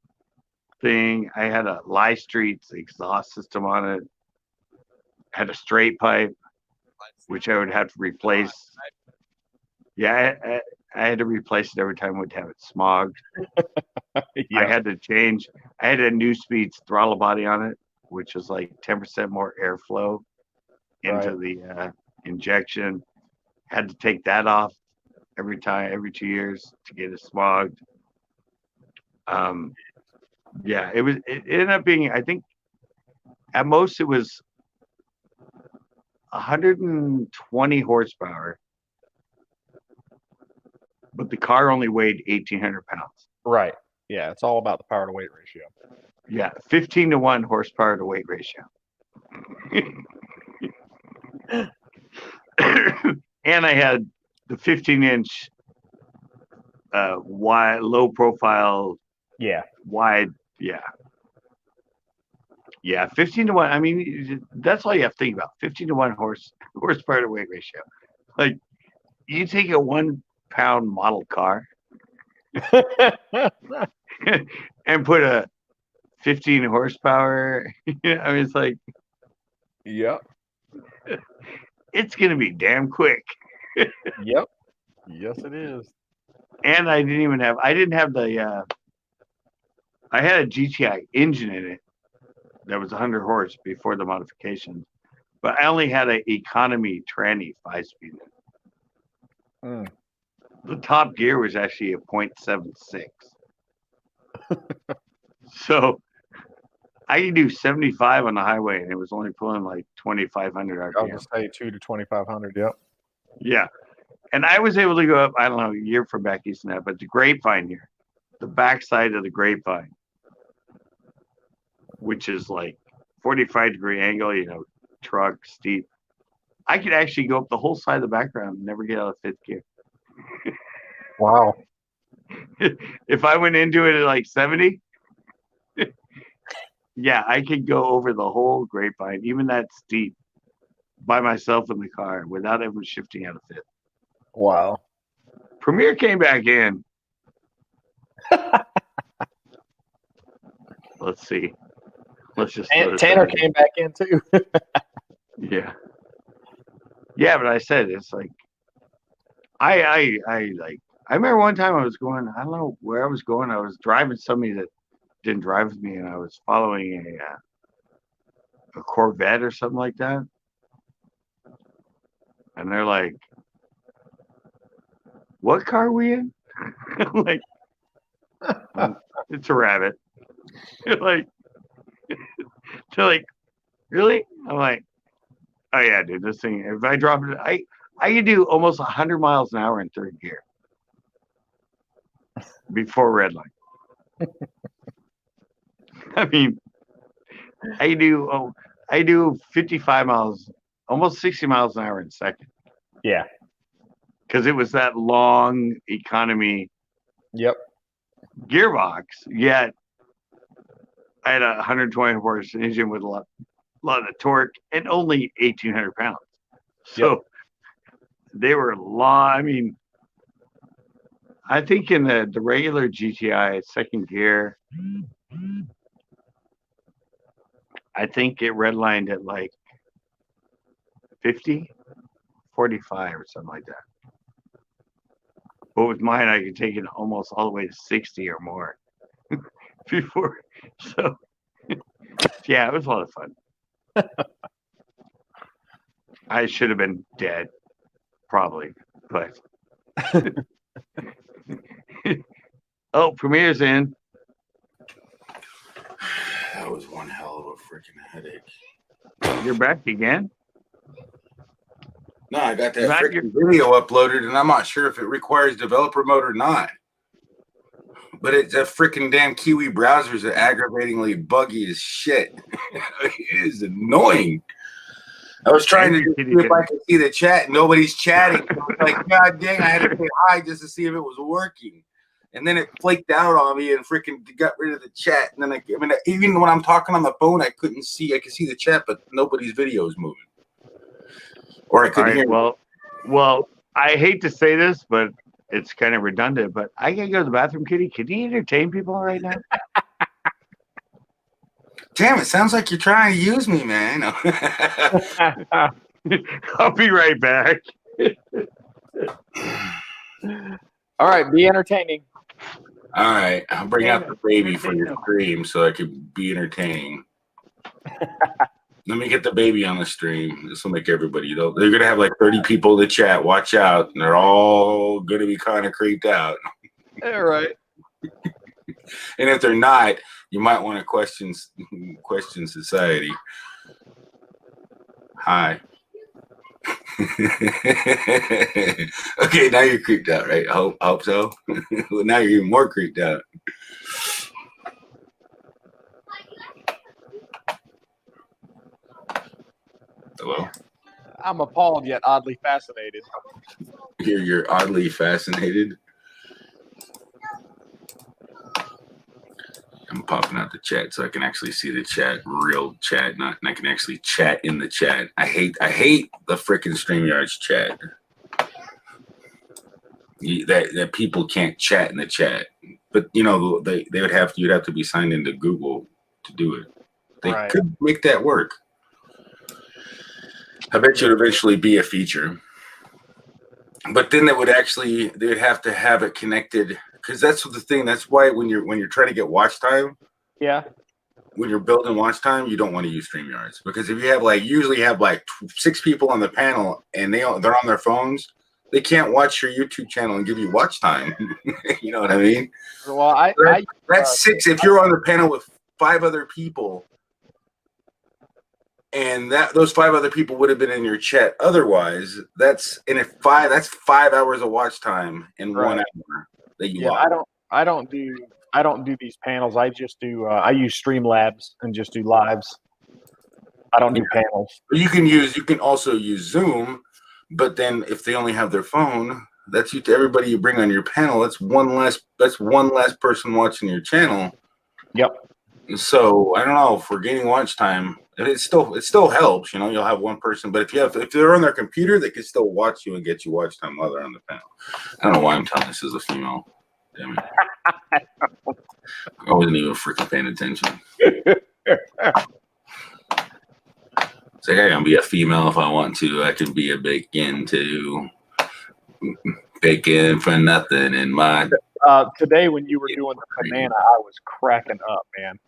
thing. I had a Lie Streets exhaust system on it. I had a straight pipe, which I would have to replace. Yeah, I had to replace it every time we'd have it smogged. I had to change. I had a New Speeds throttle body on it, which was like 10% more airflow into the injection. Had to take that off every 2 years to get it smogged. Yeah, it ended up being, I think, at most it was 120 horsepower, but the car only weighed 1,800 pounds. Right. Yeah, it's all about the power to weight ratio. Yeah, 15-to-1 horsepower to weight ratio. And I had the 15-inch wide, low profile. Yeah. Wide. Yeah. Yeah, 15-to-1. I mean, that's all you have to think about. 15-to-1 horsepower to weight ratio. Like, you take a 1 pound model car and put a 15 horsepower. I mean, it's like, yep, it's gonna be damn quick. Yep. Yes, it is. And I didn't have the. I had a GTI engine in it that was 100 horse before the modifications, but I only had an economy tranny 5-speed in it. The top gear was actually a 0.76. So I could do 75 on the highway, and it was only pulling like 2,500 RPM. I was gonna say 2 to 2,500. Yep. Yeah, and I was able to go up. I don't know, a year from back east and that, but the Grapevine here, the backside of the Grapevine, which is like 45-degree angle, truck steep. I could actually go up the whole side of the background and never get out of fifth gear. Wow. if I went into it at like 70, yeah, I could go over the whole grapevine, even that steep, by myself in the car without ever shifting out of fifth. Wow. Premier came back in. Let's see. Let's just Tanner came back in too. Yeah. Yeah, but I said it's like I remember one time I was going, I don't know where I was going. I was driving somebody that didn't drive with me, and I was following a Corvette or something like that. And they're like, "What car are we in?" I'm like, "It's a Rabbit." They're like, "Really?" I'm like, "Oh yeah, dude. This thing. If I drop it, I can do almost 100 miles an hour in third gear before red light. I mean, I do 55 miles, almost 60 miles an hour in second. Yeah. Because it was that long economy Yep. gearbox, yet I had a 120 horse engine with a lot of torque and only 1,800 pounds. So they were long. I mean, I think in the regular GTI second gear, I think it redlined at like 50, 45 or something like that. But with mine, I could take it almost all the way to 60 or more before. So, yeah, it was a lot of fun. I should have been dead, probably, but. Oh, Premier's in. That was one hell of a freaking headache. You're back again? No, I got that freaking video uploaded, and I'm not sure if it requires developer mode or not. But it's a freaking damn Kiwi browsers are aggravatingly buggy as shit. It is annoying. I was trying to see if I could see the chat, and nobody's chatting. I was like, God dang, I had to say hi just to see if it was working. And then it flaked out on me and freaking got rid of the chat. And then I mean, even when I'm talking on the phone, I couldn't see. I could see the chat, but nobody's video is moving. Or I couldn't hear. Well, I hate to say this, but it's kind of redundant. But I gotta go to the bathroom, Kitty. Can you entertain people right now? Damn, it sounds like you're trying to use me, man. I'll be right back. All right, be entertaining. All right, I'll bring out the baby for your stream so I could be entertaining. Let me get the baby on the stream. This will make everybody, they're going to have like 30 people in the chat. Watch out. And they're all going to be kind of creeped out. All right. And if they're not, you might want to question society. Hi. Okay, now you're creeped out, right? I hope so. Well, now you're even more creeped out. Hello? I'm appalled yet oddly fascinated. You're oddly fascinated? I'm popping out the chat so I can actually see the chat, real chat, and I can actually chat in the chat. I hate the freaking StreamYard's chat. That people can't chat in the chat. But you'd have to be signed into Google to do it. They could make that work. I bet you it'd eventually be a feature. But then they'd have to have it connected, because that's the thing. That's why when you're trying to get watch time, when you're building watch time, you don't want to use StreamYards, because if you have usually have 6 people on the panel and they're on their phones, they can't watch your YouTube channel and give you watch time. You know what I mean? Well, that's 6. If you're on the panel with 5 other people, and those 5 other people would have been in your chat otherwise, that's 5 hours of watch time in 1 hour that you lost. I don't do these panels. I just do I use Streamlabs and just do lives. I don't do panels. You can also use Zoom, but then if they only have their phone, That's you to everybody you bring on your panel. That's one less person watching your channel. Yep. So I don't know if we're gaining watch time. It still helps, you know. You'll have one person, but if they're on their computer, they can still watch you and get you watch time while they're on the panel. I don't know why I'm telling this as a female. Damn it. I wasn't even freaking paying attention. It's like I can be a female if I want to. I can be a bacon too. Bacon for nothing in my. Today when you were doing the banana, I was cracking up, man.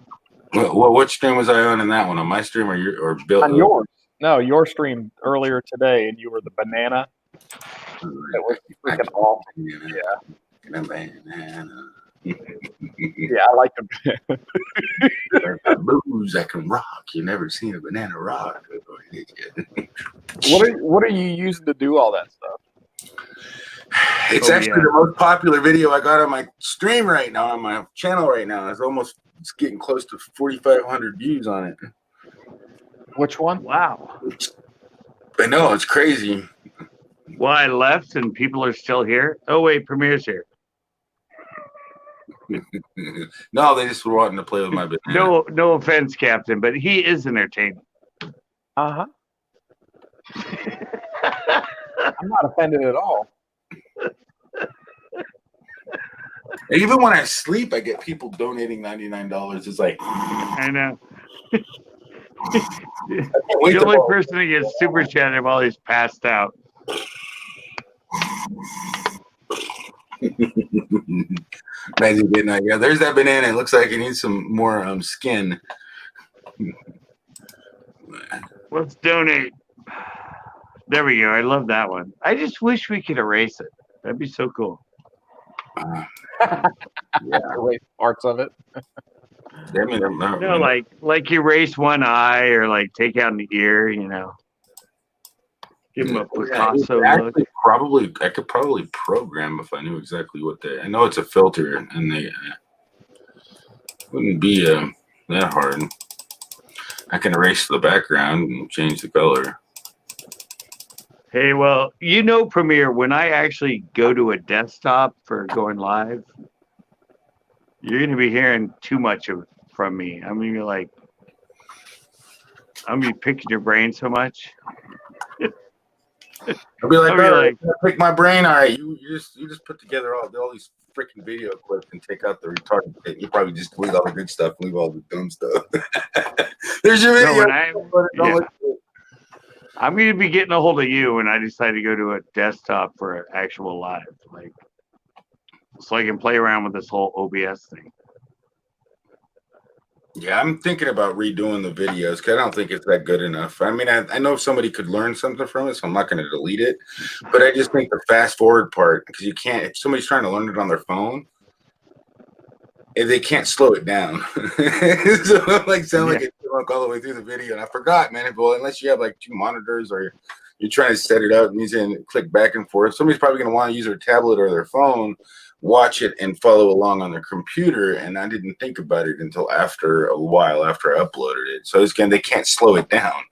What stream was I on in that one? On my stream or Bill? On yours? No, your stream earlier today, and you were the banana. It was freaking awesome. Yeah. Banana. Yeah, I like them. Booze that can rock. You never seen a banana rock. What are you using to do all that stuff? It's actually the most popular video I got on my stream right now, on my channel right now. It's getting close to 4,500 views on it. Which one? Wow. I know, it's crazy. Well, I left and people are still here. Oh wait, Premier's here. No, they just were wanting to play with my banana. No offense, Captain, but he is entertaining. I'm not offended at all. Even when I sleep, I get people donating $99. It's like I know. the The only person that gets super chatted while he's passed out. Imagine getting that. Yeah, there's that banana. It looks like it needs some more skin. Let's donate. There we go. I love that one. I just wish we could erase it. That'd be so cool. Yeah, erase parts of it. No, like erase one eye or like take out an ear, you know. Give him a Picasso look. I could probably program if I knew exactly what I know it's a filter, and they wouldn't be that hard. I can erase the background and change the color. Hey, well, you know, Premiere, when I actually go to a desktop for going live, you're going to be hearing too much from me. I'm going to be picking your brain so much. I'll be like, pick my brain. All right, you just put together all these freaking video clips and take out the retarded shit. You probably just delete all the good stuff, leave all the dumb stuff. There's your video. I'm going to be getting a hold of you when I decide to go to a desktop for an actual live, so I can play around with this whole OBS thing. Yeah, I'm thinking about redoing the videos because I don't think it's that good enough. I mean, I know somebody could learn something from it, so I'm not going to delete it. But I just think the fast forward part, because you can't, if somebody's trying to learn it on their phone, they can't slow it down. So I'm sound like it's all the way through the video. And I forgot, man. Well, unless you have like two monitors or you're trying to set it up and you can click back and forth, somebody's probably going to want to use their tablet or their phone, watch it and follow along on their computer. And I didn't think about it until after a while after I uploaded it. So again, they can't slow it down.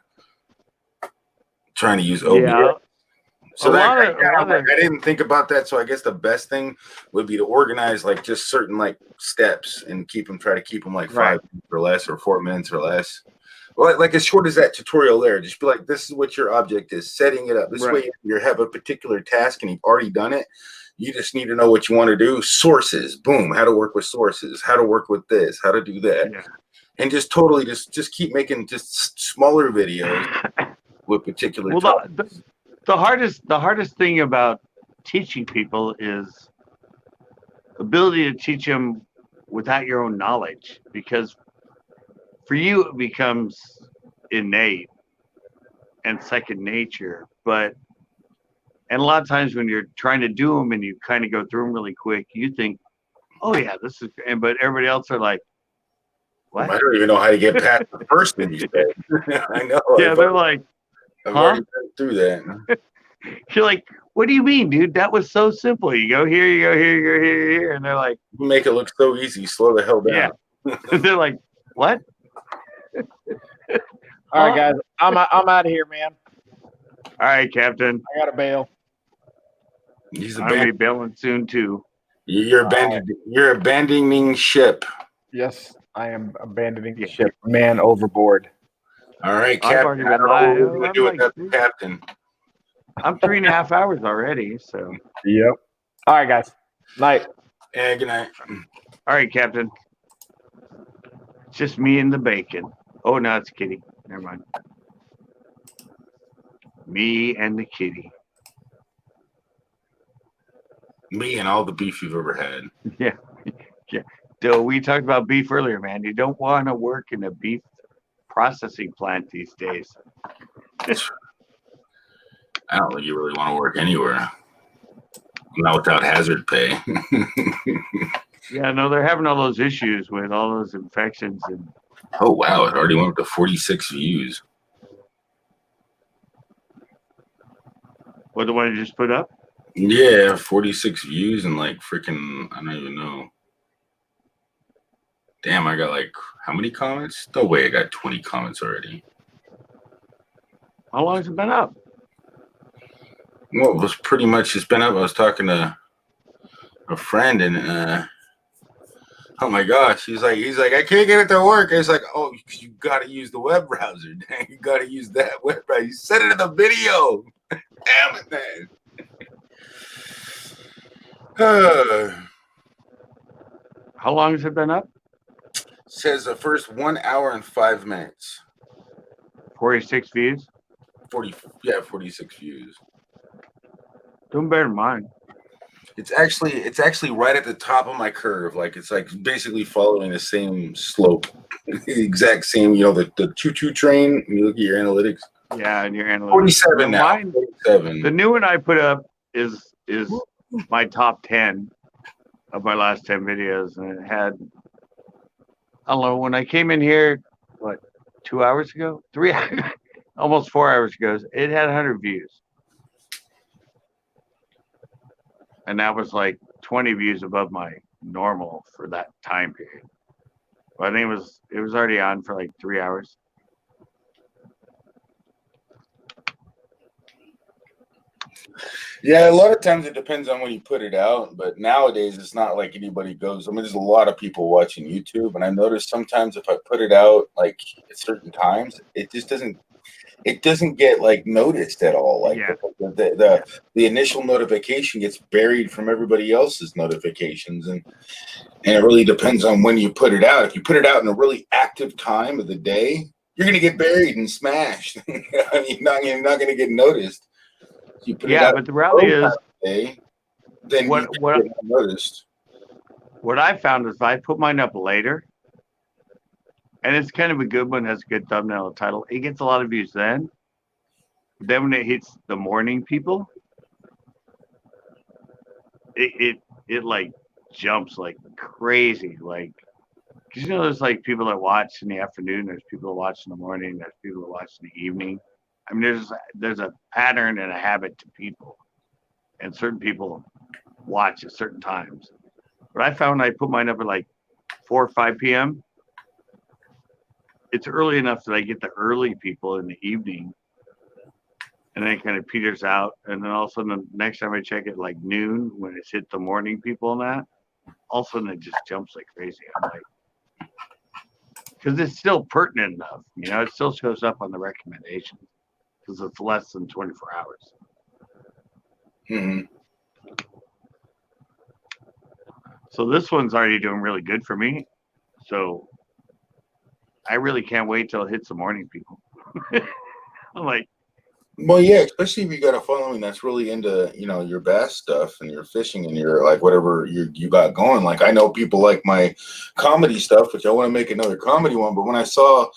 Trying to use OBS. Yeah. So I didn't think about that. So I guess the best thing would be to organize like just certain like steps and try to keep them like 5 minutes or less or 4 minutes or less. Well, like as short as that tutorial there, just be like, this is what your object is, setting it up. This way you have a particular task and you've already done it. You just need to know what you want to do. Sources, boom, how to work with sources, how to work with this, how to do that. Yeah. And just totally just keep making just smaller videos with particular topics. The hardest thing about teaching people is ability to teach them without your own knowledge, because for you it becomes innate and second nature. And a lot of times when you're trying to do them and you kind of go through them really quick, you think, oh yeah, this is, but everybody else are like, what? I don't even know how to get past the first thing you said. I know. Yeah, they're like, I've already been through that. You're like, what do you mean, dude? That was so simple. You go here, you go here, you go here, and they're like, you make it look so easy. Slow the hell down. Yeah. They're like, what? All right, guys, I'm out of here, man. All right, Captain. I got to bail. He's I'm gonna be bailing soon too. You're abandoning ship. Yes, I am abandoning Yeah. ship. Man overboard. All right, I've Captain. already I been don't know what we're live. gonna I'm do with like, that, Captain. I'm 3.5 hours already. So, Yep. All right, guys. Night. Yeah, good night. all right, Captain. It's just me and the bacon. Oh, no, it's Kitty. Never mind. Me and the kitty. Me and all the beef you've ever had. Yeah. Yeah. So we talked about beef earlier, man. You don't want to work in a beef processing plant these days. I don't think you really want to work anywhere. Not without hazard pay. Yeah, no, they're having all those issues with all those infections and Oh wow, it already went up to 46 views. what the one you just put up. Yeah, 46 views and like freaking, I don't even know. Damn, I got like, how many comments? No way, I got 20 comments already. How long has it been up? Well, it was pretty much just been up. I was talking to a friend and oh my gosh, he's like, I can't get it to work. I was like, oh, you gotta use the web browser. You gotta use that web browser. You said it in the video. Damn it, man. How long has it been up? Says the first 1 hour and 5 minutes. 46 views. 46 views. Doing better than mine. It's actually right at the top of my curve. Like it's like basically following the same slope. The exact same, the choo-choo train. When you look at your analytics. Yeah, and your analytics. 47 now. Mine, 47. the new one I put up is my top 10 of my last 10 videos, and it had, I don't know, when I came in here, what, 2 hours ago, almost 4 hours ago, it had 100 views, and that was like 20 views above my normal for that time period. But I think it was already on for like 3 hours. Yeah, a lot of times it depends on when you put it out, but nowadays it's not like anybody goes. I mean, there's a lot of people watching YouTube, and I notice sometimes if I put it out like at certain times, it just doesn't get like noticed at all. Like Yeah. the initial notification gets buried from everybody else's notifications, and it really depends on when you put it out. If you put it out in a really active time of the day, you're gonna get buried and smashed. I mean, you're not gonna get noticed. You put it out But the reality is, day, then what you get noticed. What I found is if I put mine up later, and it's kind of a good one, has a good thumbnail and title, it gets a lot of views then. Then when it hits the morning people, it like jumps like crazy. Like, because there's like people that watch in the afternoon, there's people that watch in the morning, there's people that watch in the evening. I mean, there's a pattern and a habit to people, and certain people watch at certain times. But I found I put mine up at like 4 or 5 p.m. It's early enough that I get the early people in the evening, and then it kind of peters out. And then all of a sudden, the next time I check it, like noon, when it's hit the morning people and that, all of a sudden it just jumps like crazy. I'm like, because it's still pertinent enough, it still shows up on the recommendations because it's less than 24 hours. Mm-hmm. So this one's already doing really good for me. So I really can't wait till it hits the morning people. I'm like, well, yeah, especially if you got a following that's really into, your bass stuff and your fishing and your like whatever you got going. Like I know people like my comedy stuff, which I want to make another comedy one. But when I saw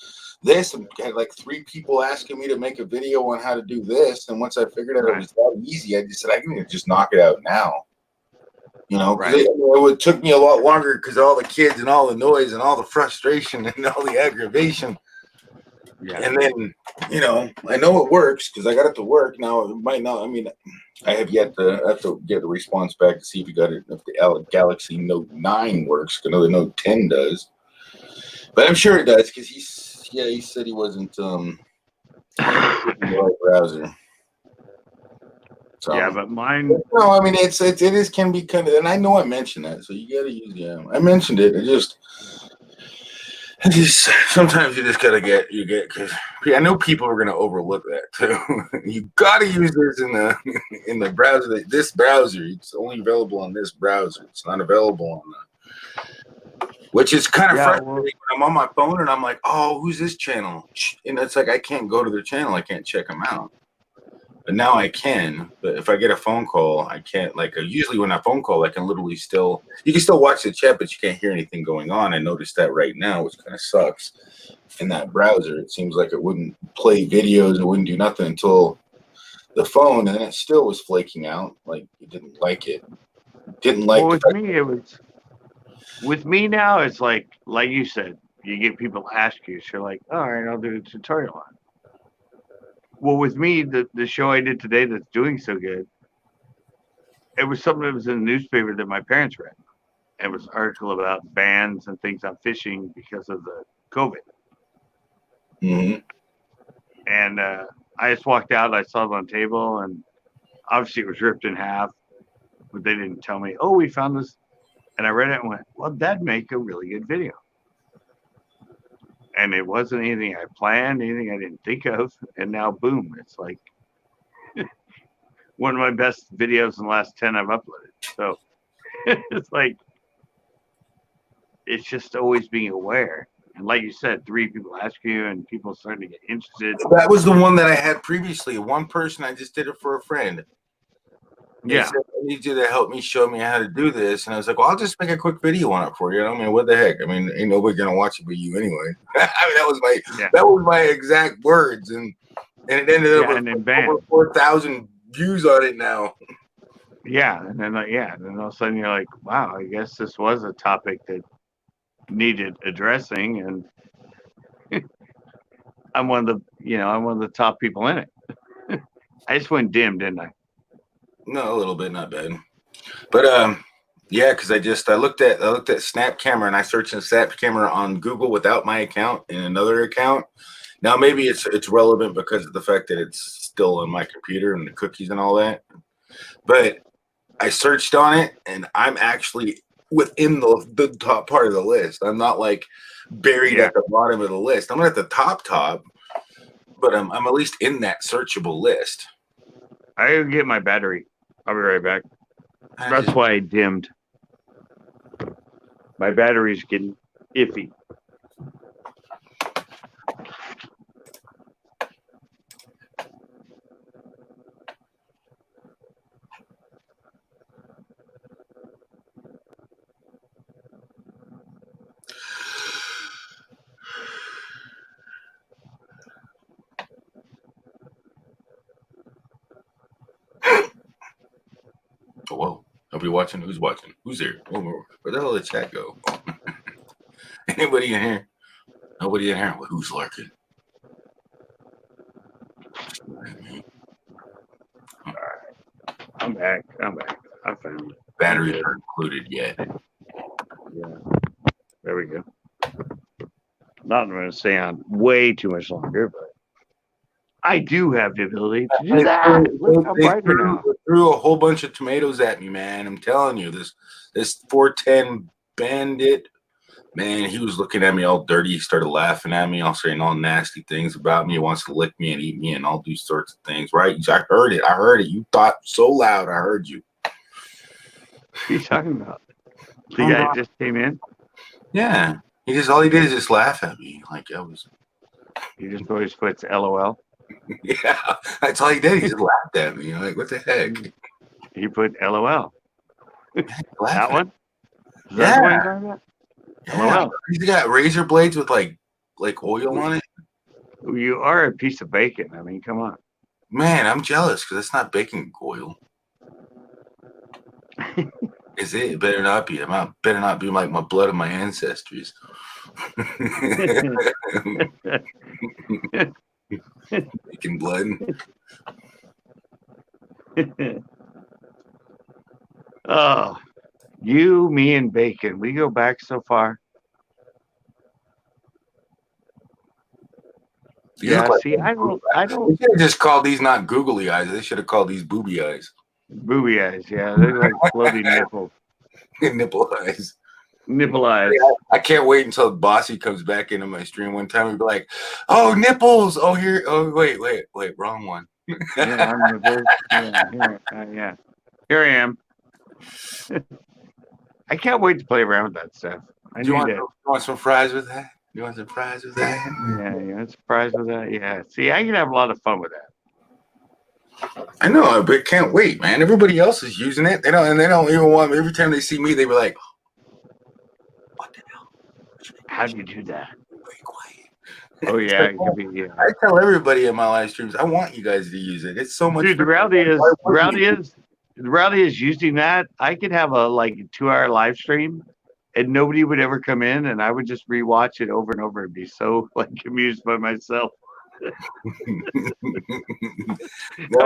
this, I had like 3 people asking me to make a video on how to do this, and once I figured out it was that easy, I just said I can just knock it out now. Because it took me a lot longer because all the kids and all the noise and all the frustration and all the aggravation. Yeah. And then, I know it works because I got it to work. Now it might not. I mean, I have yet to get a response back to see if the Galaxy Note 9 works. I know the Note 10 does, but I'm sure it does because he said he wasn't the right browser. So, Yeah, but mine. no, I mean it is can be kind of, and I know I mentioned that, so you gotta use I mentioned it. I just sometimes you just gotta get because I know people are gonna overlook that too. You gotta use this in the browser. This browser, it's only available on this browser. It's not available on which is kind of Yeah, frustrating well, when I'm on my phone and I'm like, oh, who's this channel? And it's like I can't go to their channel. I can't check them out. But now I can. But if I get a phone call, I can't. Like usually when I phone call, I can literally you can still watch the chat, but you can't hear anything going on. I noticed that right now, which kind of sucks. In that browser, it seems like it wouldn't play videos. It wouldn't do nothing until the phone, and then it still was flaking out. Like it didn't like it. Didn't like. well, with me now, it's like you said, you get people ask you, so you're like, all right, I'll do a tutorial on it. Well, with me, the show I did today that's doing so good, it was something that was in the newspaper that my parents read. It was an article about bans and things on fishing because of the COVID. Mm-hmm. And I just walked out, I saw it on the table, and obviously it was ripped in half, but they didn't tell me, oh, we found this. And I read it and went, well, that'd make a really good video. And it wasn't anything I planned, anything I didn't think of. And now, boom, it's like one of my best videos in the last 10 I've uploaded. So it's like, it's just always being aware. And like you said, 3 people ask you and people starting to get interested. That was the one that I had previously. One person, I just did it for a friend. Yeah. Said, I need you to help me show me how to do this. And I was like, well, I'll just make a quick video on it for you. I mean, what the heck? I mean, ain't nobody gonna watch it but you anyway. I mean, that was my exact words. And it ended up with over 4,000 views on it now. Yeah. And then then all of a sudden you're like, wow, I guess this was a topic that needed addressing, and I'm one of the top people in it. I just went dim, didn't I? No, a little bit, not bad. But yeah, because I looked at Snap Camera and I searched in Snap Camera on Google without my account in another account. Now maybe it's relevant because of the fact that it's still on my computer and the cookies and all that. But I searched on it and I'm actually within the top part of the list. I'm not like buried at the bottom of the list. I'm not at the top, but I'm at least in that searchable list. I gotta get my battery. I'll be right back. That's why I dimmed. My battery's getting iffy. Oh, whoa. Are we watching? Who's watching? Who's there? Oh, where the hell did the chat go? Anybody in here? Nobody in here? Well, who's lurking? All right. I'm back. I found it. Batteries aren't included yet. Yeah. There we go. Not going to stay on way too much longer, but I do have the ability to do that. Look how brighter now. Threw a whole bunch of tomatoes at me, man. I'm telling you, this 410 bandit, man, he was looking at me all dirty. He started laughing at me, all saying all nasty things about me. He wants to lick me and eat me and all these sorts of things, right? I heard it. You thought so loud. I heard you. What are you talking about? The guy just came in? Yeah. All he did is just laugh at me. Like I was. He just always puts LOL. Yeah, that's all he did. He just laughed at me. Like, what the heck? He put LOL. That one? Yeah. LOL. He's got razor blades with like oil on it. You are a piece of bacon. I mean, come on. Man, I'm jealous because it's not bacon oil. Is it? It better not be. Better not be like my blood of my ancestors. Bacon blood. Oh, you, me, and bacon. We go back so far. These Yeah, look like see, I they don't should have just called these not googly eyes. They should have called these booby eyes. booby eyes. Yeah, they're like floating nipples, Nipple eyes. nipple eyes. I can't wait until Bossy comes back into my stream one time and be like, "Oh, nipples! Oh, here! Oh, wait, wrong one." Yeah, I'm nipples. Yeah. Here I am. I can't wait to play around with that stuff. I Do you need want, to. you want some fries with that? You want some fries with that? Yeah, surprised with that. Yeah, see, I can have a lot of fun with that. I know, but can't wait, man. Everybody else is using it. They don't even want. Every time they see me, they be like, "What the hell? How do you do that? Be quiet." Oh yeah, it could be. Yeah. I tell everybody in my live streams, I want you guys to use it. It's so much. Dude, the fun. reality is using that. I could have a 2-hour live stream, and nobody would ever come in, and I would just rewatch it over and over and be so amused by myself. I'd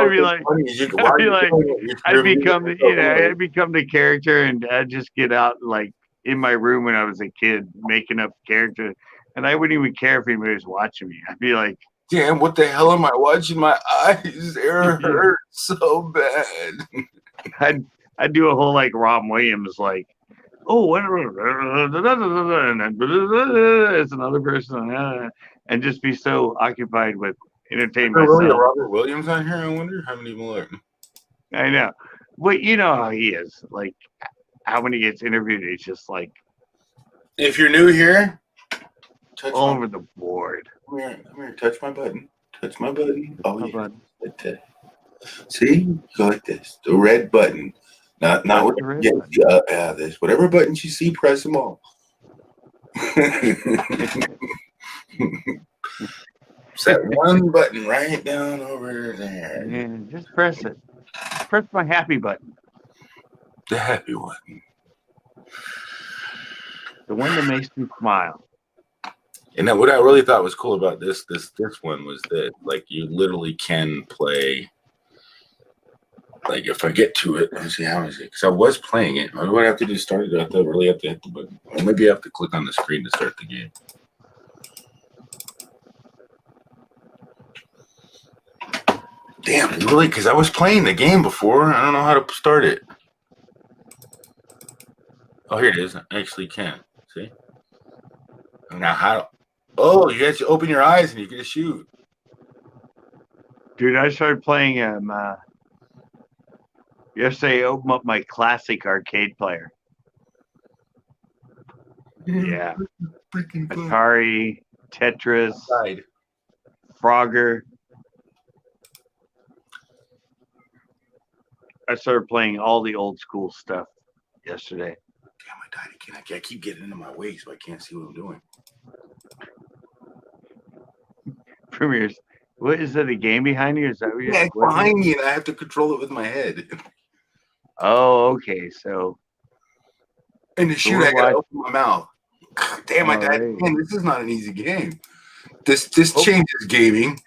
be like, I'd become the character, and I'd just get out in my room when I was a kid making up character, and I wouldn't even care if anybody was watching me. I'd be like, damn, what the hell am I watching? My eyes hurt so bad. I'd do a whole Rob Williams oh, it's another person, and just be so occupied with entertaining myself. Really, Robert Williams on here? I wonder how many more. I know, but you know how he is. How when he gets interviewed, he's just if you're new here, touch all over the board. Come here, touch my button. Touch my button. Oh, My yeah. button. Like that. See? Go like this. The red button. Not what the red this. Whatever buttons you see, press them all. Set one button right down over there. Yeah, just press it. Press my happy button. The happy one. The one that makes me smile. And then what I really thought was cool about this one was that you literally can play. If I get to it, let me see, how is it? Because I was playing it. What do I have to do to start it? I have to really have to hit the button. Or maybe I have to click on the screen to start the game. Damn, really? Because I was playing the game before. I don't know how to start it. Oh, here it is. I actually can. See? Now how? Oh, you guys open your eyes and you get to shoot. Dude, I started playing yesterday. I opened up my classic arcade player. Yeah. Atari, Tetris, Frogger. I started playing all the old school stuff yesterday. Damn, I died again. I keep getting into my way, so I can't see what I'm doing. Premiers. What is that? A game behind you? Is that what you're? Yeah, it's behind me, and I have to control it with my head. Oh, okay. So. And to shoot, I gotta open my mouth. Damn, I died again. This is not an easy game. This changes gaming.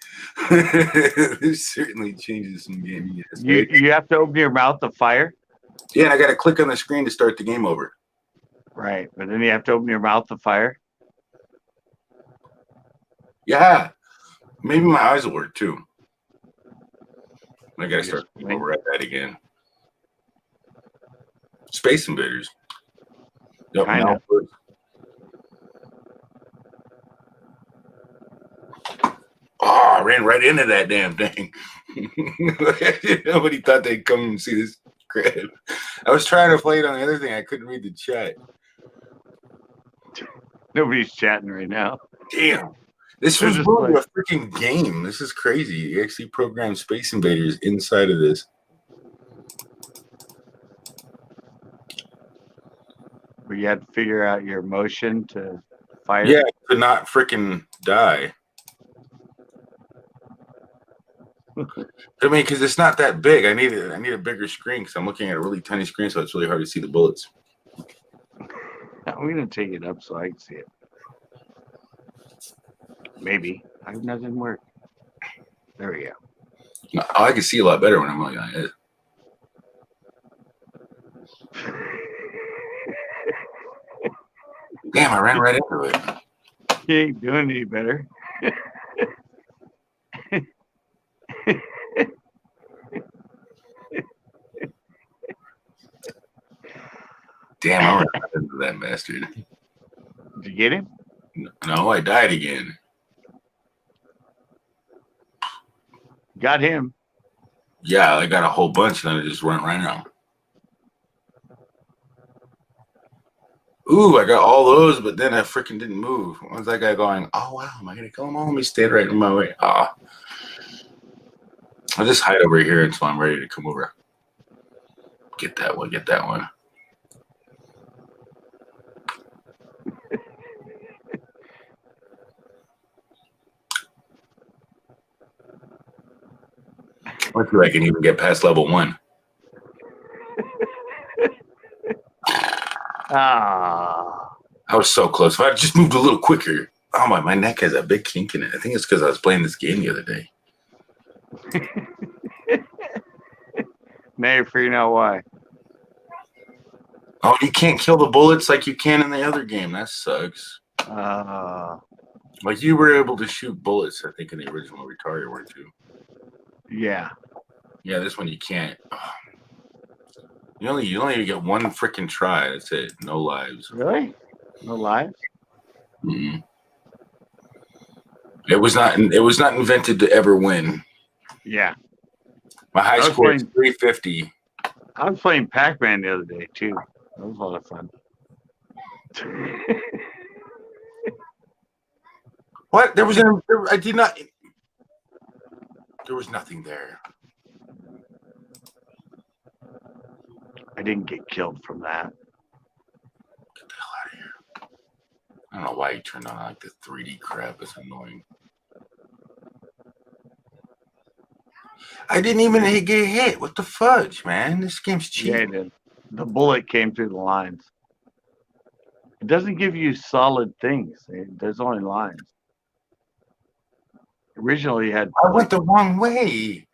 This certainly changes some gaming. You have to open your mouth to fire? Yeah, and I got to click on the screen to start the game over. Right, but then you have to open your mouth to fire? Yeah. Maybe my eyes will work too. I got to start over at that again. Space Invaders. Yep, kind of. Oh, I ran right into that damn thing. Nobody thought they'd come and see this crap. I was trying to play it on the other thing. I couldn't read the chat. Nobody's chatting right now. Damn. This was really a freaking game. This is crazy. You actually programmed Space Invaders inside of this. But you had to figure out your motion to fire. Yeah, to not freaking die. I mean, because it's not that big. I need a bigger screen because I'm looking at a really tiny screen, so it's really hard to see the bullets. I'm gonna take it up so I can see it. Maybe. Nothing work. There we go. I can see a lot better when I'm looking at it. Damn, I ran right into it. You ain't doing any better. Damn, I ran into that bastard. Did you get him? No, I died again. Got him. Yeah, I got a whole bunch, and then I just went right now. Ooh, I got all those, but then I freaking didn't move. What was that guy going? Oh wow, am I gonna kill him all? Let me stay right in my way. Ah, I'll just hide over here until I'm ready to come over. Get that one. Get that one. I feel I can even get past level 1. Ah. I was so close. If I just moved a little quicker. Oh my neck has a big kink in it. I think it's because I was playing this game the other day. Now you're figuring out why. Oh, you can't kill the bullets like you can in the other game. That sucks. Like you were able to shoot bullets, I think, in the original Retarded, weren't you? Yeah. Yeah, this one you can't. Oh. You only get one freaking try. That's it. No lives. Really? No lives? Mm-mm. It was not invented to ever win. Yeah. My high score is 350. I was playing Pac-Man the other day too. That was a lot of fun. What? I did not. There was nothing there. I didn't get killed from that. Get the hell out of here. I don't know why you turned on like the 3D crap. It's annoying. I didn't even get hit. What the fudge, man? This game's cheap. Yeah, it did. The bullet came through the lines. It doesn't give you solid things. There's only lines. Originally, you had I went the wrong way.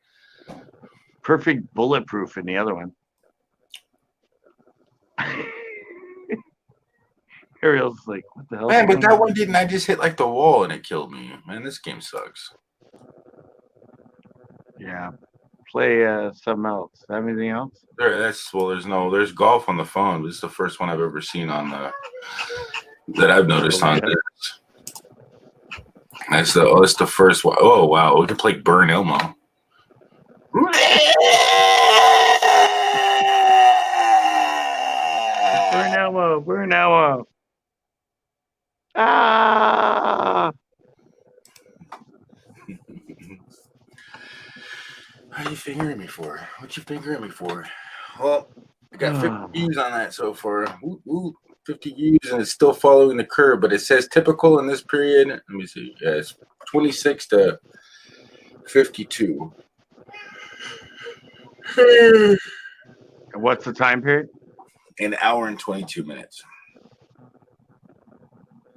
perfect bulletproof in the other one. Ariel's like, what the hell? Man, but that one didn't. I just hit like the wall and it killed me. Man, this game sucks. Yeah. Play something else. Have anything else? There's golf on the phone. This is the first one I've ever seen on that I've noticed on this. That's the first one. Oh wow, we can play Burn Elmo. Burn Elmo, burn Elmo. Ah! How you fingering me for? What you fingering me for? Well, I got 50 views on that so far. 50 views, and it's still following the curve, but it says typical in this period. Let me see. Yeah, it's 26 to 52. And what's the time period? An hour and 22 minutes.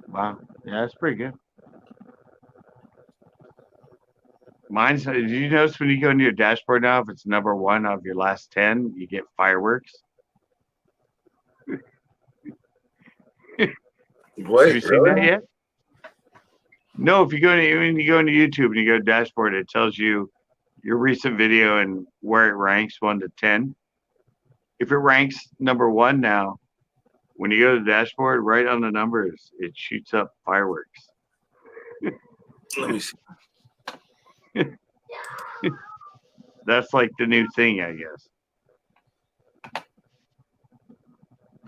Wow. Yeah, that's pretty good. Mine's, did you notice when you go into your dashboard now, if it's number 1 of your last 10, you get fireworks? What? Have you seen that yet? No, when you go into YouTube and you go to dashboard, it tells you your recent video and where it ranks 1 to 10. If it ranks number 1 now, when you go to the dashboard, right on the numbers, it shoots up fireworks. Let me see. That's like the new thing, I guess.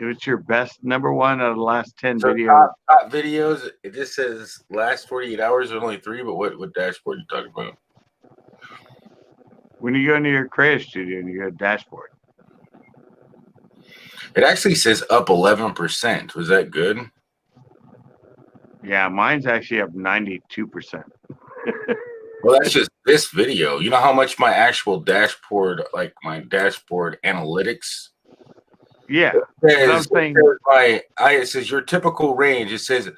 If it's your best number 1 out of the last 10 videos. Top videos, it just says last 48 hours, there's only 3, but what dashboard are you talking about? When you go into your creative studio and you go to dashboard. It actually says up 11%. Was that good? Yeah, mine's actually up 92%. Well, that's just this video. You know how much my actual dashboard, like my dashboard analytics? Yeah. It says your typical range. It says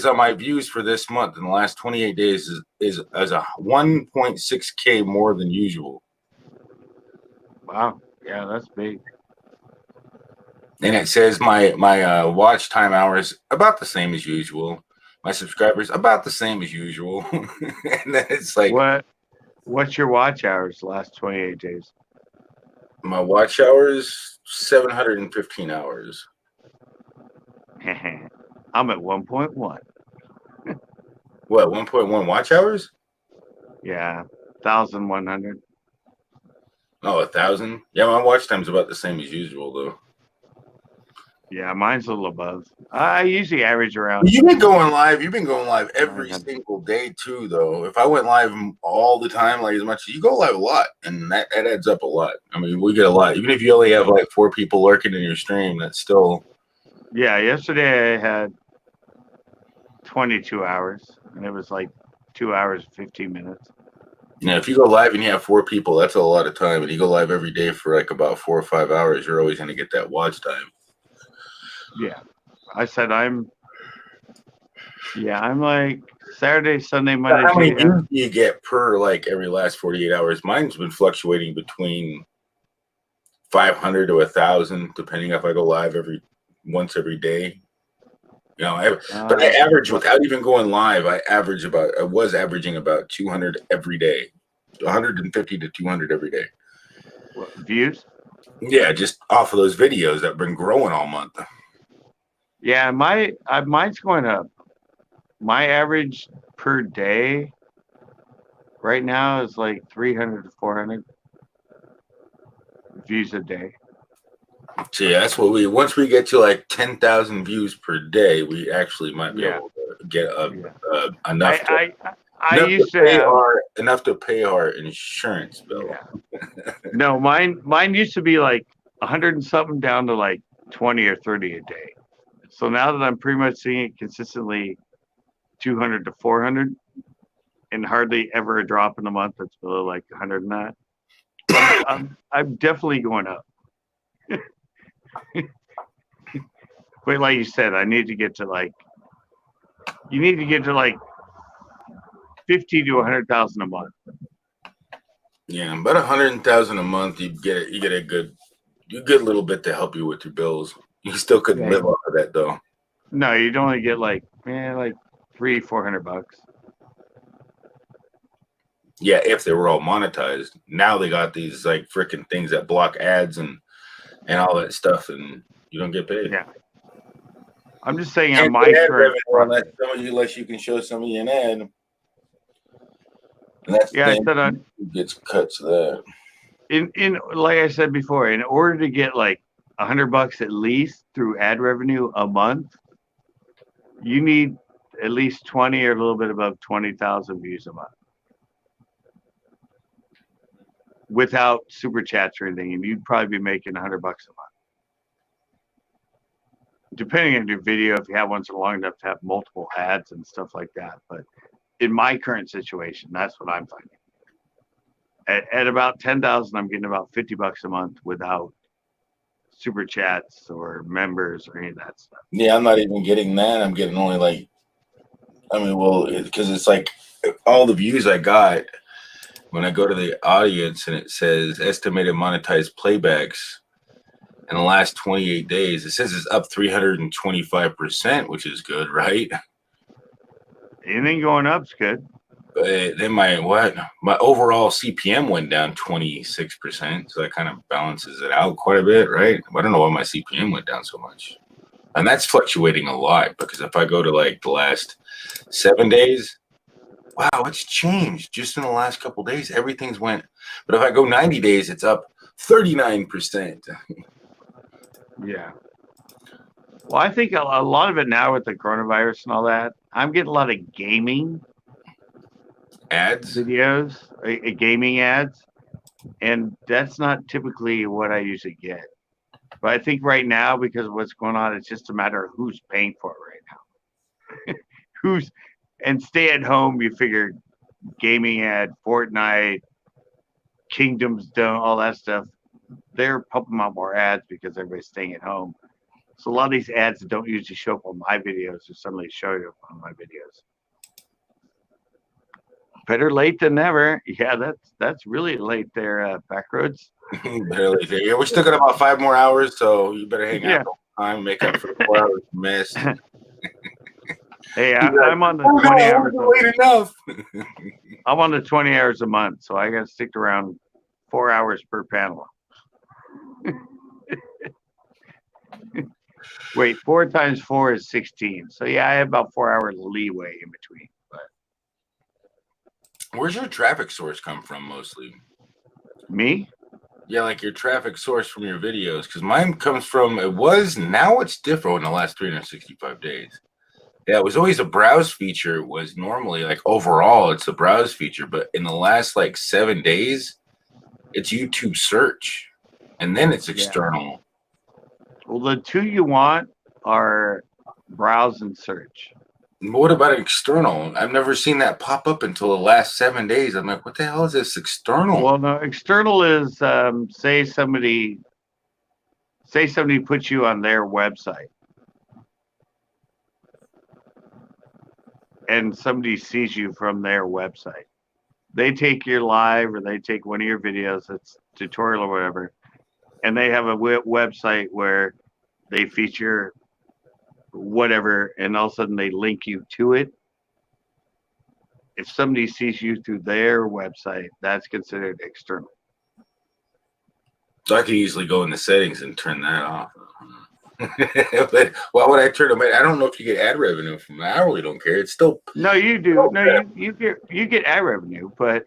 on my views for this month in the last 28 days is as a 1.6K more than usual. Wow. Yeah, that's big. And it says my watch time hours about the same as usual. My subscribers about the same as usual. And then it's like, what's your watch hours the last 28 days? My watch hours 715 hours. I'm at 1.1. What, 1.1 watch hours? Yeah, 1,100. Oh, 1,000. Yeah, my watch time's about the same as usual, though. Yeah, mine's a little above. I usually average around. You've been going live. You've been going live every 900. single day too, though. If I went live all the time, like as much as you go live a lot, and that adds up a lot. I mean, we get a lot. Even if you only have like 4 people lurking in your stream, that's still. Yeah, yesterday I had 22 hours, and it was like 2 hours 15 minutes. Yeah, if you go live and you have 4 people, that's a lot of time. And you go live every day for like about 4 or 5 hours, you're always going to get that watch time. Yeah, I said I'm like Saturday, Sunday, Monday, How many Tuesday. views do you get per like every last 48 hours? Mine's been fluctuating between 500 to 1,000, depending if I go live once every day. You know, but I average without even going live. I was averaging about 200 every day, 150 to 200 every day. What, views? Yeah, just off of those videos that have been growing all month. Yeah, mine's going up. My average per day right now is like 300 to 400 views a day. So yeah, that's what once we get to like 10,000 views per day, we actually might be able to get enough. Enough to pay our insurance bill. Yeah. No, mine used to be like 100 and something down to like 20 or 30 a day. So now that I'm pretty much seeing it consistently 200 to 400 and hardly ever a drop in a month that's below like 100 and that, I'm definitely going up. But like you said, I need to get to like, you need to get to like 50 to 100,000 a month. Yeah, about 100,000 a month, you get a good little bit to help you with your bills. You still couldn't live off of that though. No, you'd only get like $300-400. Yeah, if they were all monetized. Now they got these like freaking things that block ads and all that stuff, and you don't get paid. Yeah. I'm just saying on my current unless you can show somebody an ad. And that's I said gets cuts there. In like I said before, in order to get like $100 at least through ad revenue a month, you need at least 20 or a little bit above 20,000 views a month without super chats or anything, and you'd probably be making $100 a month, depending on your video. If you have one so long enough to have multiple ads and stuff like that. But in my current situation, that's what I'm finding. At about 10,000, I'm getting about $50 a month without super chats or members or any of that stuff. Yeah, I'm not even getting that. I'm getting only like, because it's like all the views I got when I go to the audience and it says estimated monetized playbacks in the last 28 days, it says it's up 325%, which is good, right? Anything going up is good. Then my overall CPM went down 26%, so that kind of balances it out quite a bit, right? I don't know why my CPM went down so much, and that's fluctuating a lot because if I go to like the last 7 days, wow, it's changed just in the last couple of days. Everything's went, but if I go 90 days, it's up 39%. Yeah. Well, I think a lot of it now with the coronavirus and all that, I'm getting a lot of gaming ads, videos, gaming ads, and that's not typically what I usually get. But I think right now, because of what's going on, it's just a matter of who's paying for it right now. And stay at home, you figure gaming ad, Fortnite, Kingdoms Dome, all that stuff, they're pumping out more ads because everybody's staying at home. So a lot of these ads that don't usually show up on my videos are suddenly showing up on my videos. Better late than never. Yeah, that's really late there, Backroads. Better late there. Yeah, we're still got about 5 more hours, so you better hang out all the time, make up for the 4 hours missed. Hey, I'm on the 20 hours. Late enough. I'm on the 20 hours a month, so I got to stick around 4 hours per panel. Wait, 4 times 4 is 16. So yeah, I have about 4 hours leeway in between. But Where's your traffic source come from mostly? me? Yeah, like your traffic source from your videos. Because mine comes from, now it's different in the last 365 days. Yeah, it was always a browse feature. It was normally like overall, it's a browse feature. But in the last like 7 days, it's YouTube search. And then it's external. Well, the two you want are browse and search. What about external? I've never seen that pop up until the last 7 days. I'm like, what the hell is this external? Well, no, external is say somebody puts you on their website and somebody sees you from their website. They take your live or they take one of your videos, that's tutorial or whatever, and they have a website where they feature whatever, and all of a sudden they link you to it. If somebody sees you through their website, that's considered external. So I could easily go in the settings and turn that off. But why would I turn them? I don't know if you get ad revenue from that. I really don't care. It's still no, you do. No, you get ad revenue, but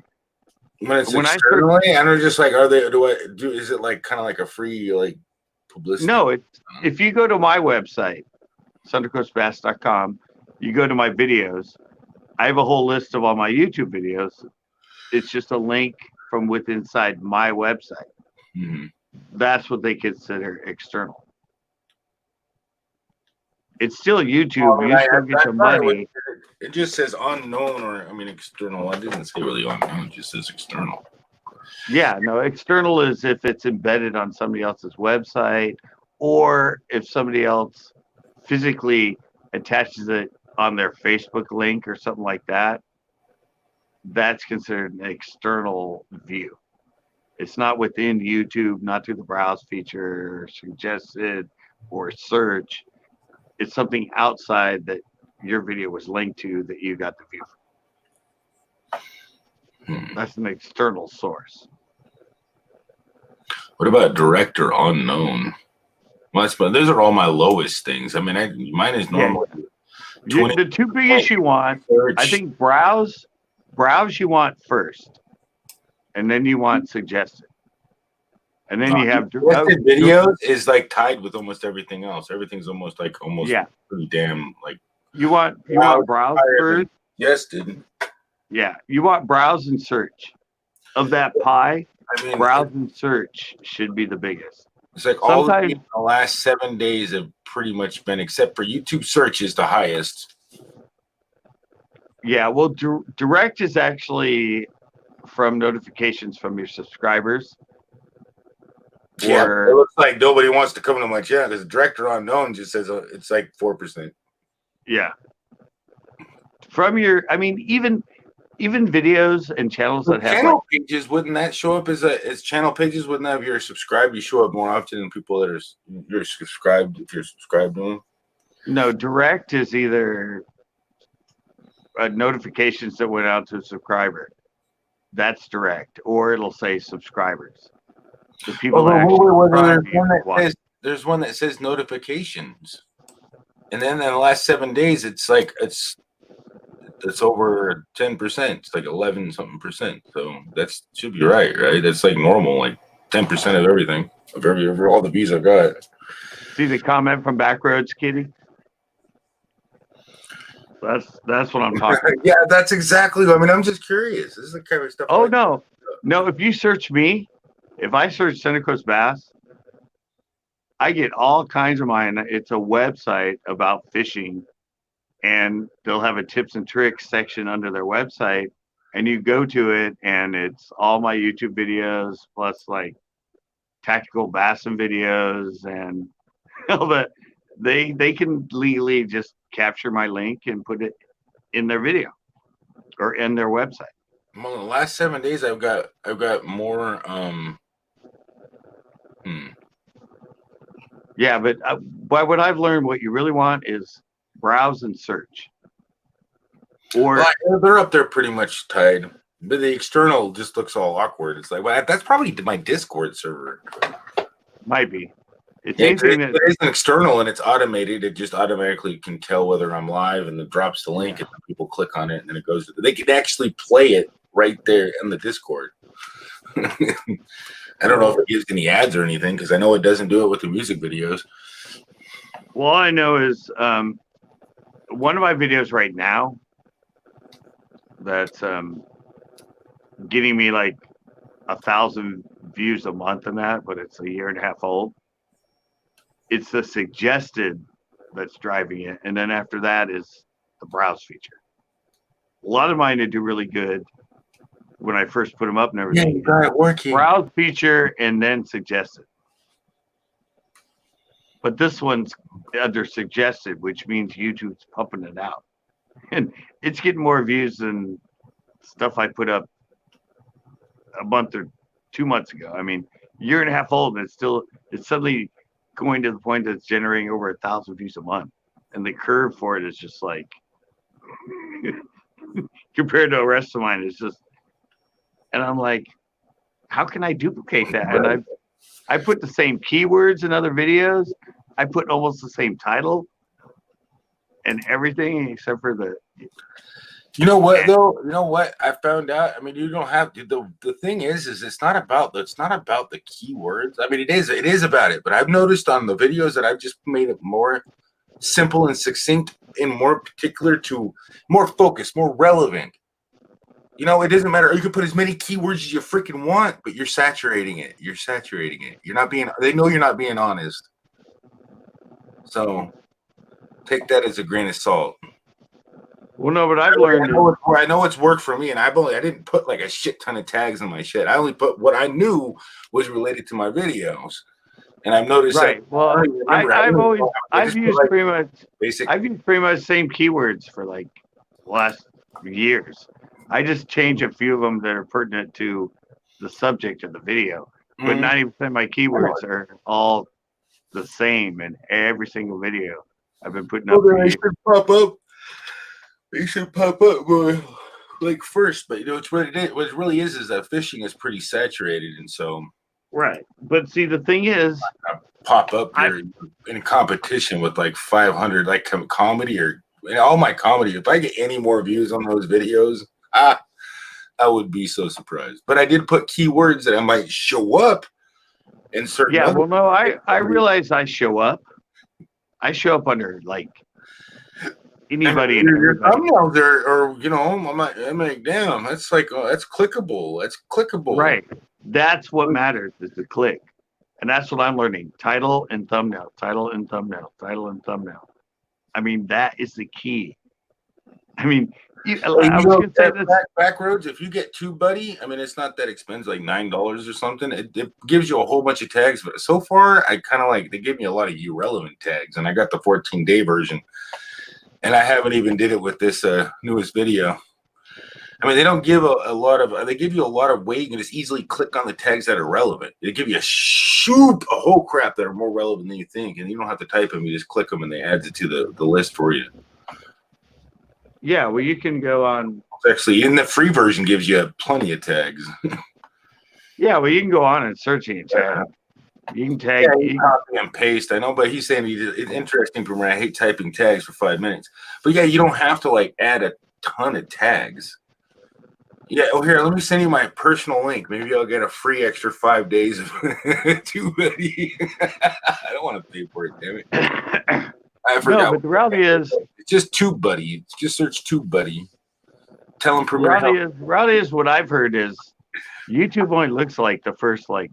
when it's externally, and they're just like, is it like kind of like a free like publicity? No, if you go to my website, sundercoastbass.com, you go to my videos. I have a whole list of all my YouTube videos. It's just a link from inside my website. Mm-hmm. That's what they consider external. It's still YouTube. You still get your money. It just says unknown, external. I didn't say really unknown. It just says external. Yeah, no, external is if it's embedded on somebody else's website, or if somebody else physically attaches it on their Facebook link or something like that. That's considered an external view. It's not within YouTube, not through the browse feature, or suggested, or search. It's something outside that your video was linked to that you got the view from. That's an external source. What about direct or unknown? Well, those are all my lowest things. Mine is normal. Yeah. The two biggest you want, I think browse you want first, and then you want suggested. And then you have videos is like tied with almost everything else. Everything's almost pretty damn like. You want browse first? Yes, dude. Yeah, you want browse and search. Of that pie, browse and search should be the biggest. It's like all the last 7 days have pretty much been, except for YouTube search is the highest. Yeah, well, direct is actually from notifications from your subscribers. Yeah, it looks like nobody wants to come to my channel because direct or unknown just says it's like 4%. Yeah. From your, even videos and channels that have channel pages, wouldn't that show up as channel pages? Wouldn't that if you're subscribed, you show up more often than people that you're subscribed if you're subscribed to them? No, direct is either notifications that went out to a subscriber. That's direct, or it'll say subscribers. The people there's one that says notifications, and then in the last 7 days, it's over 10%. It's like 11 something percent. So that should be right? That's like normal, like 10% of everything of all the views I've got. See the comment from Backroads, Kitty? That's what I'm talking about. Yeah, that's exactly. I'm just curious. This is the kind of stuff. Oh no! If you search me, if I search Center Coast Bass, I get all kinds of mine. It's a website about fishing, and they'll have a tips and tricks section under their website, and you go to it, and it's all my YouTube videos plus like tactical bassing videos and all that. They can legally just capture my link and put it in their video or in their website. Well, in the last 7 days, I've got more. Yeah, but by what I've learned, what you really want is browse and search. Or they're up there pretty much tied, but the external just looks all awkward. It's like, well, that's probably my Discord server. Might be. It's Yeah, anything that it isn't external and it's automated. It just automatically can tell whether I'm live and it drops the link and people click on it and then it goes. They can actually play it right there in the Discord. I don't know if it gives any ads or anything because I know it doesn't do it with the music videos. Well, all I know is one of my videos right now that's getting me like 1,000 views a month on that, but it's a year and a half old. It's the suggested that's driving it, and then after that is the browse feature. A lot of mine do really good when I first put them up and everything. Yeah, you got it working. Browse feature and then suggested. But this one's under suggested, which means YouTube's pumping it out. And it's getting more views than stuff I put up a month or 2 months ago. I mean, year and a half old, and it's suddenly going to the point that it's generating over 1,000 views a month. And the curve for it is just like, compared to the rest of mine, it's just, and I'm like, how can I duplicate that? And I put the same keywords in other videos. I put almost the same title and everything except for the. You know what though? You know what I found out? I mean, you don't have to. The thing is it's not about the keywords. I mean, it is about it. But I've noticed on the videos that I've just made it more simple and succinct and more particular to more focused, more relevant. You know, it doesn't matter. You can put as many keywords as you freaking want, but you're saturating it. You're saturating it. You're not being. They know you're not being honest. So take that as a grain of salt. Well, no, but I've learned. I know it's worked for me, and I didn't put like a shit ton of tags on my shit. I only put what I knew was related to my videos, and I've noticed. Right. That, well, I've used like pretty much basic. I've used pretty much the same keywords for like the last years. I just change a few of them that are pertinent to the subject of the video, but 90% of my keywords are all the same in every single video I've been putting up. They should pop up. They should pop up more like first, but you know it's what it is. What it really is that fishing is pretty saturated, and so right. But see, the thing is, pop up here in competition with like 500 like comedy or all my comedy. If I get any more views on those videos, I would be so surprised. But I did put keywords that I might show up in certain. Yeah, well, no, I realize I show up. I show up under like anybody and your everybody. thumbnails or you know, I'm like, damn, that's like that's clickable. That's clickable. Right. That's what matters is the click, and that's what I'm learning. Title and thumbnail. Title and thumbnail. Title and thumbnail. I mean, that is the key. I mean, I was going to say this. Backroads, if you get TubeBuddy, I mean, it's not that expensive, like $9 or something. It gives you a whole bunch of tags, but so far, I kind of like, they give me a lot of irrelevant tags, and I got the 14-day version, and I haven't even did it with this newest video. I mean, they don't give a lot of, they give you a lot of weight. You can just easily click on the tags that are relevant. They give you a whole crap that are more relevant than you think, and you don't have to type them. You just click them, and they add it to the list for you. Yeah, well, you can go on. Actually, in the free version gives you plenty of tags. Yeah, well, you can go on and search and tag. You can tag. Yeah, you copy and paste. I know, but he's saying it's interesting for me. I hate typing tags for 5 minutes. But yeah, you don't have to like add a ton of tags. Yeah. Oh, here, let me send you my personal link. Maybe I'll get a free extra 5 days of TubeBuddy. I don't want to pay for it, damn it. I forgot. No, but the reality is, it's just TubeBuddy. Just search TubeBuddy. Tell them permit help. Reality is what I've heard is YouTube only looks like the first like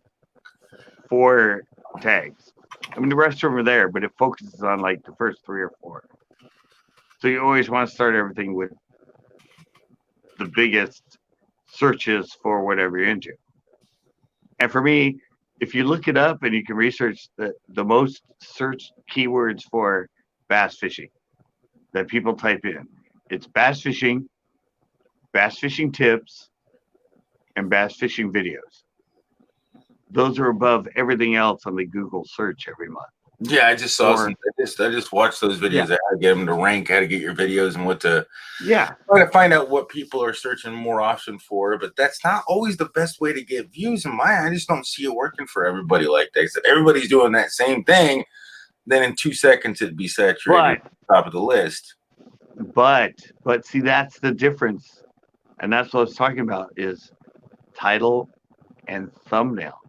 4 tags. I mean, the rest of them are there, but it focuses on like the first 3 or 4. So you always want to start everything with the biggest searches for whatever you're into. And for me, if you look it up and you can research the most searched keywords for bass fishing that people type in, it's bass fishing tips, and bass fishing videos. Those are above everything else on the Google search every month. Yeah, I just saw Or- some. I just watched those videos. Yeah. How to get them to rank, how to get your videos, and what to Yeah. try to find out what people are searching more often for. But that's not always the best way to get views in my. I just don't see it working for everybody like that. So everybody's doing that same thing. Then in 2 seconds it'd be saturated at the top of the list. But see, that's the difference, and that's what I was talking about is title and thumbnail.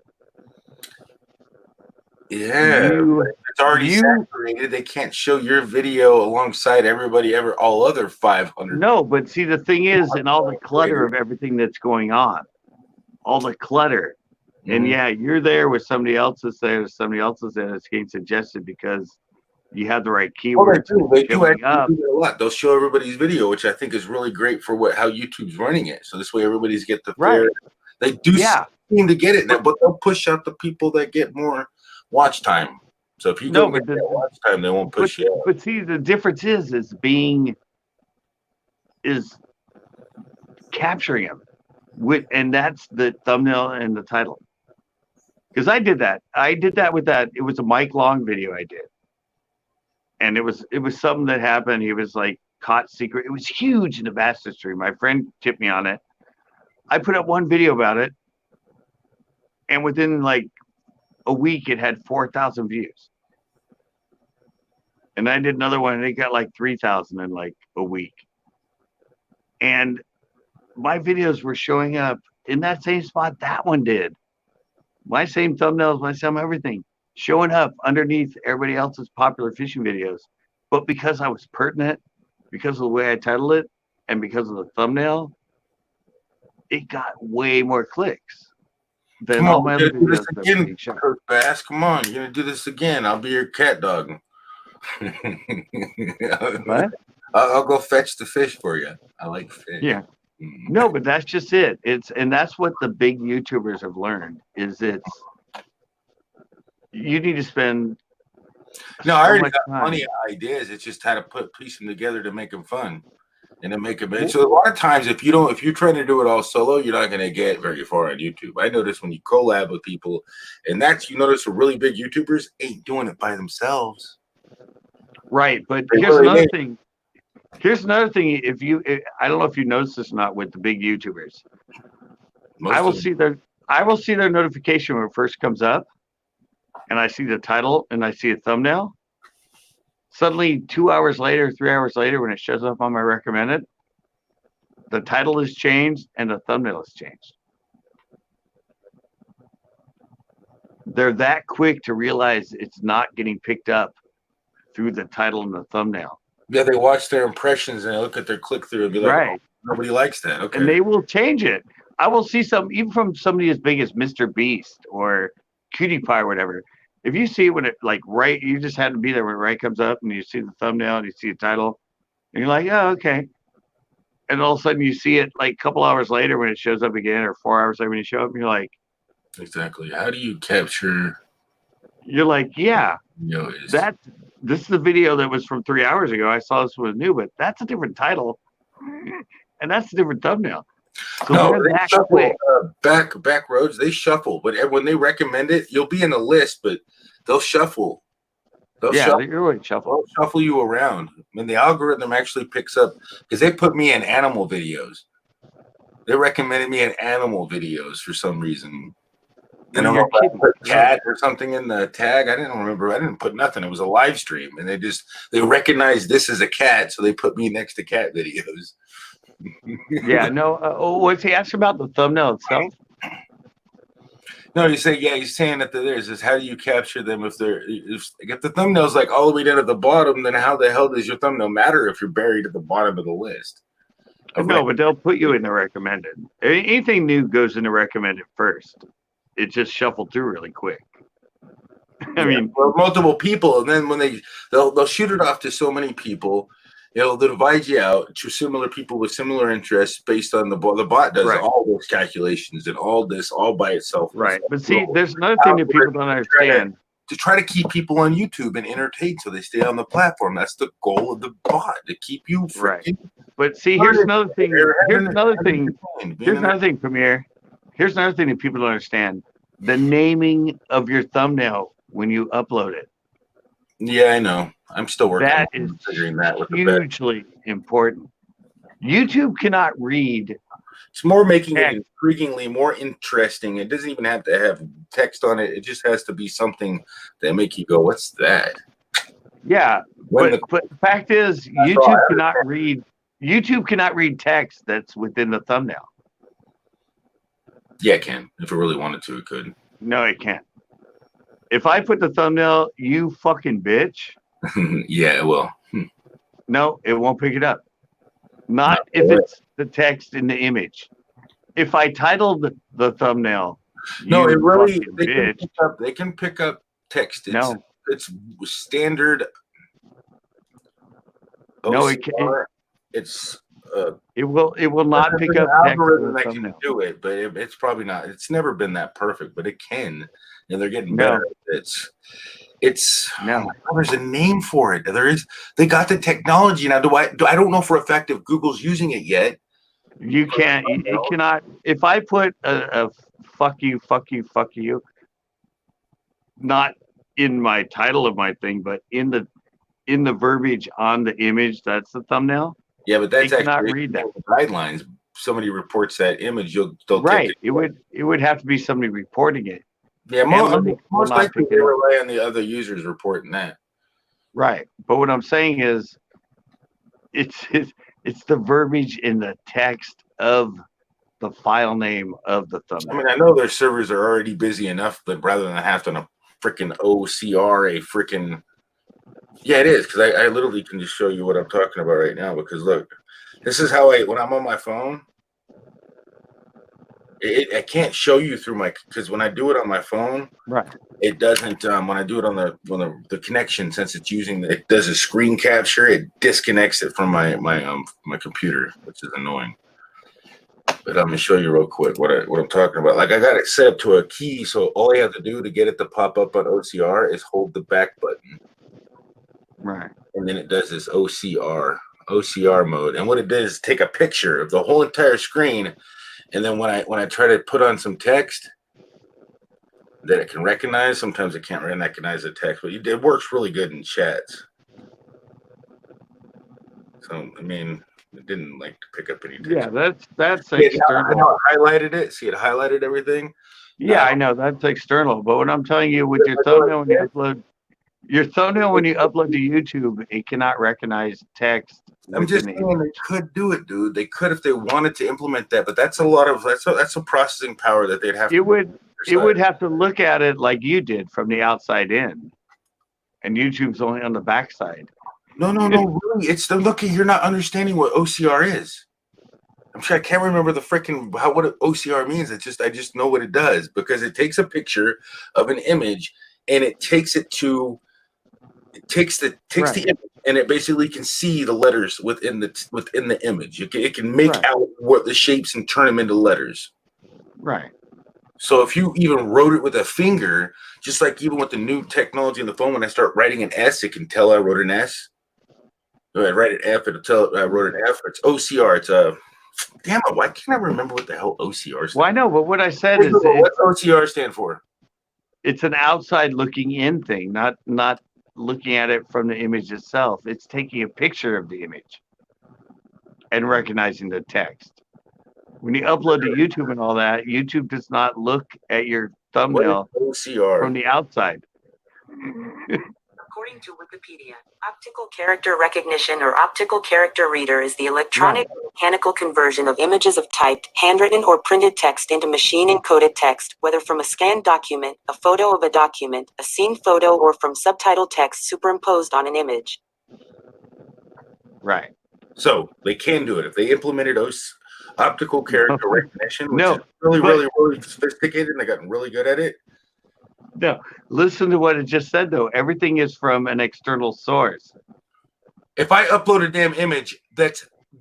Yeah, it's already saturated. They can't show your video alongside all other 500. No, but see, the thing is, in all the clutter of everything that's going on, all the clutter, and yeah, you're there with somebody else is there, somebody else is there. It's getting suggested because you have the right keywords. They do that a lot. They'll show everybody's video, which I think is really great for how YouTube's running it. So this way, everybody's get the fair. They do seem to get it now, but they'll push out the people that get more watch time. So if you don't get that watch time, they won't push you. But see, the difference is capturing them and that's the thumbnail and the title. Because I did that with that. It was a Mike Long video I did. And it was something that happened. He was like caught secret. It was huge in the bass industry. My friend tipped me on it. I put up one video about it. And within like a week, it had 4,000 views. And I did another one and it got like 3,000 in like a week. And my videos were showing up in that same spot that one did. My same thumbnails, my same everything, showing up underneath everybody else's popular fishing videos. But because I was pertinent, because of the way I titled it, and because of the thumbnail, it got way more clicks than all my other videos. Again, Coach Bass, come on, you're gonna do this again. I'll be your cat dog. What? I'll go fetch the fish for you. I like fish. Yeah. No, but that's just it. And that's what the big YouTubers have learned is you need to spend. No, I already got plenty of ideas. It's just how to piece them together to make them fun and to make them. So a lot of times, if you're trying to do it all solo, you're not going to get very far on YouTube. I notice when you collab with people, and you notice the really big YouTubers ain't doing it by themselves. Right, but here's another thing. Here's another thing. I don't know if you noticed this or not with the big YouTubers. I will see their notification when it first comes up, and I see the title and I see a thumbnail. Suddenly, 2 hours later, 3 hours later, when it shows up on my recommended, the title is changed and the thumbnail is changed. They're that quick to realize it's not getting picked up through the title and the thumbnail. Yeah, they watch their impressions and they look at their click through and be like, right. Oh, nobody likes that. Okay. And they will change it. I will see some, even from somebody as big as Mr. Beast or Cutie Pie or whatever. If you see it when it you just had to be there when it comes up and you see the thumbnail and you see the title and you're like, oh, okay. And all of a sudden you see it like a couple hours later when it shows up again or 4 hours later when you show up and you're like. Exactly. How do you capture? You're like, yeah, this is the video that was from 3 hours ago. I saw this was new, but that's a different title and that's a different thumbnail. So no, they shuffle, back roads. They shuffle, but when they recommend it, you'll be in the list, but they'll shuffle. They'll shuffle you around. And the algorithm actually picks up because they put me in animal videos. They recommended me in animal videos for some reason. And I put cat or something in the tag. I didn't remember. I didn't put nothing. It was a live stream, and they recognized this as a cat, so they put me next to cat videos. Yeah, no. Was he asking about the thumbnail itself? No, he's saying that is how do you capture them if the thumbnail's like all the way down at the bottom, then how the hell does your thumbnail matter if you're buried at the bottom of the list? No, but they'll put you in the recommended. Anything new goes in the recommended first. It just shuffled through really quick. I mean, multiple people, and then when they'll shoot it off to so many people. They'll divide you out to similar people with similar interests based on the bot does all those calculations and all this all by itself. Right. But see, there's another thing that people don't understand. To try to keep people on YouTube and entertained so they stay on the platform. That's the goal of the bot, to keep you freaking. But see, here's another thing. Here's another thing, Premier. Here's another thing that people don't understand. The naming of your thumbnail when you upload it. Yeah, I know. I'm still working That on is figuring that with the bed. hugely important. YouTube cannot read It's more making it text. intriguingly more interesting. It doesn't even have to have text on it. It just has to be something that make you go, "What's that?" Yeah, When but the fact is, YouTube cannot read. YouTube cannot read text that's within the thumbnail. Yeah, it can. If it really wanted to, it could. No, it can't. If I put the thumbnail, you fucking bitch. Yeah, it will. No, it won't pick it up. Not if it's the text in the image. If I titled the thumbnail, No, it you really fucking bitch. they can pick up text. No, It's standard. no, it OCR. can. It's It will not there's pick an up text in algorithm the that can thumbnail. do it, but it's probably not. It's never been that perfect, but it can, and they're getting No. better. It's No. there's a name for it. They got the technology now. I don't know for a fact if Google's using it yet. You can't. It cannot. If I put a fuck you, not in my title of my thing, but in the verbiage on the image, that's the thumbnail. Yeah, but that's it cannot actually read that. guidelines. Somebody reports that image, they'll Right. take it. It would have to be somebody reporting it. Yeah, Analytics will most not likely pick they it up. rely on the other users reporting that. Right. But what I'm saying is, it's the verbiage in the text of the file name of the I thumbnail. mean, I know their servers are already busy enough, but rather than have to freaking OCR a freaking yeah, it is because I literally can just show you what I'm talking about right now. Because look, this is how when I'm on my phone, I can't show you through because when I do it on my phone, Right. it doesn't. When I do it on the connection, since it's it does a screen capture, it disconnects it from my computer, which is annoying. But I'm gonna show you real quick what I'm talking about. Like I got it set up to a key, so all I have to do to get it to pop up on OCR is hold the back button. Right. And then it does this OCR mode. And what it does is take a picture of the whole entire screen. And then when I try to put on some text that it can recognize, sometimes it can't recognize the text, but it works really good in chats. So I mean, it didn't pick up any text. Yeah, that's external. How it highlighted it. See, it highlighted everything. Yeah, I know that's external. But what I'm telling you, with your thumbnail when you upload to YouTube, it cannot recognize text. I'm just saying they could do it, dude. They could if they wanted to implement that, but that's a processing power that they'd have. It would have to look at it like you did from the outside in, and YouTube's only on the backside. No, really. It's the look. You're not understanding what OCR is. I'm sure I can't remember what OCR means. I just know what it does because it takes a picture of an image and it takes the image and it basically can see the letters within the image. It can make out what the shapes and turn them into letters. Right. So if you even wrote it with a finger, just like even with the new technology on the phone, when I start writing an S, it can tell I wrote an S. When I write an F, it'll tell I wrote an F. It's OCR. It's damn it, why can't I remember what the hell OCR stands for? Well, I know, but what I said is what's OCR stand for? It's an outside looking in thing, not looking at it from the image itself. It's taking a picture of the image and recognizing the text. When you upload to YouTube and all that, YouTube does not look at your thumbnail from the outside. According to Wikipedia, optical character recognition or optical character reader is the electronic or mechanical conversion of images of typed, handwritten, or printed text into machine-encoded text, whether from a scanned document, a photo of a document, a scene photo, or from subtitled text superimposed on an image. Right. So they can do it if they implemented optical character recognition, which is really sophisticated, and they got really good at it. No, listen to what it just said, though. Everything is from an external source. If I upload a damn image,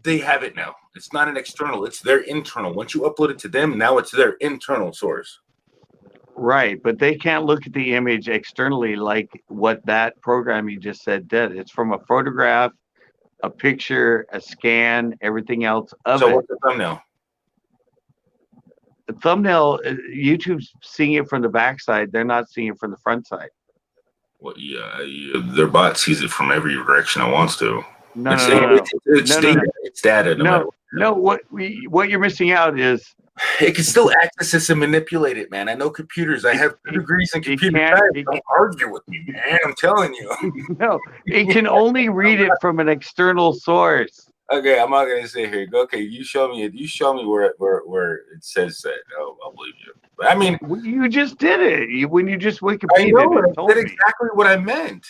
they have it now. It's not an external. It's their internal. Once you upload it to them, now it's their internal source. Right, but they can't look at the image externally like what that program you just said did. It's from a photograph, a picture, a scan, everything else of it. So what's the thumbnail? The thumbnail, YouTube's seeing it from the backside. They're not seeing it from the front side. Well, their bot sees it from every direction it wants to. No, It's, no, no, no. it's No, no, data. no. It's data. No matter No, what you're missing out is it can still access this and manipulate it, man. I know computers. I have 2 degrees in computer science. Don't argue with me, man. I'm telling you. No, it can only read it from an external source. Okay, I'm not gonna sit here. Okay, you show me it. You show me where it says that. I'll believe you. But I mean, you just did it when you just I Wikipedia know it. it. That's exactly what I meant.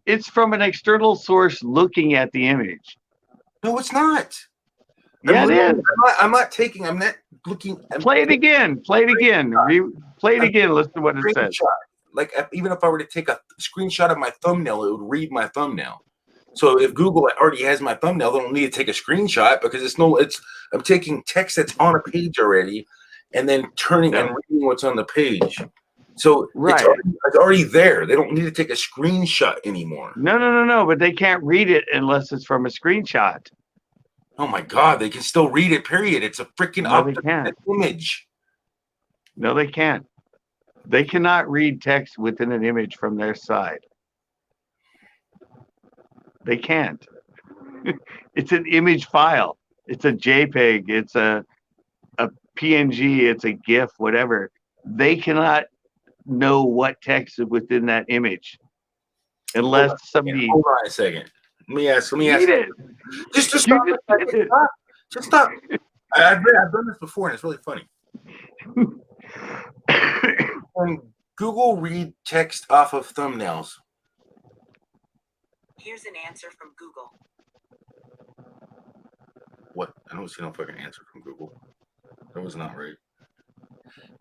It's from an external source looking at the image. No, it's not. Yeah, it is. I'm not looking. Play it again. Play it again. Play it again. Listen to what it says. Like, even if I were to take a screenshot of my thumbnail, it would read my thumbnail. So if Google already has my thumbnail, they don't need to take a screenshot because I'm taking text that's on a page already and then turning and reading what's on the page. So it's already there. They don't need to take a screenshot anymore. No. But they can't read it unless it's from a screenshot. Oh my God, they can still read it, period. It's a freaking image. No, they can't. They cannot read text within an image from their side. They can't. It's an image file. It's a JPEG. It's a PNG. It's a GIF, whatever. They cannot know what text is within that image unless somebody. Hold on a second. Let me ask. It. Just stop. Just stop. I've done this before, and it's really funny. When Google read text off of thumbnails. Here's an answer from Google. What? I don't see no fucking answer from Google. That was not right.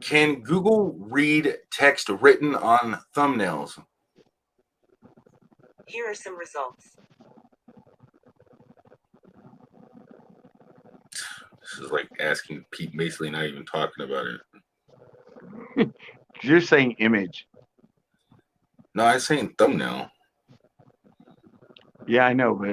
Can Google read text written on thumbnails? Here are some results. This is like asking Pete, basically not even talking about it. You're saying image. No, I'm saying thumbnail. Yeah, I know, but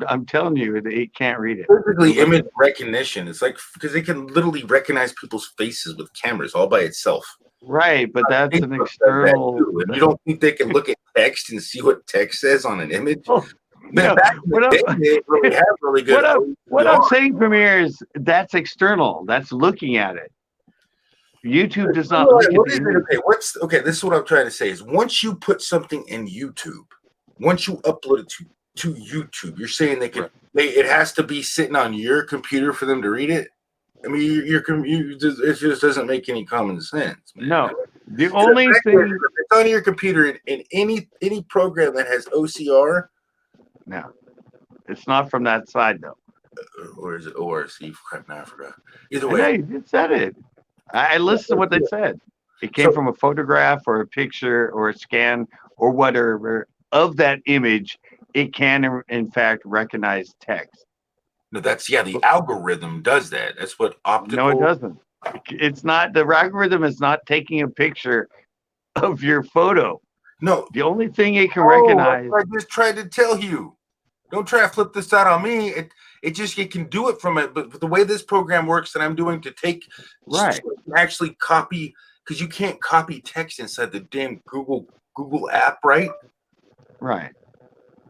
I'm telling you, it can't read it. Basically, image recognition. It's like because they can literally recognize people's faces with cameras all by itself. Right, but that's an external. You don't think they can look at text and see what text says on an image? Oh, no. What I'm saying, Premier, is that's external. That's looking at it. YouTube does not look at it. Okay, this is what I'm trying to say is once you put something in YouTube, once you upload it to YouTube, you're saying it has to be sitting on your computer for them to read it? I mean, it just doesn't make any common sense, man. No. The only thing if it's on your computer in any program that has OCR. No. It's not from that side though. Or is it ORC? Crap, now I forgot. Either way. You just said it. I listened to what they said. It came from a photograph or a picture or a scan or whatever of that image. It can, in fact, recognize text. No, the algorithm does that. That's what optical. No, it doesn't. It's not. The algorithm is not taking a picture of your photo. No. The only thing it can recognize. I just tried to tell you. Don't try to flip this out on me. It can do it from it, but the way this program works that I'm doing to take actually copy, because you can't copy text inside the damn Google app, right? Right.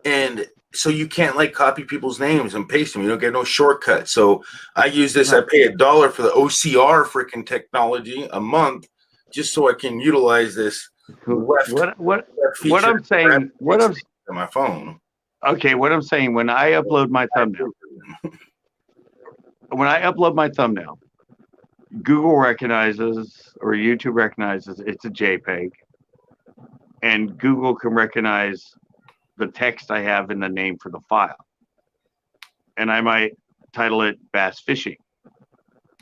And so you can't copy people's names and paste them. You don't get no shortcut. So I use this. Right. I pay $1 for the OCR freaking technology a month just so I can utilize this. What I'm saying? What I'm on my phone. Okay, what I'm saying, when I upload my thumbnail, Google recognizes or YouTube recognizes it's a JPEG, and Google can recognize the text I have in the name for the file. And I might title it Bass Fishing.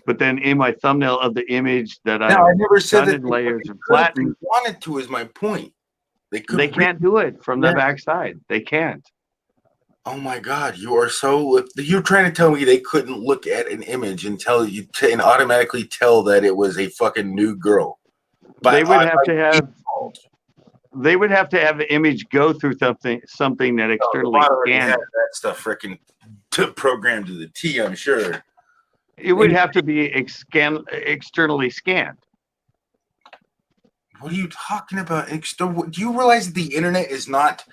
But then in my thumbnail of the image that I never said that in layers and flattened, wanted to is my point. They can't do it from the backside. They can't. Oh my God, you're trying to tell me they couldn't look at an image and tell you and automatically tell that it was a fucking nude girl. They would have to have the image go through something that externally scanned. That stuff freaking programmed to the T, I'm sure. It would have to be externally scanned. What are you talking about? Do you realize that the internet is not?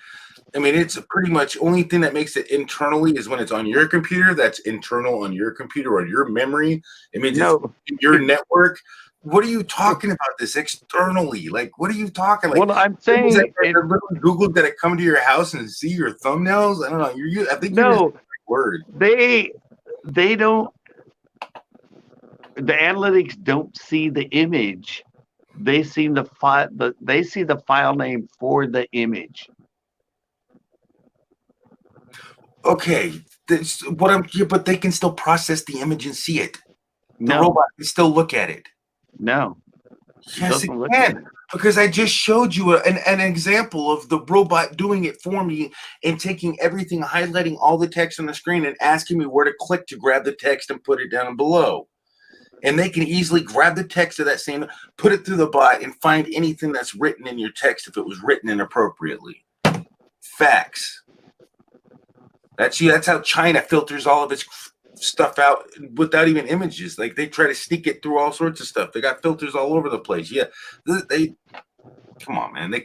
I mean, it's pretty much only thing that makes it internally is when it's on your computer. That's internal on your computer or your memory. It means No. it's your network. What are you talking about this externally? Like, what are you talking like? Well, I'm saying Google that come to your house and see your thumbnails. I don't know. I think you're no. word. They don't. The analytics don't see the image. They see the file. They see the file name for the image. Okay, that's what I'm here, but they can still process the image and see it. The No. robot can still look at it. No. Yes, it can. Because I just showed you an example of the robot doing it for me and taking everything, highlighting all the text on the screen and asking me where to click to grab the text and put it down below. And they can easily grab the text of that same, put it through the bot and find anything that's written in your text if it was written inappropriately. Facts. That's how China filters all of its stuff out without even images. Like they try to sneak it through all sorts of stuff. They got filters all over the place. Yeah, they come on, man. They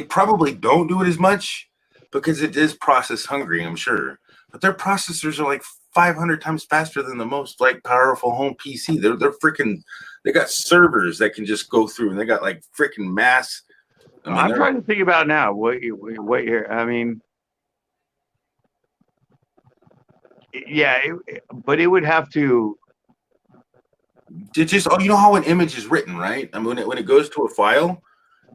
probably don't do it as much because it is process hungry, I'm sure. But their processors are like 500 times faster than the most like powerful home PC. They're freaking. They got servers that can just go through, and they got like freaking mass. I'm trying to think about now what you're. I mean. Yeah, but it would have to. It just you know how an image is written, right? I mean, when it goes to a file,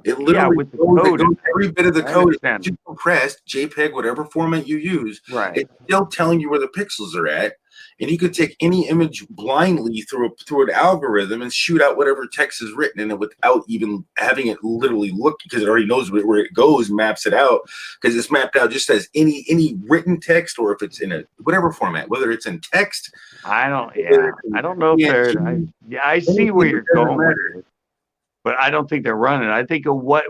it literally with the code, every bit of the code is just compressed, JPEG, whatever format you use. Right. It's still telling you where the pixels are at, and you could take any image blindly through an algorithm and shoot out whatever text is written in it without even having it literally look, because it already knows where it goes, maps it out, because it's mapped out just as any written text, or if it's in a whatever format, whether it's in text. I don't know if they're. I see where you're going with it, but I don't think they're running. I think what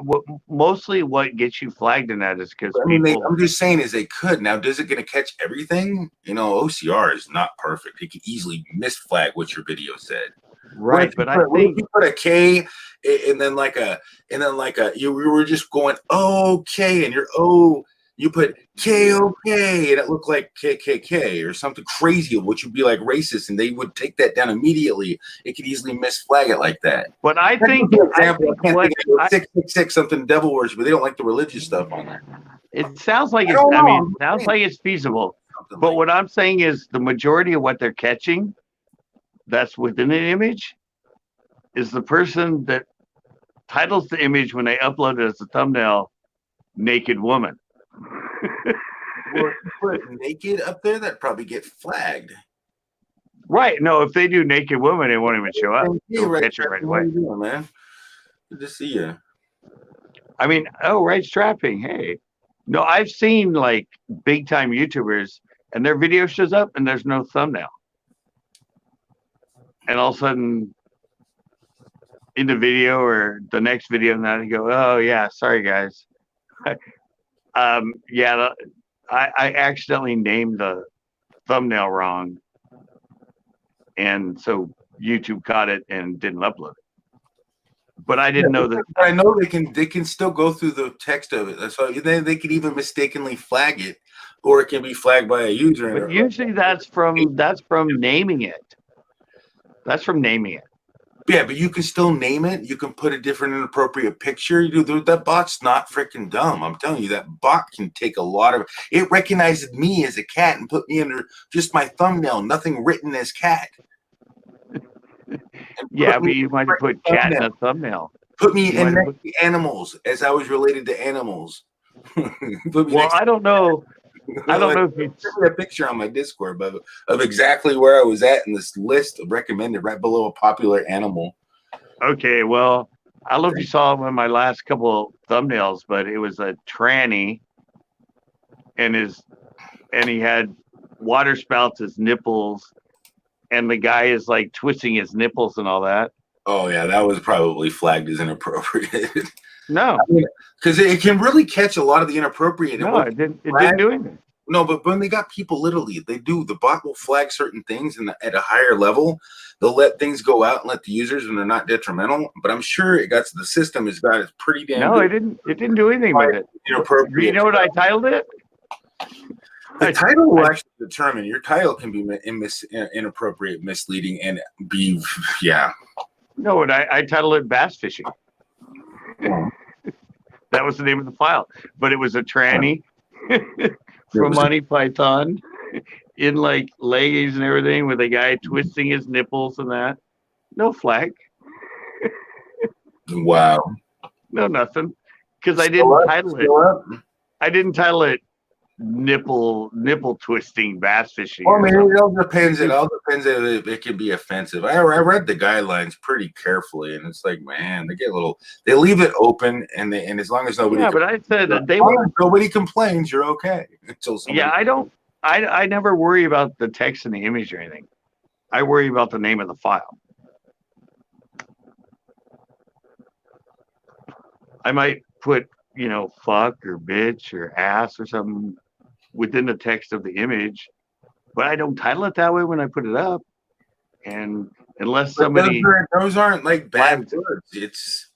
mostly what gets you flagged in that is because I'm just saying is they could. Now, does it going to catch everything? You know, OCR is not perfect. It can easily misflag what your video said. Right, but I think you put a K and then you were just going okay, and you put KOK and it looked like KKK or something crazy, which would be like racist, and they would take that down immediately. It could easily misflag it like that. But I think 666 something devil worship, but they don't like the religious stuff on there. It sounds like it's feasible. But what I'm saying is the majority of what they're catching that's within an image is the person that titles the image when they upload it as a thumbnail, naked woman. Or if you put naked up there, that'd probably get flagged. Right. No, if they do naked woman, it won't even show up. They'll catch it right away. What are you doing, man? Good to see you. I mean, right strapping. Hey. No, I've seen like big time YouTubers and their video shows up and there's no thumbnail. And all of a sudden in the video or the next video, and then you go, oh yeah, sorry guys. I accidentally named the thumbnail wrong, and so YouTube caught it and didn't upload it. But I didn't know that. I know they can still go through the text of it. So they could even mistakenly flag it, or it can be flagged by a user. But usually that's from naming it. That's from naming it. Yeah, but you can still name it. You can put a different inappropriate picture. That bot's not freaking dumb. I'm telling you, that bot can take a lot of. It recognizes me as a cat and put me under just my thumbnail, nothing written as cat. Yeah, but you might have put cat in a thumbnail. Put me in next to animals, as I was related to animals. I don't know. I don't know if you sent me a picture on my Discord of exactly where I was at in this list of recommended right below a popular animal. Okay, well, I don't know if you saw one of my last couple thumbnails, but it was a tranny, and he had water spouts as nipples, and the guy is like twisting his nipples and all that. Oh yeah, that was probably flagged as inappropriate. No, because it can really catch a lot of the inappropriate. No, it didn't do anything. No, but when they got people, literally, they do. The bot will flag certain things, and at a higher level, they'll let things go out and let the users when they're not detrimental. But I'm sure it got to the system has got it pretty damn. No, good. it didn't. It didn't do anything with it. Inappropriate. You know what I titled it? The title will actually determine. Your title can be inappropriate, misleading, and be No, and I titled it bass fishing. That was the name of the file, but it was a tranny from Monty Python in like leggings and everything, with a guy twisting his nipples and that. No flag. Wow. No nothing, because I didn't title it. I didn't title it nipple twisting bass fishing. Well, I mean, it all depends. It all depends if it can be offensive. I read the guidelines pretty carefully, and it's like, man, they get a little. They leave it open, and as long as nobody. Yeah, but I said that nobody complains, you're okay. Until somebody. Yeah, I don't. I never worry about the text and the image or anything. I worry about the name of the file. I might put, fuck or bitch or ass or something within the text of the image, but I don't title it that way when I put it up. And unless somebody, those aren't like bad words. It's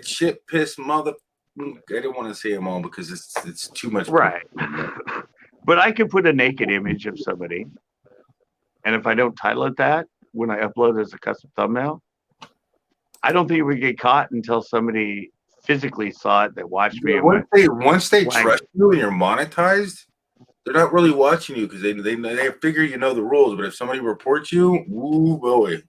shit, piss, mother. I didn't want to say them all because it's too much. Right. But I could put a naked image of somebody, and if I don't title it that when I upload it as a custom thumbnail, I don't think it would get caught until somebody physically saw it that watched me. Once they trust you and you're monetized, they're not really watching you because they figure you know the rules. But if somebody reports you, woo boy,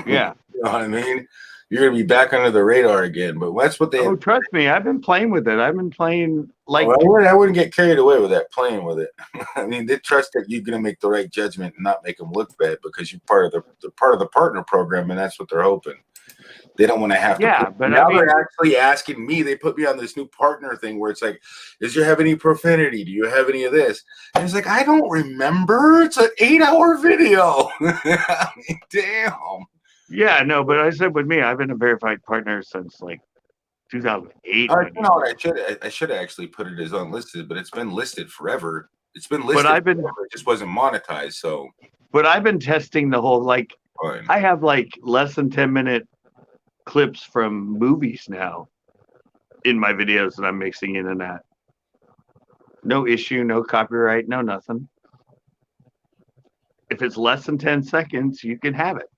yeah, you know what I mean. You're gonna be back under the radar again. But that's what they. Oh, trust me, I've been playing with it. I've been playing like. Well, I wouldn't get carried away with that. Playing with it. I mean, they trust that you're gonna make the right judgment and not make them look bad because you're part of the partner program, and that's what they're hoping. They don't want to have to. Yeah, but now they're actually asking me. They put me on this new partner thing where it's like, "Does you have any profanity? Do you have any of this?" And it's like, I don't remember. It's an 8-hour video. I mean, damn. Yeah, no, but I said with me, I've been a verified partner since like 2008. I should have actually put it as unlisted, but it's been listed forever. It's been listed. But forever. It just wasn't monetized. So. But I've been testing the whole I have like less than 10-minute clips from movies now in my videos that I'm mixing in and that. No issue, no copyright, no nothing. If it's less than 10 seconds, you can have it.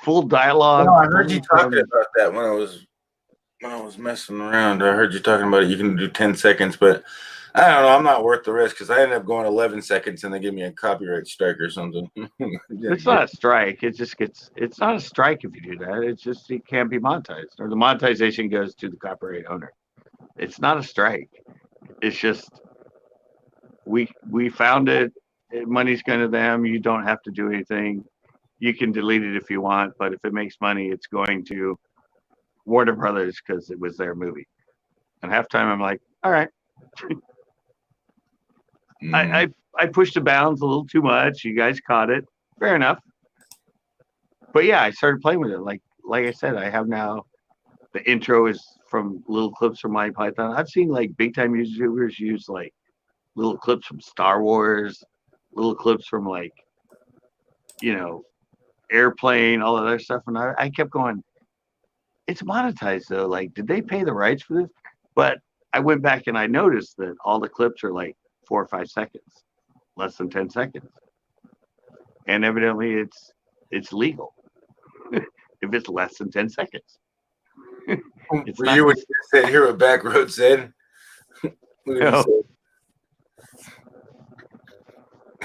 Full dialogue. I heard you talking about that when I was messing around. I heard you talking about it. You can do 10 seconds, but I don't know. I'm not worth the risk because I ended up going 11 seconds and they give me a copyright strike or something. It's not a strike. It just gets. It's not a strike if you do that. It's just it can't be monetized, or the monetization goes to the copyright owner. It's not a strike. It's just we found it. Money's going to them. You don't have to do anything. You can delete it if you want, but if it makes money, it's going to Warner Brothers because it was their movie. And halftime, I'm like, all right. I pushed the bounds a little too much. You guys caught it. Fair enough. But yeah, I started playing with it. Like I said, I have now the intro is from little clips from Monty Python. I've seen like big time YouTubers use like little clips from Star Wars, little clips from like, Airplane, all that other stuff. And I kept going, it's monetized though. Like, did they pay the rights for this? But I went back and I noticed that all the clips are like 4 or 5 seconds, less than 10 seconds. And evidently it's legal if it's less than 10 seconds. It's you what you said here what Backroad said. No.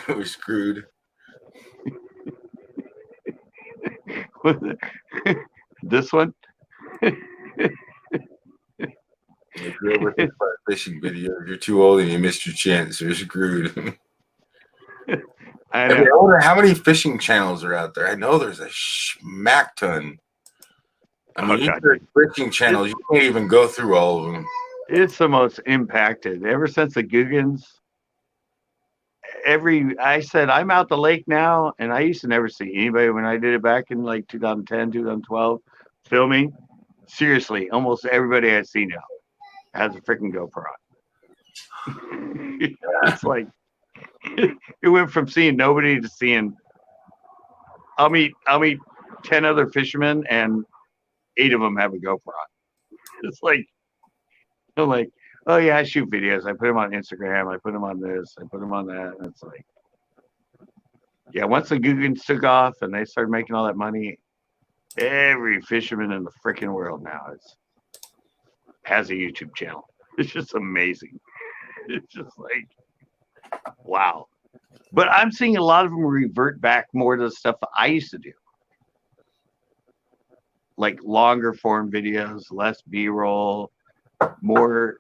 We're screwed. This one? If you're ever thinking about a fishing video, you're too old and you missed your chance. You're screwed. I know. How many fishing channels are out there? I know there's a smack ton. I mean, fishing channels, you can't even go through all of them. It's the most impacted. Ever since the Googans, I said, I'm out the lake now, and I used to never see anybody when I did it back in like 2010, 2012, filming. Seriously, almost everybody I see now has a freaking GoPro on. It's like it went from seeing nobody to seeing I'll meet 10 other fishermen and 8 of them have a GoPro on. It's like I'm like, oh yeah, I shoot videos. I put them on Instagram. I put them on this. I put them on that. And it's like, yeah. Once the Googans took off and they started making all that money, every fisherman in the freaking world now has a YouTube channel. It's just amazing. It's just like, wow. But I'm seeing a lot of them revert back more to the stuff that I used to do, like longer form videos, less B-roll, more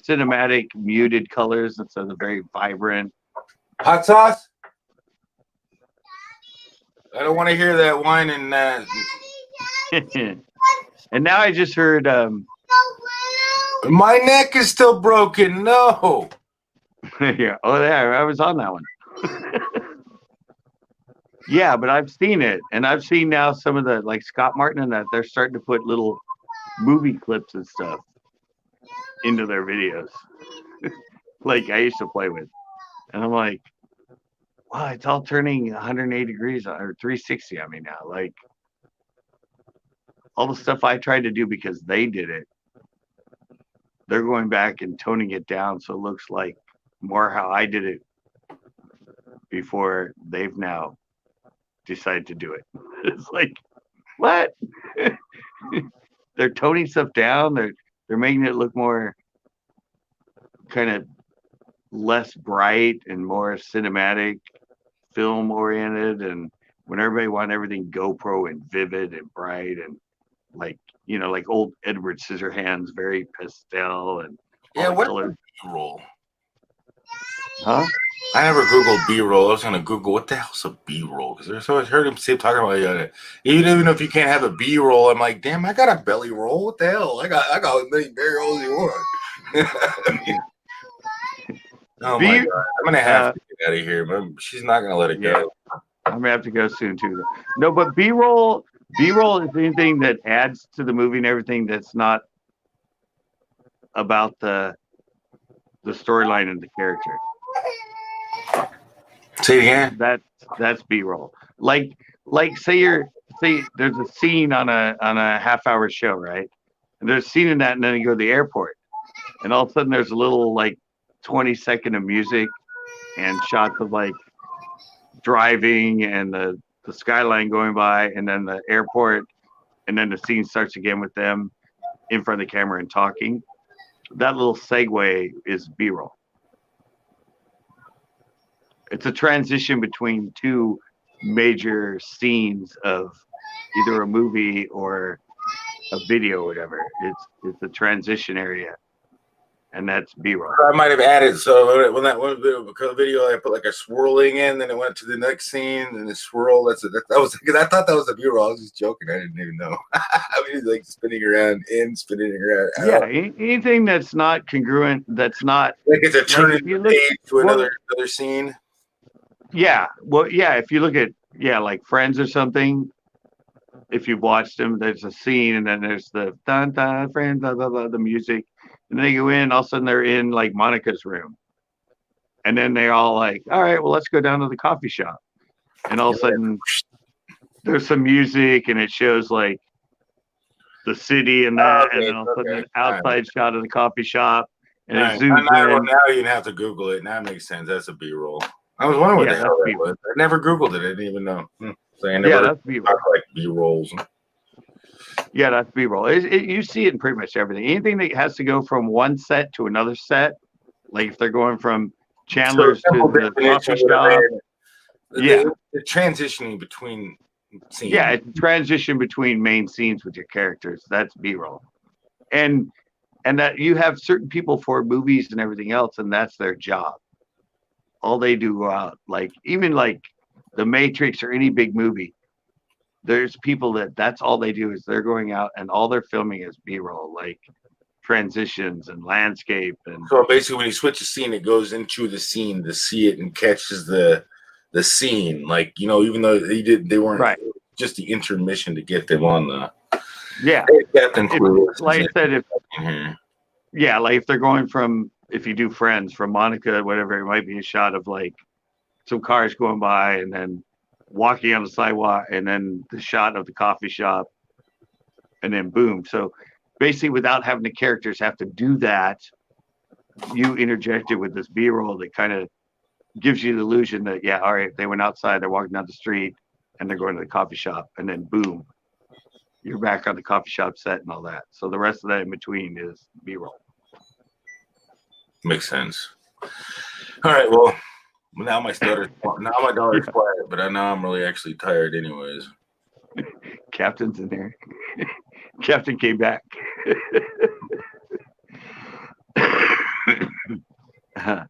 cinematic, muted colors instead of the very vibrant. Hot sauce? I don't want to hear that whine and And now I just heard my neck is still broken. No. yeah, oh yeah, I was on that one. Yeah, but I've seen it, and I've seen now some of the like Scott Martin and that they're starting to put little movie clips and stuff into their videos, like I used to play with, and I'm like, wow, it's all turning 180 degrees or 360 on me now. Like all the stuff I tried to do because they did it, they're going back and toning it down so it looks like more how I did it before they've now decided to do it. It's like, what? They're toning stuff down. They're making it look more kind of less bright and more cinematic, film oriented. And when everybody want everything GoPro and vivid and bright and like, you know, like old Edward Scissorhands, very pastel and Yeah, what colors. B-roll? Huh? I never Googled B-roll. I was gonna Google what the hell's a B-roll because there's always heard him say talking about even if you can't have a B-roll. I'm like, damn, I got a belly roll. What the hell? I got as many belly rolls as you want. Oh my god, I'm gonna have to get out of here, but she's not gonna let it go. I'm gonna have to go soon too. No, but B-roll is anything that adds to the movie and everything that's not about the storyline and the character. Say it again. That's B-roll. Like say there's a scene on a half-hour show, right? And there's a scene in that, and then you go to the airport, and all of a sudden there's a little like 20-second of music and shots of like driving and the skyline going by, and then the airport, and then the scene starts again with them in front of the camera and talking. That little segue is B-roll. It's a transition between two major scenes of either a movie or a video or whatever. It's a transition area, and that's B-roll. I might have added so when that one video I put like a swirling in, then it went to the next scene and the swirl. That was because I thought that was a B-roll. I was just joking. I didn't even know. I mean, like spinning around in, spinning around out. Yeah, anything that's not congruent, that's not like it's a turning page to another scene. Yeah, well, yeah. If you look at like Friends or something, if you've watched them, there's a scene, and then there's the dun dun Friends, blah blah blah, the music, and they go in. All of a sudden, they're in like Monica's room, and then they're all like, "All right, well, let's go down to the coffee shop," and all of a sudden, there's some music, and it shows like the city and that, and then all of a sudden, an outside shot of the coffee shop, and it zooms in. Now you have to Google it. Now it makes sense. That's a B-roll. I was wondering what the hell that was. I never Googled it. I didn't even know. So I never that's B-roll. Like B-rolls. Yeah, that's B-roll. You see it in pretty much everything. Anything that has to go from one set to another set, like if they're going from Chandler's to the coffee shop. The transitioning between scenes. Yeah, it's a transition between main scenes with your characters. That's B-roll. And that you have certain people for movies and everything else, and that's their job. All they do go out, like even like The Matrix or any big movie, there's people that's all they do is they're going out and all they're filming is B-roll, like transitions and landscape. And so basically when you switch a scene, it goes into the scene to see it and catches the scene. Like, you know, even though they weren't right, just the intermission to get them on the Captain Clue. Like I said, Yeah, like if they're going from, if you do Friends from Monica, whatever, it might be a shot of like some cars going by and then walking on the sidewalk and then the shot of the coffee shop and then boom. So basically, without having the characters have to do that, you interject it with this B-roll that kind of gives you the illusion that, yeah, all right, they went outside, they're walking down the street and they're going to the coffee shop and then boom, you're back on the coffee shop set and all that. So the rest of that in between is B-roll. Makes sense. All right, well, now my daughter's quiet, but I know I'm really actually tired anyways. Captain's in there. Captain came back. All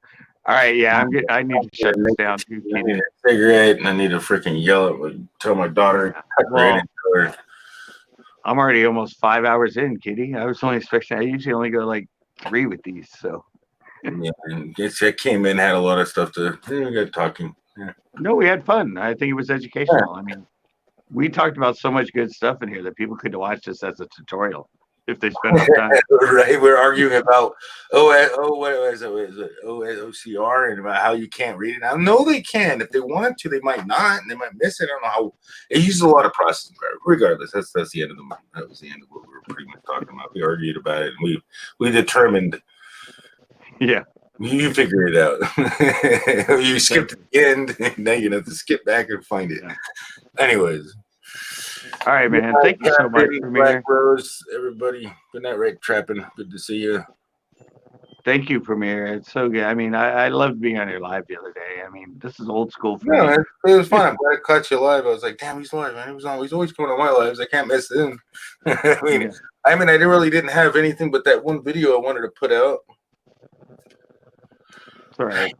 right, yeah, I need to shut this down too. I need a cigarette, and I need to freaking yell at, tell my daughter. Well, I'm already almost 5 hours in, Kitty. I was only expecting. I usually only go like 3 with these, so. Yeah, and I came in, had a lot of stuff to. We got talking. Yeah. No, we had fun. I think it was educational. I mean, we talked about so much good stuff in here that people could watch this as a tutorial if they spend enough time. Right, we're arguing about what is it? OCR and about how you can't read it. I know they can. If they wanted to, they might not, and they might miss it. I don't know how. It uses a lot of processing power. Regardless, that's the end of the. That was the end of what we were pretty much talking about. We argued about it, and we determined. Yeah. You figure it out. You skipped to the end, and now you have to skip back and find it. Yeah. Anyways. All right, man. Thank you so much, Premier. Rose, everybody. Good night, Red Trapping. Good to see you. Thank you, Premier. It's so good. I mean, I loved being on your live the other day. I mean, this is old school for me. It was fun. I'm glad I caught you live. I was like, damn, he's live, man. He's always coming on my lives. I can't miss him. I mean, I didn't have anything but that one video I wanted to put out. It's all right.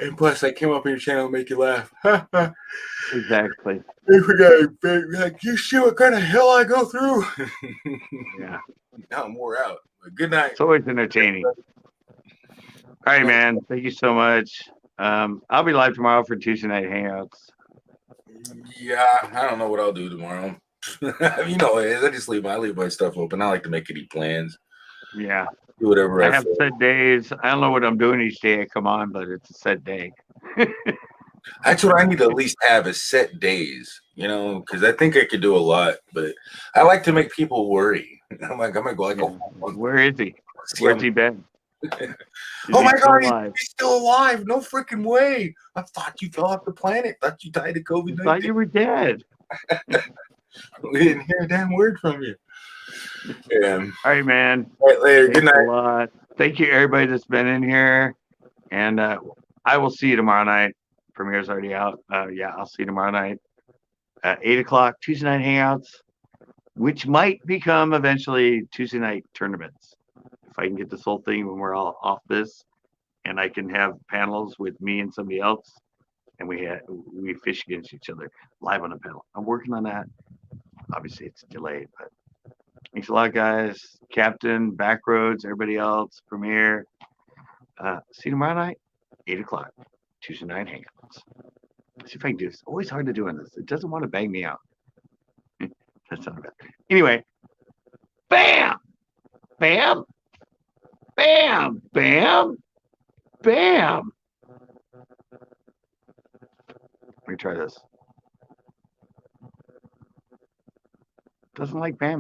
And plus, I came up on your channel to make you laugh. Exactly. I forgot. Like, you see what kind of hell I go through? Yeah. Now I'm wore out. But good night. It's always entertaining. All right, man. Thank you so much. I'll be live tomorrow for Tuesday night hangouts. Yeah, I don't know what I'll do tomorrow. You know, I just leave my stuff open. I like to make any plans. Yeah. Do whatever I have set days. I don't know what I'm doing each day I come on, but it's a set day. That's what I need to at least have is set days, you know, because I think I could do a lot, but I like to make people worry. I'm gonna go. Where is he? Where's he been? Oh my God, he's still alive! No freaking way! I thought you fell off the planet. Thought you died of COVID-19. I thought you were dead. We didn't hear a damn word from you. Yeah. All right, man. All right, later. Thanks good night. A lot. Thank you, everybody that's been in here, and I will see you tomorrow night. Premiere's already out. Yeah, I'll see you tomorrow night at 8 o'clock. Tuesday night hangouts, which might become eventually Tuesday night tournaments. If I can get this whole thing when we're all off this, and I can have panels with me and somebody else, and we fish against each other live on a panel. I'm working on that. Obviously, it's delayed, but thanks a lot, guys. Captain, Backroads, everybody else, Premiere. See you tomorrow night, 8 o'clock, Tuesday night hangouts. Let's see if I can do this. It's always hard to do on this. It doesn't want to bang me out. That's not bad. Anyway, bam, bam, bam, bam, bam. Let me try this. Doesn't like bam.